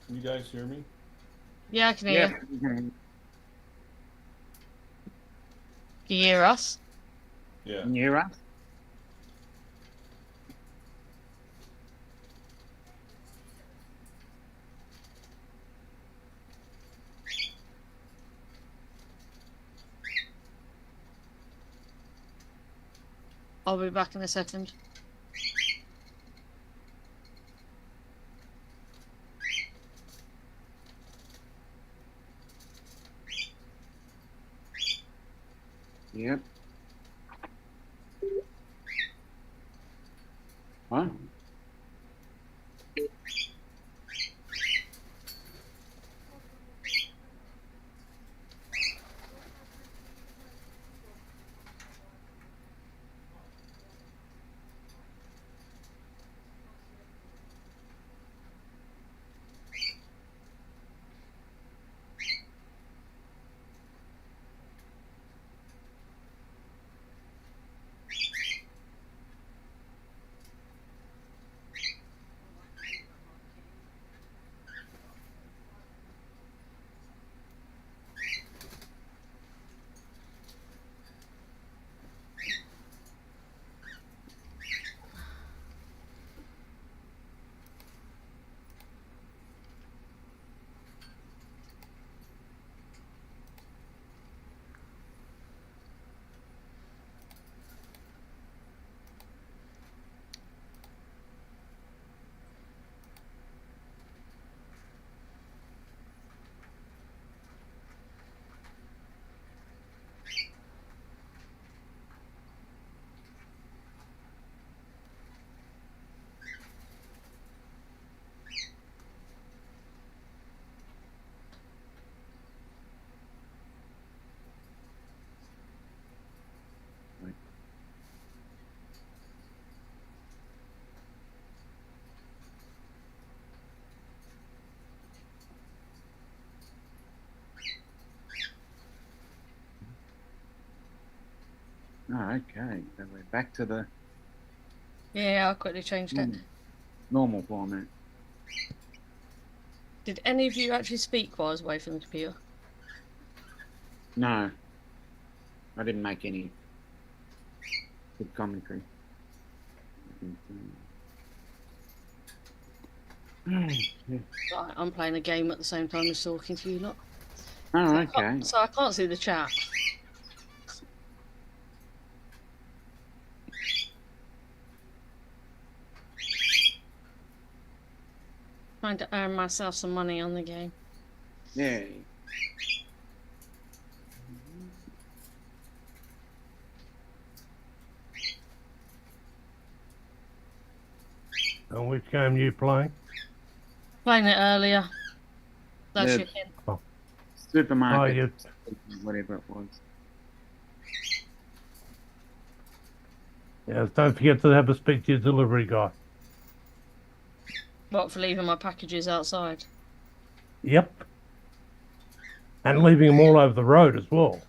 S13: Can you guys hear me?
S7: Yeah, I can hear you. Can you hear us?
S13: Yeah.
S8: Can you hear us?
S7: I'll be back in a second.
S8: Yep. Huh? Oh, okay. So we're back to the
S7: Yeah, I quickly changed it.
S8: normal format.
S7: Did any of you actually speak while I was away from the computer?
S8: No, I didn't make any good commentary.
S7: Right, I'm playing a game at the same time as talking to you lot.
S8: Oh, okay.
S7: So I can't see the chat. Trying to earn myself some money on the game.
S8: Yeah.
S6: And which game you playing?
S7: Playing it earlier. That's
S8: Yeah.
S7: your hint.
S8: Supermarket,
S6: Oh,
S8: whatever it was.
S6: Yes, don't forget to have a speak to your delivery guy.
S7: What, for leaving my packages outside?
S6: Yep. And leaving them all over the road as well.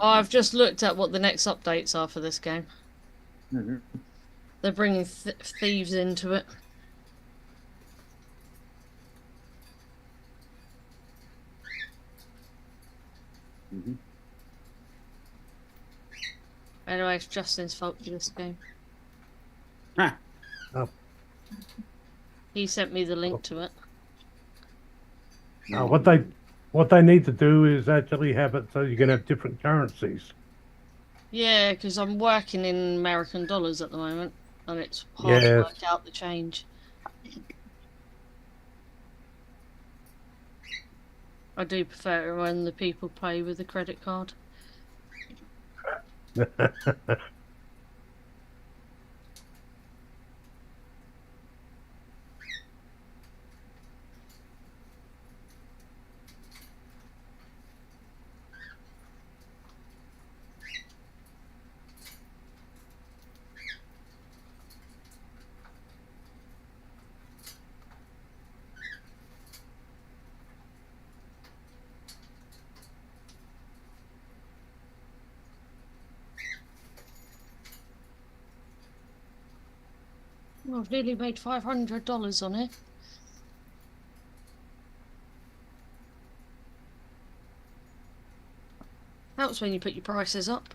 S7: I've just looked at what the next updates are for this game. They're bringing thieves into it. Anyway, it's Justin's fault for this game.
S6: Oh.
S7: He sent me the link to it.
S6: What they need to do is actually have it so you can have different currencies.
S7: Yeah, because I'm working in American dollars at the moment, and it's hard to
S6: Yes.
S7: work out the change. I do prefer it when the people pay with a credit card. Well, I've nearly made $500 on it. Helps when you put your prices up.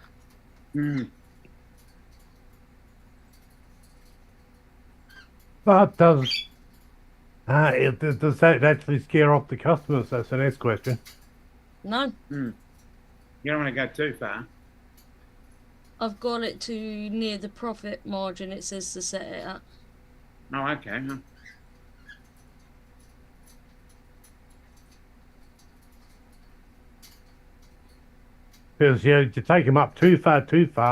S6: But does that actually scare off the customers? That's the next question.
S7: No,
S8: You don't want to go too far.
S7: I've got it to near the profit margin it says to set it at.
S8: Oh, okay.
S6: Because you take them up too far,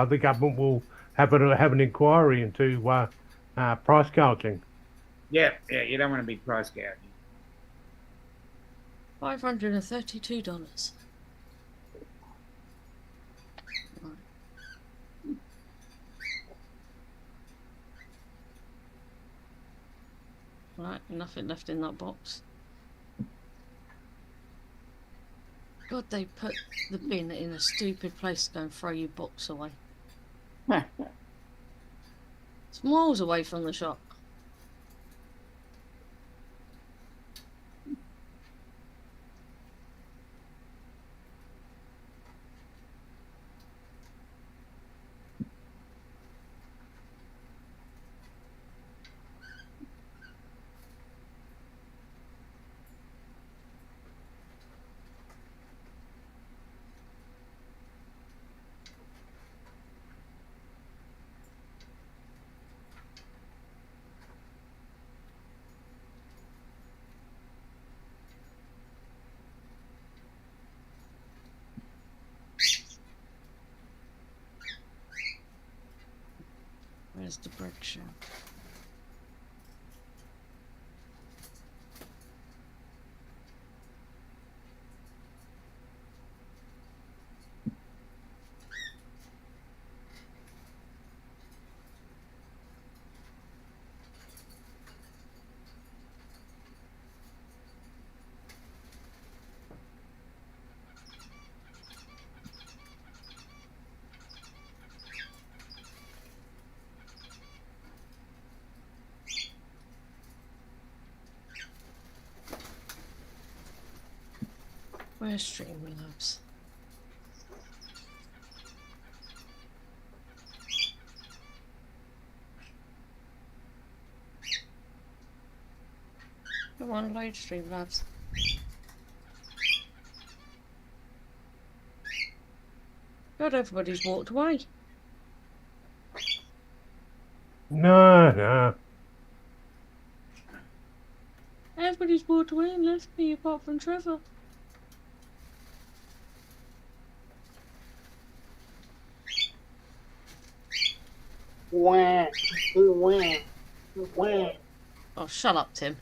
S6: the government will have an inquiry into price gouging.
S8: Yeah, you don't want to be price gouging.
S7: $532. Right, nothing left in that box. God, they put the bin in a stupid place to go and throw your box away. It's miles away from the shop. Where's the brick shop? Where's Streamlabs? Come on, load Streamlabs. God, everybody's walked away.
S6: No.
S7: Everybody's walked away and left me apart from Trevor.
S11: Wah, wah, wah.
S7: Oh, shut up, Tim.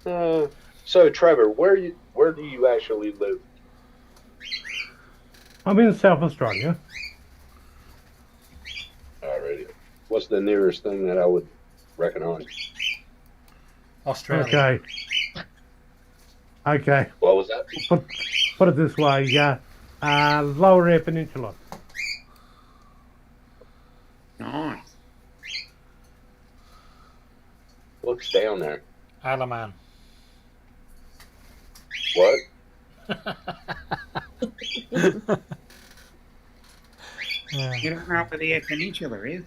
S11: So Trevor, where do you actually live?
S6: I'm in South Australia.
S11: Alrighty. What's the nearest thing that I would recognize?
S2: Australia.
S6: Okay.
S11: What was that?
S6: Put it this way, Lower Eyre Peninsula.
S8: Nice.
S11: What's down there?
S2: Isle of Man.
S11: What?
S8: You don't know where the Eyre Peninsula is?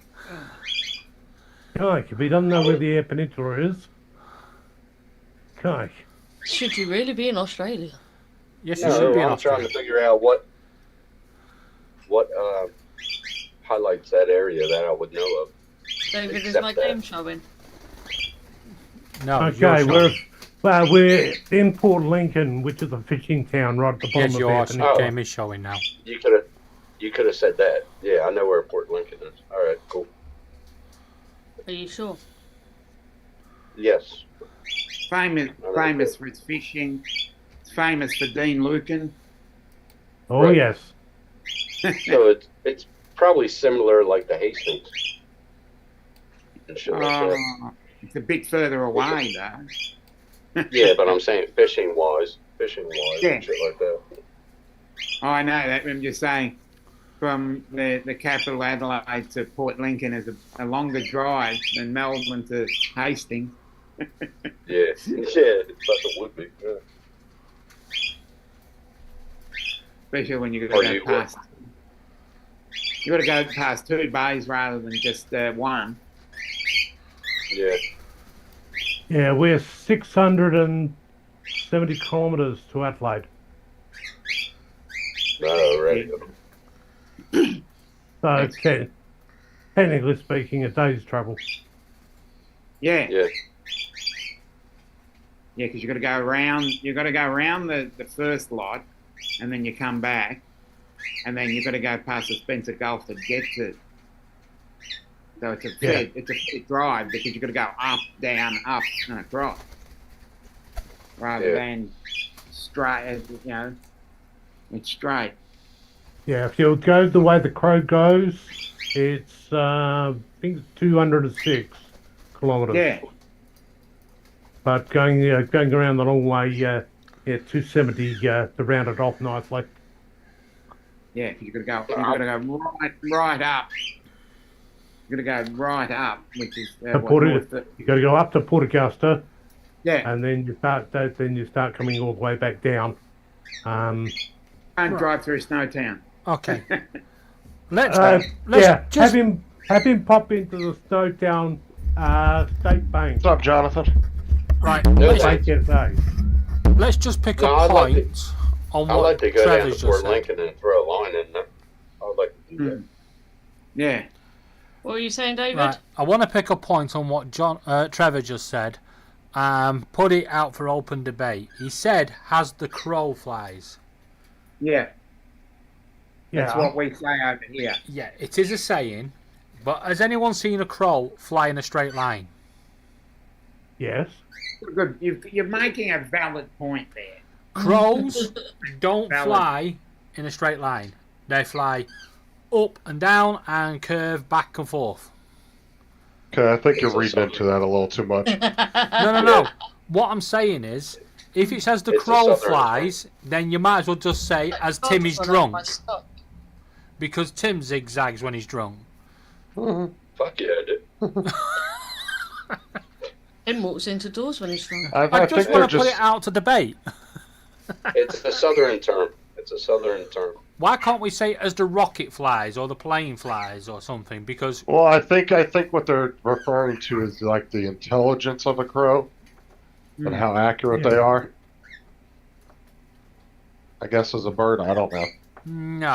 S6: Kike, if you don't know where the Eyre Peninsula is, Kike.
S7: Should you really be in Australia?
S2: Yes, you should be in
S11: I'm
S2: Australia.
S11: trying to figure out what highlights that area that I would know of.
S7: David, is
S11: Except
S7: my
S11: that.
S7: game showing?
S2: No,
S6: Okay,
S2: you're
S6: we're in Port Lincoln, which is a fishing town right at the bottom
S2: Yes,
S6: of
S2: your
S6: Eyre Peninsula.
S2: game is showing now.
S11: You could have said that. Yeah, I know where Port Lincoln is. All right, cool.
S7: Are you sure?
S11: Yes.
S8: Famous for its fishing. It's famous for Dean Lucan.
S6: Oh,
S11: Right.
S6: yes.
S11: So it's probably similar like the Hastings and shit like that.
S8: It's a bit further away, though.
S11: Yeah, but I'm saying fishing wise
S8: Yeah.
S11: and shit like that.
S8: Oh, I know that. I'm just saying, from the capital Adelaide to Port Lincoln is a longer drive than Melbourne to Hastings.
S11: Yeah, it fucking would be. Yeah.
S8: Especially when you got
S11: Or
S8: to
S11: you
S8: go past. You got to go past two bays rather than just one.
S11: Yeah.
S6: Yeah, we're 670 kilometres to Adelaide.
S11: Oh, right.
S6: So, technically speaking, a day's travel.
S8: Yeah.
S11: Yeah.
S8: Yeah, because you got to go around. You got to go around the first lot, and then you come back, and then you got to go past the Spencer Gulf to get to. So it's a fit drive because you got to go up, down, up, and across, rather than straight. You know, it's straight.
S6: Yeah, if you go the way the crow goes, it's I think it's 206 kilometres.
S8: Yeah.
S6: But going around the long way, 270 to round it off nicely.
S8: Yeah, you got to go. You got to go right up. You got to go right up, which is
S6: You got to go up to Port Augusta.
S8: Yeah.
S6: And then you start coming all the way back down.
S8: Don't drive through Snowtown.
S2: Okay. Let's
S6: have him pop into the Snowtown State Bank.
S15: What's up, Jonathan?
S2: Right. Let's just pick up points on
S11: I'd
S2: what
S11: like to go down
S2: Trevor's
S11: to Port
S2: just said.
S11: Lincoln and throw a line in there. I'd like to do that.
S8: Yeah.
S7: What were you saying, David?
S2: Right. I want to pick a point on what Trevor just said. Put it out for open debate. He said, "Has the crow flies?"
S8: Yeah. That's
S6: Yeah.
S8: what we say over here.
S2: Yeah, it is a saying. But has anyone seen a crow fly in a straight line?
S6: Yes.
S8: Good. You're making a valid point there.
S2: Crows don't
S8: Valid.
S2: fly in a straight line. They fly up and down and curve back and forth.
S15: Okay, I think you're reading into that a little too much.
S2: No. What I'm saying is, if it says the
S15: It's a
S2: crow
S15: southern
S2: flies, then you might as well just say, as Tim is drunk. Because Tim zigzags when he's drunk.
S11: Fuck yeah, I do.
S7: Him walks into doors when he's flying.
S2: I just want to put it out to debate.
S11: It's a southern term. It's a southern term.
S2: Why can't we say as the rocket flies or the plane flies or something? Because
S15: Well, I think what they're referring to is like the intelligence of a crow and how accurate they are. I guess as a bird, I don't know.
S2: no,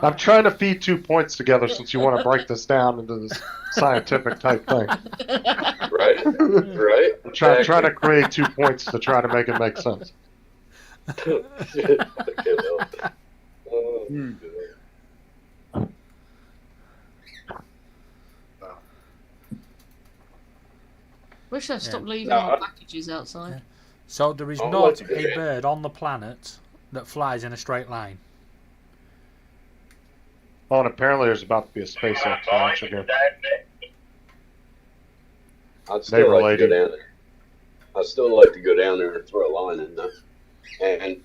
S15: I'm trying to feed 2 points together since you want to break this down into this scientific type thing.
S11: Right. Right.
S15: I'm trying to create 2 points to try to make it make sense.
S11: Okay, well.
S7: Wish I'd stopped leaving
S11: No,
S7: our packages outside.
S2: so there is
S11: Oh,
S2: not
S11: what's
S2: a
S11: good?
S2: bird on the planet that flies in a straight line.
S15: Oh, and apparently there's about to be a SpaceX launch again.
S11: I'd still like to
S15: Neighbor
S11: go down there. I'd still like to go down there and throw a line in there,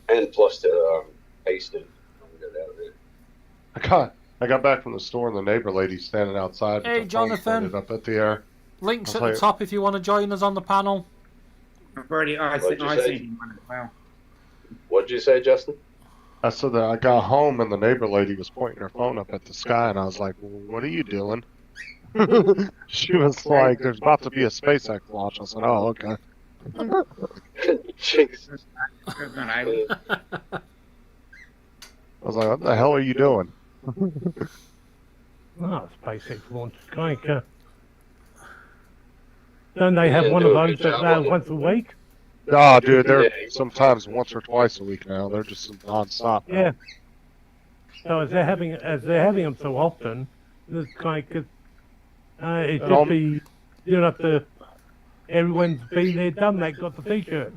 S11: and plus to Hastings. Go down there.
S15: I got back from the store and the neighbor lady standing outside.
S2: Hey,
S15: with her phone
S2: Jonathan.
S15: pointed up at the air.
S2: Links
S15: I'll
S2: at
S15: tell
S2: the
S15: you-
S2: top if you want to join us on the panel.
S8: I've already, I
S11: What'd you say?
S8: seen one as well.
S11: What'd you say, Justin?
S15: I said that I got home and the neighbor lady was pointing her phone up at the sky, and I was like, well, "What are you doing?" She was like, "There's about to be a SpaceX launch." I said, "Oh, okay."
S11: Jesus.
S15: I was like, "What the hell are you doing?"
S6: Oh, SpaceX launch Skyker. Don't they have one of those once a week?
S15: Oh, dude, they're sometimes once or twice a week now. They're just nonstop. now.
S6: Yeah. So as they're having them so often, it's like it just be you don't have to. Everyone's been there, done that, got the T-shirt.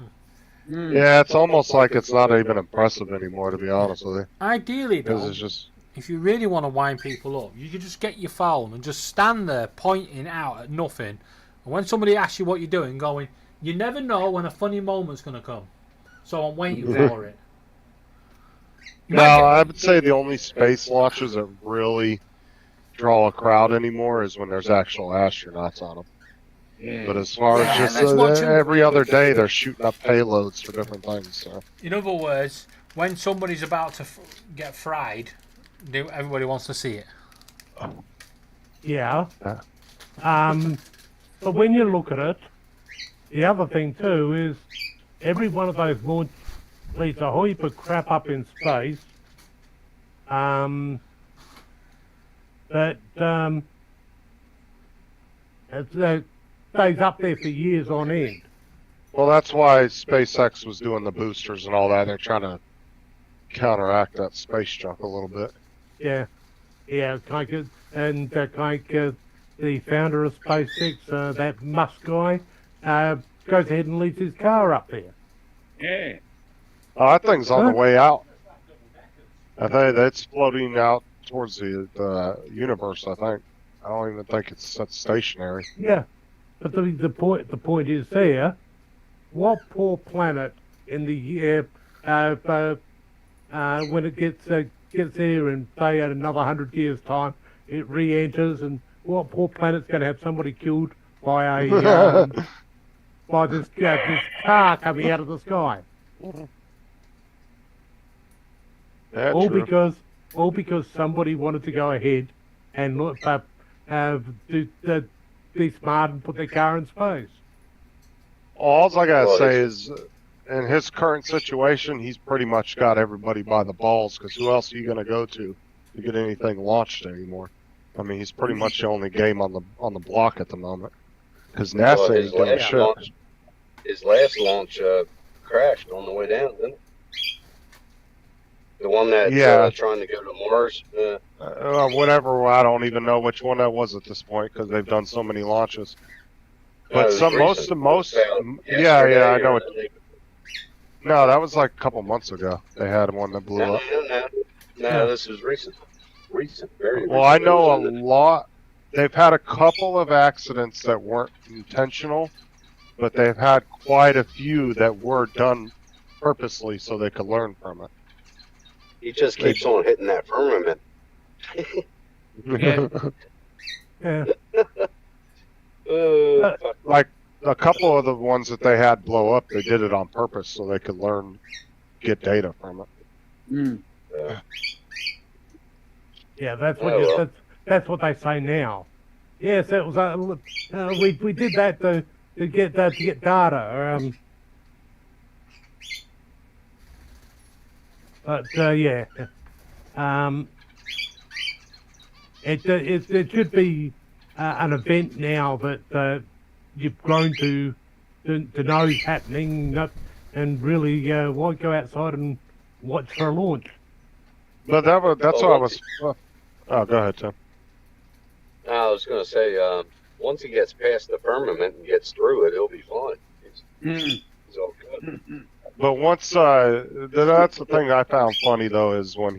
S15: Yeah, it's almost like it's not even impressive anymore, to be honest with you.
S2: Ideally,
S15: Because
S2: though,
S15: it's just
S2: if you really want to wind people up, you could just get your phone and just stand there pointing out at nothing. And when somebody asks you what you're doing, going, you never know when a funny moment's going to come. So I'm waiting for it.
S15: No, I would say the only space launches that really draw a crowd anymore is when there's actual astronauts on them.
S8: Yeah.
S15: But as far as just every other day, they're shooting up payloads for different things. So.
S2: In other words, when somebody's about to get fried, everybody wants to see it.
S6: Yeah. But when you look at it, the other thing too is every one of those launch leaves a whole heap of crap up in space. That stays up there for years on end.
S15: Well, that's why SpaceX was doing the boosters and all that. They're trying to counteract that space junk a little bit.
S6: Yeah, kind of, and the founder of SpaceX, that Musk guy, goes ahead and leaves his car up there.
S8: Yeah.
S15: Oh, that thing's on the way out. I think that's floating out towards the universe. I think. I don't even think it's set stationary.
S6: Yeah, but the point is there. What poor planet in the year when it gets there in say at another 100 years time, it re-enters, and what poor planet's going to have somebody killed by a by this car coming out of the sky?
S15: Yeah,
S6: all
S15: true.
S6: because somebody wanted to go ahead and be smart and put their car in space.
S15: All I gotta say is, in his current situation, he's pretty much got everybody by the balls. Because who else are you gonna go to get anything launched anymore? I mean, he's pretty much the only game on the block at the moment. Because NASA ain't doing shit.
S11: His last launch crashed on the way down, didn't it? The one that's trying to go to Mars.
S15: Whatever. I don't even know which one that was at this point because they've done so many launches. But yeah, I know it. No, that was like a couple months ago. They had one that blew up.
S11: No, this is recent. Very recent.
S15: Well, I know a lot. They've had a couple of accidents that weren't intentional, but they've had quite a few that were done purposely so they could learn from it.
S11: He just keeps on hitting that firmament.
S6: Yeah.
S15: Like a couple of the ones that they had blow up, they did it on purpose so they could learn, get data from it.
S6: Yeah, that's what that's what they say now. Yes, it was. We did that to get data. But yeah, it should be an event now that you've grown to know is happening, and really won't go outside and watch for a launch.
S15: But that's what I was. Oh, go ahead, Tim.
S11: I was going to say, once he gets past the firmament and gets through it, he'll be fine. He's all good.
S15: But once that's the thing I found funny though is when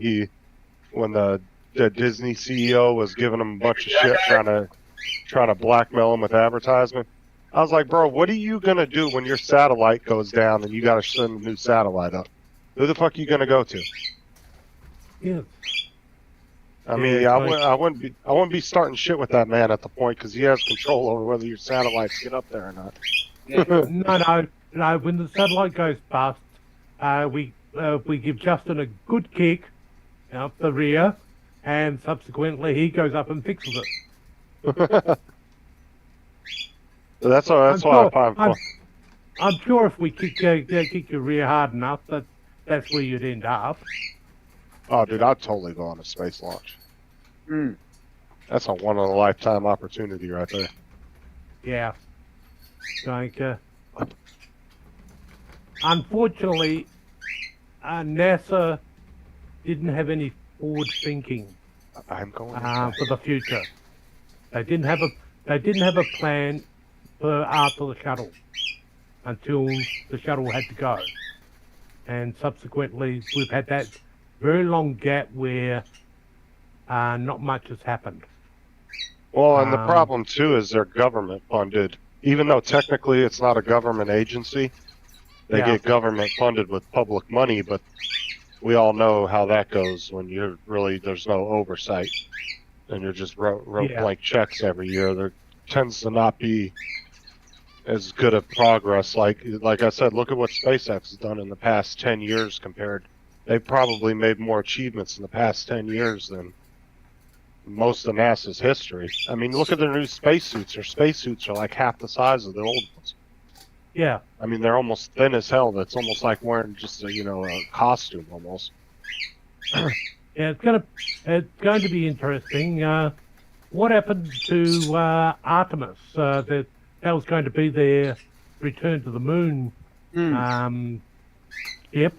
S15: the Disney CEO was giving him a bunch of shit trying to blackmail him with advertisement. I was like, bro, what are you gonna do when your satellite goes down and you gotta send a new satellite up? Who the fuck are you gonna go to?
S6: Yeah.
S15: I mean, I wouldn't be starting shit with that man at the point because he has control over whether your satellites get up there or not.
S6: No. When the satellite goes bust, we give Justin a good kick out the rear, and subsequently he goes up and fixes it.
S15: That's why I find fun.
S6: I'm sure if we kick your rear hard enough, that's where you'd end up.
S15: Oh, dude, I'd totally go on a space launch. That's a one-in-a-lifetime opportunity right there.
S6: Yeah. Like, unfortunately, NASA didn't have any forward thinking for the future. They didn't have a plan for after the shuttle until the shuttle had to go, and subsequently we've had that very long gap where not much has happened.
S15: Well, and the problem too is they're government funded. Even though technically it's not a government agency, they get government funded with public money, but we all know how that goes when there's no oversight and you're just wrote blank checks every year. There tends to not be as good of progress. Like I said, look at what SpaceX has done in the past 10 years compared. They've probably made more achievements in the past 10 years than most of NASA's history. I mean, look at their new spacesuits. Their spacesuits are like half the size of the old ones.
S6: Yeah.
S15: I mean, they're almost thin as hell. That's almost like wearing just a costume almost.
S6: Yeah, it's going to be interesting. What happened to Artemis? That was going to be their return to the moon. Yep.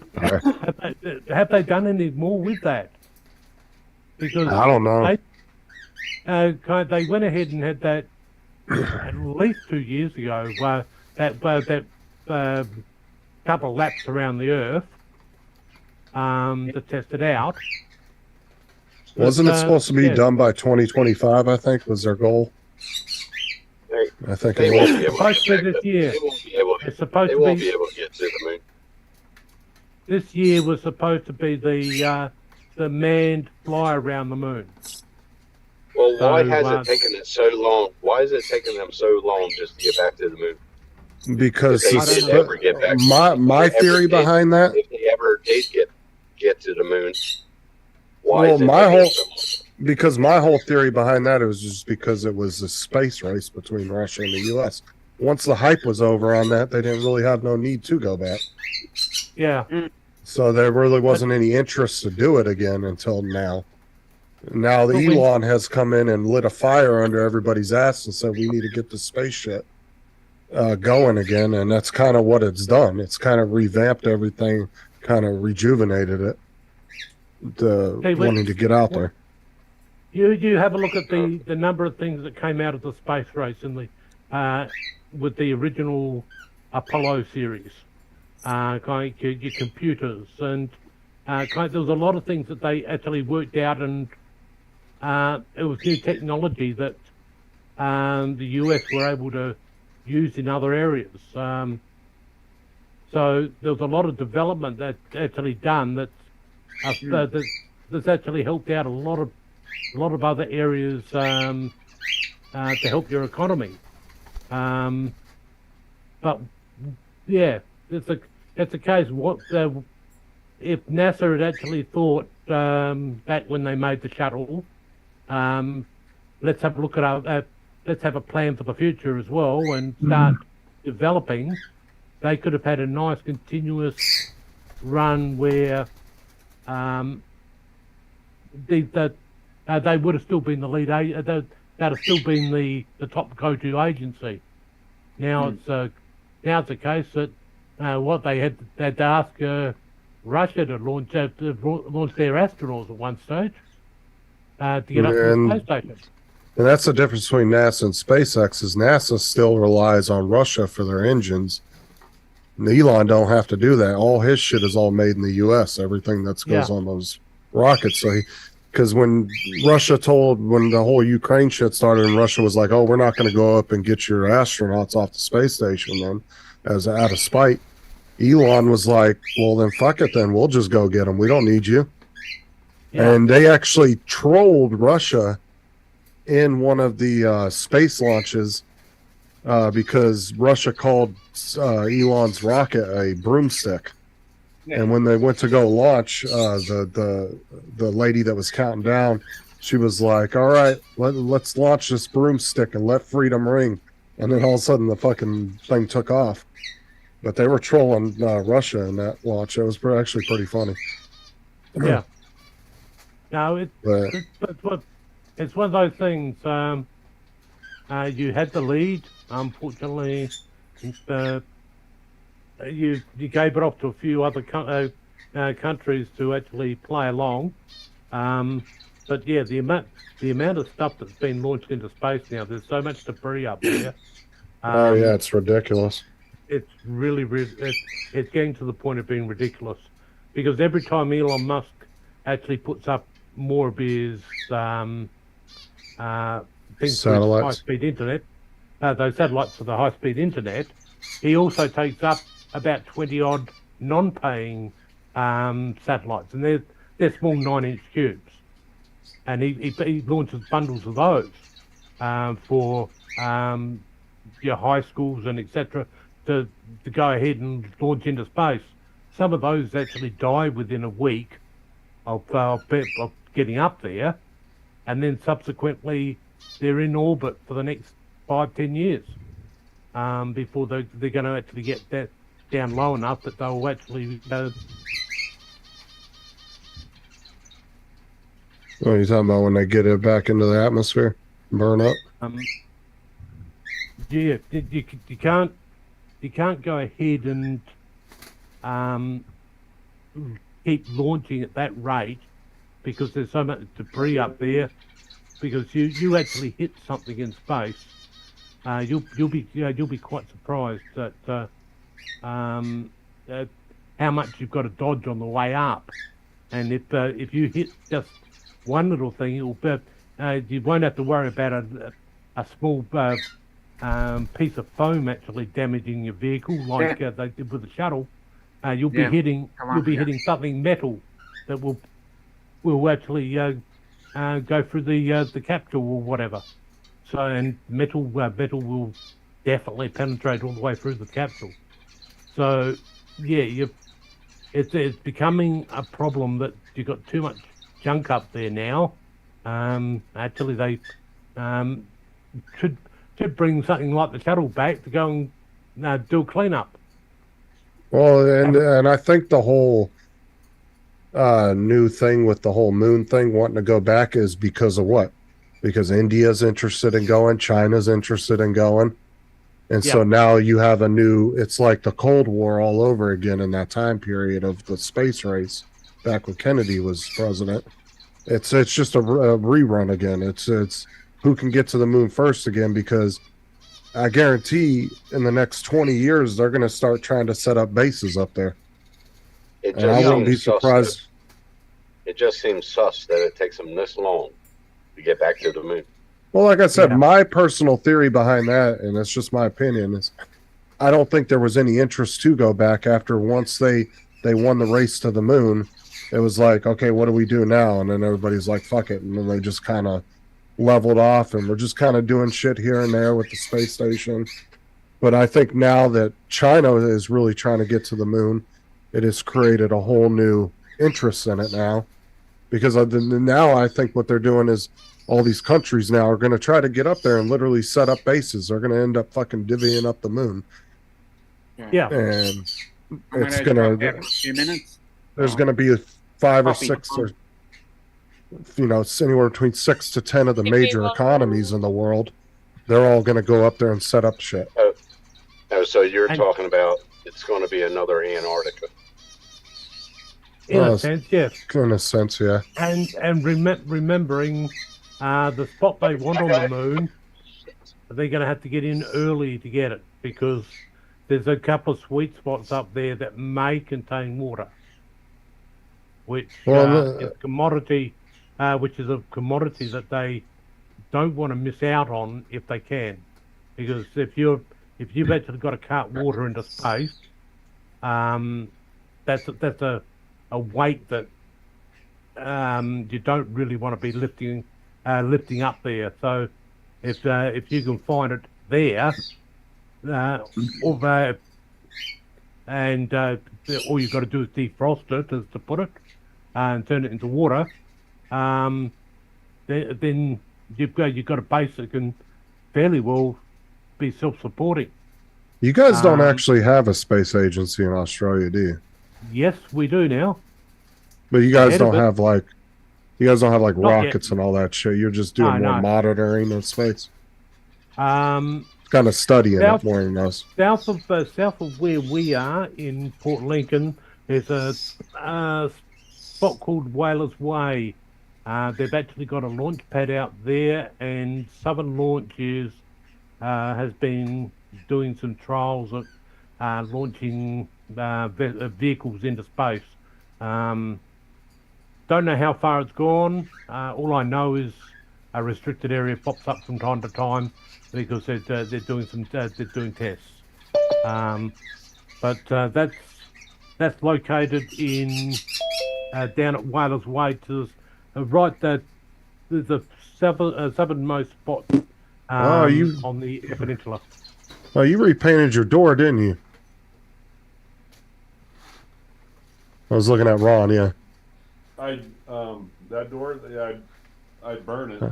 S6: Have they done any more with that? Because
S4: I don't know.
S6: They went ahead and had that at least 2 years ago. That couple of laps around the Earth to test it out.
S4: Wasn't it supposed to be done by 2025? I think was their goal. I think it was
S6: supposed to be this year. It's supposed to be
S11: able to get to the moon.
S6: This year was supposed to be the manned fly around the moon.
S11: Well, why has it taken it so long? Why is it taking them so long just to get back to the moon?
S4: Because
S11: get back
S4: my theory behind that.
S11: If they ever did get to the moon,
S4: because my whole theory behind that was just because it was a space race between Russia and the U.S. Once the hype was over on that, they didn't really have no need to go back.
S6: Yeah.
S4: So there really wasn't any interest to do it again until now. Now Elon has come in and lit a fire under everybody's ass and said we need to get the space shit going again, and that's kind of what it's done. It's kind of revamped everything, kind of rejuvenated it, wanting to get out there.
S6: You have a look at the number of things that came out of the space race in with the original Apollo series. Kind of your computers and there was a lot of things that they actually worked out, and it was new technology that the US were able to use in other areas. So there was a lot of development that's actually done that's actually helped out a lot of other areas to help your economy. but yeah, it's a case. What if NASA had actually thought back when they made the shuttle? Let's have a look at let's have a plan for the future as well and start developing. They could have had a nice continuous run where they would have still been the lead. They'd have still been the top go-to agency. Now it's a case that what they had to ask Russia to launch their astronauts at one stage to get up to the space station.
S4: And that's the difference between NASA and SpaceX is NASA still relies on Russia for their engines. And Elon don't have to do that. All his shit is all made in the U.S. Everything that goes on those rockets. So because when the whole Ukraine shit started and Russia was like, oh, we're not going to go up and get your astronauts off the space station then, as out of spite, Elon was like, well, then fuck it then. We'll just go get them. We don't need you. Yeah. And they actually trolled Russia in one of the space launches because Russia called Elon's rocket a broomstick. Yeah. And when they went to go launch, the lady that was counting down, she was like, all right, let's launch this broomstick and let freedom ring. And then all of a sudden the fucking thing took off. But they were trolling Russia in that launch. It was actually pretty funny.
S6: Yeah. No, it's one of those things. You had the lead. Unfortunately, you gave it off to a few other countries to actually play along. But yeah, the amount of stuff that's been launched into space now. There's so much debris up there.
S4: Oh yeah, it's ridiculous.
S6: It's really it's getting to the point of being ridiculous because every time Elon Musk actually puts up more of his things for high-speed internet, those satellites for the high-speed internet, he also takes up about 20-odd non-paying satellites, and they're small 9-inch cubes, and he launches bundles of those for your high schools and etc. to go ahead and launch into space. Some of those actually die within a week of getting up there, and then subsequently they're in orbit for the next 5-10 years before they're going to actually get that down low enough that they'll actually
S4: What are you talking about when they get it back into the atmosphere, burn up?
S6: Yeah, you can't go ahead and keep launching at that rate because there's so much debris up there. Because you actually hit something in space, you'll be quite surprised at how much you've got to dodge on the way up. And if you hit just one little thing, you won't have to worry about a small piece of foam actually damaging your vehicle like they did with the shuttle. You'll be hitting something metal that will actually go through the capsule or whatever. So and metal will definitely penetrate all the way through the capsule. So yeah, it's becoming a problem that you've got too much junk up there now. Actually, they should bring something like the shuttle back to go and do a cleanup.
S4: Well, and I think the whole new thing with the whole moon thing wanting to go back is because of what? Because India's interested in going, China's interested in going. And so now you have it's like the Cold War all over again in that time period of the space race back when Kennedy was president. It's just a rerun again. It's who can get to the moon first again, because I guarantee in the next 20 years, they're going to start trying to set up bases up there.
S11: It
S4: and I wouldn't be surprised.
S11: It just seems sus that it takes them this long to get back to the moon.
S4: Well, like I said, my personal theory behind that, and it's just my opinion, is I don't think there was any interest to go back after once they won the race to the moon. It was like, okay, what do we do now? And then everybody's like, fuck it. And then they just kind of leveled off, and we're just kind of doing shit here and there with the space station. But I think now that China is really trying to get to the moon, it has created a whole new interest in it now. Because now I think what they're doing is all these countries now are going to try to get up there and literally set up bases. They're going to end up fucking divvying up the moon.
S6: Yeah.
S4: And
S8: I'm
S4: it's
S8: gonna
S4: going
S8: drop out in
S4: to...
S8: a few minutes.
S4: There's going to be 5 or
S8: Copy.
S4: 6 or... You know, it's anywhere between 6 to 10 of the major economies in the world. They're all going to go up there and set up shit.
S11: Oh, so you're talking about it's going to be another Antarctica.
S6: In a sense, yes.
S4: In a sense, yeah.
S6: And remembering the spot they want on the moon, they're going to have to get in early to get it because there's a couple of sweet spots up there that may contain water, which is commodity, which is a commodity that they don't want to miss out on if they can, because if you've actually got to cart water into space, that's a weight that you don't really want to be lifting up there. So if you can find it there, and all you've got to do is defrost it, as to put it, and turn it into water, then you've got a base that can fairly well be self-supporting.
S4: You guys don't actually have a space agency in Australia, do you?
S6: Yes, we do now.
S4: But you guys don't
S6: Not
S4: have like
S6: yet.
S4: rockets and all that shit. You're just doing more monitoring of space.
S6: Kind
S4: of studying it more than us.
S6: South of where we are in Port Lincoln, there's a spot called Whalers Way. They've actually got a launch pad out there, and Southern Launches has been doing some trials of launching vehicles into space. Don't know how far it's gone. All I know is a restricted area pops up from time to time because they're doing tests. But that's located in down at Whalers Way to right the southernmost spot on the peninsula.
S4: Oh, you repainted your door, didn't you? I was looking at Ron, yeah.
S13: That door, I'd burn it.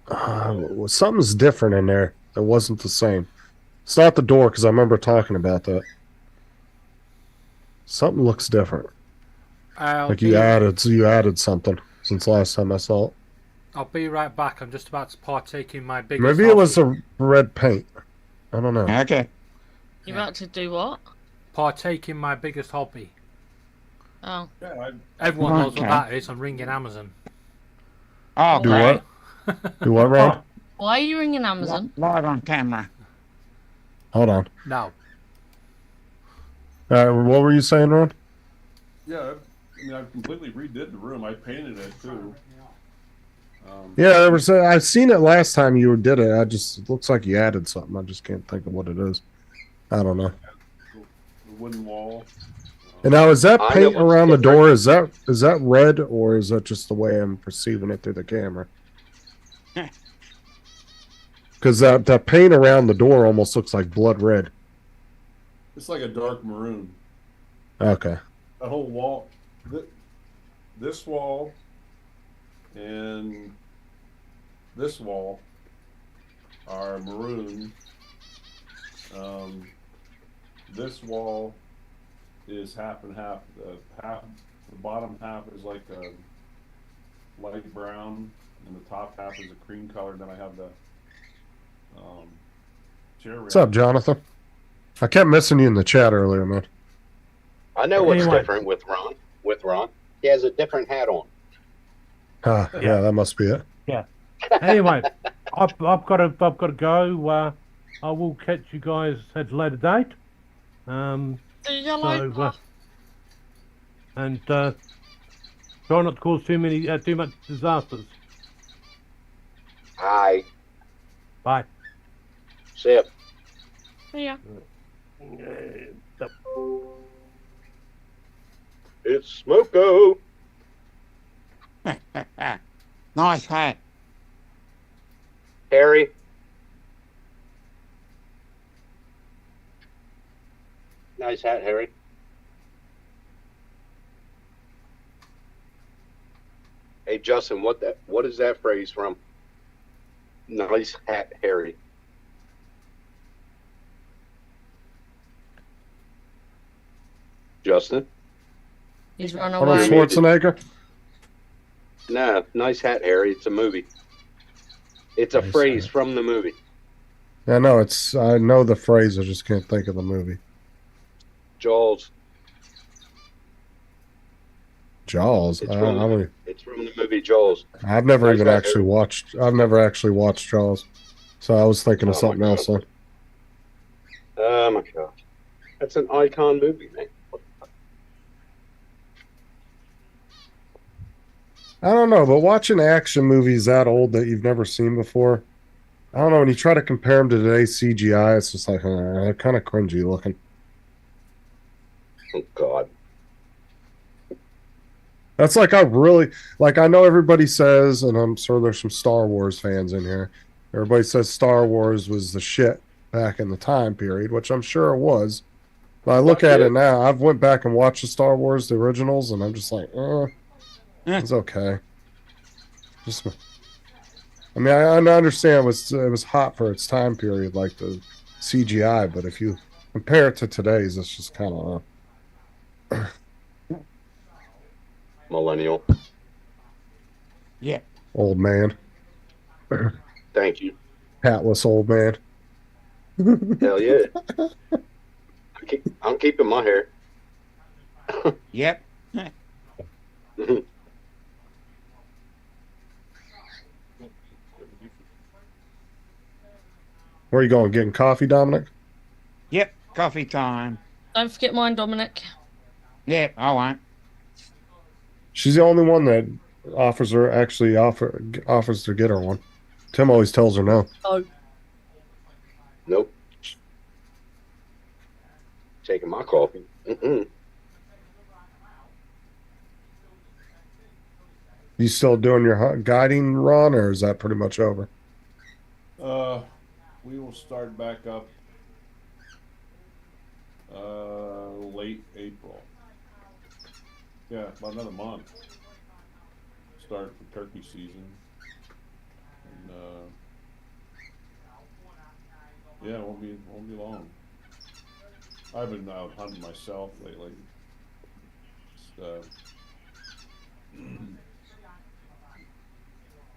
S4: Well, something's different in there. It wasn't the same. It's not the door, because I remember talking about that. Something looks different. Like you added something since last time I saw it.
S2: I'll be right back. I'm just about to partake in my biggest
S4: Maybe it was the red paint. I don't know.
S8: Okay.
S7: You're about to do what?
S2: Partake in my biggest hobby.
S7: Oh.
S13: Yeah,
S2: Everyone knows what that is. I'm ringing Amazon.
S8: Oh,
S4: Do what? Do what, Ron?
S7: Why are you ringing Amazon?
S8: Live on camera.
S4: Hold on.
S2: No.
S4: What were you saying, Ron?
S13: Yeah, I mean, I completely redid the room. I painted it too.
S4: Yeah, I've seen it last time you did it. It looks like you added something. I just can't think of what it is. I don't know.
S13: The wooden wall.
S4: And now, is that paint around the door? Is that red, or is that just the way I'm perceiving it through the camera? Because that paint around the door almost looks like blood red.
S13: It's like a dark maroon.
S4: Okay.
S13: That whole wall, this wall, and this wall are maroon. This wall is half and half. The bottom half is like a light brown, and the top half is a cream color. Then I have the chair.
S4: What's up, Jonathan? I kept missing you in the chat earlier, man.
S11: I know what's
S6: Anyway.
S11: different with Ron. He has a different hat on.
S4: Yeah, that must be it.
S6: Yeah. Anyway, I've got to go. I will catch you guys at a later date.
S7: See you later.
S6: And try not to cause too much disasters.
S11: Hi.
S6: Bye.
S11: See ya.
S7: See ya.
S11: It's Smoko.
S8: Nice hat.
S11: Harry. Nice hat, Harry. Hey, Justin, what is that phrase from? Nice hat, Harry. Justin?
S7: He's run
S4: Arnold
S7: away.
S4: Schwarzenegger?
S11: Nah, nice hat, Harry. It's a movie. It's a
S4: Nice
S11: phrase
S4: hat.
S11: from the movie.
S4: Yeah, no, I know the phrase, I just can't think of the movie.
S11: Jaws.
S4: Jaws.
S11: It's from, it's from the movie Jaws.
S4: I've never
S11: Nice
S4: even
S11: hat,
S4: actually
S11: Harry.
S4: watched. I've never actually watched Jaws, so I was thinking of
S11: Oh, my
S4: something else.
S11: God.
S4: Then.
S11: Oh my god, that's an icon movie, man.
S4: I don't know, but watching action movies that old that you've never seen before, I don't know. When you try to compare them to today's CGI, it's just like they're kind of cringy looking.
S11: Oh god.
S4: That's like I know everybody says, and I'm sure there's some Star Wars fans in here. Everybody says Star Wars was the shit back in the time period, which I'm sure it was. But I look at it now. I've went back and watched the Star Wars, the originals, and I'm just like, it's okay. I mean, I understand it was hot for its time period, like the CGI, but if you compare it to today's, it's just kind of
S11: Millennial.
S8: Yeah.
S4: old man,
S11: Thank you.
S4: hatless old man.
S11: Hell yeah. I'm keeping my hair.
S8: Yep.
S4: Where are you going? Getting coffee, Dominic?
S8: Yep. Coffee time.
S7: Don't forget mine, Dominic.
S8: Yep. I won't.
S4: She's the only one that offers to get her one. Tim always tells her no.
S7: Oh.
S11: Nope. Taking my coffee.
S4: You still doing your guiding run, or is that pretty much over?
S13: We will start back up late April. Yeah, about another month. Start for turkey season. And yeah, it won't be long. I've been out hunting myself lately. Just,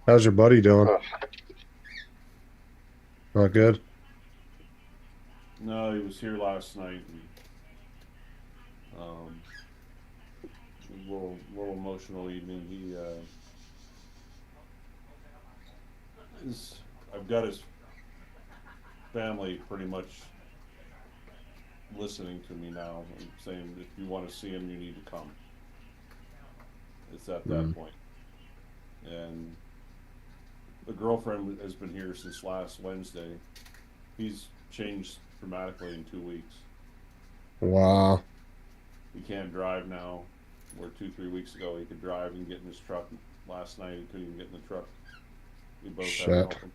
S4: How's your buddy doing? Not good.
S13: no, he was here last night. And, a little emotional evening. He I've got his family pretty much listening to me now and saying, if you want to see him, you need to come. It's at that point. And the girlfriend has been here since last Wednesday. He's changed dramatically in 2 weeks.
S4: Wow.
S13: He can't drive now, where 2-3 weeks ago he could drive and get in his truck. Last night he couldn't even get in the truck. We both had to help him.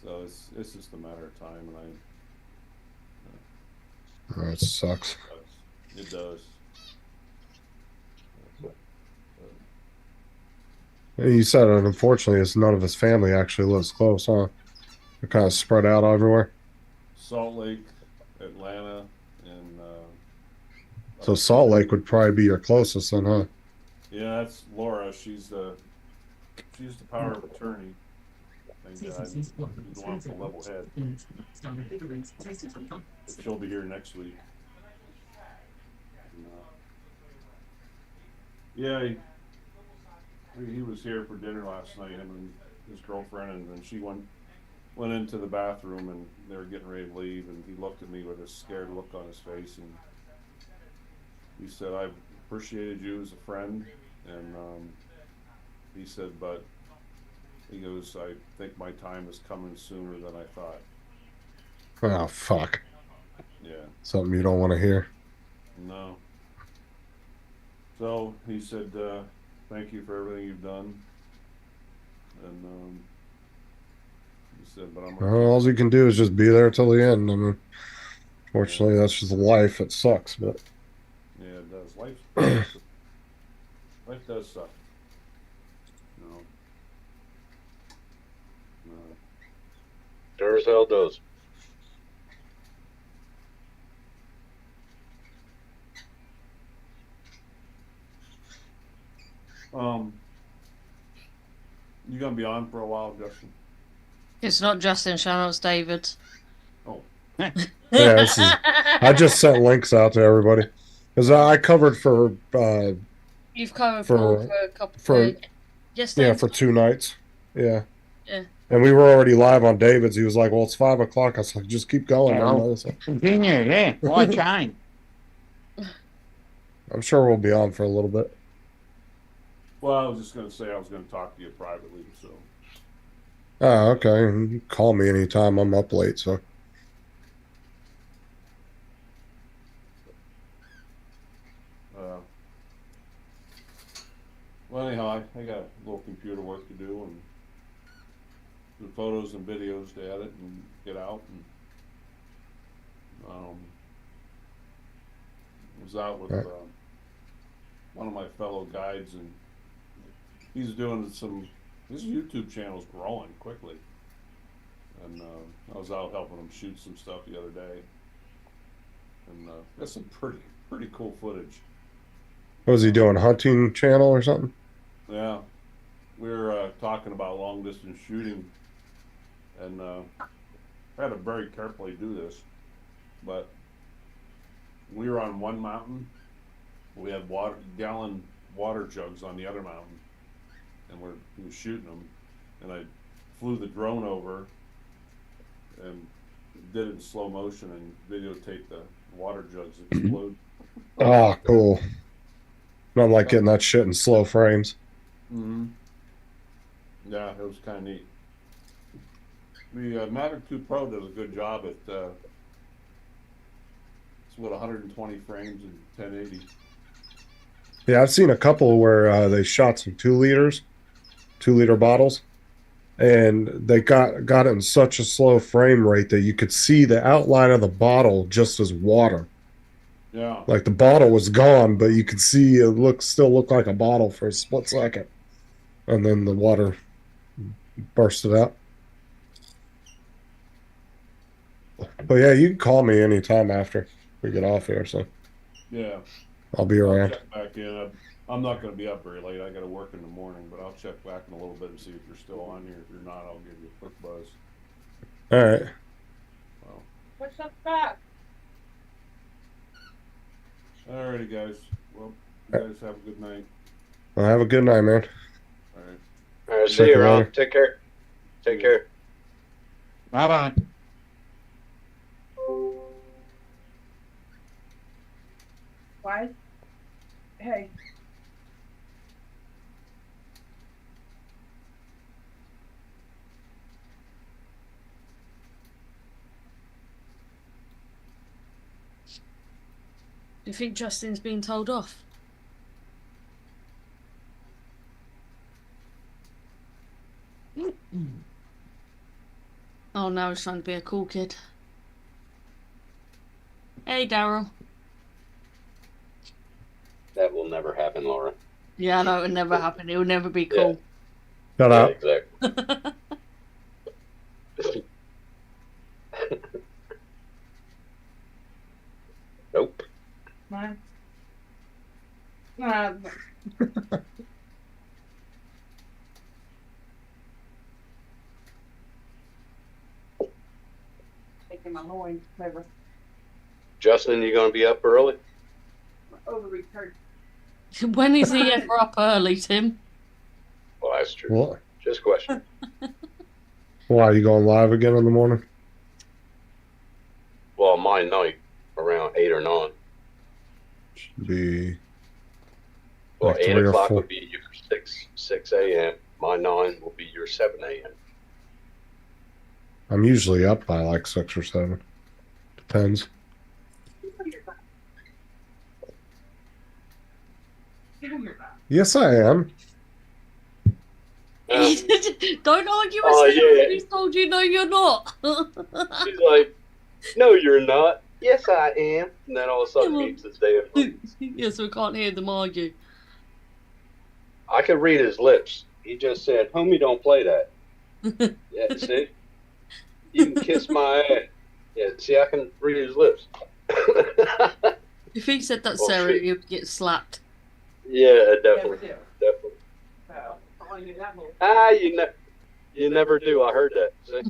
S13: So it's just a matter of time, and
S4: That sucks.
S13: it does.
S4: And you said it, unfortunately, it's none of his family actually lives close, huh? They're kind of spread out everywhere.
S13: Salt Lake, Atlanta, and
S4: So Salt Lake would probably be your closest then, huh?
S13: yeah, that's Laura. She's the power of attorney. Thank God. She's the one with the level head. She'll be here next week. And, yeah, he was here for dinner last night, him and his girlfriend, and then she went into the bathroom, and they were getting ready to leave, and he looked at me with a scared look on his face, and he said, "I've appreciated you as a friend," and he said, "but," he goes, "I think my time is coming sooner than I thought."
S4: Oh, fuck.
S13: Yeah.
S4: Something you don't want to hear.
S13: No. So he said, "Thank you for everything you've done," and he said, "But I'm
S4: All you can do is just be there till the end. I mean, Fortunately, that's just life. It sucks, but
S13: Yeah, it does. Life does suck. No. No.
S11: Sure as hell does.
S13: You gonna be on for a while, Justin?
S7: It's not Justin Shannon, it's David.
S13: Oh.
S4: yeah, this is. I just sent links out to everybody because I covered for.
S7: You've covered
S4: for
S7: for a couple
S4: for
S7: yesterday.
S4: yeah, for 2 nights. Yeah.
S7: Yeah.
S4: And we were already live on David's. He was like, "Well, it's 5 o'clock." I was like, "Just keep going."
S8: Yeah,
S4: man."
S8: well, continue, yeah. Why change?
S4: I'm sure we'll be on for a little bit.
S13: Well, I was just gonna say I was gonna talk to you privately, so.
S4: Oh, okay. You can call me anytime. I'm up late, so.
S13: Well, anyhow, I got a little computer work to do and the photos and videos to edit and get out, and was out with one of my fellow guides, and he's doing some. His YouTube channel's growing quickly, and I was out helping him shoot some stuff the other day, and got some pretty cool footage.
S4: What was he doing? Hunting channel or something?
S13: Yeah, we were talking about long distance shooting, and I had to very carefully do this, but we were on one mountain. We had gallon water jugs on the other mountain, and we were shooting them, and I flew the drone over and did it in slow motion and videotaped the water jugs explode.
S4: Oh, cool. Not like getting that shit in slow frames.
S13: Mm-hmm. Yeah, it was kind of neat. The Mavic 2 Pro does a good job at it's what 120 frames in 1080.
S4: Yeah, I've seen a couple where they shot some 2-liter bottles, and they got it in such a slow frame rate that you could see the outline of the bottle just as water.
S13: Yeah.
S4: Like the bottle was gone, but you could see it still looked like a bottle for a split second, and then the water bursted out. But yeah, you can call me anytime after we get off here, so
S13: Yeah.
S4: I'll be around.
S13: Check back in. I'm not going to be up very late. I got to work in the morning, but I'll check back in a little bit and see if you're still on here. If you're not, I'll give you a quick buzz.
S4: All right.
S13: Well,
S3: What's up back?
S13: alrighty, guys. Well, you guys have a good night.
S4: Well, have a good night, man.
S13: All right.
S11: All right, see
S4: Check
S11: you
S4: you
S11: around.
S4: later.
S11: Take care. Take care.
S8: Bye bye.
S3: Why? Hey.
S7: Do you think Justin's been told off? Oh, now he's trying to be a cool kid. Hey, Daryl.
S11: That will never happen, Laura.
S7: Yeah, I know it would never happen. It would never be cool.
S4: Shut up.
S11: Exactly. Nope.
S3: Mine. Taking my loin, clever.
S11: Justin, you gonna be up early?
S3: Ovary hurt.
S7: When is he ever up early, Tim?
S11: Well, that's true.
S4: What?
S11: Just question.
S4: Why are you going live again in the morning?
S11: Well, my night around 8 or 9.
S4: Should be.
S11: Well,
S4: like
S11: 8
S4: 3 or
S11: o'clock
S4: 4.
S11: would be your 6 a.m. My 9 will be your 7 a.m.
S4: I'm usually up by like 6 or 7. Depends. Yes, I am.
S7: Don't argue with
S11: Oh,
S7: him.
S11: yeah.
S7: He's told you no, you're not.
S11: She's like, no, you're not. Yes, I am. And then all of a sudden meets his day of
S7: Yeah, so we can't hear them argue.
S11: I could read his lips. He just said, homie, don't play that. Yeah, see? You can kiss my ass. Yeah, see, I can read his lips.
S7: If he said that,
S11: Oh,
S7: Sarah,
S11: shit.
S7: you'd get slapped.
S11: Yeah, definitely. Definitely. Ah, you never do. I heard that. See?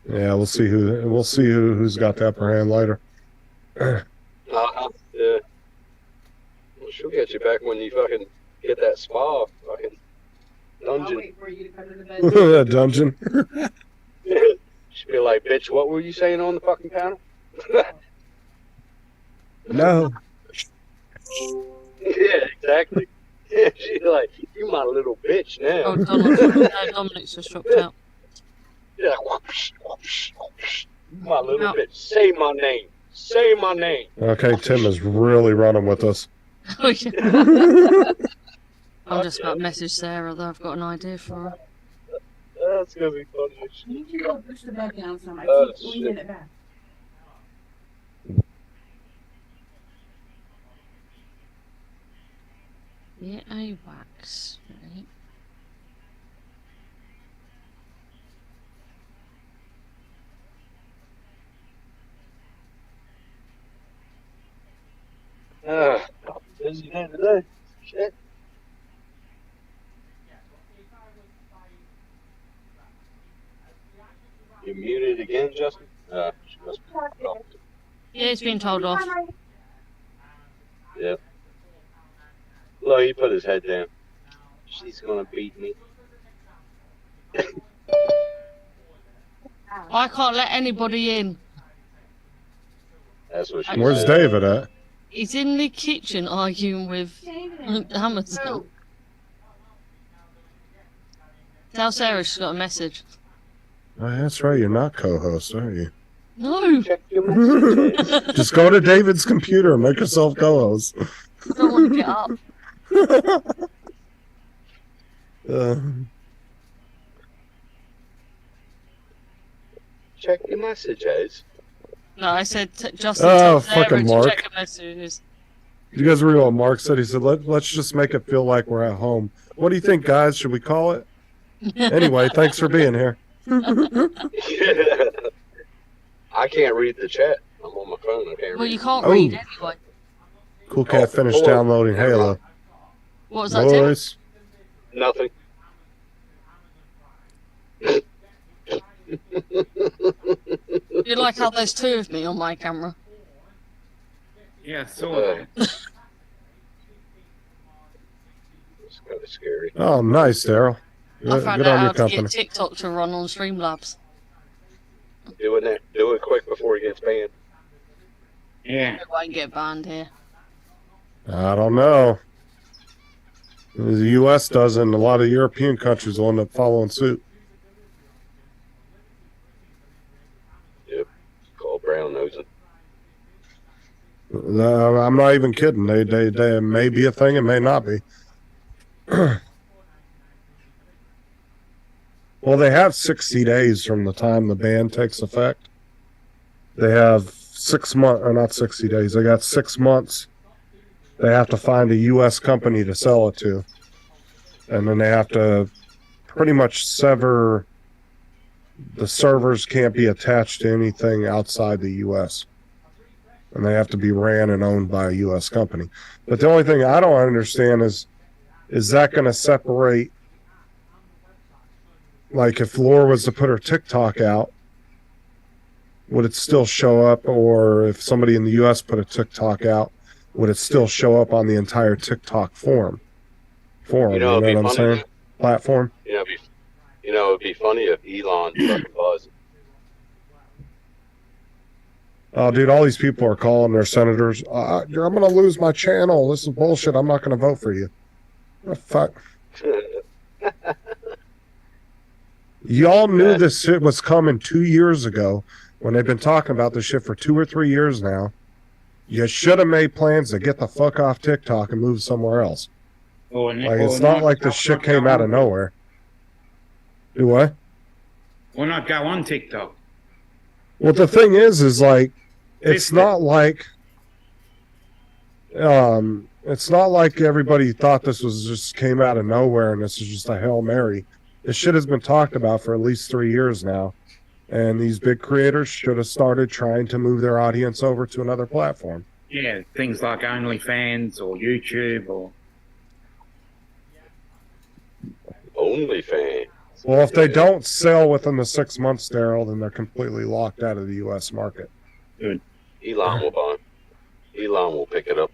S4: Yeah, we'll see who's got the upper hand later.
S11: Yeah. Well, she'll get you back when you fucking get that spa fucking dungeon.
S4: That dungeon.
S11: She'll be like, bitch, what were you saying on the fucking panel?
S4: No.
S11: Yeah, exactly. Yeah, she's like, you my little bitch now.
S7: Oh, Dominic's just dropped out.
S11: Yeah, whoosh, whoosh, whoosh. My little bitch. Say my name. Say my name.
S4: Okay, Tim is really running with us.
S7: I'm just about to message Sarah that I've got an idea for her.
S11: That's gonna be funny.
S16: You need to go push the bed down some. I
S11: Oh,
S16: keep leaning
S11: shit.
S16: it back.
S7: Yeah, a wax. Right.
S11: Busy day today. Shit. You muted again, Justin? She must be off.
S7: Yeah, it's been told off.
S11: Yep. Look, he put his head down. She's gonna beat me.
S7: I can't let anybody in.
S11: That's what she
S4: Where's
S11: said.
S4: David at?
S7: He's in the kitchen arguing with Hamilton. Tell Sarah she's got a message.
S4: Oh, that's right. You're not co-host, are you?
S7: No.
S4: Just go to David's computer and make yourself co-host.
S7: I don't want to get up.
S11: Check your messages.
S7: No, I said Justin.
S4: Oh,
S7: tell Sarah
S4: fucking
S7: to
S4: Mark.
S7: check her messages.
S4: You guys read what Mark said? He said, let's just make it feel like we're at home. What do you think, guys? Should we call it? Anyway, thanks for being here.
S11: I can't read the chat. I'm on my phone. I can't
S7: Well,
S11: read.
S7: you can't
S4: Oh.
S7: read anyway.
S4: Cool Cat finished
S11: oh,
S4: downloading Halo.
S7: What was that, Tim?
S4: Boys,
S11: Nothing.
S7: You like how there's two of me on my camera?
S8: Yeah, so
S11: It's kind of scary.
S4: oh, nice, Daryl.
S7: I
S4: Good,
S7: found
S4: good
S7: out
S4: on
S7: how
S4: your
S7: to
S4: company.
S7: get TikTok to run on Streamlabs.
S11: Do it quick before he gets banned.
S8: yeah.
S7: It won't get banned here.
S4: I don't know. The U.S. doesn't. A lot of European countries will end up following suit.
S11: Yep. Call brown nosing.
S4: I'm not even kidding. They may be a thing. It may not be. Well, they have 60 days from the time the ban takes effect. They have 6 months, or not 60 days. They got 6 months. They have to find a U.S. company to sell it to. And then they have to pretty much sever. The servers can't be attached to anything outside the U.S. And they have to be ran and owned by a U.S. company. But the only thing I don't understand is that going to separate? Like if Laura was to put her TikTok out, would it still show up? Or if somebody in the U.S. put a TikTok out, would it still show up on the entire TikTok forum? You know
S11: it'd be
S4: what I'm
S11: funny.
S4: saying? Platform.
S11: It'd be funny if Elon fucking buzzed.
S4: Oh, dude, all these people are calling their senators. I'm going to lose my channel. This is bullshit. I'm not going to vote for you. What the fuck? Y'all knew this shit was coming 2 years ago when they've been talking about this shit for 2 or 3 years now. You should have made plans to get the fuck off TikTok and move somewhere else. It's not like this shit came out of nowhere. Do what?
S8: Or not go on TikTok.
S4: Well, the thing is like, it's not like everybody thought this was just came out of nowhere and this is just a Hail Mary. This shit has been talked about for at least 3 years now. And these big creators should have started trying to move their audience over to another platform.
S8: Yeah, things like OnlyFans or YouTube or...
S11: OnlyFans.
S4: Well, if they don't sell within the 6 months, Daryl, then they're completely locked out of the U.S. market.
S8: Good.
S11: Elon will buy. Elon will pick it up.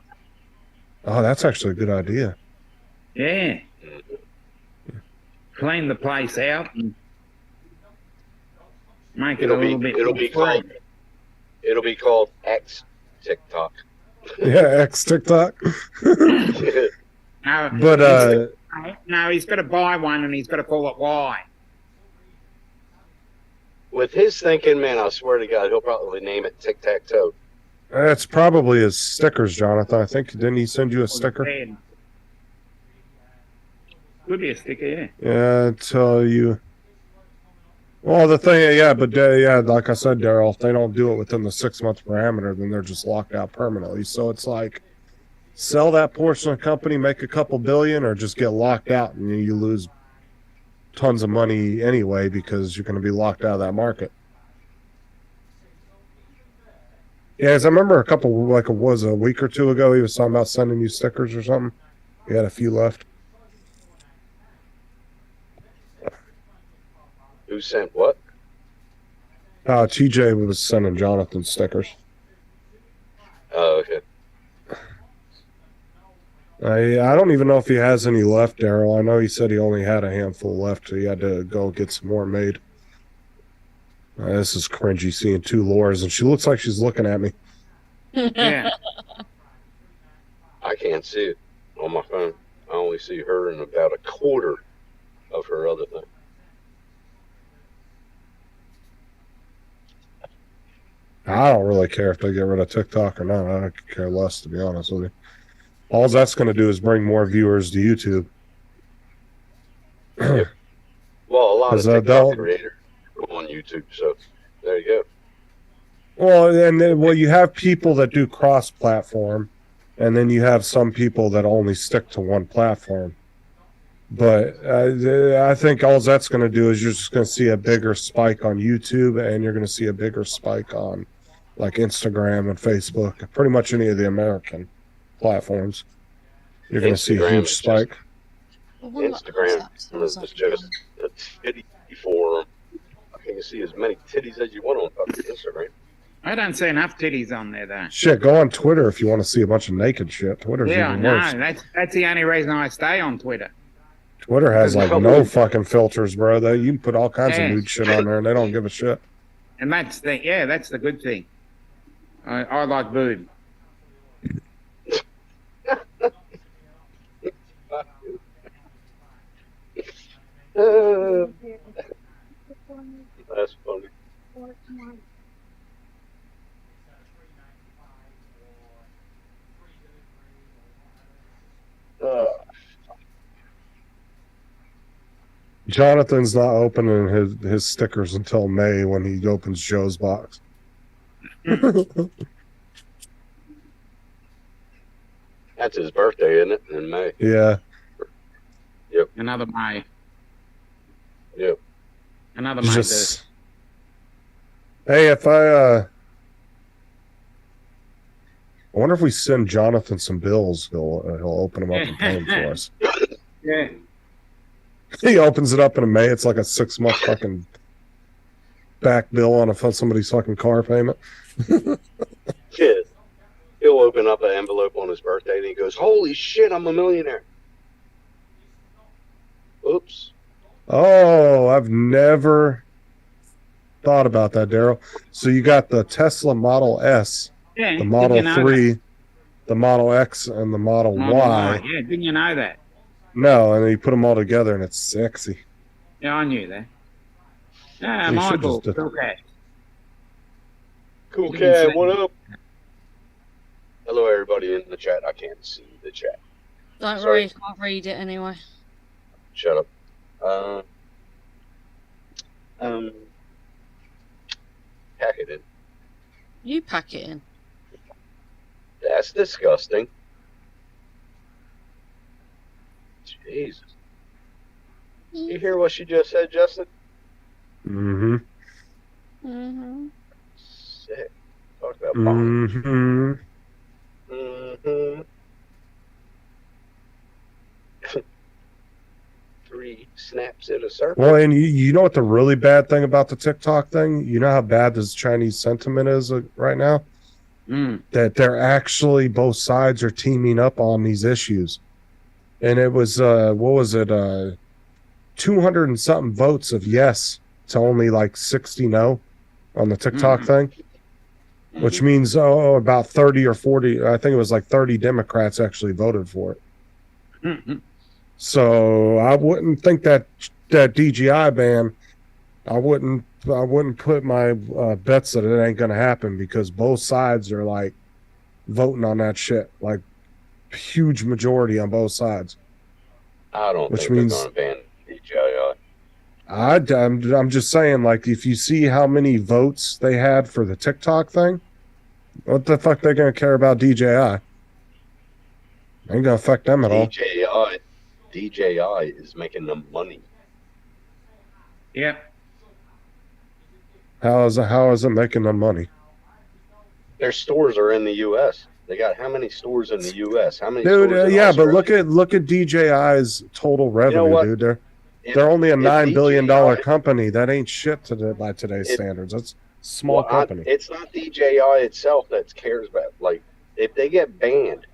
S4: Oh, that's actually a good idea.
S8: Yeah. Clean the place out and make it a little bit
S11: It'll be called X TikTok.
S4: Yeah, X TikTok.
S8: No,
S4: But
S8: no, he's got to buy one and he's got to call it Y.
S11: With his thinking, man, I swear to God, he'll probably name it Tic Tac Toe.
S4: That's probably his stickers, Jonathan. I think, didn't he send you a sticker?
S8: Could be a sticker, yeah.
S4: Yeah, tell you. Well, the thing, yeah, but yeah, like I said, Daryl, if they don't do it within the 6 month parameter, then they're just locked out permanently. So it's like, sell that portion of the company, make a couple billion, or just get locked out and you lose tons of money anyway because you're going to be locked out of that market. Yeah, as I remember it was a week or two ago, he was talking about sending you stickers or something. He had a few left.
S11: Who sent what?
S4: TJ was sending Jonathan stickers.
S11: Oh, okay.
S4: I don't even know if he has any left, Daryl. I know he said he only had a handful left, so he had to go get some more made. This is cringy seeing two Lauras, and she looks like she's looking at me.
S8: Yeah.
S11: I can't see it on my phone. I only see her and about a quarter of her other thing.
S4: I don't really care if they get rid of TikTok or not. I could care less, to be honest with you. All that's going to do is bring more viewers to YouTube.
S11: Yep. Well, a lot of
S4: 'Cause,
S11: TikTok creators go on YouTube, so there you go.
S4: Well, and then, you have people that do cross-platform, and then you have some people that only stick to one platform. But I think all that's going to do is you're just going to see a bigger spike on YouTube, and you're going to see a bigger spike on like Instagram and Facebook, pretty much any of the American platforms. You're going to see a
S11: Instagram
S4: huge
S11: is
S4: spike.
S11: Instagram is just a titty forum. You can see as many titties as you want on fucking Instagram.
S8: I don't see enough titties on there, though.
S4: Shit, go on Twitter if you want to see a bunch of naked shit. Twitter's
S8: Yeah, I
S4: even
S8: know.
S4: worse.
S8: That's the only reason I stay on Twitter.
S4: Twitter has like no fucking filters, bro. You can put all kinds
S8: Yeah.
S4: of nude shit on there, and they don't give a shit.
S8: And that's the good thing. I like boob.
S11: That's funny.
S4: Jonathan's not opening his stickers until May when he opens Joe's box.
S11: That's his birthday, isn't it? In May.
S4: Yeah.
S11: Yep.
S8: Another May.
S11: Yep.
S8: Another
S4: It's
S8: May.
S4: just- Hey, if I wonder if we send Jonathan some bills, he'll open them up and pay them for us.
S8: Yeah.
S4: He opens it up in May. It's like a 6 month fucking back bill on somebody's fucking car payment.
S11: Yeah. He'll open up an envelope on his birthday and he goes, "Holy shit, I'm a millionaire." Oops.
S4: Oh, I've never thought about that, Daryl. So you got the Tesla Model S,
S8: Yeah,
S4: the
S8: did
S4: Model
S8: you know
S4: 3, the Model X, and the Model Y.
S8: Yeah, didn't you know that?
S4: No, and then you put them all together and it's sexy.
S8: Yeah, I knew that. Yeah,
S4: You should
S8: Michael,
S4: just-
S8: cool cat.
S11: Cool cat, what up? Hello, everybody in the chat. I can't see the chat.
S7: Don't
S11: Sorry.
S7: worry, I'll read it anyway.
S11: Shut up. Pack it in.
S7: You pack it in.
S11: That's disgusting. Jesus. You hear what she just said, Justin?
S4: Mm-hmm.
S7: Mm-hmm.
S11: Sick. Talk about bombs.
S4: Mm-hmm.
S11: Mm-hmm. 3 snaps in a circle.
S4: Well, and you know what the really bad thing about the TikTok thing? You know how bad this Chinese sentiment is right now? That they're actually, both sides are teaming up on these issues. And it was, what was it? 200 and something votes of yes to only like 60 no on the TikTok thing. Which means, about 30 or 40, I think it was like 30 Democrats actually voted for it. So I wouldn't think that DJI ban, I wouldn't put my bets that it ain't going to happen, because both sides are like voting on that shit. Like huge majority on both sides.
S11: I don't
S4: Which
S11: think
S4: means,
S11: they're going to ban DJI.
S4: I'm just saying, like, if you see how many votes they had for the TikTok thing, what the fuck they gonna care about DJI? Ain't gonna affect them at all.
S11: DJI is making them money.
S8: Yeah.
S4: How is it making them money?
S11: Their stores are in the U.S. They got how many stores in the U.S.? How many
S4: Dude,
S11: stores in
S4: yeah, but
S11: Australia?
S4: look at DJI's total revenue,
S11: what?
S4: dude. They're only a $9 billion
S11: DJI
S4: company. That ain't shit by today's standards. That's a small company.
S11: It's not DJI itself that cares about. Like, if they get banned,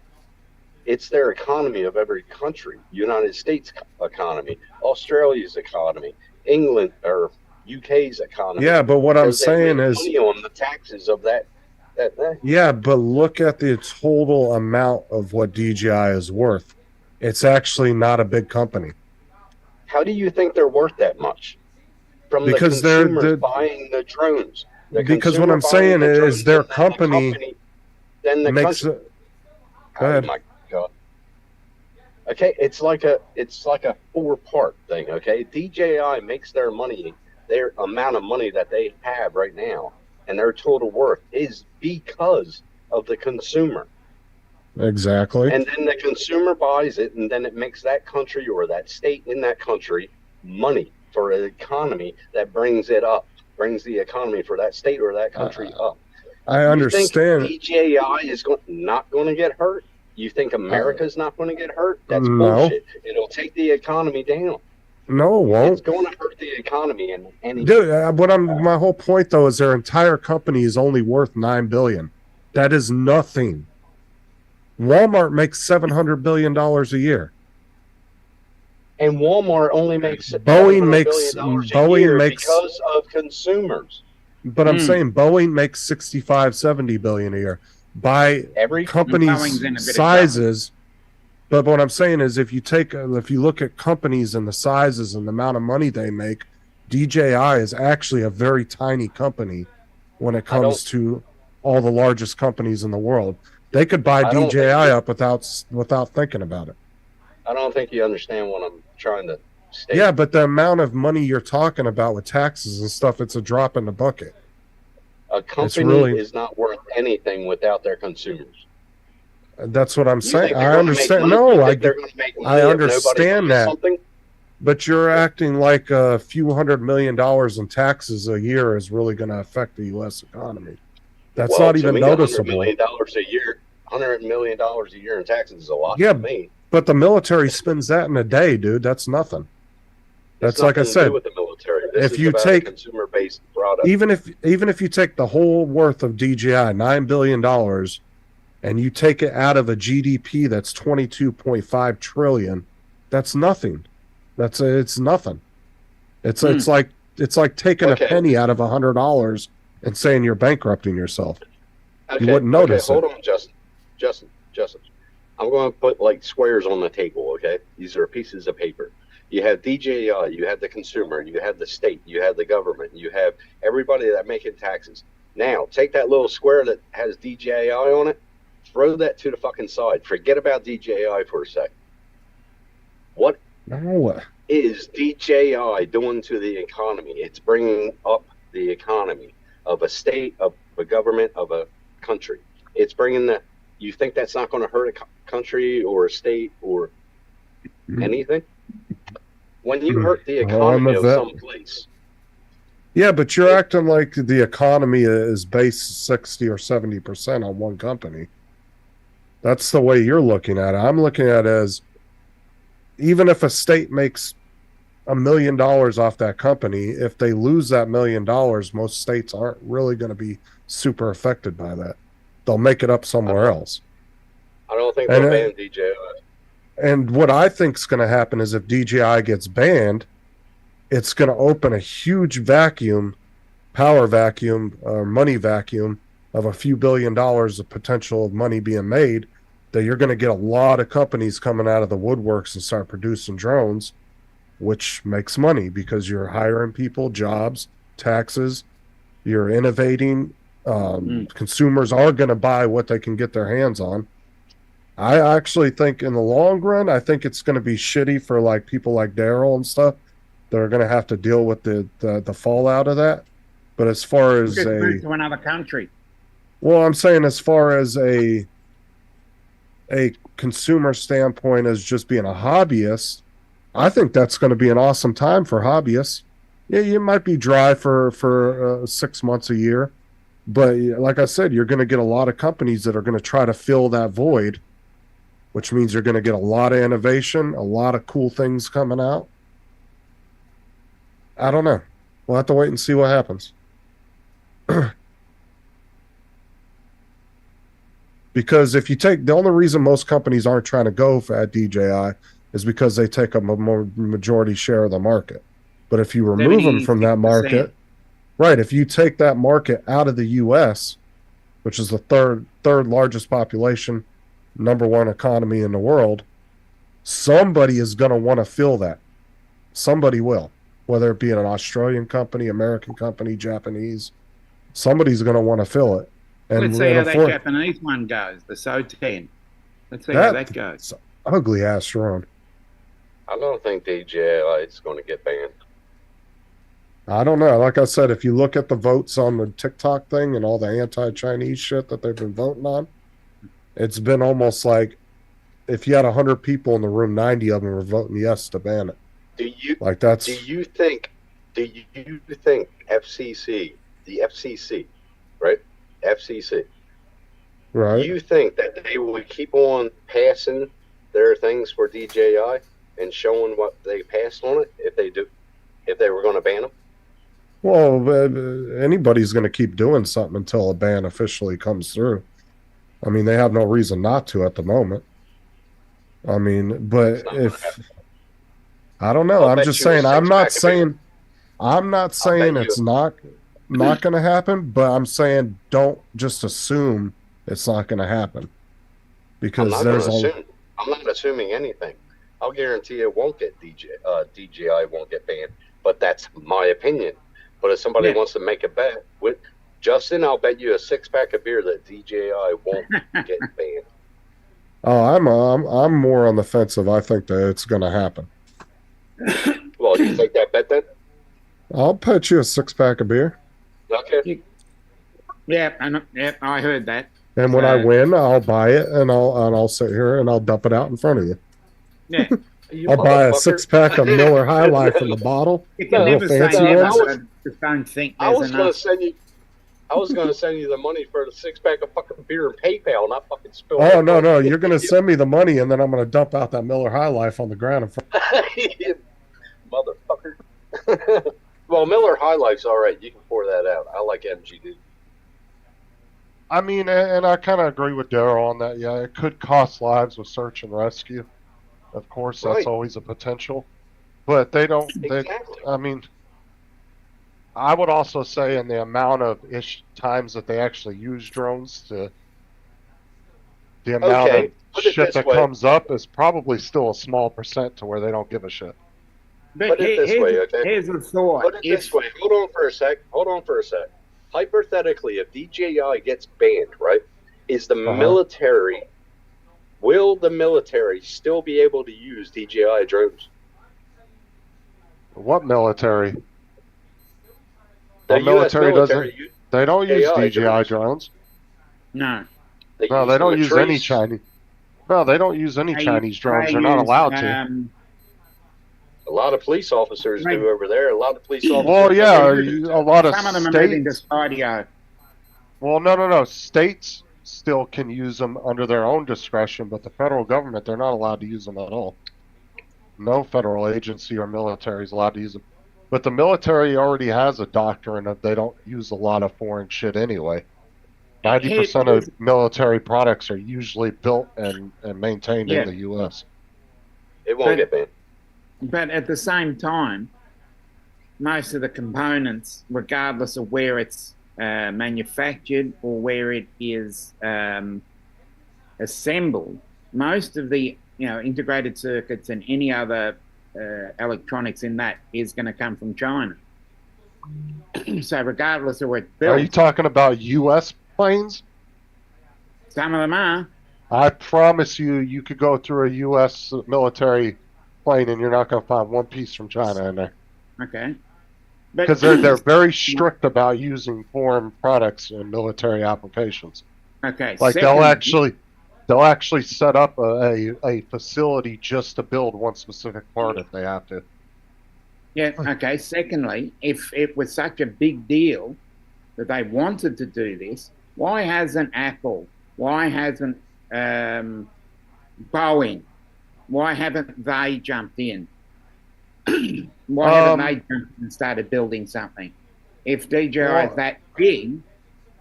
S11: it's their economy of every country. United States economy, Australia's economy, England or UK's economy.
S4: Yeah, but what I'm
S11: Because they
S4: saying
S11: make
S4: is,
S11: money on the taxes of that thing.
S4: yeah, but look at the total amount of what DJI is worth. It's actually not a big company.
S11: How do you think they're worth that much? From
S4: Because
S11: the
S4: they're
S11: consumers buying the drones. The
S4: Because what
S11: consumer
S4: I'm
S11: buying
S4: saying
S11: the
S4: is
S11: drones,
S4: their
S11: and then
S4: company
S11: then the
S4: makes
S11: country.
S4: it. Go ahead.
S11: Oh my god. Okay, it's like a 4-part thing. Okay, DJI makes their money, their amount of money that they have right now, and their total worth is because of the consumer.
S4: Exactly.
S11: And then the consumer buys it, and then it makes that country or that state in that country money for an economy that brings it up, brings the economy for that state or that country up.
S4: I understand.
S11: You think DJI is not going to get hurt? You think America's not going to get hurt? That's
S4: No.
S11: bullshit. It'll take the economy down.
S4: No, it won't.
S11: It's going to hurt the economy and any.
S4: Dude, my whole point though is their entire company is only worth $9 billion. That is nothing. Walmart makes $700 billion a year.
S11: And Walmart only makes
S4: Boeing makes
S11: because of consumers.
S4: But I'm saying Boeing makes 65, 70 billion a year by
S8: Boeing's
S4: companies'
S8: in a bit of
S4: sizes. But what I'm saying is, if you look at companies and the sizes and the amount of money they make, DJI is actually a very tiny company when it comes to all the largest companies in the world. They could buy DJI up without thinking about it.
S11: I don't think you understand what I'm trying to state.
S4: Yeah, but the amount of money you're talking about with taxes and stuff, it's a drop in the bucket.
S11: A company is not worth anything without their consumers.
S4: That's what I'm saying.
S11: think
S4: I
S11: they're gonna make
S4: understand.
S11: money?
S4: No,
S11: You
S4: I
S11: think they're gonna make money
S4: I
S11: if nobody
S4: understand
S11: buys
S4: that.
S11: something?
S4: But you're acting like a few $100 million in taxes a year is really going to affect the U.S. economy. That's
S11: Well,
S4: not
S11: to
S4: even
S11: me,
S4: noticeable.
S11: $100 million a year. $100 million a year in taxes is a lot
S4: Yeah,
S11: to me.
S4: but the military spends that in a day, dude. That's nothing. That's like I
S11: Nothing to do
S4: said.
S11: with the military. This
S4: If
S11: is
S4: you
S11: about
S4: take
S11: a consumer-based product.
S4: even if you take the whole worth of DJI, $9 billion, and you take it out of a GDP that's 22.5 trillion, that's nothing. It's nothing. It's like taking a penny out of $100 and saying you're bankrupting yourself. You wouldn't notice
S11: hold
S4: it.
S11: on, Justin. I'm going to put like squares on the table, okay? These are pieces of paper. You have DJI, you have the consumer, you have the state, you have the government, you have everybody that making taxes. Now, take that little square that has DJI on it, throw that to the fucking side. Forget about DJI for a sec. What is DJI doing to the economy? It's bringing up the economy. of a state, of a government, of a country. It's bringing the. You think that's not going to hurt a country or a state or anything? When you hurt the economy of some place.
S4: Yeah, but you're acting like the economy is based 60 or 70% on one company. That's the way you're looking at it. I'm looking at it as even if a state makes $1 million off that company, if they lose that $1 million, most states aren't really going to be super affected by that. They'll make it up somewhere else.
S11: I don't think they'll ban DJI.
S4: And what I think is going to happen is if DJI gets banned, it's going to open a huge vacuum, power vacuum, or money vacuum of a few $1 billion of potential of money being made, that you're going to get a lot of companies coming out of the woodworks and start producing drones, which makes money because you're hiring people, jobs, taxes, you're innovating. Consumers are going to buy what they can get their hands on. I actually think in the long run, I think it's going to be shitty for like people like Daryl and stuff that are going to have to deal with the fallout of that. But as far as
S8: Just move to another country.
S4: well, I'm saying as far as a consumer standpoint as just being a hobbyist, I think that's going to be an awesome time for hobbyists. Yeah, you might be dry for 6 months a year, but like I said, you're going to get a lot of companies that are going to try to fill that void, which means you're going to get a lot of innovation, a lot of cool things coming out. I don't know. We'll have to wait and see what happens. Because if you take the only reason most companies aren't trying to go at DJI is because they take a more majority share of the market. But if you remove them from that market, right, if you take that market out of the U.S., which is the third largest population, number one economy in the world, somebody is going to want to fill that. Somebody will, whether it be an Australian company, American company, Japanese. Somebody's going to want to fill it. And
S8: let's see how that Japanese one goes, the SO10. Let's see how that goes.
S4: Ugly ass drone.
S11: I don't think DJI is going to get banned.
S4: I don't know. Like I said, if you look at the votes on the TikTok thing and all the anti-Chinese shit that they've been voting on, it's been almost like if you had 100 people in the room, 90 of them were voting yes to ban it.
S11: Do you think FCC, the FCC, right? FCC.
S4: Right.
S11: Do you think that they would keep on passing their things for DJI and showing what they passed on it if they were going to ban them?
S4: Well, anybody's going to keep doing something until a ban officially comes through. I mean, they have no reason not to at the moment. I mean, but if I don't know, I'm just saying I'm not saying it's not going to happen, but I'm saying don't just assume it's not going to happen because
S11: I'm not assuming anything. I'll guarantee it won't get DJI won't get banned, but that's my opinion. But if somebody wants to make a bet with Justin, I'll bet you a 6-pack of beer that DJI won't get banned.
S4: Oh, I'm more on the fence of I think that it's going to happen.
S11: Well, you take that bet then?
S4: I'll bet you a 6-pack of beer.
S11: Okay.
S8: I heard that.
S4: And when I win, I'll buy it and I'll sit here and I'll dump it out in front of you.
S8: Yeah.
S4: I'll buy a 6-pack of Miller High Life in the bottle.
S8: You can never say never. Just don't think
S11: I was
S8: enough.
S11: going to send you the money for the 6-pack of fucking beer and PayPal, not fucking spill.
S4: Oh no! You're going to send me the money, and then I'm going to dump out that Miller High Life on the ground in front.
S11: Motherfucker. Well, Miller High Life's all right. You can pour that out. I like MGD.
S15: I mean, and I kind of agree with Daryl on that. Yeah, it could cost lives with search and rescue. Of course, that's always a potential. But they don't.
S11: Exactly.
S15: I mean, I would also say in the amount of times that they actually use drones to the amount of shit that comes up is probably still a small percent to where they don't give a shit.
S11: Put it this way, okay?
S8: Here's a thought.
S11: Put it this way. Hold on for a sec. Hypothetically, if DJI gets banned, right, is the military, will the military still be able to use DJI drones?
S15: What military?
S11: The
S15: military doesn't. They don't use
S11: AI
S15: DJI drones.
S8: No.
S15: No, they don't use
S11: Latrice.
S15: any Chinese. No, they don't use any
S8: They-
S15: Chinese drones.
S8: they
S15: They're not
S8: use,
S15: allowed to.
S11: A lot of police officers
S8: Right.
S11: do over there. A lot of police officers.
S15: Well, yeah, a lot of
S8: Some of them are moving to
S15: states.
S8: Spydio.
S15: Well, no. States still can use them under their own discretion, but the federal government, they're not allowed to use them at all. No federal agency or military is allowed to use them. But the military already has a doctrine of they don't use a lot of foreign shit anyway. 90% of military products are usually built and maintained
S8: Yeah.
S15: in the U.S.
S11: It won't
S8: But-
S11: get banned.
S8: But at the same time, most of the components, regardless of where it's manufactured or where it is assembled, most of the integrated circuits and any other electronics in that is going to come from China. So regardless of where it's built,
S15: Are you talking about U.S. planes?
S8: some of them are.
S15: I promise you, you could go through a U.S. military plane and you're not going to find one piece from China in there.
S8: Okay. But
S15: Because they're very strict about using foreign products in military applications.
S8: okay.
S15: Like
S8: secondly-
S15: they'll actually set up a facility just to build one specific part if they have to.
S8: Yeah, okay. Secondly, if it was such a big deal that they wanted to do this, why hasn't Apple, why hasn't Boeing, why haven't they jumped in? Why haven't they jumped in and started building something? If DJI is that big,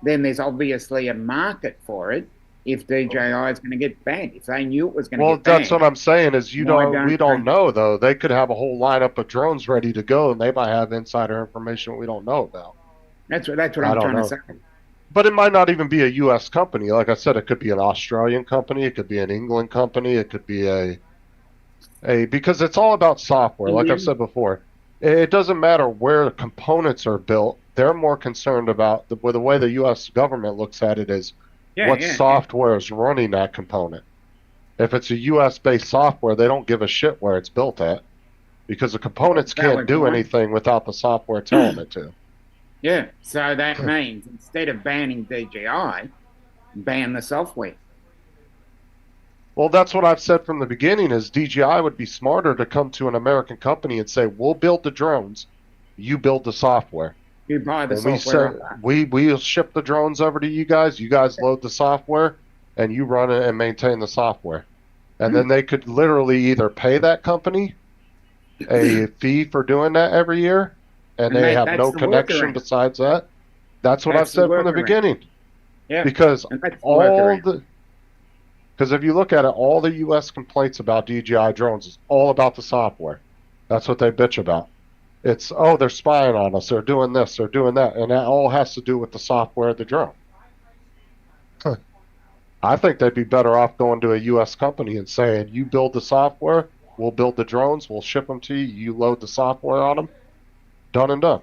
S8: then there's obviously a market for it. If DJI is going to get banned, if they knew it was going to
S15: Well,
S8: get banned,
S15: that's what I'm saying is
S8: Why
S15: we
S8: don't
S15: don't
S8: they-
S15: know though. They could have a whole lineup of drones ready to go, and they might have insider information we don't know about.
S8: That's what
S15: I
S8: I'm
S15: don't
S8: trying
S15: know.
S8: to say.
S15: But it might not even be a U.S. company. Like I said, it could be an Australian company. It could be an England company. It could be a because it's all about software. Like I've said before, it doesn't matter where components are built. They're more concerned about the way the U.S. government looks at it is what software is running that component. If it's a U.S.-based software, they don't give a shit where it's built at because the components can't do anything without the software telling it to.
S8: Yeah, so that means instead of banning DJI, ban the software.
S15: Well, that's what I've said from the beginning is DJI would be smarter to come to an American company and say, we'll build the drones, you build the software.
S8: You buy the
S15: And we
S8: software.
S15: say, we'll ship the drones over to you guys load the software, and you run it and maintain the software. And then they could literally either pay that company a fee for doing that every year, and they have
S8: that's
S15: no
S8: the
S15: connection
S8: workaround.
S15: besides that. That's what I've
S8: That's the
S15: said from the
S8: workaround.
S15: beginning.
S8: Yeah,
S15: Because
S8: and that's the
S15: all
S8: workaround.
S15: because if you look at it, all the U.S. complaints about DJI drones is all about the software. That's what they bitch about. It's, oh, they're spying on us, they're doing this, they're doing that, and that all has to do with the software of the drone. I think they'd be better off going to a U.S. company and saying, you build the software, we'll build the drones, we'll ship them to you, you load the software on them, done and done.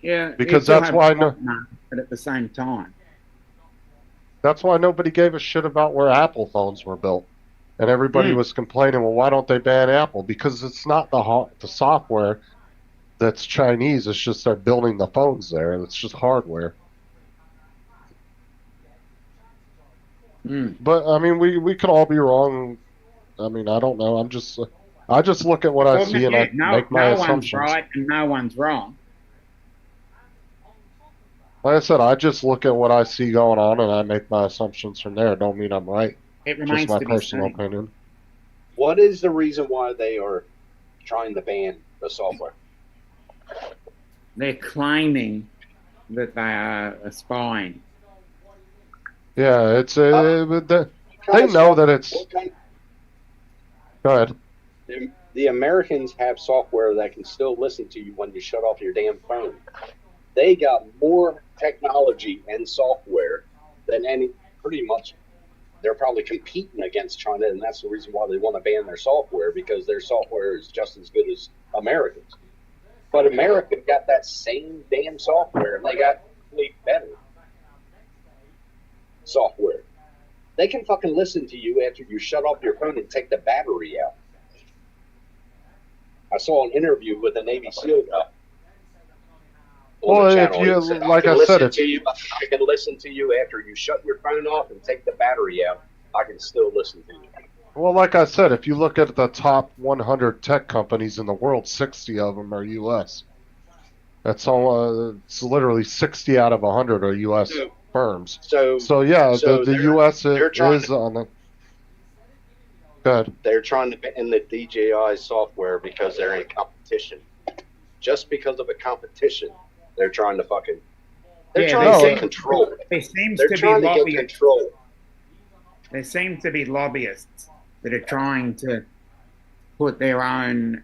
S8: Yeah,
S15: Because
S8: you still
S15: that's
S8: have
S15: why
S8: a market, but at the same time.
S15: That's why nobody gave a shit about where Apple phones were built. And everybody was complaining, well, why don't they ban Apple? Because it's not the software that's Chinese. It's just they're building the phones there. It's just hardware. But, I mean, we could all be wrong. I mean, I don't know. I just look at what I
S8: Well,
S15: see and
S8: yeah,
S15: I make my
S8: no one's
S15: assumptions.
S8: right and no one's wrong.
S15: Like I said, I just look at what I see going on and I make my assumptions from there. Don't mean I'm right.
S8: It
S15: Just
S8: remains
S15: my
S8: to be
S15: personal
S8: seen.
S15: opinion.
S11: What is the reason why they are trying to ban the software?
S8: They're claiming that they are spying.
S15: Yeah, it's they know that it's. Go ahead.
S11: The Americans have software that can still listen to you when you shut off your damn phone. They got more technology and software than pretty much. They're probably competing against China, and that's the reason why they want to ban their software, because their software is just as good as Americans. But America got that same damn software, and they got way better software. They can fucking listen to you after you shut off your phone and take the battery out. I saw an interview with a Navy SEAL guy. on
S15: Well,
S11: the
S15: if
S11: channel.
S15: you-
S11: You said,
S15: like I
S11: can
S15: said,
S11: listen
S15: if-
S11: to you. I can listen to you after you shut your phone off and take the battery out. I can still listen to you.
S15: Well, like I said, if you look at the top 100 tech companies in the world, 60 of them are U.S. That's all. It's literally 60 out of 100 are U.S. firms. So yeah,
S11: so
S15: the
S11: they're-
S15: U.S.
S11: they're trying
S15: is on the. Good.
S11: They're trying to ban the DJI software because they're in competition. Just because of a competition, they're trying to fucking. They're
S8: Yeah,
S11: trying
S8: they
S11: to
S8: seem-
S11: get control.
S8: There seems
S11: They're
S8: to be
S11: trying to get
S8: lobbyists.
S11: control.
S8: There seem to be lobbyists that are trying to put their own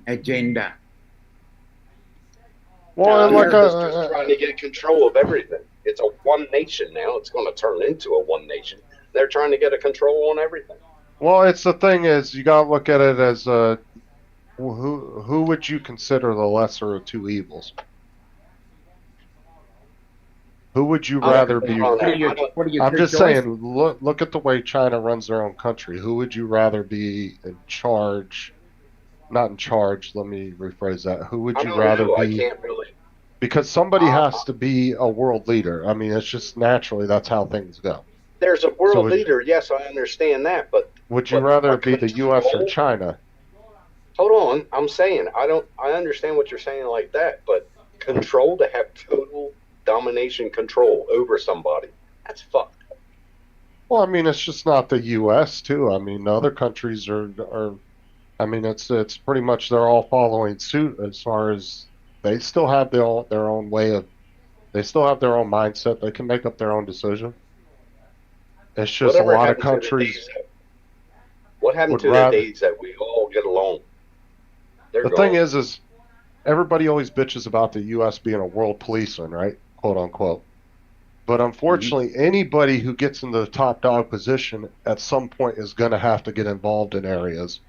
S8: agenda.
S15: Well, and like
S11: America's just trying to get control of everything. It's a one nation now. It's going to turn into a one nation. They're trying to get a control on everything.
S15: Well, it's the thing is you gotta look at it as who would you consider the lesser of two evils? Who would you rather be? I'm just saying, look at the way China runs their own country. Who would you rather be in charge? Not in charge. Let me rephrase that. Who would
S11: I
S15: you
S11: don't
S15: rather
S11: know. I
S15: be?
S11: can't really.
S15: Because somebody has to be a world leader. I mean, it's just naturally that's how things go.
S11: There's a world
S15: So would-
S11: leader. Yes, I understand that, but
S15: Would you rather be the U.S. or China?
S11: hold on. I'm saying I understand what you're saying like that, but control to have total domination control over somebody. That's fucked.
S15: Well, I mean, it's just not the U.S. too. I mean, other countries are. I mean, it's pretty much they're all following suit as far as they still have their own way of. They still have their own mindset. They can make up their own decision. It's just
S11: Whatever
S15: a lot of
S11: happened to the
S15: countries.
S11: days What happened
S15: would
S11: to
S15: rather-
S11: the days that we all get along? They're
S15: The
S11: gone.
S15: thing is everybody always bitches about the U.S. being a world policeman, right? Quote unquote. But unfortunately, anybody who gets into the top dog position at some point is going to have to get involved in areas.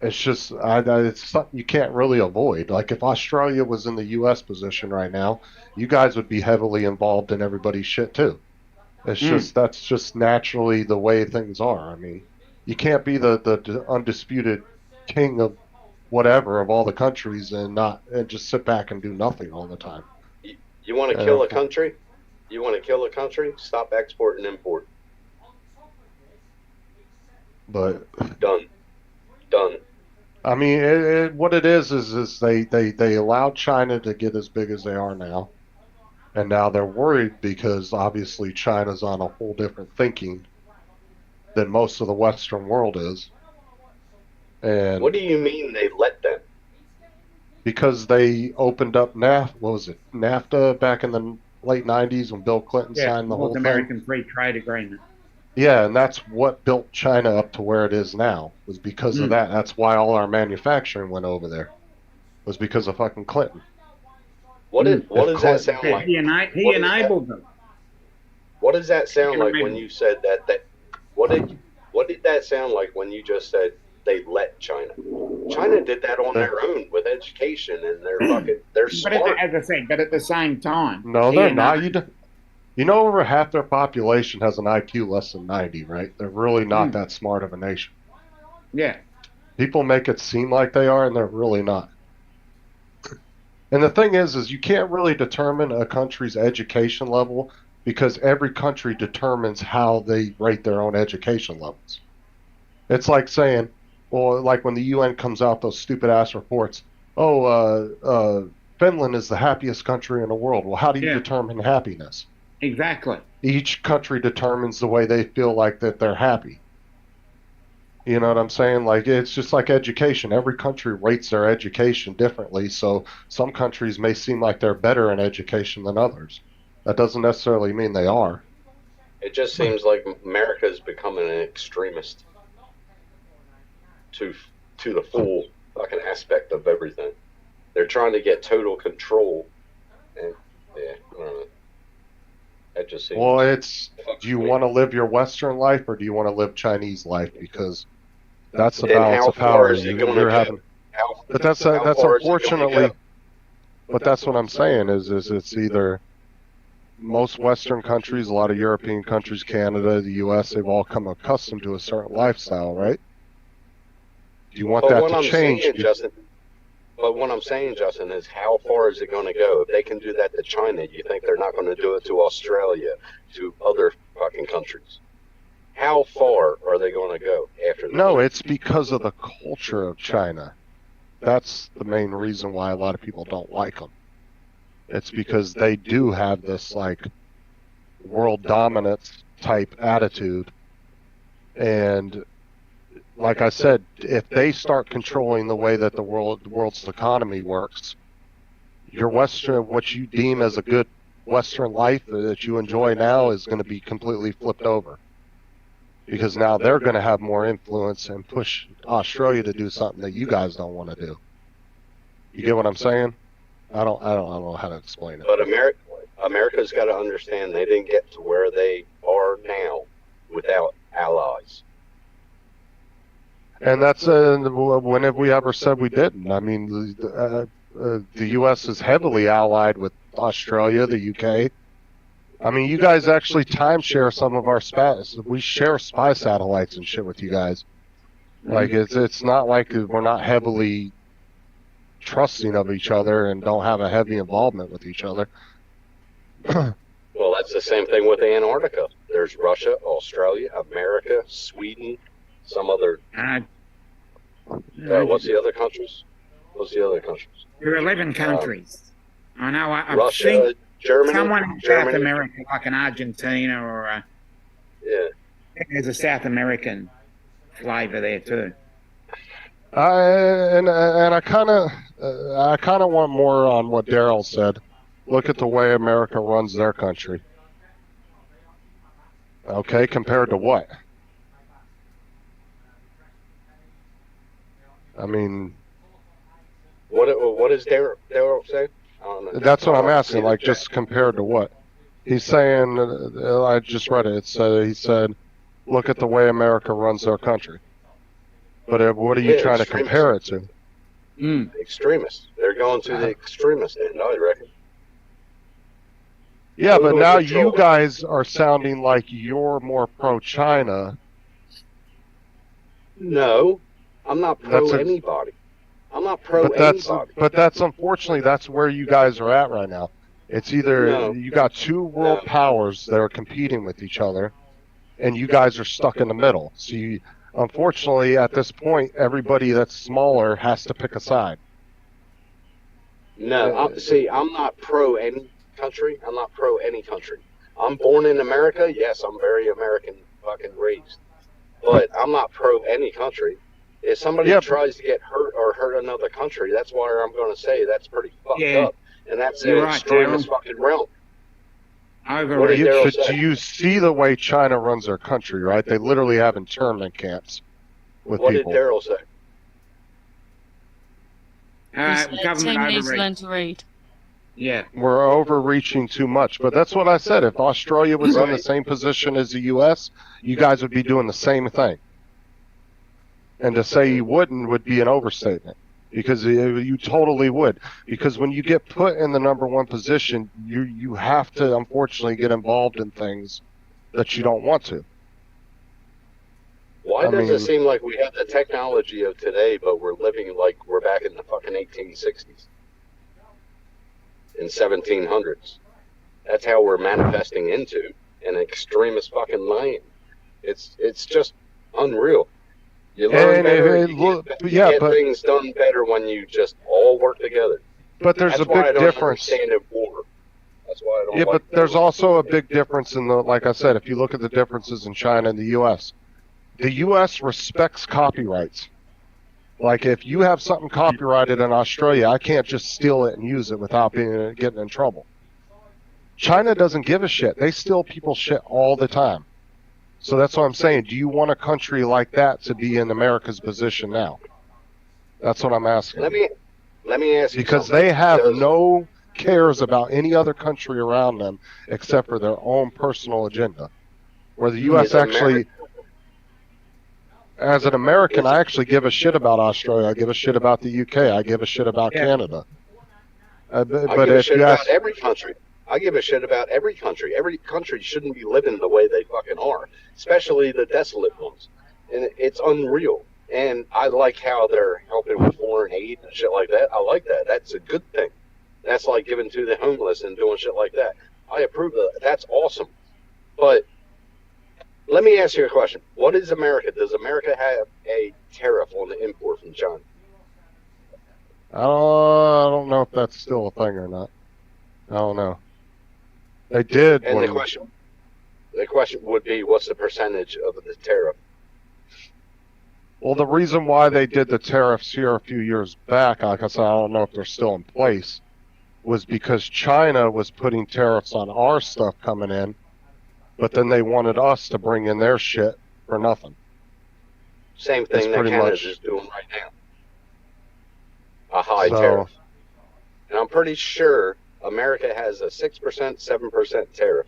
S15: It's just, it's something you can't really avoid. Like if Australia was in the U.S. position right now, you guys would be heavily involved in everybody's shit too. It's just, that's just naturally the way things are. I mean, you can't be the undisputed king of whatever of all the countries and just sit back and do nothing all the time.
S11: You want to kill a country? You want to kill a country? Stop export and import.
S15: But
S11: Done.
S15: I mean, what it is they allowed China to get as big as they are now, and now they're worried because obviously China's on a whole different thinking than most of the Western world is. And
S11: What do you mean they let them?
S15: because they opened up NAFTA back in the late 90s when Bill Clinton
S8: Yeah,
S15: signed the whole
S8: North
S15: thing.
S8: American Free Trade Agreement.
S15: Yeah, and that's what built China up to where it is now, was because of that. That's why all our manufacturing went over there, was because of fucking Clinton.
S11: What does that
S15: Clinton-
S11: sound like?
S8: He enabled them.
S11: What does that sound
S8: He
S11: like when
S8: enabled
S11: you said that? What did that sound like when you just said they let China? China did that on their own with education, and they're
S8: But
S11: smart.
S8: as I said, but at the same time,
S15: No,
S8: he
S15: they're
S8: enabled-
S15: not. You know, over half their population has an IQ less than 90, right? They're really not that smart of a nation.
S8: Yeah.
S15: People make it seem like they are, and they're really not. And the thing is you can't really determine a country's education level because every country determines how they rate their own education levels. It's like saying, well, like when the UN comes out those stupid ass reports, Finland is the happiest country in the world. Well, how do you determine happiness?
S8: Exactly.
S15: Each country determines the way they feel like that they're happy. You know what I'm saying? Like, it's just like education. Every country rates their education differently, so some countries may seem like they're better in education than others. That doesn't necessarily mean they are.
S11: It just seems like America is becoming an extremist to the full fucking aspect of everything. They're trying to get total control, and yeah, I don't know. That just seems.
S15: Well, it's, do you want to live your Western life or do you want to live Chinese life? Because that's the
S11: And
S15: balance
S11: how
S15: of power
S11: far is it gonna
S15: you're
S11: go?
S15: having. But that's
S11: how far is it gonna
S15: unfortunately.
S11: go?
S15: But that's what I'm saying is it's either most Western countries, a lot of European countries, Canada, the U.S., they've all come accustomed to a certain lifestyle, right? Do you want
S11: But
S15: that
S11: what
S15: to
S11: I'm
S15: change?
S11: saying, Justin, But what I'm saying, Justin, is how far is it going to go? If they can do that to China, you think they're not going to do it to Australia, to other fucking countries? How far are they going to go after that?
S15: No, it's because of the culture of China. That's the main reason why a lot of people don't like them. It's because they do have this, like, world dominance type attitude. And like I said, if they start controlling the way that the world's economy works, your Western, what you deem as a good Western life that you enjoy now, is going to be completely flipped over. Because now they're going to have more influence and push Australia to do something that you guys don't want to do. You get what I'm saying? I don't know how to explain it.
S11: But America's got to understand they didn't get to where they are now without allies.
S15: And that's when have we ever said we didn't? I mean, the U.S. is heavily allied with Australia, the UK. I mean, you guys actually timeshare some of our we share spy satellites and shit with you guys. Like, it's not like we're not heavily trusting of each other and don't have a heavy involvement with each other.
S11: Well, that's the same thing with Antarctica. There's Russia, Australia, America, Sweden, some other. What's the other countries?
S8: There are 11 countries. I know. I've
S11: Russia,
S8: seen
S11: Germany,
S8: someone in South America, like an Argentina or there's a South American flavor there too.
S15: I kind of want more on what Daryl said. Look at the way America runs their country. Okay, compared to what? I mean,
S11: what does Daryl say? I don't know.
S15: That's what I'm asking. Like, just compared to what? He's saying. I just read it. He said, "Look at the way America runs their country." But what are you trying to compare it to?
S11: Extremists. They're going to the extremist end, I reckon.
S15: Yeah, but now you guys are sounding like you're more pro-China.
S11: No, I'm not pro anybody. I'm not pro anybody.
S15: But that's unfortunately that's where you guys are at right now. It's either you got two world powers that are competing with each other, and you guys are stuck in the middle. So unfortunately, at this point, everybody that's smaller has to pick a side.
S11: No, I'm not pro any country. I'm not pro any country. I'm born in America. Yes, I'm very American fucking raised. But I'm not pro any country. If somebody tries to get hurt or hurt another country, that's why I'm going to say that's pretty fucked up. And that's an extremist fucking realm.
S15: Do you see the way China runs their country, right? They literally have internment camps with
S11: what
S15: people.
S11: What did Daryl say?
S7: Tim needs to learn to read.
S8: Yeah.
S15: We're overreaching too much. But that's what I said. If Australia was in the same position as the U.S., you guys would be doing the same thing. And to say you wouldn't would be an overstatement. Because you totally would. Because when you get put in the number one position, you have to, unfortunately, get involved in things that you don't want to.
S11: Why does it seem like we have the technology of today, but we're living like we're back in the fucking 1860s? In 1700s. That's how we're manifesting into an extremist fucking land. It's just unreal. You learn better, you get things done better when you just all work together.
S15: But there's a big difference.
S11: War. That's why I don't
S15: but there's also a big difference in like I said, if you look at the differences in China and the U.S. The U.S. respects copyrights. Like, if you have something copyrighted in Australia, I can't just steal it and use it without getting in trouble. China doesn't give a shit. They steal people's shit all the time. So that's what I'm saying. Do you want a country like that to be in America's position now? That's what I'm asking.
S11: Let me ask you
S15: because they have no cares about any other country around them except for their own personal agenda. Where the U.S. actually, as an American, I actually give a shit about Australia. I give a shit about the UK. I give a shit about Canada.
S11: I give a shit about every country. I give a shit about every country. Every country shouldn't be living the way they fucking are, especially the desolate ones. And it's unreal. And I like how they're helping with foreign foreign aid and shit like that. I like that. That's a good thing. That's like giving to the homeless and doing shit like that. I approve of that. That's awesome. But let me ask you a question. What is America? Does America have a tariff on the import from China?
S15: I don't know if that's still a thing or not. I don't know. They did.
S11: And the question would be, what's the percentage of the tariff?
S15: Well, the reason why they did the tariffs here a few years back, like I said, I don't know if they're still in place, was because China was putting tariffs on our stuff coming in, but then they wanted us to bring in their shit for nothing.
S11: Same thing that Canada's just doing right now. A high tariff. And I'm pretty sure America has a 6%, 7% tariff.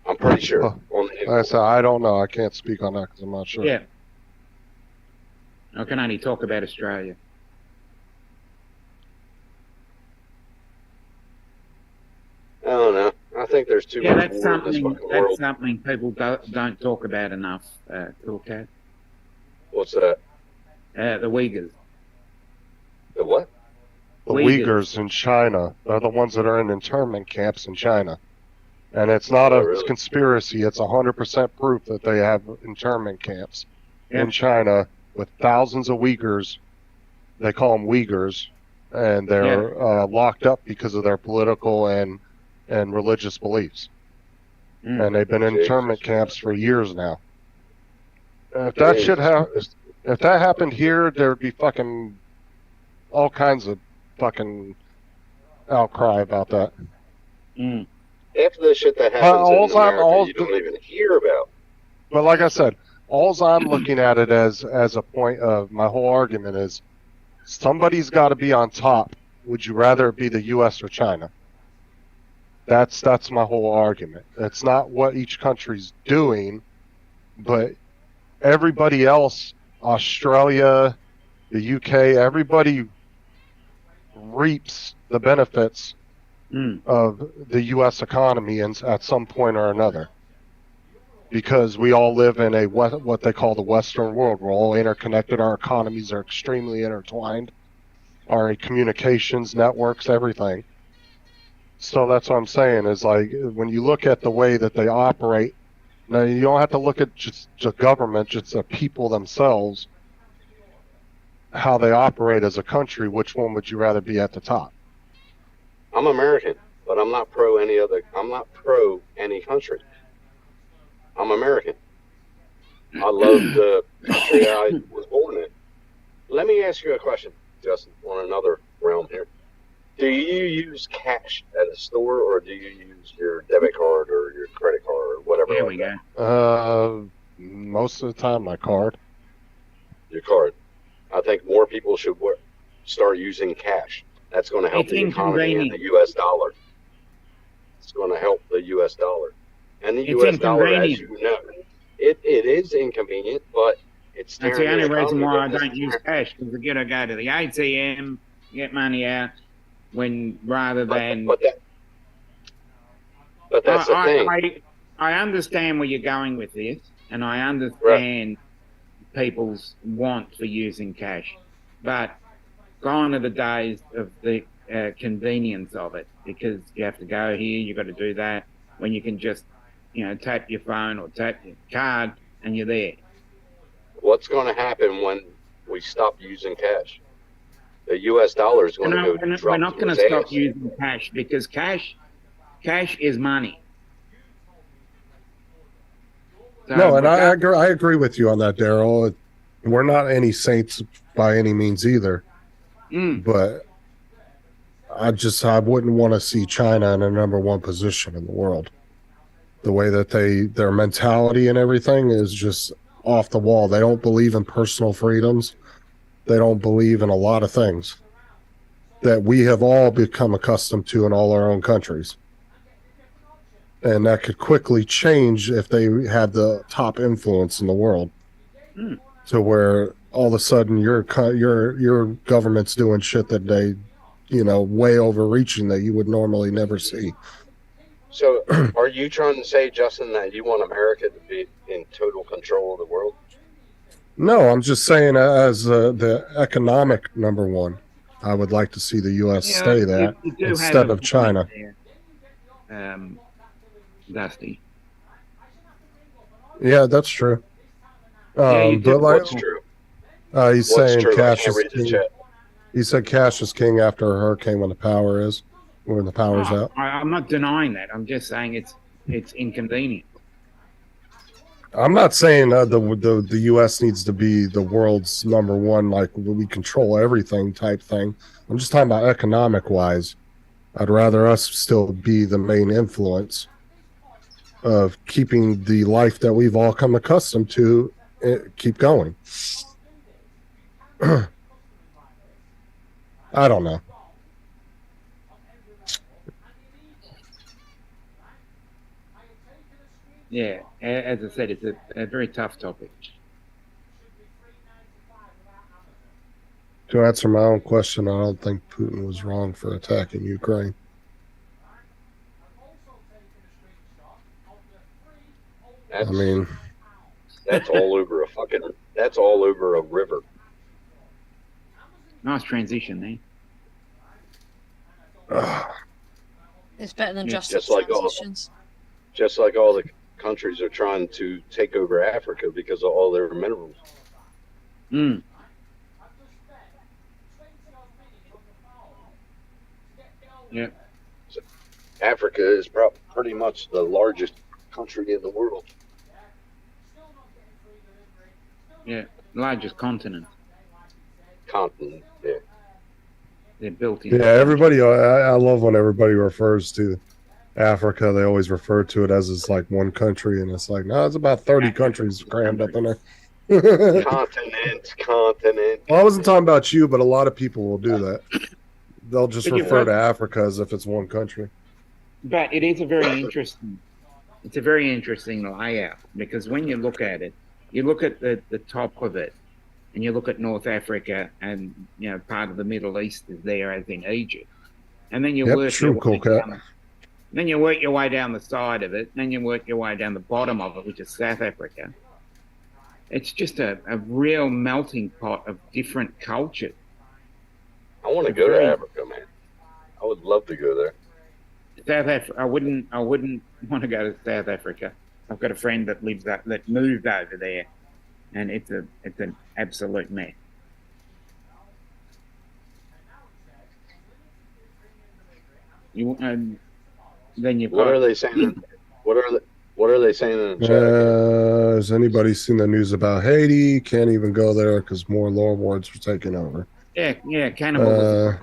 S11: I'm pretty sure. On the
S15: Like I said, I don't know. I can't speak on that because I'm not sure.
S8: Yeah. I can only talk about Australia.
S11: I don't know. I think there's too much
S8: that's
S11: war in this
S8: something.
S11: fucking
S8: That's
S11: world.
S8: something people don't talk about enough. Cool Cat.
S11: What's that?
S8: The Uyghurs.
S11: The what?
S15: The Uyghurs in China are the ones that are in internment camps in China. And it's not a conspiracy. It's 100% proof that they have internment camps in China with thousands of Uyghurs. They call them Uyghurs. And they're locked up because of their political and religious beliefs. And they've been in internment camps for years now. If that if that happened here, there'd be fucking all kinds of fucking outcry about that.
S11: After the shit that happens in America, you don't even hear about.
S15: But like I said, all I'm looking at it as a point of my whole argument is somebody's got to be on top. Would you rather it be the U.S. or China? That's my whole argument. It's not what each country's doing, but everybody else, Australia, the UK, everybody reaps the benefits of the U.S. economy at some point or another. Because we all live in what they call the Western world. We're all interconnected. Our economies are extremely intertwined. Our communications, networks, everything. So that's what I'm saying is like when you look at the way that they operate, now you don't have to look at just the government, just the people themselves, how they operate as a country. Which one would you rather be at the top?
S11: I'm American, but I'm not pro any other. I'm not pro any country. I'm American. I love the country I was born in. Let me ask you a question, Justin, on another realm here. Do you use cash at a store, or do you use your debit card or your credit card or whatever?
S8: There we go.
S15: Most of the time, my card.
S11: Your card. I think more people should start using cash. That's going to help the economy and the U.S. dollar. It's going to help the U.S. dollar. And the U.S. dollar, as you know, it is inconvenient, but it's
S8: That's the only reason why I don't use cash, because I gotta go to the ATM, get money out, rather than.
S11: But that's the thing.
S8: I understand where you're going with this, and I understand people's want for using cash, but gone are the days of the convenience of it, because you have to go here, you got to do that, when you can just, tap your phone or tap your card and you're there.
S11: What's going to happen when we stop using cash? The U.S. dollar is going to go drop.
S8: We're not going to stop using cash, because cash is money. So
S4: No, and I agree with you on that, Daryl. We're not any saints by any means either, but I wouldn't want to see China in a number one position in the world. The way that their mentality and everything is just off the wall. They don't believe in personal freedoms. They don't believe in a lot of things that we have all become accustomed to in all our own countries. And that could quickly change if they had the top influence in the world, to where all of a sudden your government's doing shit that they, way overreaching that you would normally never see.
S11: So, are you trying to say, Justin, that you want America to be in total control of the world?
S4: No, I'm just saying as the economic number one, I would like to see the U.S.
S8: Yeah,
S4: stay that
S8: you do have
S4: instead
S8: a
S4: of
S8: point
S4: China.
S8: there, Dusty.
S4: Yeah, that's true.
S8: Yeah, you do.
S4: But like,
S11: What's true?
S4: he's
S11: What's
S4: saying
S11: true? I
S4: cash
S11: can't
S4: is
S11: read the
S4: king.
S11: chat.
S4: He said cash is king after a hurricane when the power's out.
S8: I'm not denying that. I'm just saying it's inconvenient.
S4: I'm not saying the U.S. needs to be the world's number one, like we control everything type thing. I'm just talking about economic wise. I'd rather us still be the main influence of keeping the life that we've all come accustomed to keep going. I don't know.
S8: Yeah, as I said, it's a very tough topic.
S4: To answer my own question, I don't think Putin was wrong for attacking Ukraine.
S11: That's,
S4: I mean,
S11: that's all over a fucking. That's all over a river.
S8: Nice transition there.
S7: It's better than just
S11: just like all the countries are trying to take over Africa because of all their minerals.
S8: Mm. Yeah.
S11: So Africa is pretty much the largest country in the world.
S8: Yeah, largest continent.
S11: Continent, yeah.
S8: They're built in.
S4: Yeah, everybody. I love when everybody refers to Africa. They always refer to it as it's like one country, and it's like no, it's about 30 countries crammed up in there.
S11: Continent.
S4: Well, I wasn't talking about you, but a lot of people will do that. They'll just
S8: But
S4: refer to Africa as if it's one country.
S8: But it is a very interesting. It's a very interesting layout because when you look at it, you look at the top of it, and you look at North Africa, and part of the Middle East is there, as in Egypt, and then you work your way down. Then you work your way down the side of it, and then you work your way down the bottom of it, which is South Africa. It's just a real melting pot of different cultures.
S11: I want to go to Africa, man. I would love to go there.
S8: South Africa. I wouldn't want to go to South Africa. I've got a friend that moved over there, and it's an absolute mess. Then you've got.
S11: What are they saying? What are they saying in the chat?
S4: Has anybody seen the news about Haiti? Can't even go there because more lords were taking over.
S8: Yeah, cannibal.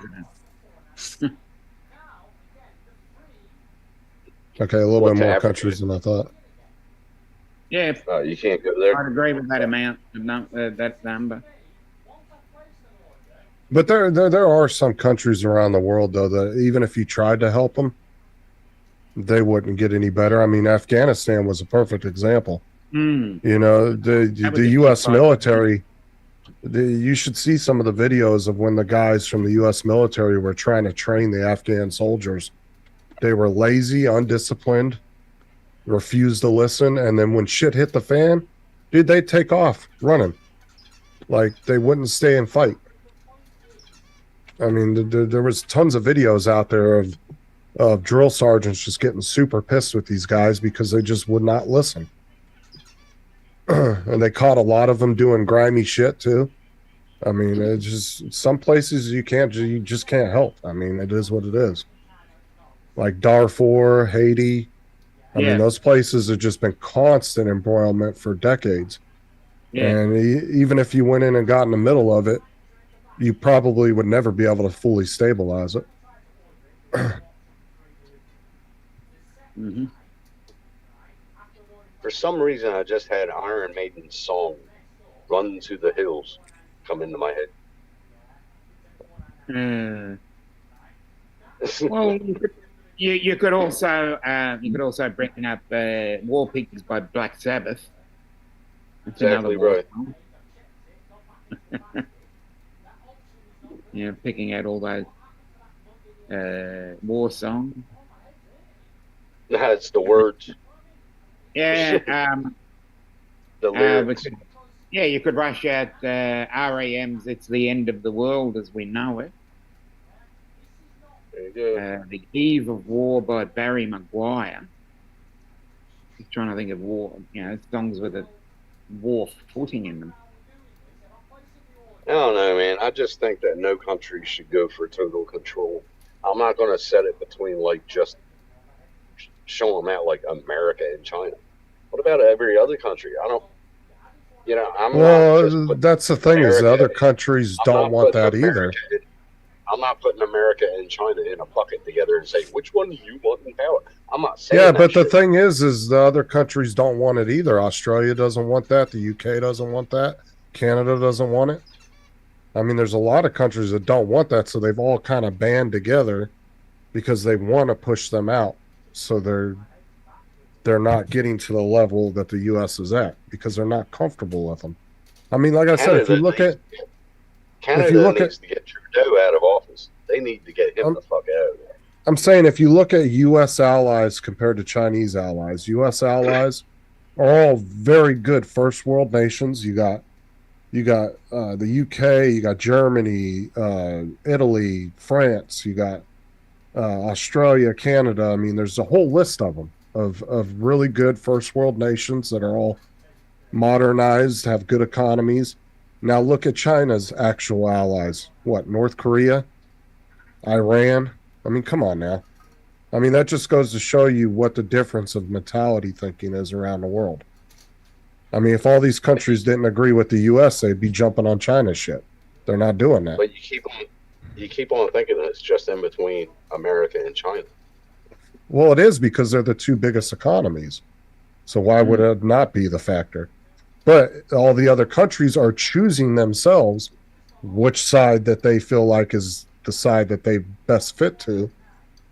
S4: Okay, a little bit more countries than I thought.
S8: Yeah.
S11: You can't go there.
S8: I'd agree with that amount, that number.
S4: But there are some countries around the world, though, that even if you tried to help them, they wouldn't get any better. I mean, Afghanistan was a perfect example.
S8: Mm.
S4: The U.S. military, you should see some of the videos of when the guys from the U.S. military were trying to train the Afghan soldiers. They were lazy, undisciplined, refused to listen, and then when shit hit the fan, dude, they'd take off running. Like, they wouldn't stay and fight. I mean, there was tons of videos out there of drill sergeants just getting super pissed with these guys because they just would not listen. And they caught a lot of them doing grimy shit, too. I mean, it's just some places you just can't help. I mean, it is what it is. Like Darfur, Haiti. I mean, those places have just been constant embroilment for decades. Yeah. And even if you went in and got in the middle of it, you probably would never be able to fully stabilize it.
S8: Mm-hmm.
S11: For some reason, I just had Iron Maiden's song "Run to the Hills" come into my head.
S8: Well, you could also bring up War Pigs by Black Sabbath. That's
S11: exactly right.
S8: Picking out all those war songs.
S11: That's the words.
S8: Yeah.
S11: The lyrics.
S8: Yeah, you could rush out REM's "It's the End of the World as We Know It."
S11: There you go.
S8: The Eve of War by Barry Maguire. Just trying to think of war, songs with a war footing in them.
S11: I don't know, man. I just think that no country should go for total control. I'm not going to set it between like just show them out like America and China. What about every other country? I don't. I'm not just
S4: that's the thing is the other countries don't want that either.
S11: I'm not putting America and China in a bucket together and say which one do you want in power. I'm not saying.
S4: Yeah,
S11: that
S4: but the
S11: shit.
S4: thing is the other countries don't want it either. Australia doesn't want that. The UK doesn't want that. Canada doesn't want it. I mean, there's a lot of countries that don't want that, so they've all kind of band together because they want to push them out. So they're not getting to the level that the U.S. is at because they're not comfortable with them. I mean, like I said, if you look at
S11: Canada needs to get Trudeau out of office. They need to get him the fuck out of there.
S4: I'm saying if you look at U.S. allies compared to Chinese allies, U.S. allies are all very good first world nations. You got the UK, you got Germany, Italy, France, you got Australia, Canada. I mean, there's a whole list of them of really good first world nations that are all modernized, have good economies. Now look at China's actual allies. What, North Korea, Iran? I mean, come on now. I mean, that just goes to show you what the difference of mentality thinking is around the world. I mean, if all these countries didn't agree with the U.S., they'd be jumping on China's shit. They're not doing that.
S11: But you keep on thinking that it's just in between America and China.
S4: Well, it is because they're the two biggest economies. So why would it not be the factor? But all the other countries are choosing themselves which side that they feel like is the side that they best fit to.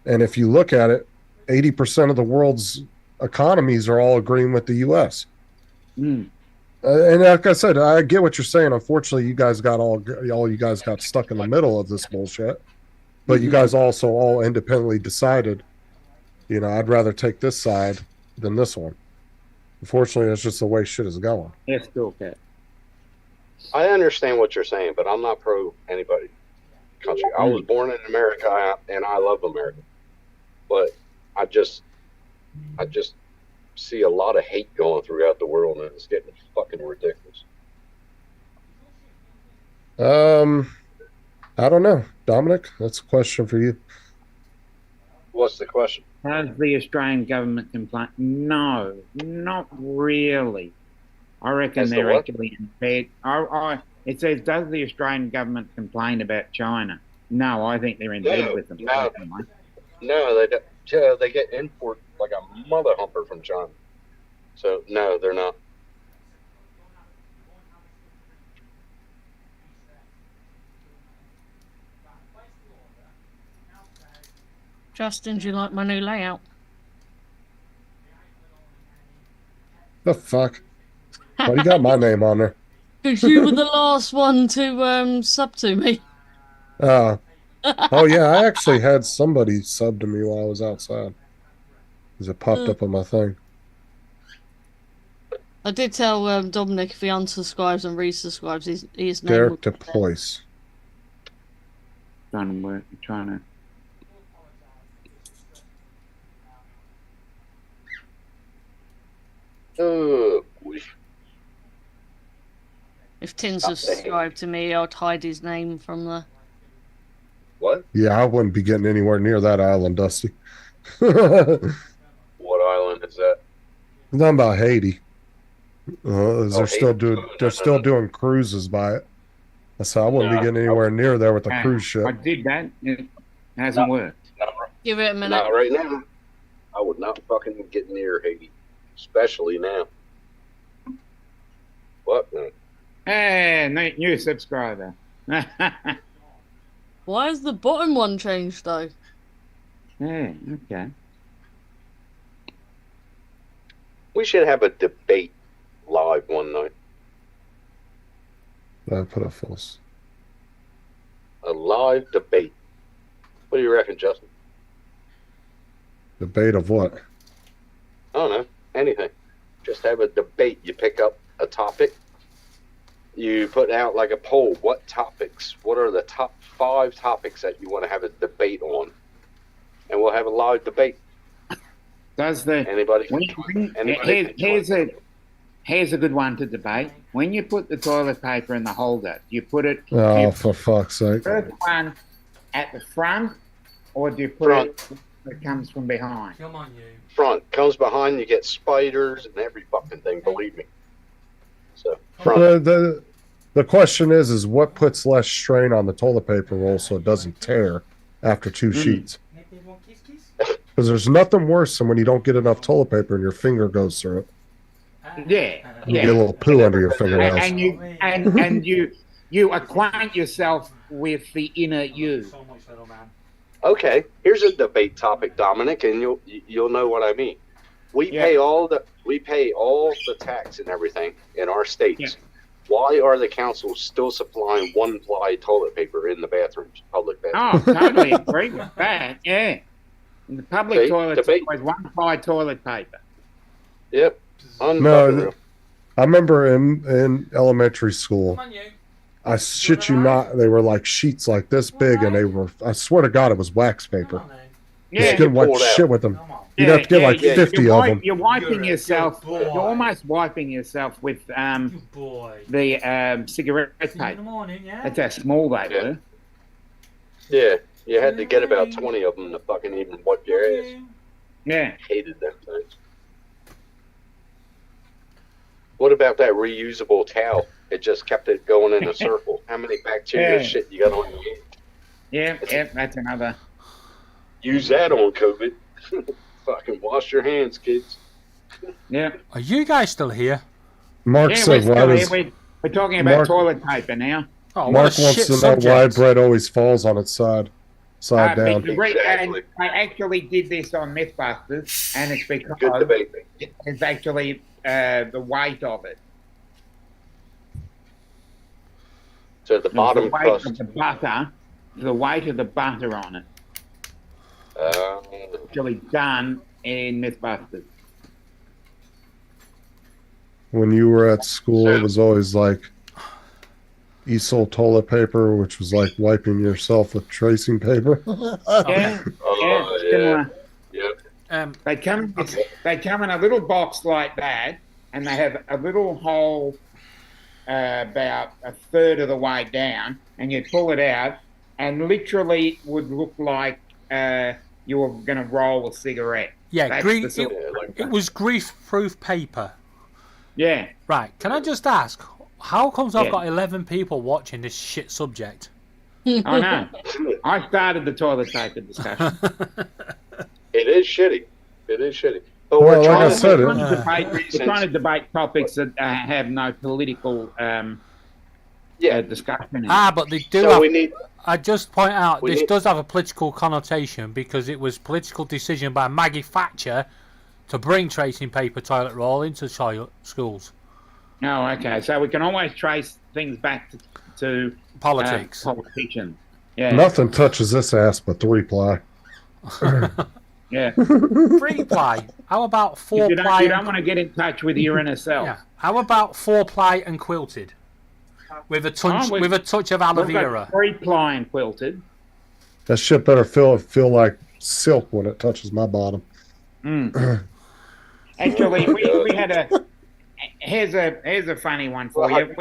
S4: And if you look at it, 80% of the world's economies are all agreeing with the U.S. And like I said, I get what you're saying. Unfortunately, you guys got all you guys got stuck in the middle of this bullshit. But you guys also all independently decided, I'd rather take this side than this one. Unfortunately, that's just the way shit is going.
S8: It's still okay.
S11: I understand what you're saying, but I'm not pro anybody country. I was born in America and I love America, but I just see a lot of hate going throughout the world, and it's getting fucking ridiculous.
S4: I don't know, Dominic. That's a question for you.
S11: What's the question?
S8: Has the Australian government complained? No, not really. I reckon they're actually in bed. It says, does the Australian government complain about China? No, I think they're in bed with them.
S11: No, they get import like a mother humper from China. So no, they're not.
S7: Justin, do you like my new layout?
S4: The fuck? Why you got my name on there?
S7: Because you were the last one to sub to me.
S4: Oh yeah, I actually had somebody sub to me while I was outside. Because it popped up on my thing.
S7: I did tell Dominic if he unsubscribes and resubscribes, his name
S4: Derek
S7: will
S4: de Ployce.
S8: Trying to.
S11: Oh, boy.
S7: If Tin subscribed to me, I'd hide his name from the...
S11: What?
S4: Yeah, I wouldn't be getting anywhere near that island, Dusty.
S11: What island is that?
S4: Nothing about Haiti. They're still doing cruises by it. So I wouldn't be getting anywhere near there with the cruise ship.
S8: I did that. It hasn't worked.
S7: Give it a minute.
S11: Not right now. I would not fucking get near Haiti, especially now. What? No.
S8: Hey, new subscriber.
S7: Why is the bottom one changed though?
S8: Yeah, okay.
S11: We should have a debate live one night.
S4: I put a false.
S11: A live debate. What do you reckon, Justin?
S4: Debate of what?
S11: I don't know. Anything. Just have a debate. You pick up a topic you put out like a poll. What are the top 5 topics that you want to have a debate on? And we'll have a live debate.
S8: Does the
S11: Anybody?
S8: Here's a good one to debate. When you put the toilet paper in the holder, do you put it
S4: For fuck's sake.
S8: first one at the front, or do you put it that comes from behind?
S2: Come on, you.
S11: Front. Comes behind, you get spiders and every fucking thing, believe me. So, front.
S4: The question is what puts less strain on the toilet paper roll so it doesn't tear after 2 sheets? Because there's nothing worse than when you don't get enough toilet paper and your finger goes through it.
S8: Yeah.
S4: You get a little poo under your fingernails.
S8: And you acquaint yourself with the inner you.
S11: Okay, here's a debate topic, Dominic, and you'll know what I mean. We pay all the tax and everything in our states.
S8: Yeah.
S11: Why are the councils still supplying 1-ply toilet paper in the bathrooms, public
S8: Oh,
S11: bathrooms?
S8: totally agree with that. Yeah. In the public toilets,
S11: debate.
S8: always 1-ply toilet paper.
S11: Yep.
S4: No, I remember in elementary school, I shit you not, they were like sheets like this big, and they were, I swear to God, it was wax paper.
S8: Yeah.
S4: You could wipe shit with them. You'd have to get like 50 of them.
S8: You're wiping yourself. You're almost wiping yourself with the cigarette paper. That's how small they were.
S11: Yeah, you had to get about 20 of them to fucking even wipe your ass.
S8: Yeah.
S11: Hated them things. What about that reusable towel? It just kept it going in a circle. How many bacteria shit you got on your hand?
S8: Yeah, that's another.
S11: Use that on COVID. Fucking wash your hands, kids.
S8: Yeah.
S2: Are you guys still here?
S4: Mark said,
S8: we're,
S4: why does...
S8: we're talking about toilet paper now.
S2: Oh,
S4: Mark wants to know why bread always falls on its side down.
S8: And I actually did this on Mythbusters, and it's because it's actually the weight of it.
S11: So the bottom crust.
S8: Of the butter, the weight of the butter on it. Actually done in Mythbusters.
S4: When you were at school, it was always like Easel toilet paper, which was like wiping yourself with tracing paper.
S8: Similar. Yep. They come in a little box like that, and they have a little hole about a third of the way down, and you pull it out, and literally would look like you were going to roll a cigarette.
S2: Yeah, it was grease-proof paper.
S8: Yeah.
S2: Right. Can I just ask, how comes I've got 11 people watching this shit subject?
S8: I know. I started the toilet paper discussion.
S11: It is shitty. It is shitty. But
S4: Well,
S11: we're
S4: like I said,
S8: we're trying to debate topics that have no political discussion.
S2: But they do.
S11: So we need.
S2: I just point out
S11: We
S2: this
S11: need-
S2: does have a political connotation because it was political decision by Maggie Thatcher to bring tracing paper toilet roll into schools.
S8: Oh, okay. So we can always trace things back to
S2: politics.
S8: Politicians. Yeah.
S4: Nothing touches this ass but 3-ply.
S8: Yeah.
S2: 3-ply. How about 4-ply?
S8: You don't want to get in touch with your inner self.
S2: Yeah. How about 4-ply and quilted? With a touch of aloe vera.
S8: 3-ply and quilted.
S4: That shit better feel like silk when it touches my bottom.
S8: Actually, we had a. Here's a funny one for you.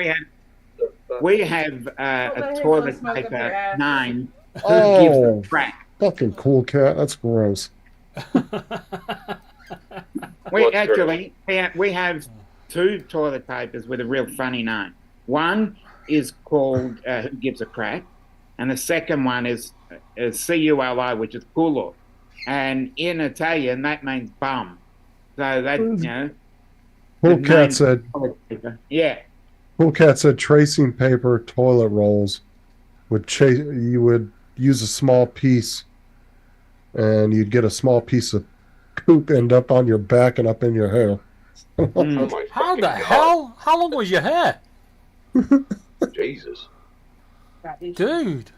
S8: We have a toilet paper named Who Gives a Crap.
S4: Fucking cool cat. That's gross.
S8: We have 2 toilet papers with a real funny name. One is called Who Gives a Crap, and the second one is CULO, which is culo, and in Italian that means bum. So that
S4: Cool cat said.
S8: Yeah.
S4: Cool cat said tracing paper toilet rolls you would use a small piece, and you'd get a small piece of poop end up on your back and up in your hair.
S2: How the hell? How long was your hair?
S11: Jesus.
S2: Dude.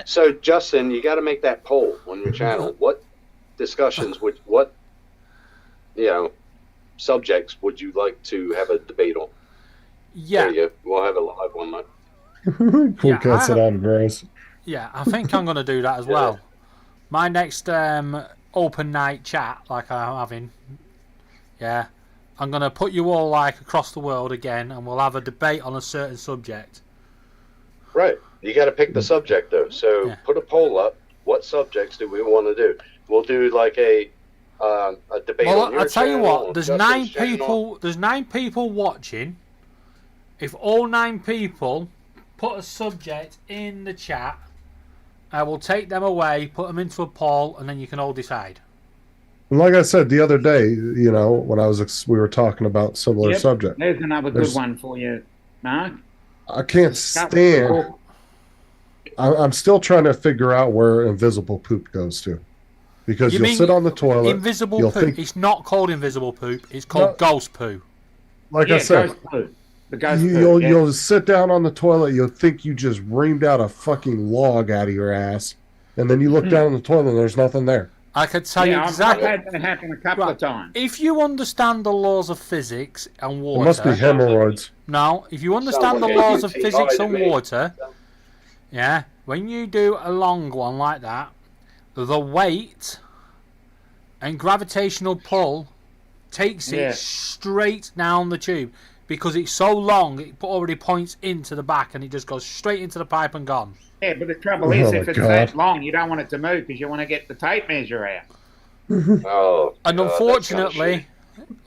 S11: So Justin, you got to make that poll on your channel. What discussions subjects would you like to have a debate on?
S2: Yeah.
S11: There you go. We'll have a live one, mate.
S4: Cool
S2: Yeah,
S4: Cat said I'm gross.
S2: Yeah, I think I'm going to do that as well. My next open night chat, like I'm having, yeah, I'm going to put you all like across the world again, and we'll have a debate on a certain subject.
S11: Right. You got to pick the subject, though. So put a poll up. What subjects do we want to do? We'll do like a debate on your
S2: I'll tell you
S11: channel,
S2: what.
S11: on
S2: There's
S11: Justin's
S2: 9
S11: channel.
S2: people. There's 9 people watching. If all 9 people put a subject in the chat, I will take them away, put them into a poll, and then you can all decide.
S4: And like I said the other day, you know, when we were talking about similar subject.
S8: There's another good one for you, Mark.
S4: I can't stand. I'm still trying to figure out where invisible poop goes to, because you'll sit on the toilet.
S2: Invisible
S4: you'll
S2: poop.
S4: think,
S2: It's not called invisible poop. It's called ghost poo.
S4: like I said,
S8: ghost poo. The ghost poo,
S4: you'll sit down on the toilet. You'll think you just reamed out a fucking log out of your ass, and then you look down in the toilet and there's nothing there.
S2: I could tell you exactly.
S8: I've had that happen a couple of times.
S2: If you understand the laws of physics and water,
S4: It must be hemorrhoids.
S2: No, if you understand the
S11: like a
S2: laws of
S11: UTI
S2: physics
S11: to
S2: and
S11: me.
S2: water, yeah, when you do a long one like that, the weight and gravitational pull takes
S8: Yeah.
S2: it straight down the tube, because it's so long it already points into the back and it just goes straight into the pipe and gone.
S8: Yeah, but the trouble is,
S4: Oh,
S8: if it's
S4: God.
S8: that long, you don't want it to move because you want to get the tape measure out.
S11: Oh,
S2: And
S11: God,
S2: unfortunately,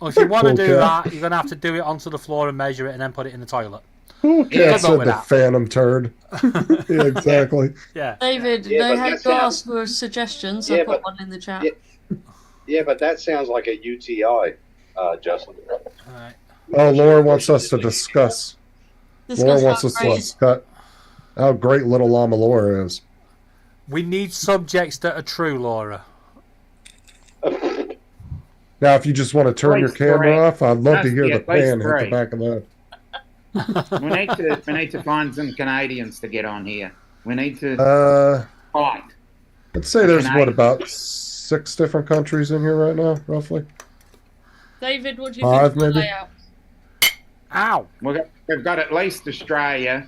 S2: if you want to
S4: Cool
S2: do
S4: cat.
S2: that, you're going to have to do it onto the floor and measure it and then put it in the toilet.
S4: Cool
S2: Good
S4: Cat
S2: luck
S4: said
S2: with
S4: the
S2: that.
S4: phantom turd. Yeah, exactly.
S2: Yeah.
S7: David,
S11: Yeah,
S7: they
S11: but
S7: had
S11: that
S7: to
S11: sounds-
S7: ask for suggestions.
S11: Yeah,
S7: I put
S11: but-
S7: one in the chat.
S11: Yeah, but that sounds like a UTI, Justin.
S4: Oh, Laura wants us to discuss. Laura wants
S7: how
S4: us to
S7: great-
S4: discuss how great Little Llama Laura is.
S2: We need subjects that are true, Laura.
S4: Now, if you just want to turn your
S8: Place
S4: camera
S8: three.
S4: off, I'd love to
S8: Must
S4: hear
S8: be
S4: the
S8: at least
S4: pan hit the
S8: three.
S4: back of that.
S8: We need to find some Canadians to get on here. We need to fight.
S4: Let's say there's
S8: Can I-
S4: what, about 6 different countries in here right now, roughly.
S7: David, what do you
S4: 5
S7: think of the
S4: maybe?
S7: layout?
S2: Ow!
S8: We've got at least Australia,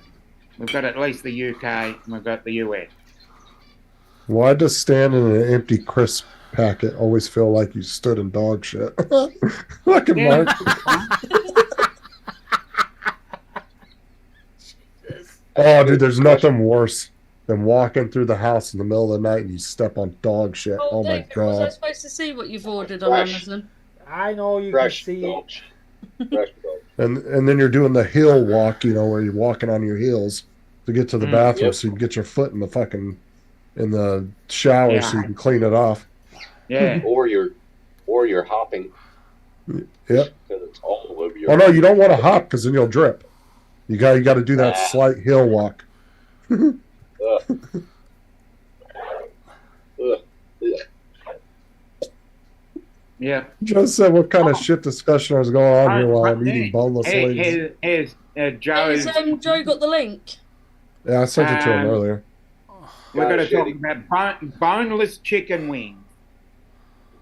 S8: we've got at least the UK, and we've got the US.
S4: Why does standing in an empty crisp packet always feel like you stood in dog shit? Fucking
S8: Yeah.
S4: Mark. Oh, dude, there's nothing worse than walking through the house in the middle of the night and you step on dog shit. Oh my
S7: David, was I
S4: god.
S7: supposed to see what you've ordered on
S11: Fresh.
S7: Amazon?
S2: I know you
S11: Fresh
S2: can see
S11: dogs. Fresh dogs.
S4: And then you're doing the hill walk, you know, where you're walking on your heels to get to the bathroom
S11: Yep.
S4: so you can get your foot in the shower
S8: Yeah.
S4: so you can clean it off.
S8: Yeah.
S11: Or you're hopping
S4: Yep.
S11: because it's all over your.
S4: Oh no, you don't want to hop because then you'll drip. You got to do that
S11: Ah.
S4: slight hill walk.
S11: Ugh. Ugh.
S8: Yeah.
S4: Just said what kind of shit discussion is going on here while I'm
S8: Hey,
S4: eating boneless legs.
S8: Here's Joe's.
S7: Has Joe got the link?
S4: Yeah, I sent it to him earlier.
S8: We're going to
S11: Gosh,
S8: talk
S11: Eddie.
S8: about boneless chicken wings.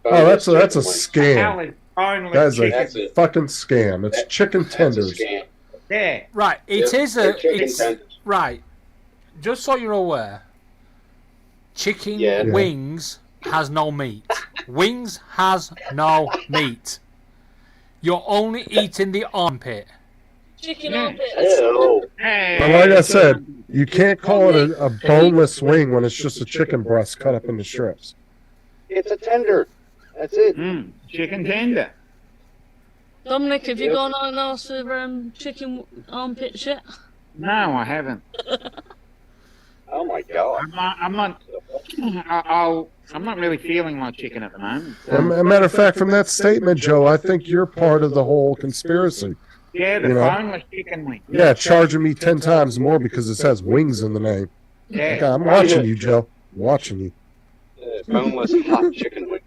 S4: Oh, that's a
S8: How
S4: scam.
S8: is boneless
S4: That's
S8: chicken?
S11: That's
S4: a
S11: it.
S4: fucking scam. It's chicken
S11: That's a
S4: tenders.
S11: scam.
S8: Yeah.
S2: Right, it
S11: Yep,
S2: is
S11: they're
S2: a.
S11: chicken
S2: It's,
S11: tenders.
S2: right, just so you're aware, chicken
S11: Yeah.
S4: Yeah.
S2: wings has no meat. Wings has no meat. You're only eating the armpit.
S7: Chicken
S8: Yeah.
S7: armpit.
S11: Ew.
S8: Hey,
S4: But like I said, you can't call it a boneless wing when it's just a chicken breast cut up into strips.
S11: It's a tender. That's it.
S8: Chicken tender.
S7: Dominic, have you
S11: Yep.
S7: gone on and asked for chicken armpit shit?
S8: No, I haven't.
S11: Oh my god.
S8: I'm not really feeling my chicken at the moment.
S4: As a matter of fact, from that statement, Joe, I think you're part of the whole conspiracy.
S8: Yeah, the
S4: You know?
S8: boneless chicken wing.
S4: Yeah, charging me 10 times more because it says wings in the name.
S8: Yeah.
S4: Okay, I'm watching you, Joe. I'm watching you.
S11: Boneless hot chicken wings.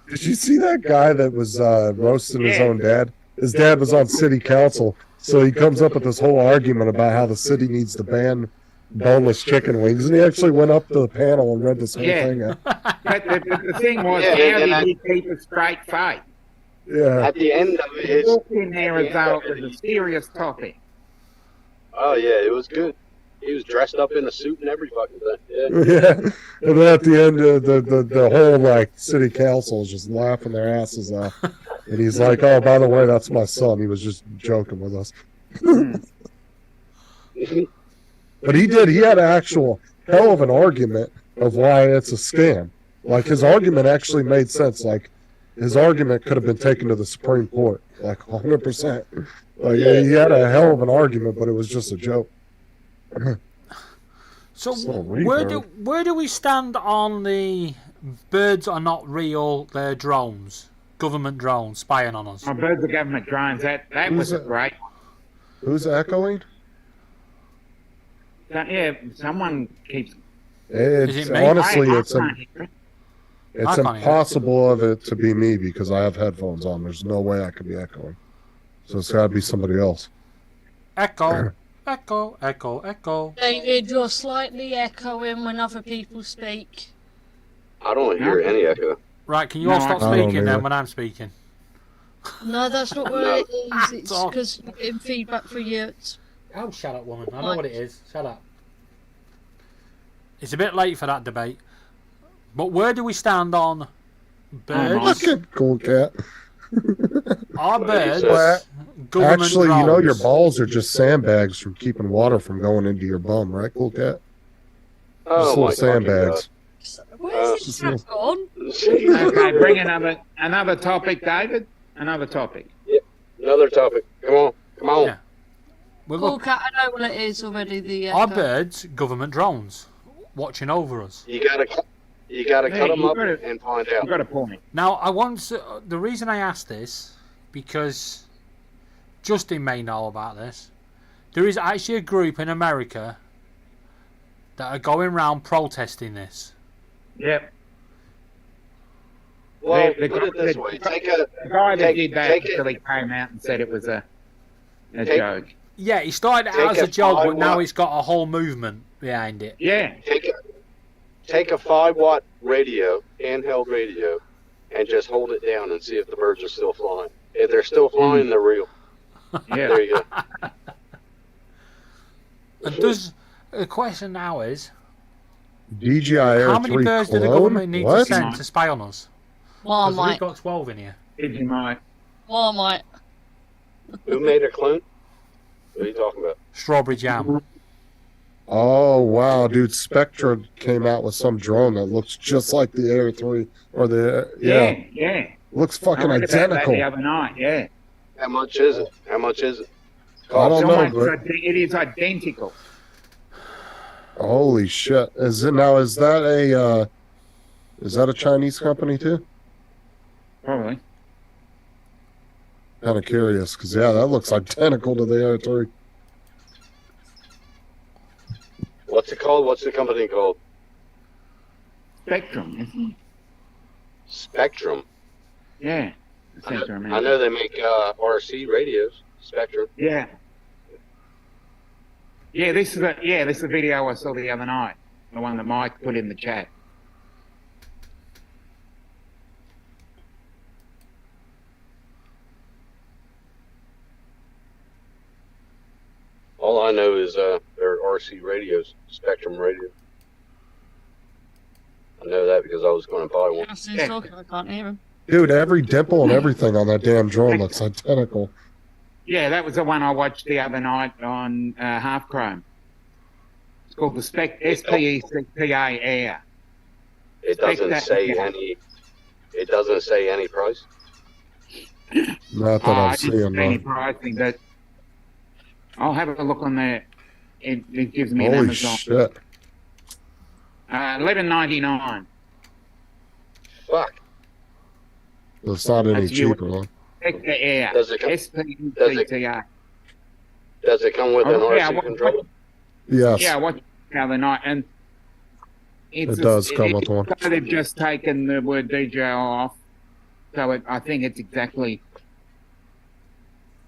S4: Did you see that guy that was roasting his
S8: Yeah.
S4: own dad? His dad was on city council, so he comes up with this whole argument about how the city needs to ban boneless chicken wings, and he actually went up to the panel and read this whole
S8: Yeah.
S4: thing out.
S8: But the thing was,
S11: Yeah,
S8: how
S11: and
S8: did he keep a straight face?
S4: Yeah.
S11: At the end of it, it's,
S8: Walked in there as though it was a serious topic.
S11: oh yeah, it was good. He was dressed up in a suit and every fucking thing. Yeah.
S4: Yeah. And then at the end, the whole like city council is just laughing their asses off. And he's like, "Oh, by the way, that's my son. He was just joking with us." But he did. He had an actual hell of an argument of why it's a scam. Like his argument actually made sense. Like his argument could have been taken to the Supreme Court, like 100%. Like he had a hell of an argument, but it was just a joke.
S2: So
S4: retard.
S2: where do we stand on the birds are not real? They're drones, government drones spying on us.
S8: Oh, birds are government drones. That was a great one.
S4: Who's echoing?
S8: Yeah, someone keeps.
S4: It's
S8: me?
S4: honestly,
S8: I
S4: it's
S8: can't hear it.
S4: it's
S8: I can't hear it.
S4: impossible of it to be me because I have headphones on. There's no way I could be echoing. So it's got to be somebody else.
S2: Echo, echo, echo, echo.
S7: David, you're slightly echoing when other people speak.
S11: I don't hear any echo.
S2: Right, can you all stop speaking then when I'm speaking?
S7: No, that's not what it is. It's
S2: Stop.
S7: because in feedback for you. It's...
S2: Oh, shut up, woman. I know what it is. Shut up. It's a bit late for that debate. But where do we stand on birds?
S4: Fucking cool cat.
S2: Are birds
S4: Well,
S2: government
S4: actually,
S2: drones?
S4: you know your balls are just sandbags from keeping water from going into your bum, right, cool cat?
S11: Oh,
S4: Just
S11: my
S4: little sandbags.
S7: Where's this cat gone?
S8: Okay, bring another topic, David. Another topic.
S11: Another topic. Come on. Come on.
S2: Yeah. Well,
S7: Cool
S2: look,
S7: cat, I know what it is already. The
S2: are birds government drones watching over us?
S11: You gotta cut them
S8: you
S11: up
S8: gotta-
S11: and find out.
S8: You got a point.
S2: Now, the reason I asked this, because Justin may know about this. There is actually a group in America that are going around protesting this.
S8: Yep.
S11: Well,
S8: The
S11: put it this way.
S8: the guy that did that actually came out and said it was a joke.
S2: Yeah, he started out as a joke, but now he's got a whole movement behind it.
S8: Yeah.
S11: Take a 5-watt radio, handheld radio, and just hold it down and see if the birds are still flying. If they're still flying, they're real.
S8: Yeah.
S11: There you go.
S2: And the question now is,
S4: DJI Air
S2: how many
S4: 3
S2: birds do the
S4: clone?
S2: government need to
S4: What?
S2: send to spy on us?
S7: Well,
S2: Because we've
S7: mate.
S2: got 12 in here.
S7: Well, mate.
S11: Who made a clone? What are you talking about?
S2: Strawberry jam.
S4: Oh wow, dude! Spectra came out with some drone that looks just like the Air 3 or the
S8: Yeah.
S4: looks fucking
S8: I read about that
S4: identical.
S8: the other night. Yeah.
S11: How much is it? How much is it?
S4: I don't know,
S8: Someone
S4: but
S8: said it is identical.
S4: holy shit! Is that a Chinese company too?
S8: Probably.
S4: Kind of curious because that looks identical to the Air 3.
S11: What's it called? What's the company called?
S8: Spectrum, isn't it?
S11: Spectrum.
S8: Yeah. I seem to
S11: I
S8: remember.
S11: know they make RC radios. Spectrum.
S8: Yeah. Yeah, this is a video I saw the other night. The one that Mike put in the chat.
S11: All I know is they're RC radios, Spectrum radio. I know that because I was going to buy one.
S7: Justin's talking, I can't hear him.
S4: Dude, every dimple and everything on that damn drone looks identical.
S8: Yeah, that was the one I watched the other night on Half Chrome. It's called the SPECPA Air.
S11: It doesn't
S8: Spec-
S11: say
S8: yeah.
S11: any. It doesn't say any price.
S4: Not that
S8: I
S4: I've
S8: didn't
S4: seen,
S8: see any
S4: though.
S8: pricing, but I'll have a look on there. It gives me an
S4: Holy
S8: Amazon.
S4: shit!
S8: $11.99.
S11: Fuck.
S4: It's not any
S8: That's you.
S4: cheaper, huh?
S8: Spectre Air.
S11: Does it come-
S8: SPECPA.
S11: Does it come with an
S8: Oh, yeah,
S11: RC
S8: what-
S11: controller?
S4: Yes.
S8: Yeah, I watched it the other night, and
S4: It does come with one.
S8: So they've just taken the word DJI off, so I think it's exactly.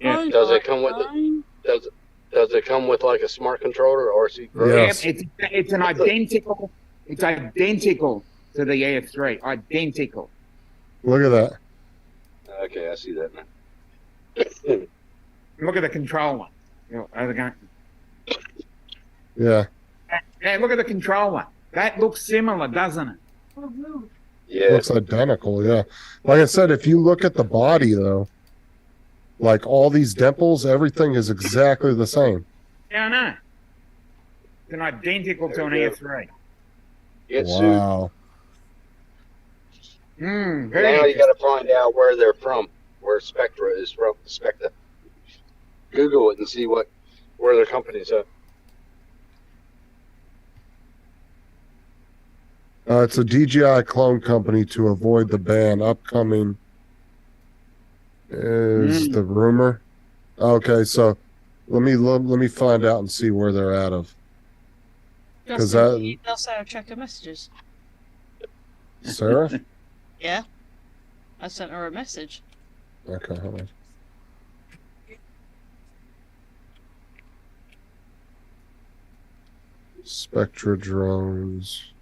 S8: Yeah.
S11: Does it come with it? Does it come with like a smart controller or RC?
S4: Yes.
S8: Yeah, it's an identical. It's identical to the Air 3. Identical.
S4: Look at that.
S11: Okay, I see that now.
S8: Look at the controller.
S4: Yeah.
S8: Yeah, look at the controller. That looks similar, doesn't it?
S11: Yeah.
S4: Looks identical, yeah. Like I said, if you look at the body though, like all these dimples, everything is exactly the same.
S8: Yeah, I know. They're identical to an
S11: There you
S8: Air 3.
S11: Get
S4: Wow.
S11: sued.
S8: Very
S11: Now you got to find out where they're from, where Spectra is from. Spectra. Google it and see where their company's at.
S4: It's a DJI clone company to avoid the ban. Upcoming is the rumor. Okay, so let me find out and see where they're out of. Because
S7: That's how I check her messages.
S4: Sarah?
S7: Yeah. I sent her a message.
S4: Okay, hold on. Spectra drones.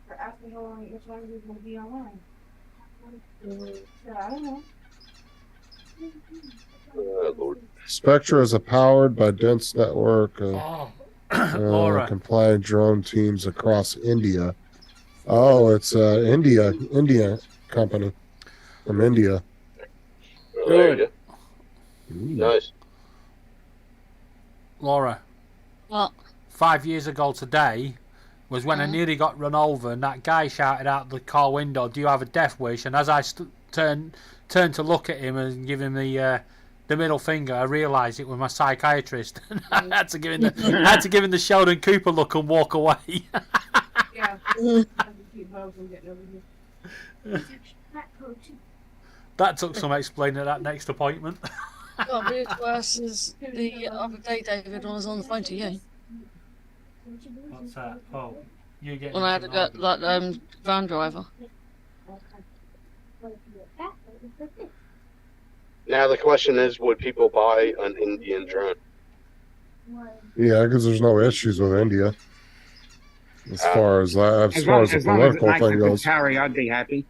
S16: For asking how long which language will be online. So I don't know.
S11: Lord.
S4: Spectra is powered by dense network of
S2: Laura.
S4: compliant drone teams across India. Oh, it's India company from India.
S11: Oh, there you go. Nice.
S2: Laura.
S7: What?
S2: 5 years ago today was when I nearly got run over, and that guy shouted out the car window, "Do you have a death wish?" And as I turned to look at him and give him the middle finger, I realised it was my psychiatrist. And I had to give him the Sheldon Cooper look and walk away.
S16: Yeah.
S2: That took some explaining at that next appointment.
S7: Well, but it's worse as the other day, David, when I was on the phone to you.
S2: What's that? Oh, you get.
S7: When I had to go, like, van driver.
S11: Now the question is, would people buy an Indian drone?
S4: Yeah, because there's no issues with India as far as the
S8: as long as
S4: political
S8: it makes a
S4: thing
S8: good
S4: goes.
S8: carry, I'd be happy.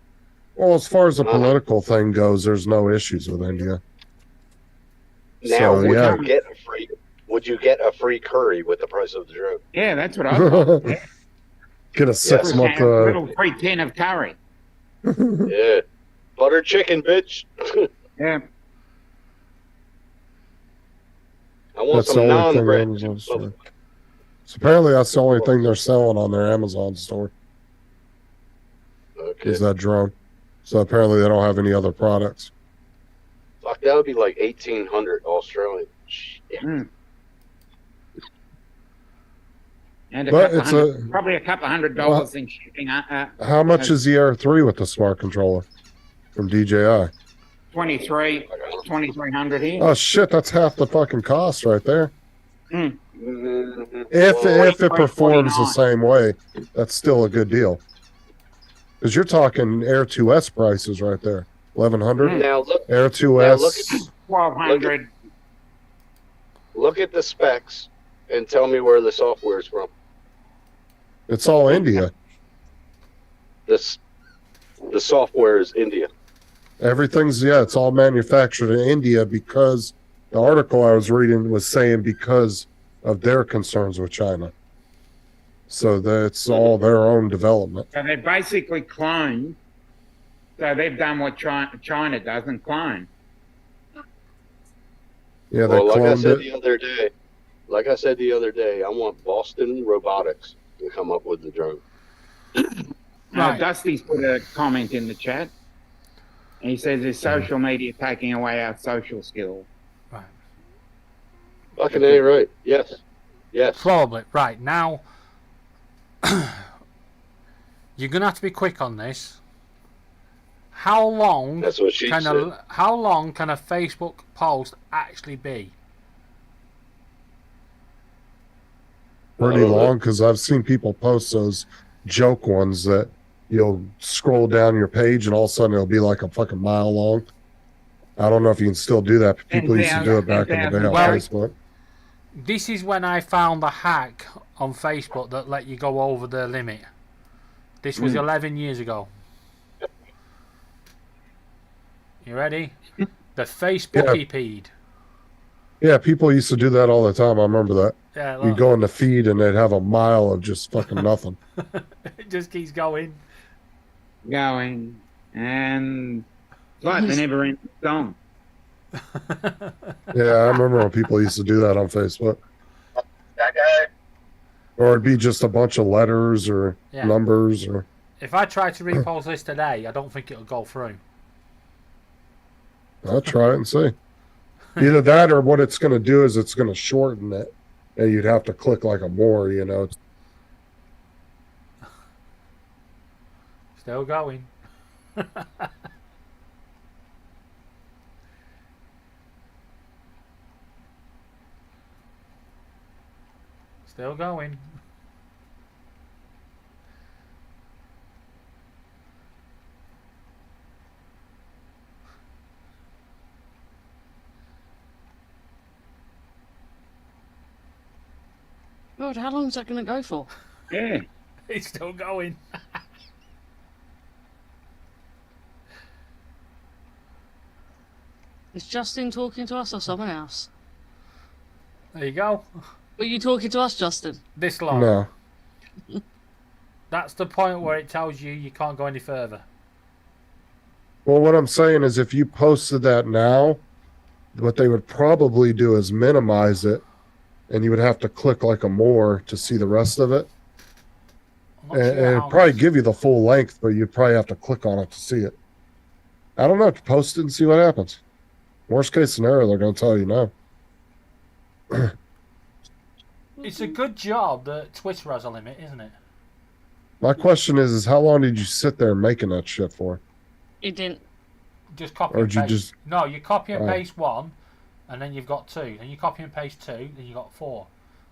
S4: Well, as far as the political thing goes, there's no issues with India.
S11: Now,
S4: So, yeah.
S11: would you get a free curry with the price of the drone?
S8: Yeah, that's what I thought. Yeah.
S4: Get a 6 month.
S8: A little free tin of curry.
S11: Yeah. Butter chicken, bitch.
S8: Yeah.
S11: I want
S4: That's
S11: some
S4: the only thing
S11: non-bread.
S4: Amazon store. So apparently, that's the only thing they're selling on their Amazon store.
S11: Okay.
S4: Is that drone? So apparently, they don't have any other products.
S11: Fuck, that would be like 1,800 Australian. Shit.
S8: And
S4: But it's
S8: probably a couple $100 in shipping.
S4: How much is the Air 3 with the smart controller from DJI?
S8: 2,300 here.
S4: Oh shit, that's half the fucking cost right there.
S8: Mm.
S4: If it performs the same way, that's still a good deal. Because you're talking Air 2S prices right there, 1,100.
S11: Now look,
S4: Air 2S.
S11: look at
S8: 1,200.
S11: Look at the specs and tell me where the software is from.
S4: It's all India.
S11: The software is India.
S4: Everything's it's all manufactured in India because the article I was reading was saying because of their concerns with China. So that's all their own development.
S8: So they basically cloned. So they've done what China does and clone.
S4: Yeah, they
S11: Well, like I
S4: cloned
S11: said
S4: it.
S11: the other day, I want Boston Robotics to come up with the drone.
S8: Dusty's put a comment in the chat. And he says, "Is social media taking away our social skills?"
S2: Right.
S11: Fucking A, right. Yes. Yes.
S2: Probably. Right. Now, you're going to have to be quick on this. How long
S11: That's what she said.
S2: How long can a Facebook post actually be?
S4: Pretty long because I've seen people post those joke ones that you'll scroll down your page and all of a sudden it'll be like a fucking mile long. I don't know if you can still do that, but people used to do it back in the day on
S2: Well,
S4: Facebook.
S2: This is when I found the hack on Facebook that let you go over the limit. This was 11 years ago. You ready? The Facebooky peed.
S4: Yeah, people used to do that all the time. I remember that.
S2: Yeah,
S4: You'd go in the feed and they'd have a mile of just fucking nothing.
S2: It just keeps going.
S8: And but they never end the song.
S4: Yeah, I remember when people used to do that on Facebook. Or it'd be just a bunch of letters or
S2: Yeah.
S4: numbers or.
S2: If I try to repost this today, I don't think it'll go through.
S4: I'll try it and see. Either that or what it's going to do is it's going to shorten it. And you'd have to click like a more, you know.
S2: Still going. Still going.
S7: God, how long is that going to go for?
S8: Yeah.
S2: It's still going.
S7: Is Justin talking to us or someone else?
S2: There you go.
S7: Were you talking to us, Justin?
S2: This long.
S4: No.
S2: That's the point where it tells you you can't go any further.
S4: Well, what I'm saying is if you posted that now, what they would probably do is minimize it. And you would have to click like a more to see the rest of it. And it'd probably give you the full length, but you'd probably have to click on it to see it. I don't know. Post it and see what happens. Worst case scenario, they're going to tell you no.
S2: It's a good job that Twitter has a limit, isn't it?
S4: My question is how long did you sit there making that shit for?
S7: He didn't.
S2: Just copy
S4: Or
S2: and
S4: did you
S2: paste.
S4: just-
S2: No, you copy and
S4: Oh.
S2: paste one, and then you've got two. Then you copy and paste two, then you got four.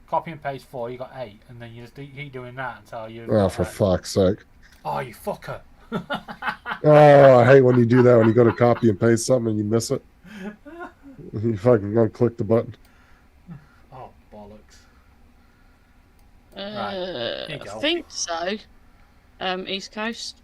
S2: Copy and paste four, you got 8, and then you just keep doing that until you.
S4: Oh, for fuck's sake.
S2: Oh, you fucker!
S4: Oh, I hate when you do that when you go to copy and paste something and you miss it. You fucking unclick the button.
S2: Oh, bollocks!
S7: I
S2: you go.
S7: think so. East Coast.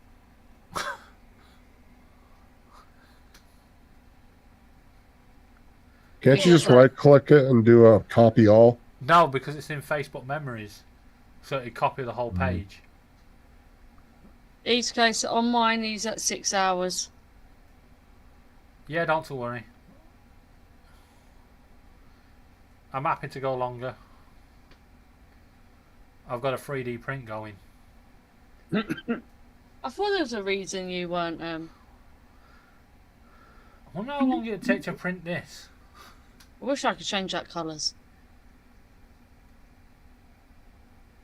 S4: Can't you just right click it and do a copy all?
S2: No, because it's in Facebook Memories, so it copy the whole page.
S7: East Coast on mine. He's at 6 hours.
S2: Yeah, don't to worry. I'm happy to go longer. I've got a 3D print going.
S7: I thought there was a reason you weren't.
S2: I wonder how long it'd take to print this.
S7: I wish I could change that colours.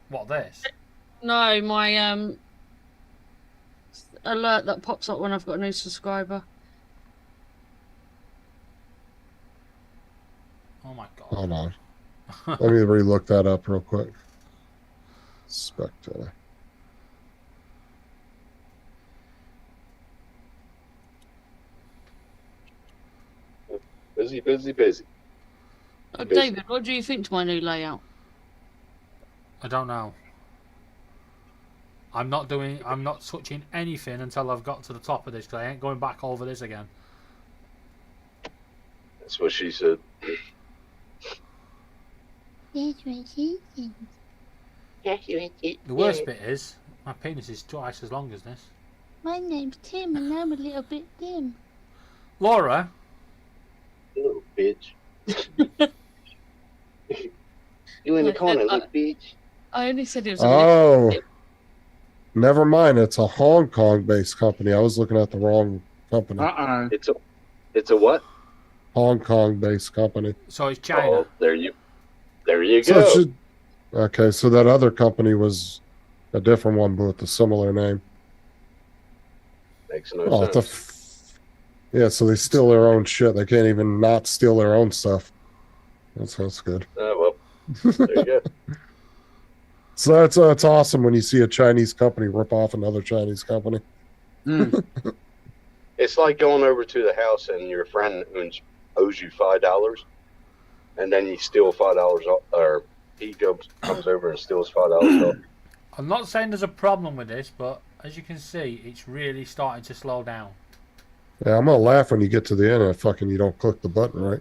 S2: What, this?
S7: No, my alert that pops up when I've got a new subscriber.
S2: Oh my god.
S4: Hold on. Let me re-look that up real quick. Spectre.
S11: Busy, busy, busy.
S7: Oh, David, what do you think to my new layout?
S2: I don't know. I'm not touching anything until I've got to the top of this, because I ain't going back over this again.
S11: That's what she said.
S12: That's what she said. That's what she
S2: The worst
S12: said.
S2: bit is, my penis is twice as long as this.
S12: My name's Tim and I'm a little bit dim.
S2: Laura?
S11: Little bitch. You in the corner, little bitch.
S7: I only said it was.
S4: Oh, never mind. It's a Hong Kong-based company. I was looking at the wrong company.
S11: It's a what?
S4: Hong Kong-based company.
S2: So it's China.
S11: Oh, there you
S4: So
S11: go.
S4: it should, okay, so that other company was a different one, but with a similar name.
S11: Makes no
S4: Oh, what the
S11: sense.
S4: yeah, so they steal their own shit. They can't even not steal their own stuff. That's good.
S11: Well, there you go.
S4: So it's awesome when you see a Chinese company rip off another Chinese company.
S11: Yeah, It's like going over to the house and your friend owes you $5, and then you steal $5 off, or he comes over and steals $5 off.
S2: I'm not saying there's a problem with this, but as you can see, it's really starting to slow down.
S4: Yeah, I'm gonna laugh when you get to the end and fucking you don't click the button right.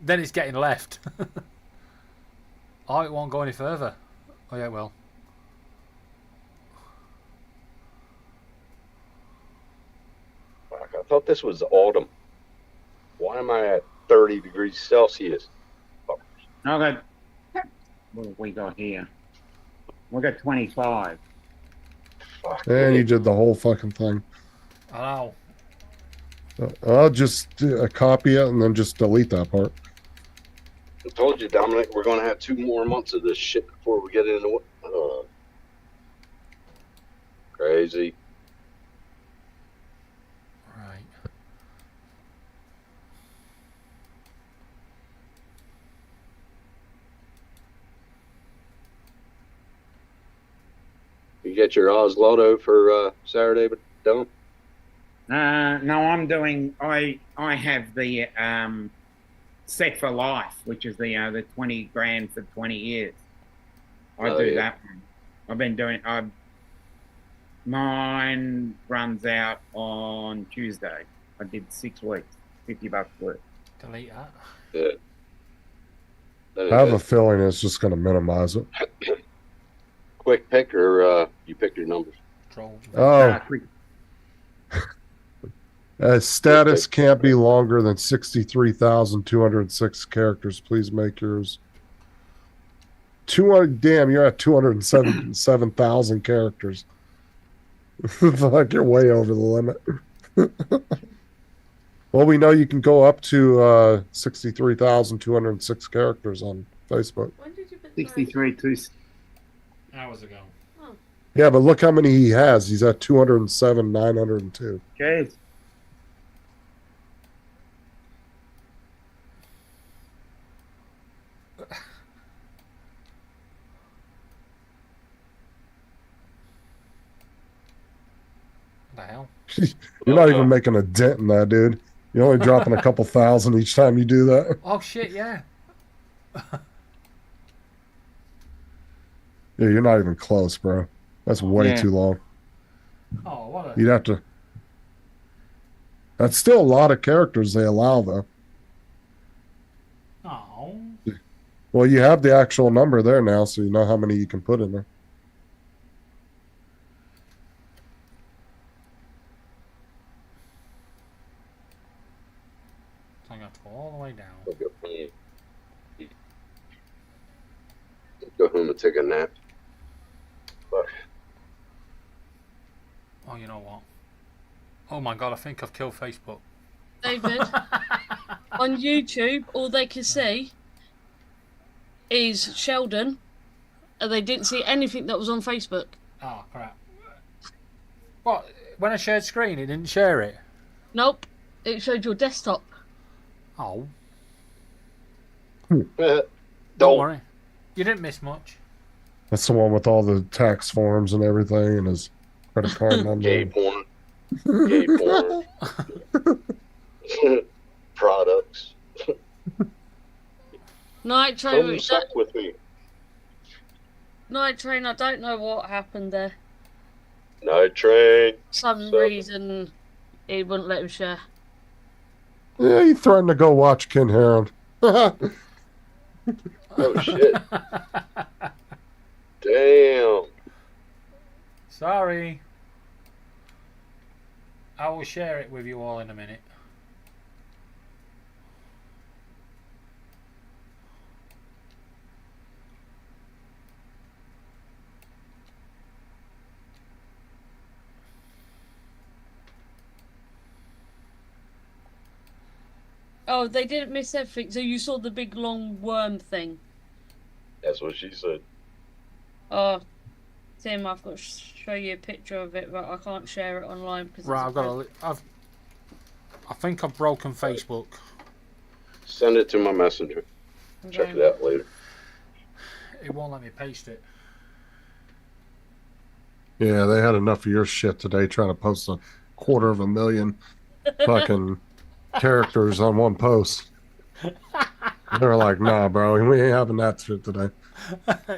S2: Then it's getting left. Oh, it won't go any further. Oh yeah, it will.
S11: Fuck, I thought this was autumn. Why am I at 30 degrees Celsius?
S8: I got. What have we got here? We got 25.
S11: Fuck.
S4: And you did the whole fucking thing.
S2: I know.
S4: I'll just copy it and then just delete that part.
S11: I told you, Dominic, we're going to have 2 more months of this shit before we get into it. Crazy.
S2: Right.
S11: You get your Oz Lotto for Saturday, but don't?
S8: No, I'm doing. I have the Set for Life, which is the 20 grand for 20 years. I do that one. I've been doing. Mine runs out on Tuesday. I did 6 weeks, $50 worth.
S2: Delete that.
S11: Yeah.
S4: I have a feeling it's just going to minimize it.
S11: Quick pick, or you pick your numbers?
S4: Oh. Status can't be longer than 63,206 characters. Please make yours 200. Damn, you're at 207,000 characters. Like you're way over the limit. Well, we know you can go up to 63,206 characters on Facebook.
S3: When did you put
S8: 63
S2: hours ago.
S3: Oh.
S4: Yeah, but look how many he has. He's at 207,902.
S8: Okay.
S2: What the hell?
S4: You're not even making a dent in that, dude. You're only dropping a couple thousand each time you do that.
S2: Oh shit, yeah.
S4: Yeah, you're not even close, bro. That's way too long.
S2: Oh, what a...
S4: You'd have to... That's still a lot of characters they allow, though.
S2: Oh.
S4: Well, you have the actual number there now, so you know how many you can put in there.
S2: I got to go all the way down.
S11: Go home and take a nap. Fuck.
S2: Oh, you know what? Oh my god, I think I've killed Facebook.
S7: David, on YouTube, all they can see is Sheldon, and they didn't see anything that was on Facebook.
S2: Oh, crap. What? When I shared screen, it didn't share it?
S7: Nope, it showed your desktop.
S2: Oh.
S11: Don't
S2: worry. You didn't miss much.
S4: That's the one with all the tax forms and everything and his credit card number.
S11: Gay porn. Gay porn. Products.
S7: Night
S11: Come
S7: Train,
S11: suck with me.
S7: Night Train, I don't know what happened there.
S11: Night Train.
S7: Some reason he wouldn't let him share.
S4: Yeah, he threatened to go watch Ken Heron.
S11: Oh, shit. Damn.
S2: Sorry. I will share it with you all in a minute.
S7: Oh, they didn't miss everything. So you saw the big long worm thing.
S11: That's what she said.
S7: Oh, Tim, I've got to show you a picture of it, but I can't share it online because
S2: Right, I've got I think I've broken Facebook.
S11: Send it to my messenger. Check it out later.
S2: It won't let me paste it.
S4: Yeah, they had enough of your shit today trying to post 250,000 fucking characters on one post. They were like, nah, bro, we ain't having that shit today.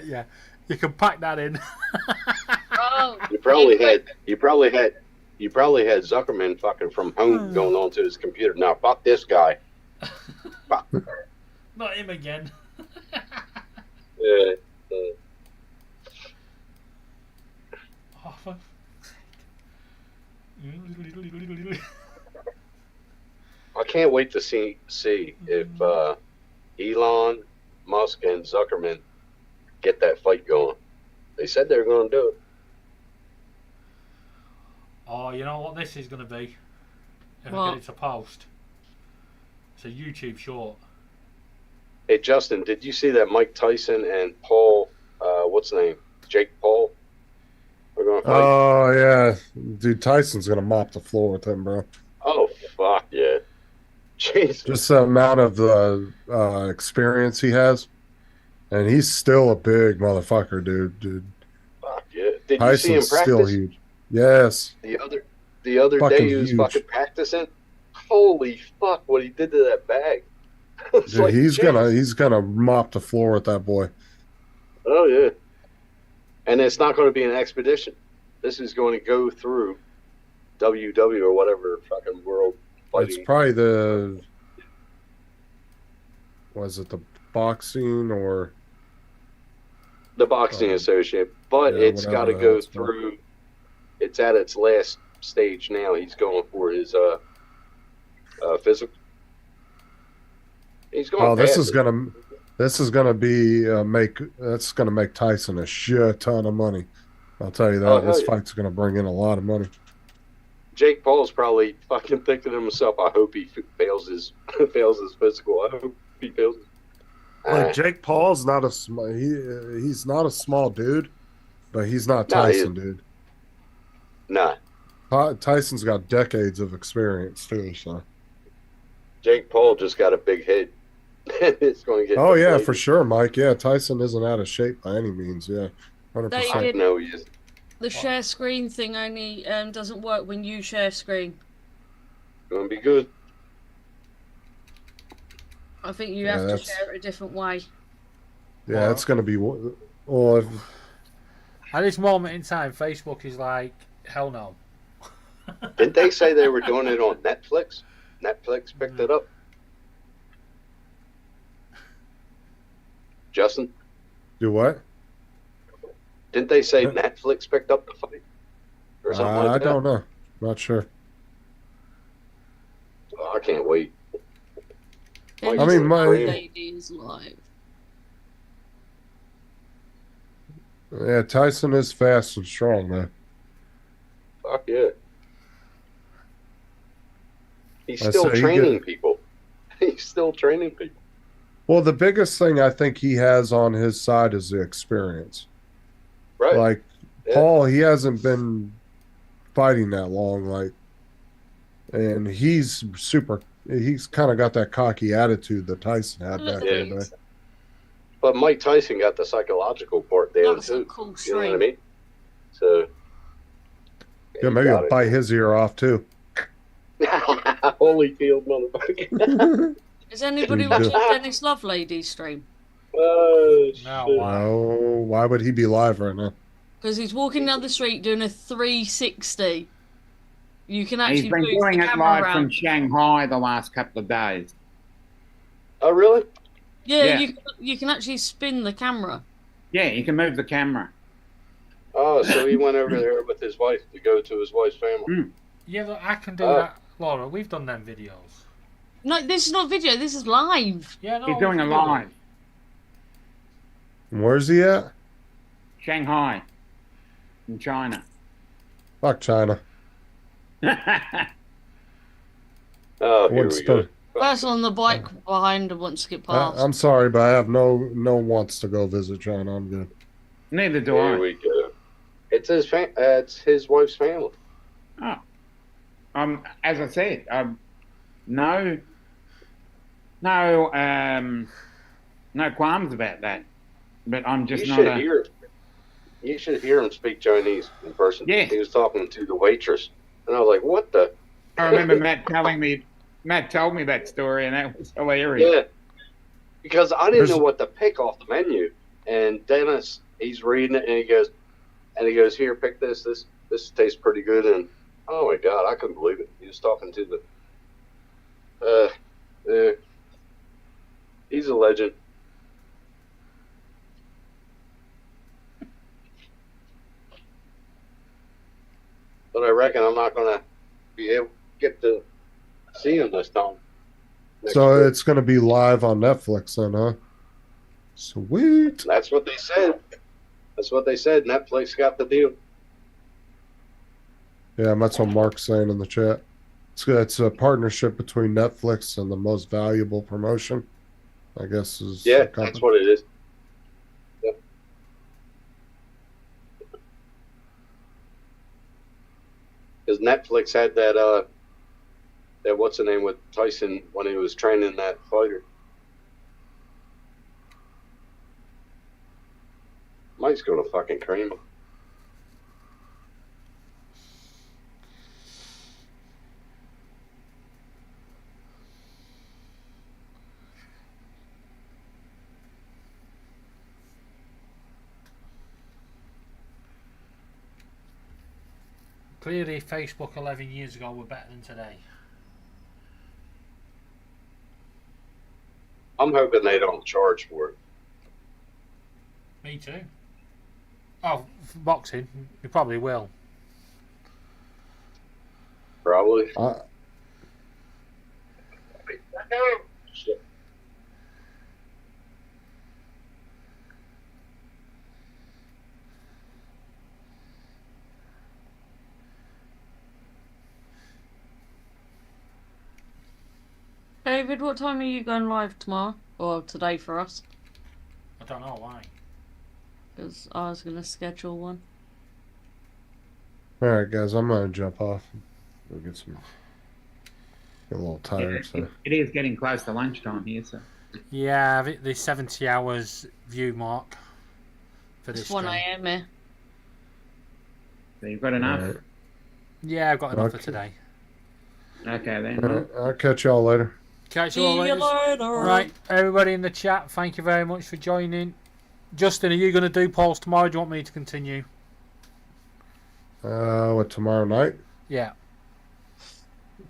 S2: Yeah, you can pack that in.
S7: Oh,
S11: You probably had Zuckerman fucking from home going onto his computer. Now fuck this guy. Fuck.
S2: Not him again.
S11: Yeah.
S2: Oh, fuck.
S11: I can't wait to see if Elon Musk and Zuckerman get that fight going. They said they were going to do it.
S2: Oh, you know what this is going to be? If I
S7: What?
S2: get it to post. It's a YouTube short.
S11: Hey Justin, did you see that Mike Tyson and Paul, what's his name, Jake Paul, are going to fight?
S4: Oh, yeah. Dude, Tyson's going to mop the floor with him, bro.
S11: Oh fuck yeah! Jesus.
S4: Just the amount of experience he has. And he's still a big motherfucker, dude.
S11: Fuck yeah! Did
S4: Tyson's
S11: you see him
S4: still
S11: practice?
S4: huge. Yes.
S11: The other
S4: Fucking
S11: day he was
S4: huge.
S11: fucking practicing. Holy fuck! What he did to that bag. It's
S4: Dude,
S11: like,
S4: he's
S11: jeez.
S4: gonna mop the floor with that boy.
S11: Oh yeah. And it's not going to be an expedition. This is going to go through WW or whatever fucking world
S4: It's
S11: fighting.
S4: probably the boxing or
S11: The boxing associate, but
S4: yeah,
S11: it's got to
S4: whatever
S11: go
S4: that's called.
S11: through. It's at its last stage now. He's going for his physical. He's going.
S4: Oh, this
S11: past
S4: is
S11: it.
S4: gonna be that's gonna make Tyson a shit ton of money. I'll tell you that.
S11: Oh,
S4: This
S11: hell yeah.
S4: fight's gonna bring in a lot of money.
S11: Jake Paul's probably fucking thinking to himself, "I hope he fails his physical. I hope he fails."
S4: Like Jake Paul's not he's not a small dude, but he's not
S11: No, he
S4: Tyson,
S11: isn't.
S4: dude.
S11: Nah,
S4: Tyson's got decades of experience too. So.
S11: Jake Paul just got a big head. It's going to get.
S4: Oh yeah,
S11: deflated.
S4: for sure, Mike. Yeah, Tyson isn't out of shape by any means. Yeah, 100%.
S7: David,
S11: No, he isn't.
S7: the share screen thing only doesn't work when you share screen.
S11: Going to be good.
S7: I think you
S4: Yeah,
S7: have to
S4: that's-
S7: share it a different way.
S4: Yeah, it's gonna be. Well,
S2: At this moment in time, Facebook is like, hell no.
S11: Didn't they say they were doing it on Netflix? Netflix picked it up. Justin,
S4: do what?
S11: didn't they say Netflix picked up the fight or something
S4: I
S11: like that?
S4: don't know. Not sure.
S11: Oh, I can't wait.
S4: I mean,
S7: Lady is live.
S4: Yeah, Tyson is fast and strong, man.
S11: Fuck yeah. He's
S4: I
S11: still
S4: say he
S11: training
S4: get-
S11: people. He's still training people.
S4: Well, the biggest thing I think he has on his side is the experience.
S11: Right.
S4: Like
S11: Yeah.
S4: Paul, he hasn't been fighting that long, like, and he's super. He's kind of got that cocky attitude that Tyson had back in the day.
S11: But Mike Tyson got the psychological part down
S7: That's
S11: too.
S7: a cool
S11: You know what I
S7: stream.
S11: mean? So
S4: Yeah, maybe
S11: got
S4: I'll
S11: it.
S4: bite his ear off too.
S11: Holyfield motherfucker.
S7: Is anybody
S4: Dude,
S7: watching
S4: do-
S7: Dennis Lovelady's stream?
S11: Oh,
S4: No, why would he be live right now?
S7: Because he's walking down the street doing a 360. You can actually
S8: He's been
S7: move
S8: doing
S7: the
S8: it
S7: camera
S8: live from
S7: around.
S8: Shanghai the last couple of days.
S11: Oh, really?
S7: Yeah,
S8: Yeah.
S7: you can actually spin the camera.
S8: Yeah, you can move the camera.
S11: Oh, so he went over there with his wife to go to his wife's family.
S2: Yeah, but I can do
S11: Oh.
S2: that, Laura. We've done them videos.
S7: No, this is not video. This is live.
S2: Yeah, no.
S8: He's doing it live.
S4: Where's he at?
S8: Shanghai, in China.
S4: Fuck China.
S11: Oh, here
S4: Wants
S11: we go.
S4: to-
S7: Person on the bike behind him wants to get past.
S4: I'm sorry, but I have no wants to go visit China. I'm good.
S8: Neither do
S11: Here
S8: I.
S11: we go. It's his wife's family.
S8: Oh. As I said, no qualms about that. But I'm just
S11: You
S8: not
S11: should hear. You should hear him speak Chinese in person.
S8: Yeah.
S11: He was talking to the waitress, and I was like, "What the?"
S8: I remember Matt telling me. Matt told me that story, and that was hilarious.
S11: Yeah, because I didn't know what to pick off the menu, and Dennis, he's reading it, and he goes, "Here, pick this. This tastes pretty good." And oh my God, I couldn't believe it. He was talking to the. He's a legend. But I reckon I'm not gonna be able to get to see him this time.
S4: So it's going to be live on Netflix then, huh? Sweet.
S11: That's what they said. Netflix got the deal.
S4: Yeah, that's what Mark's saying in the chat. It's a partnership between Netflix and the Most Valuable Promotion, I guess is.
S11: Yeah, that's what it is. Yep. Because Netflix had that what's the name with Tyson when he was training that fighter. Mike's gonna fucking cream him.
S2: Clearly, Facebook 11 years ago were better than today.
S11: I'm hoping they don't charge for it.
S2: Me too. Oh, for boxing, you probably will.
S11: Probably.
S7: David, what time are you going live tomorrow? Or today for us?
S2: I don't know why.
S7: Because I was going to schedule one.
S4: All right, guys, I'm going to jump off. We'll get a little tired. So.
S8: It is getting close to lunchtime here, so.
S2: Yeah, the 70 hours view mark for this
S7: It's 1
S2: stream.
S7: AM here.
S8: So you've got enough?
S4: Right.
S2: Yeah, I've got enough for
S4: Okay.
S2: today.
S8: Okay, then.
S4: All right, I'll catch y'all later.
S2: Catch you all
S7: See you
S2: later.
S7: later.
S2: Right, everybody in the chat, thank you very much for joining. Justin, are you going to do polls tomorrow? Do you want me to continue?
S4: What, tomorrow night?
S2: Yeah,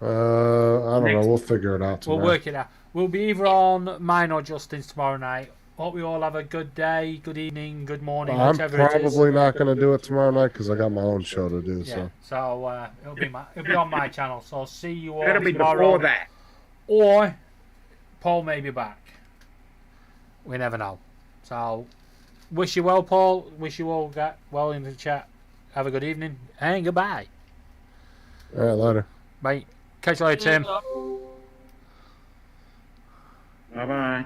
S4: I don't know. We'll figure it out
S2: we'll
S4: tomorrow.
S2: work it out. We'll be either on mine or Justin's tomorrow night. Hope we all have a good day, good evening, good morning,
S4: I'm
S2: whichever it is.
S4: probably not going to do it tomorrow night because I got my own show to do.
S2: Yeah,
S4: So
S2: so it'll be on my channel. So I'll see you all
S8: It'll be
S2: tomorrow.
S8: before that.
S2: Or Paul may be back. We never know. So wish you well, Paul. Wish you all get well in the chat. Have a good evening and goodbye.
S4: all right, later.
S2: Bye. Catch you later, Tim.
S8: Bye bye.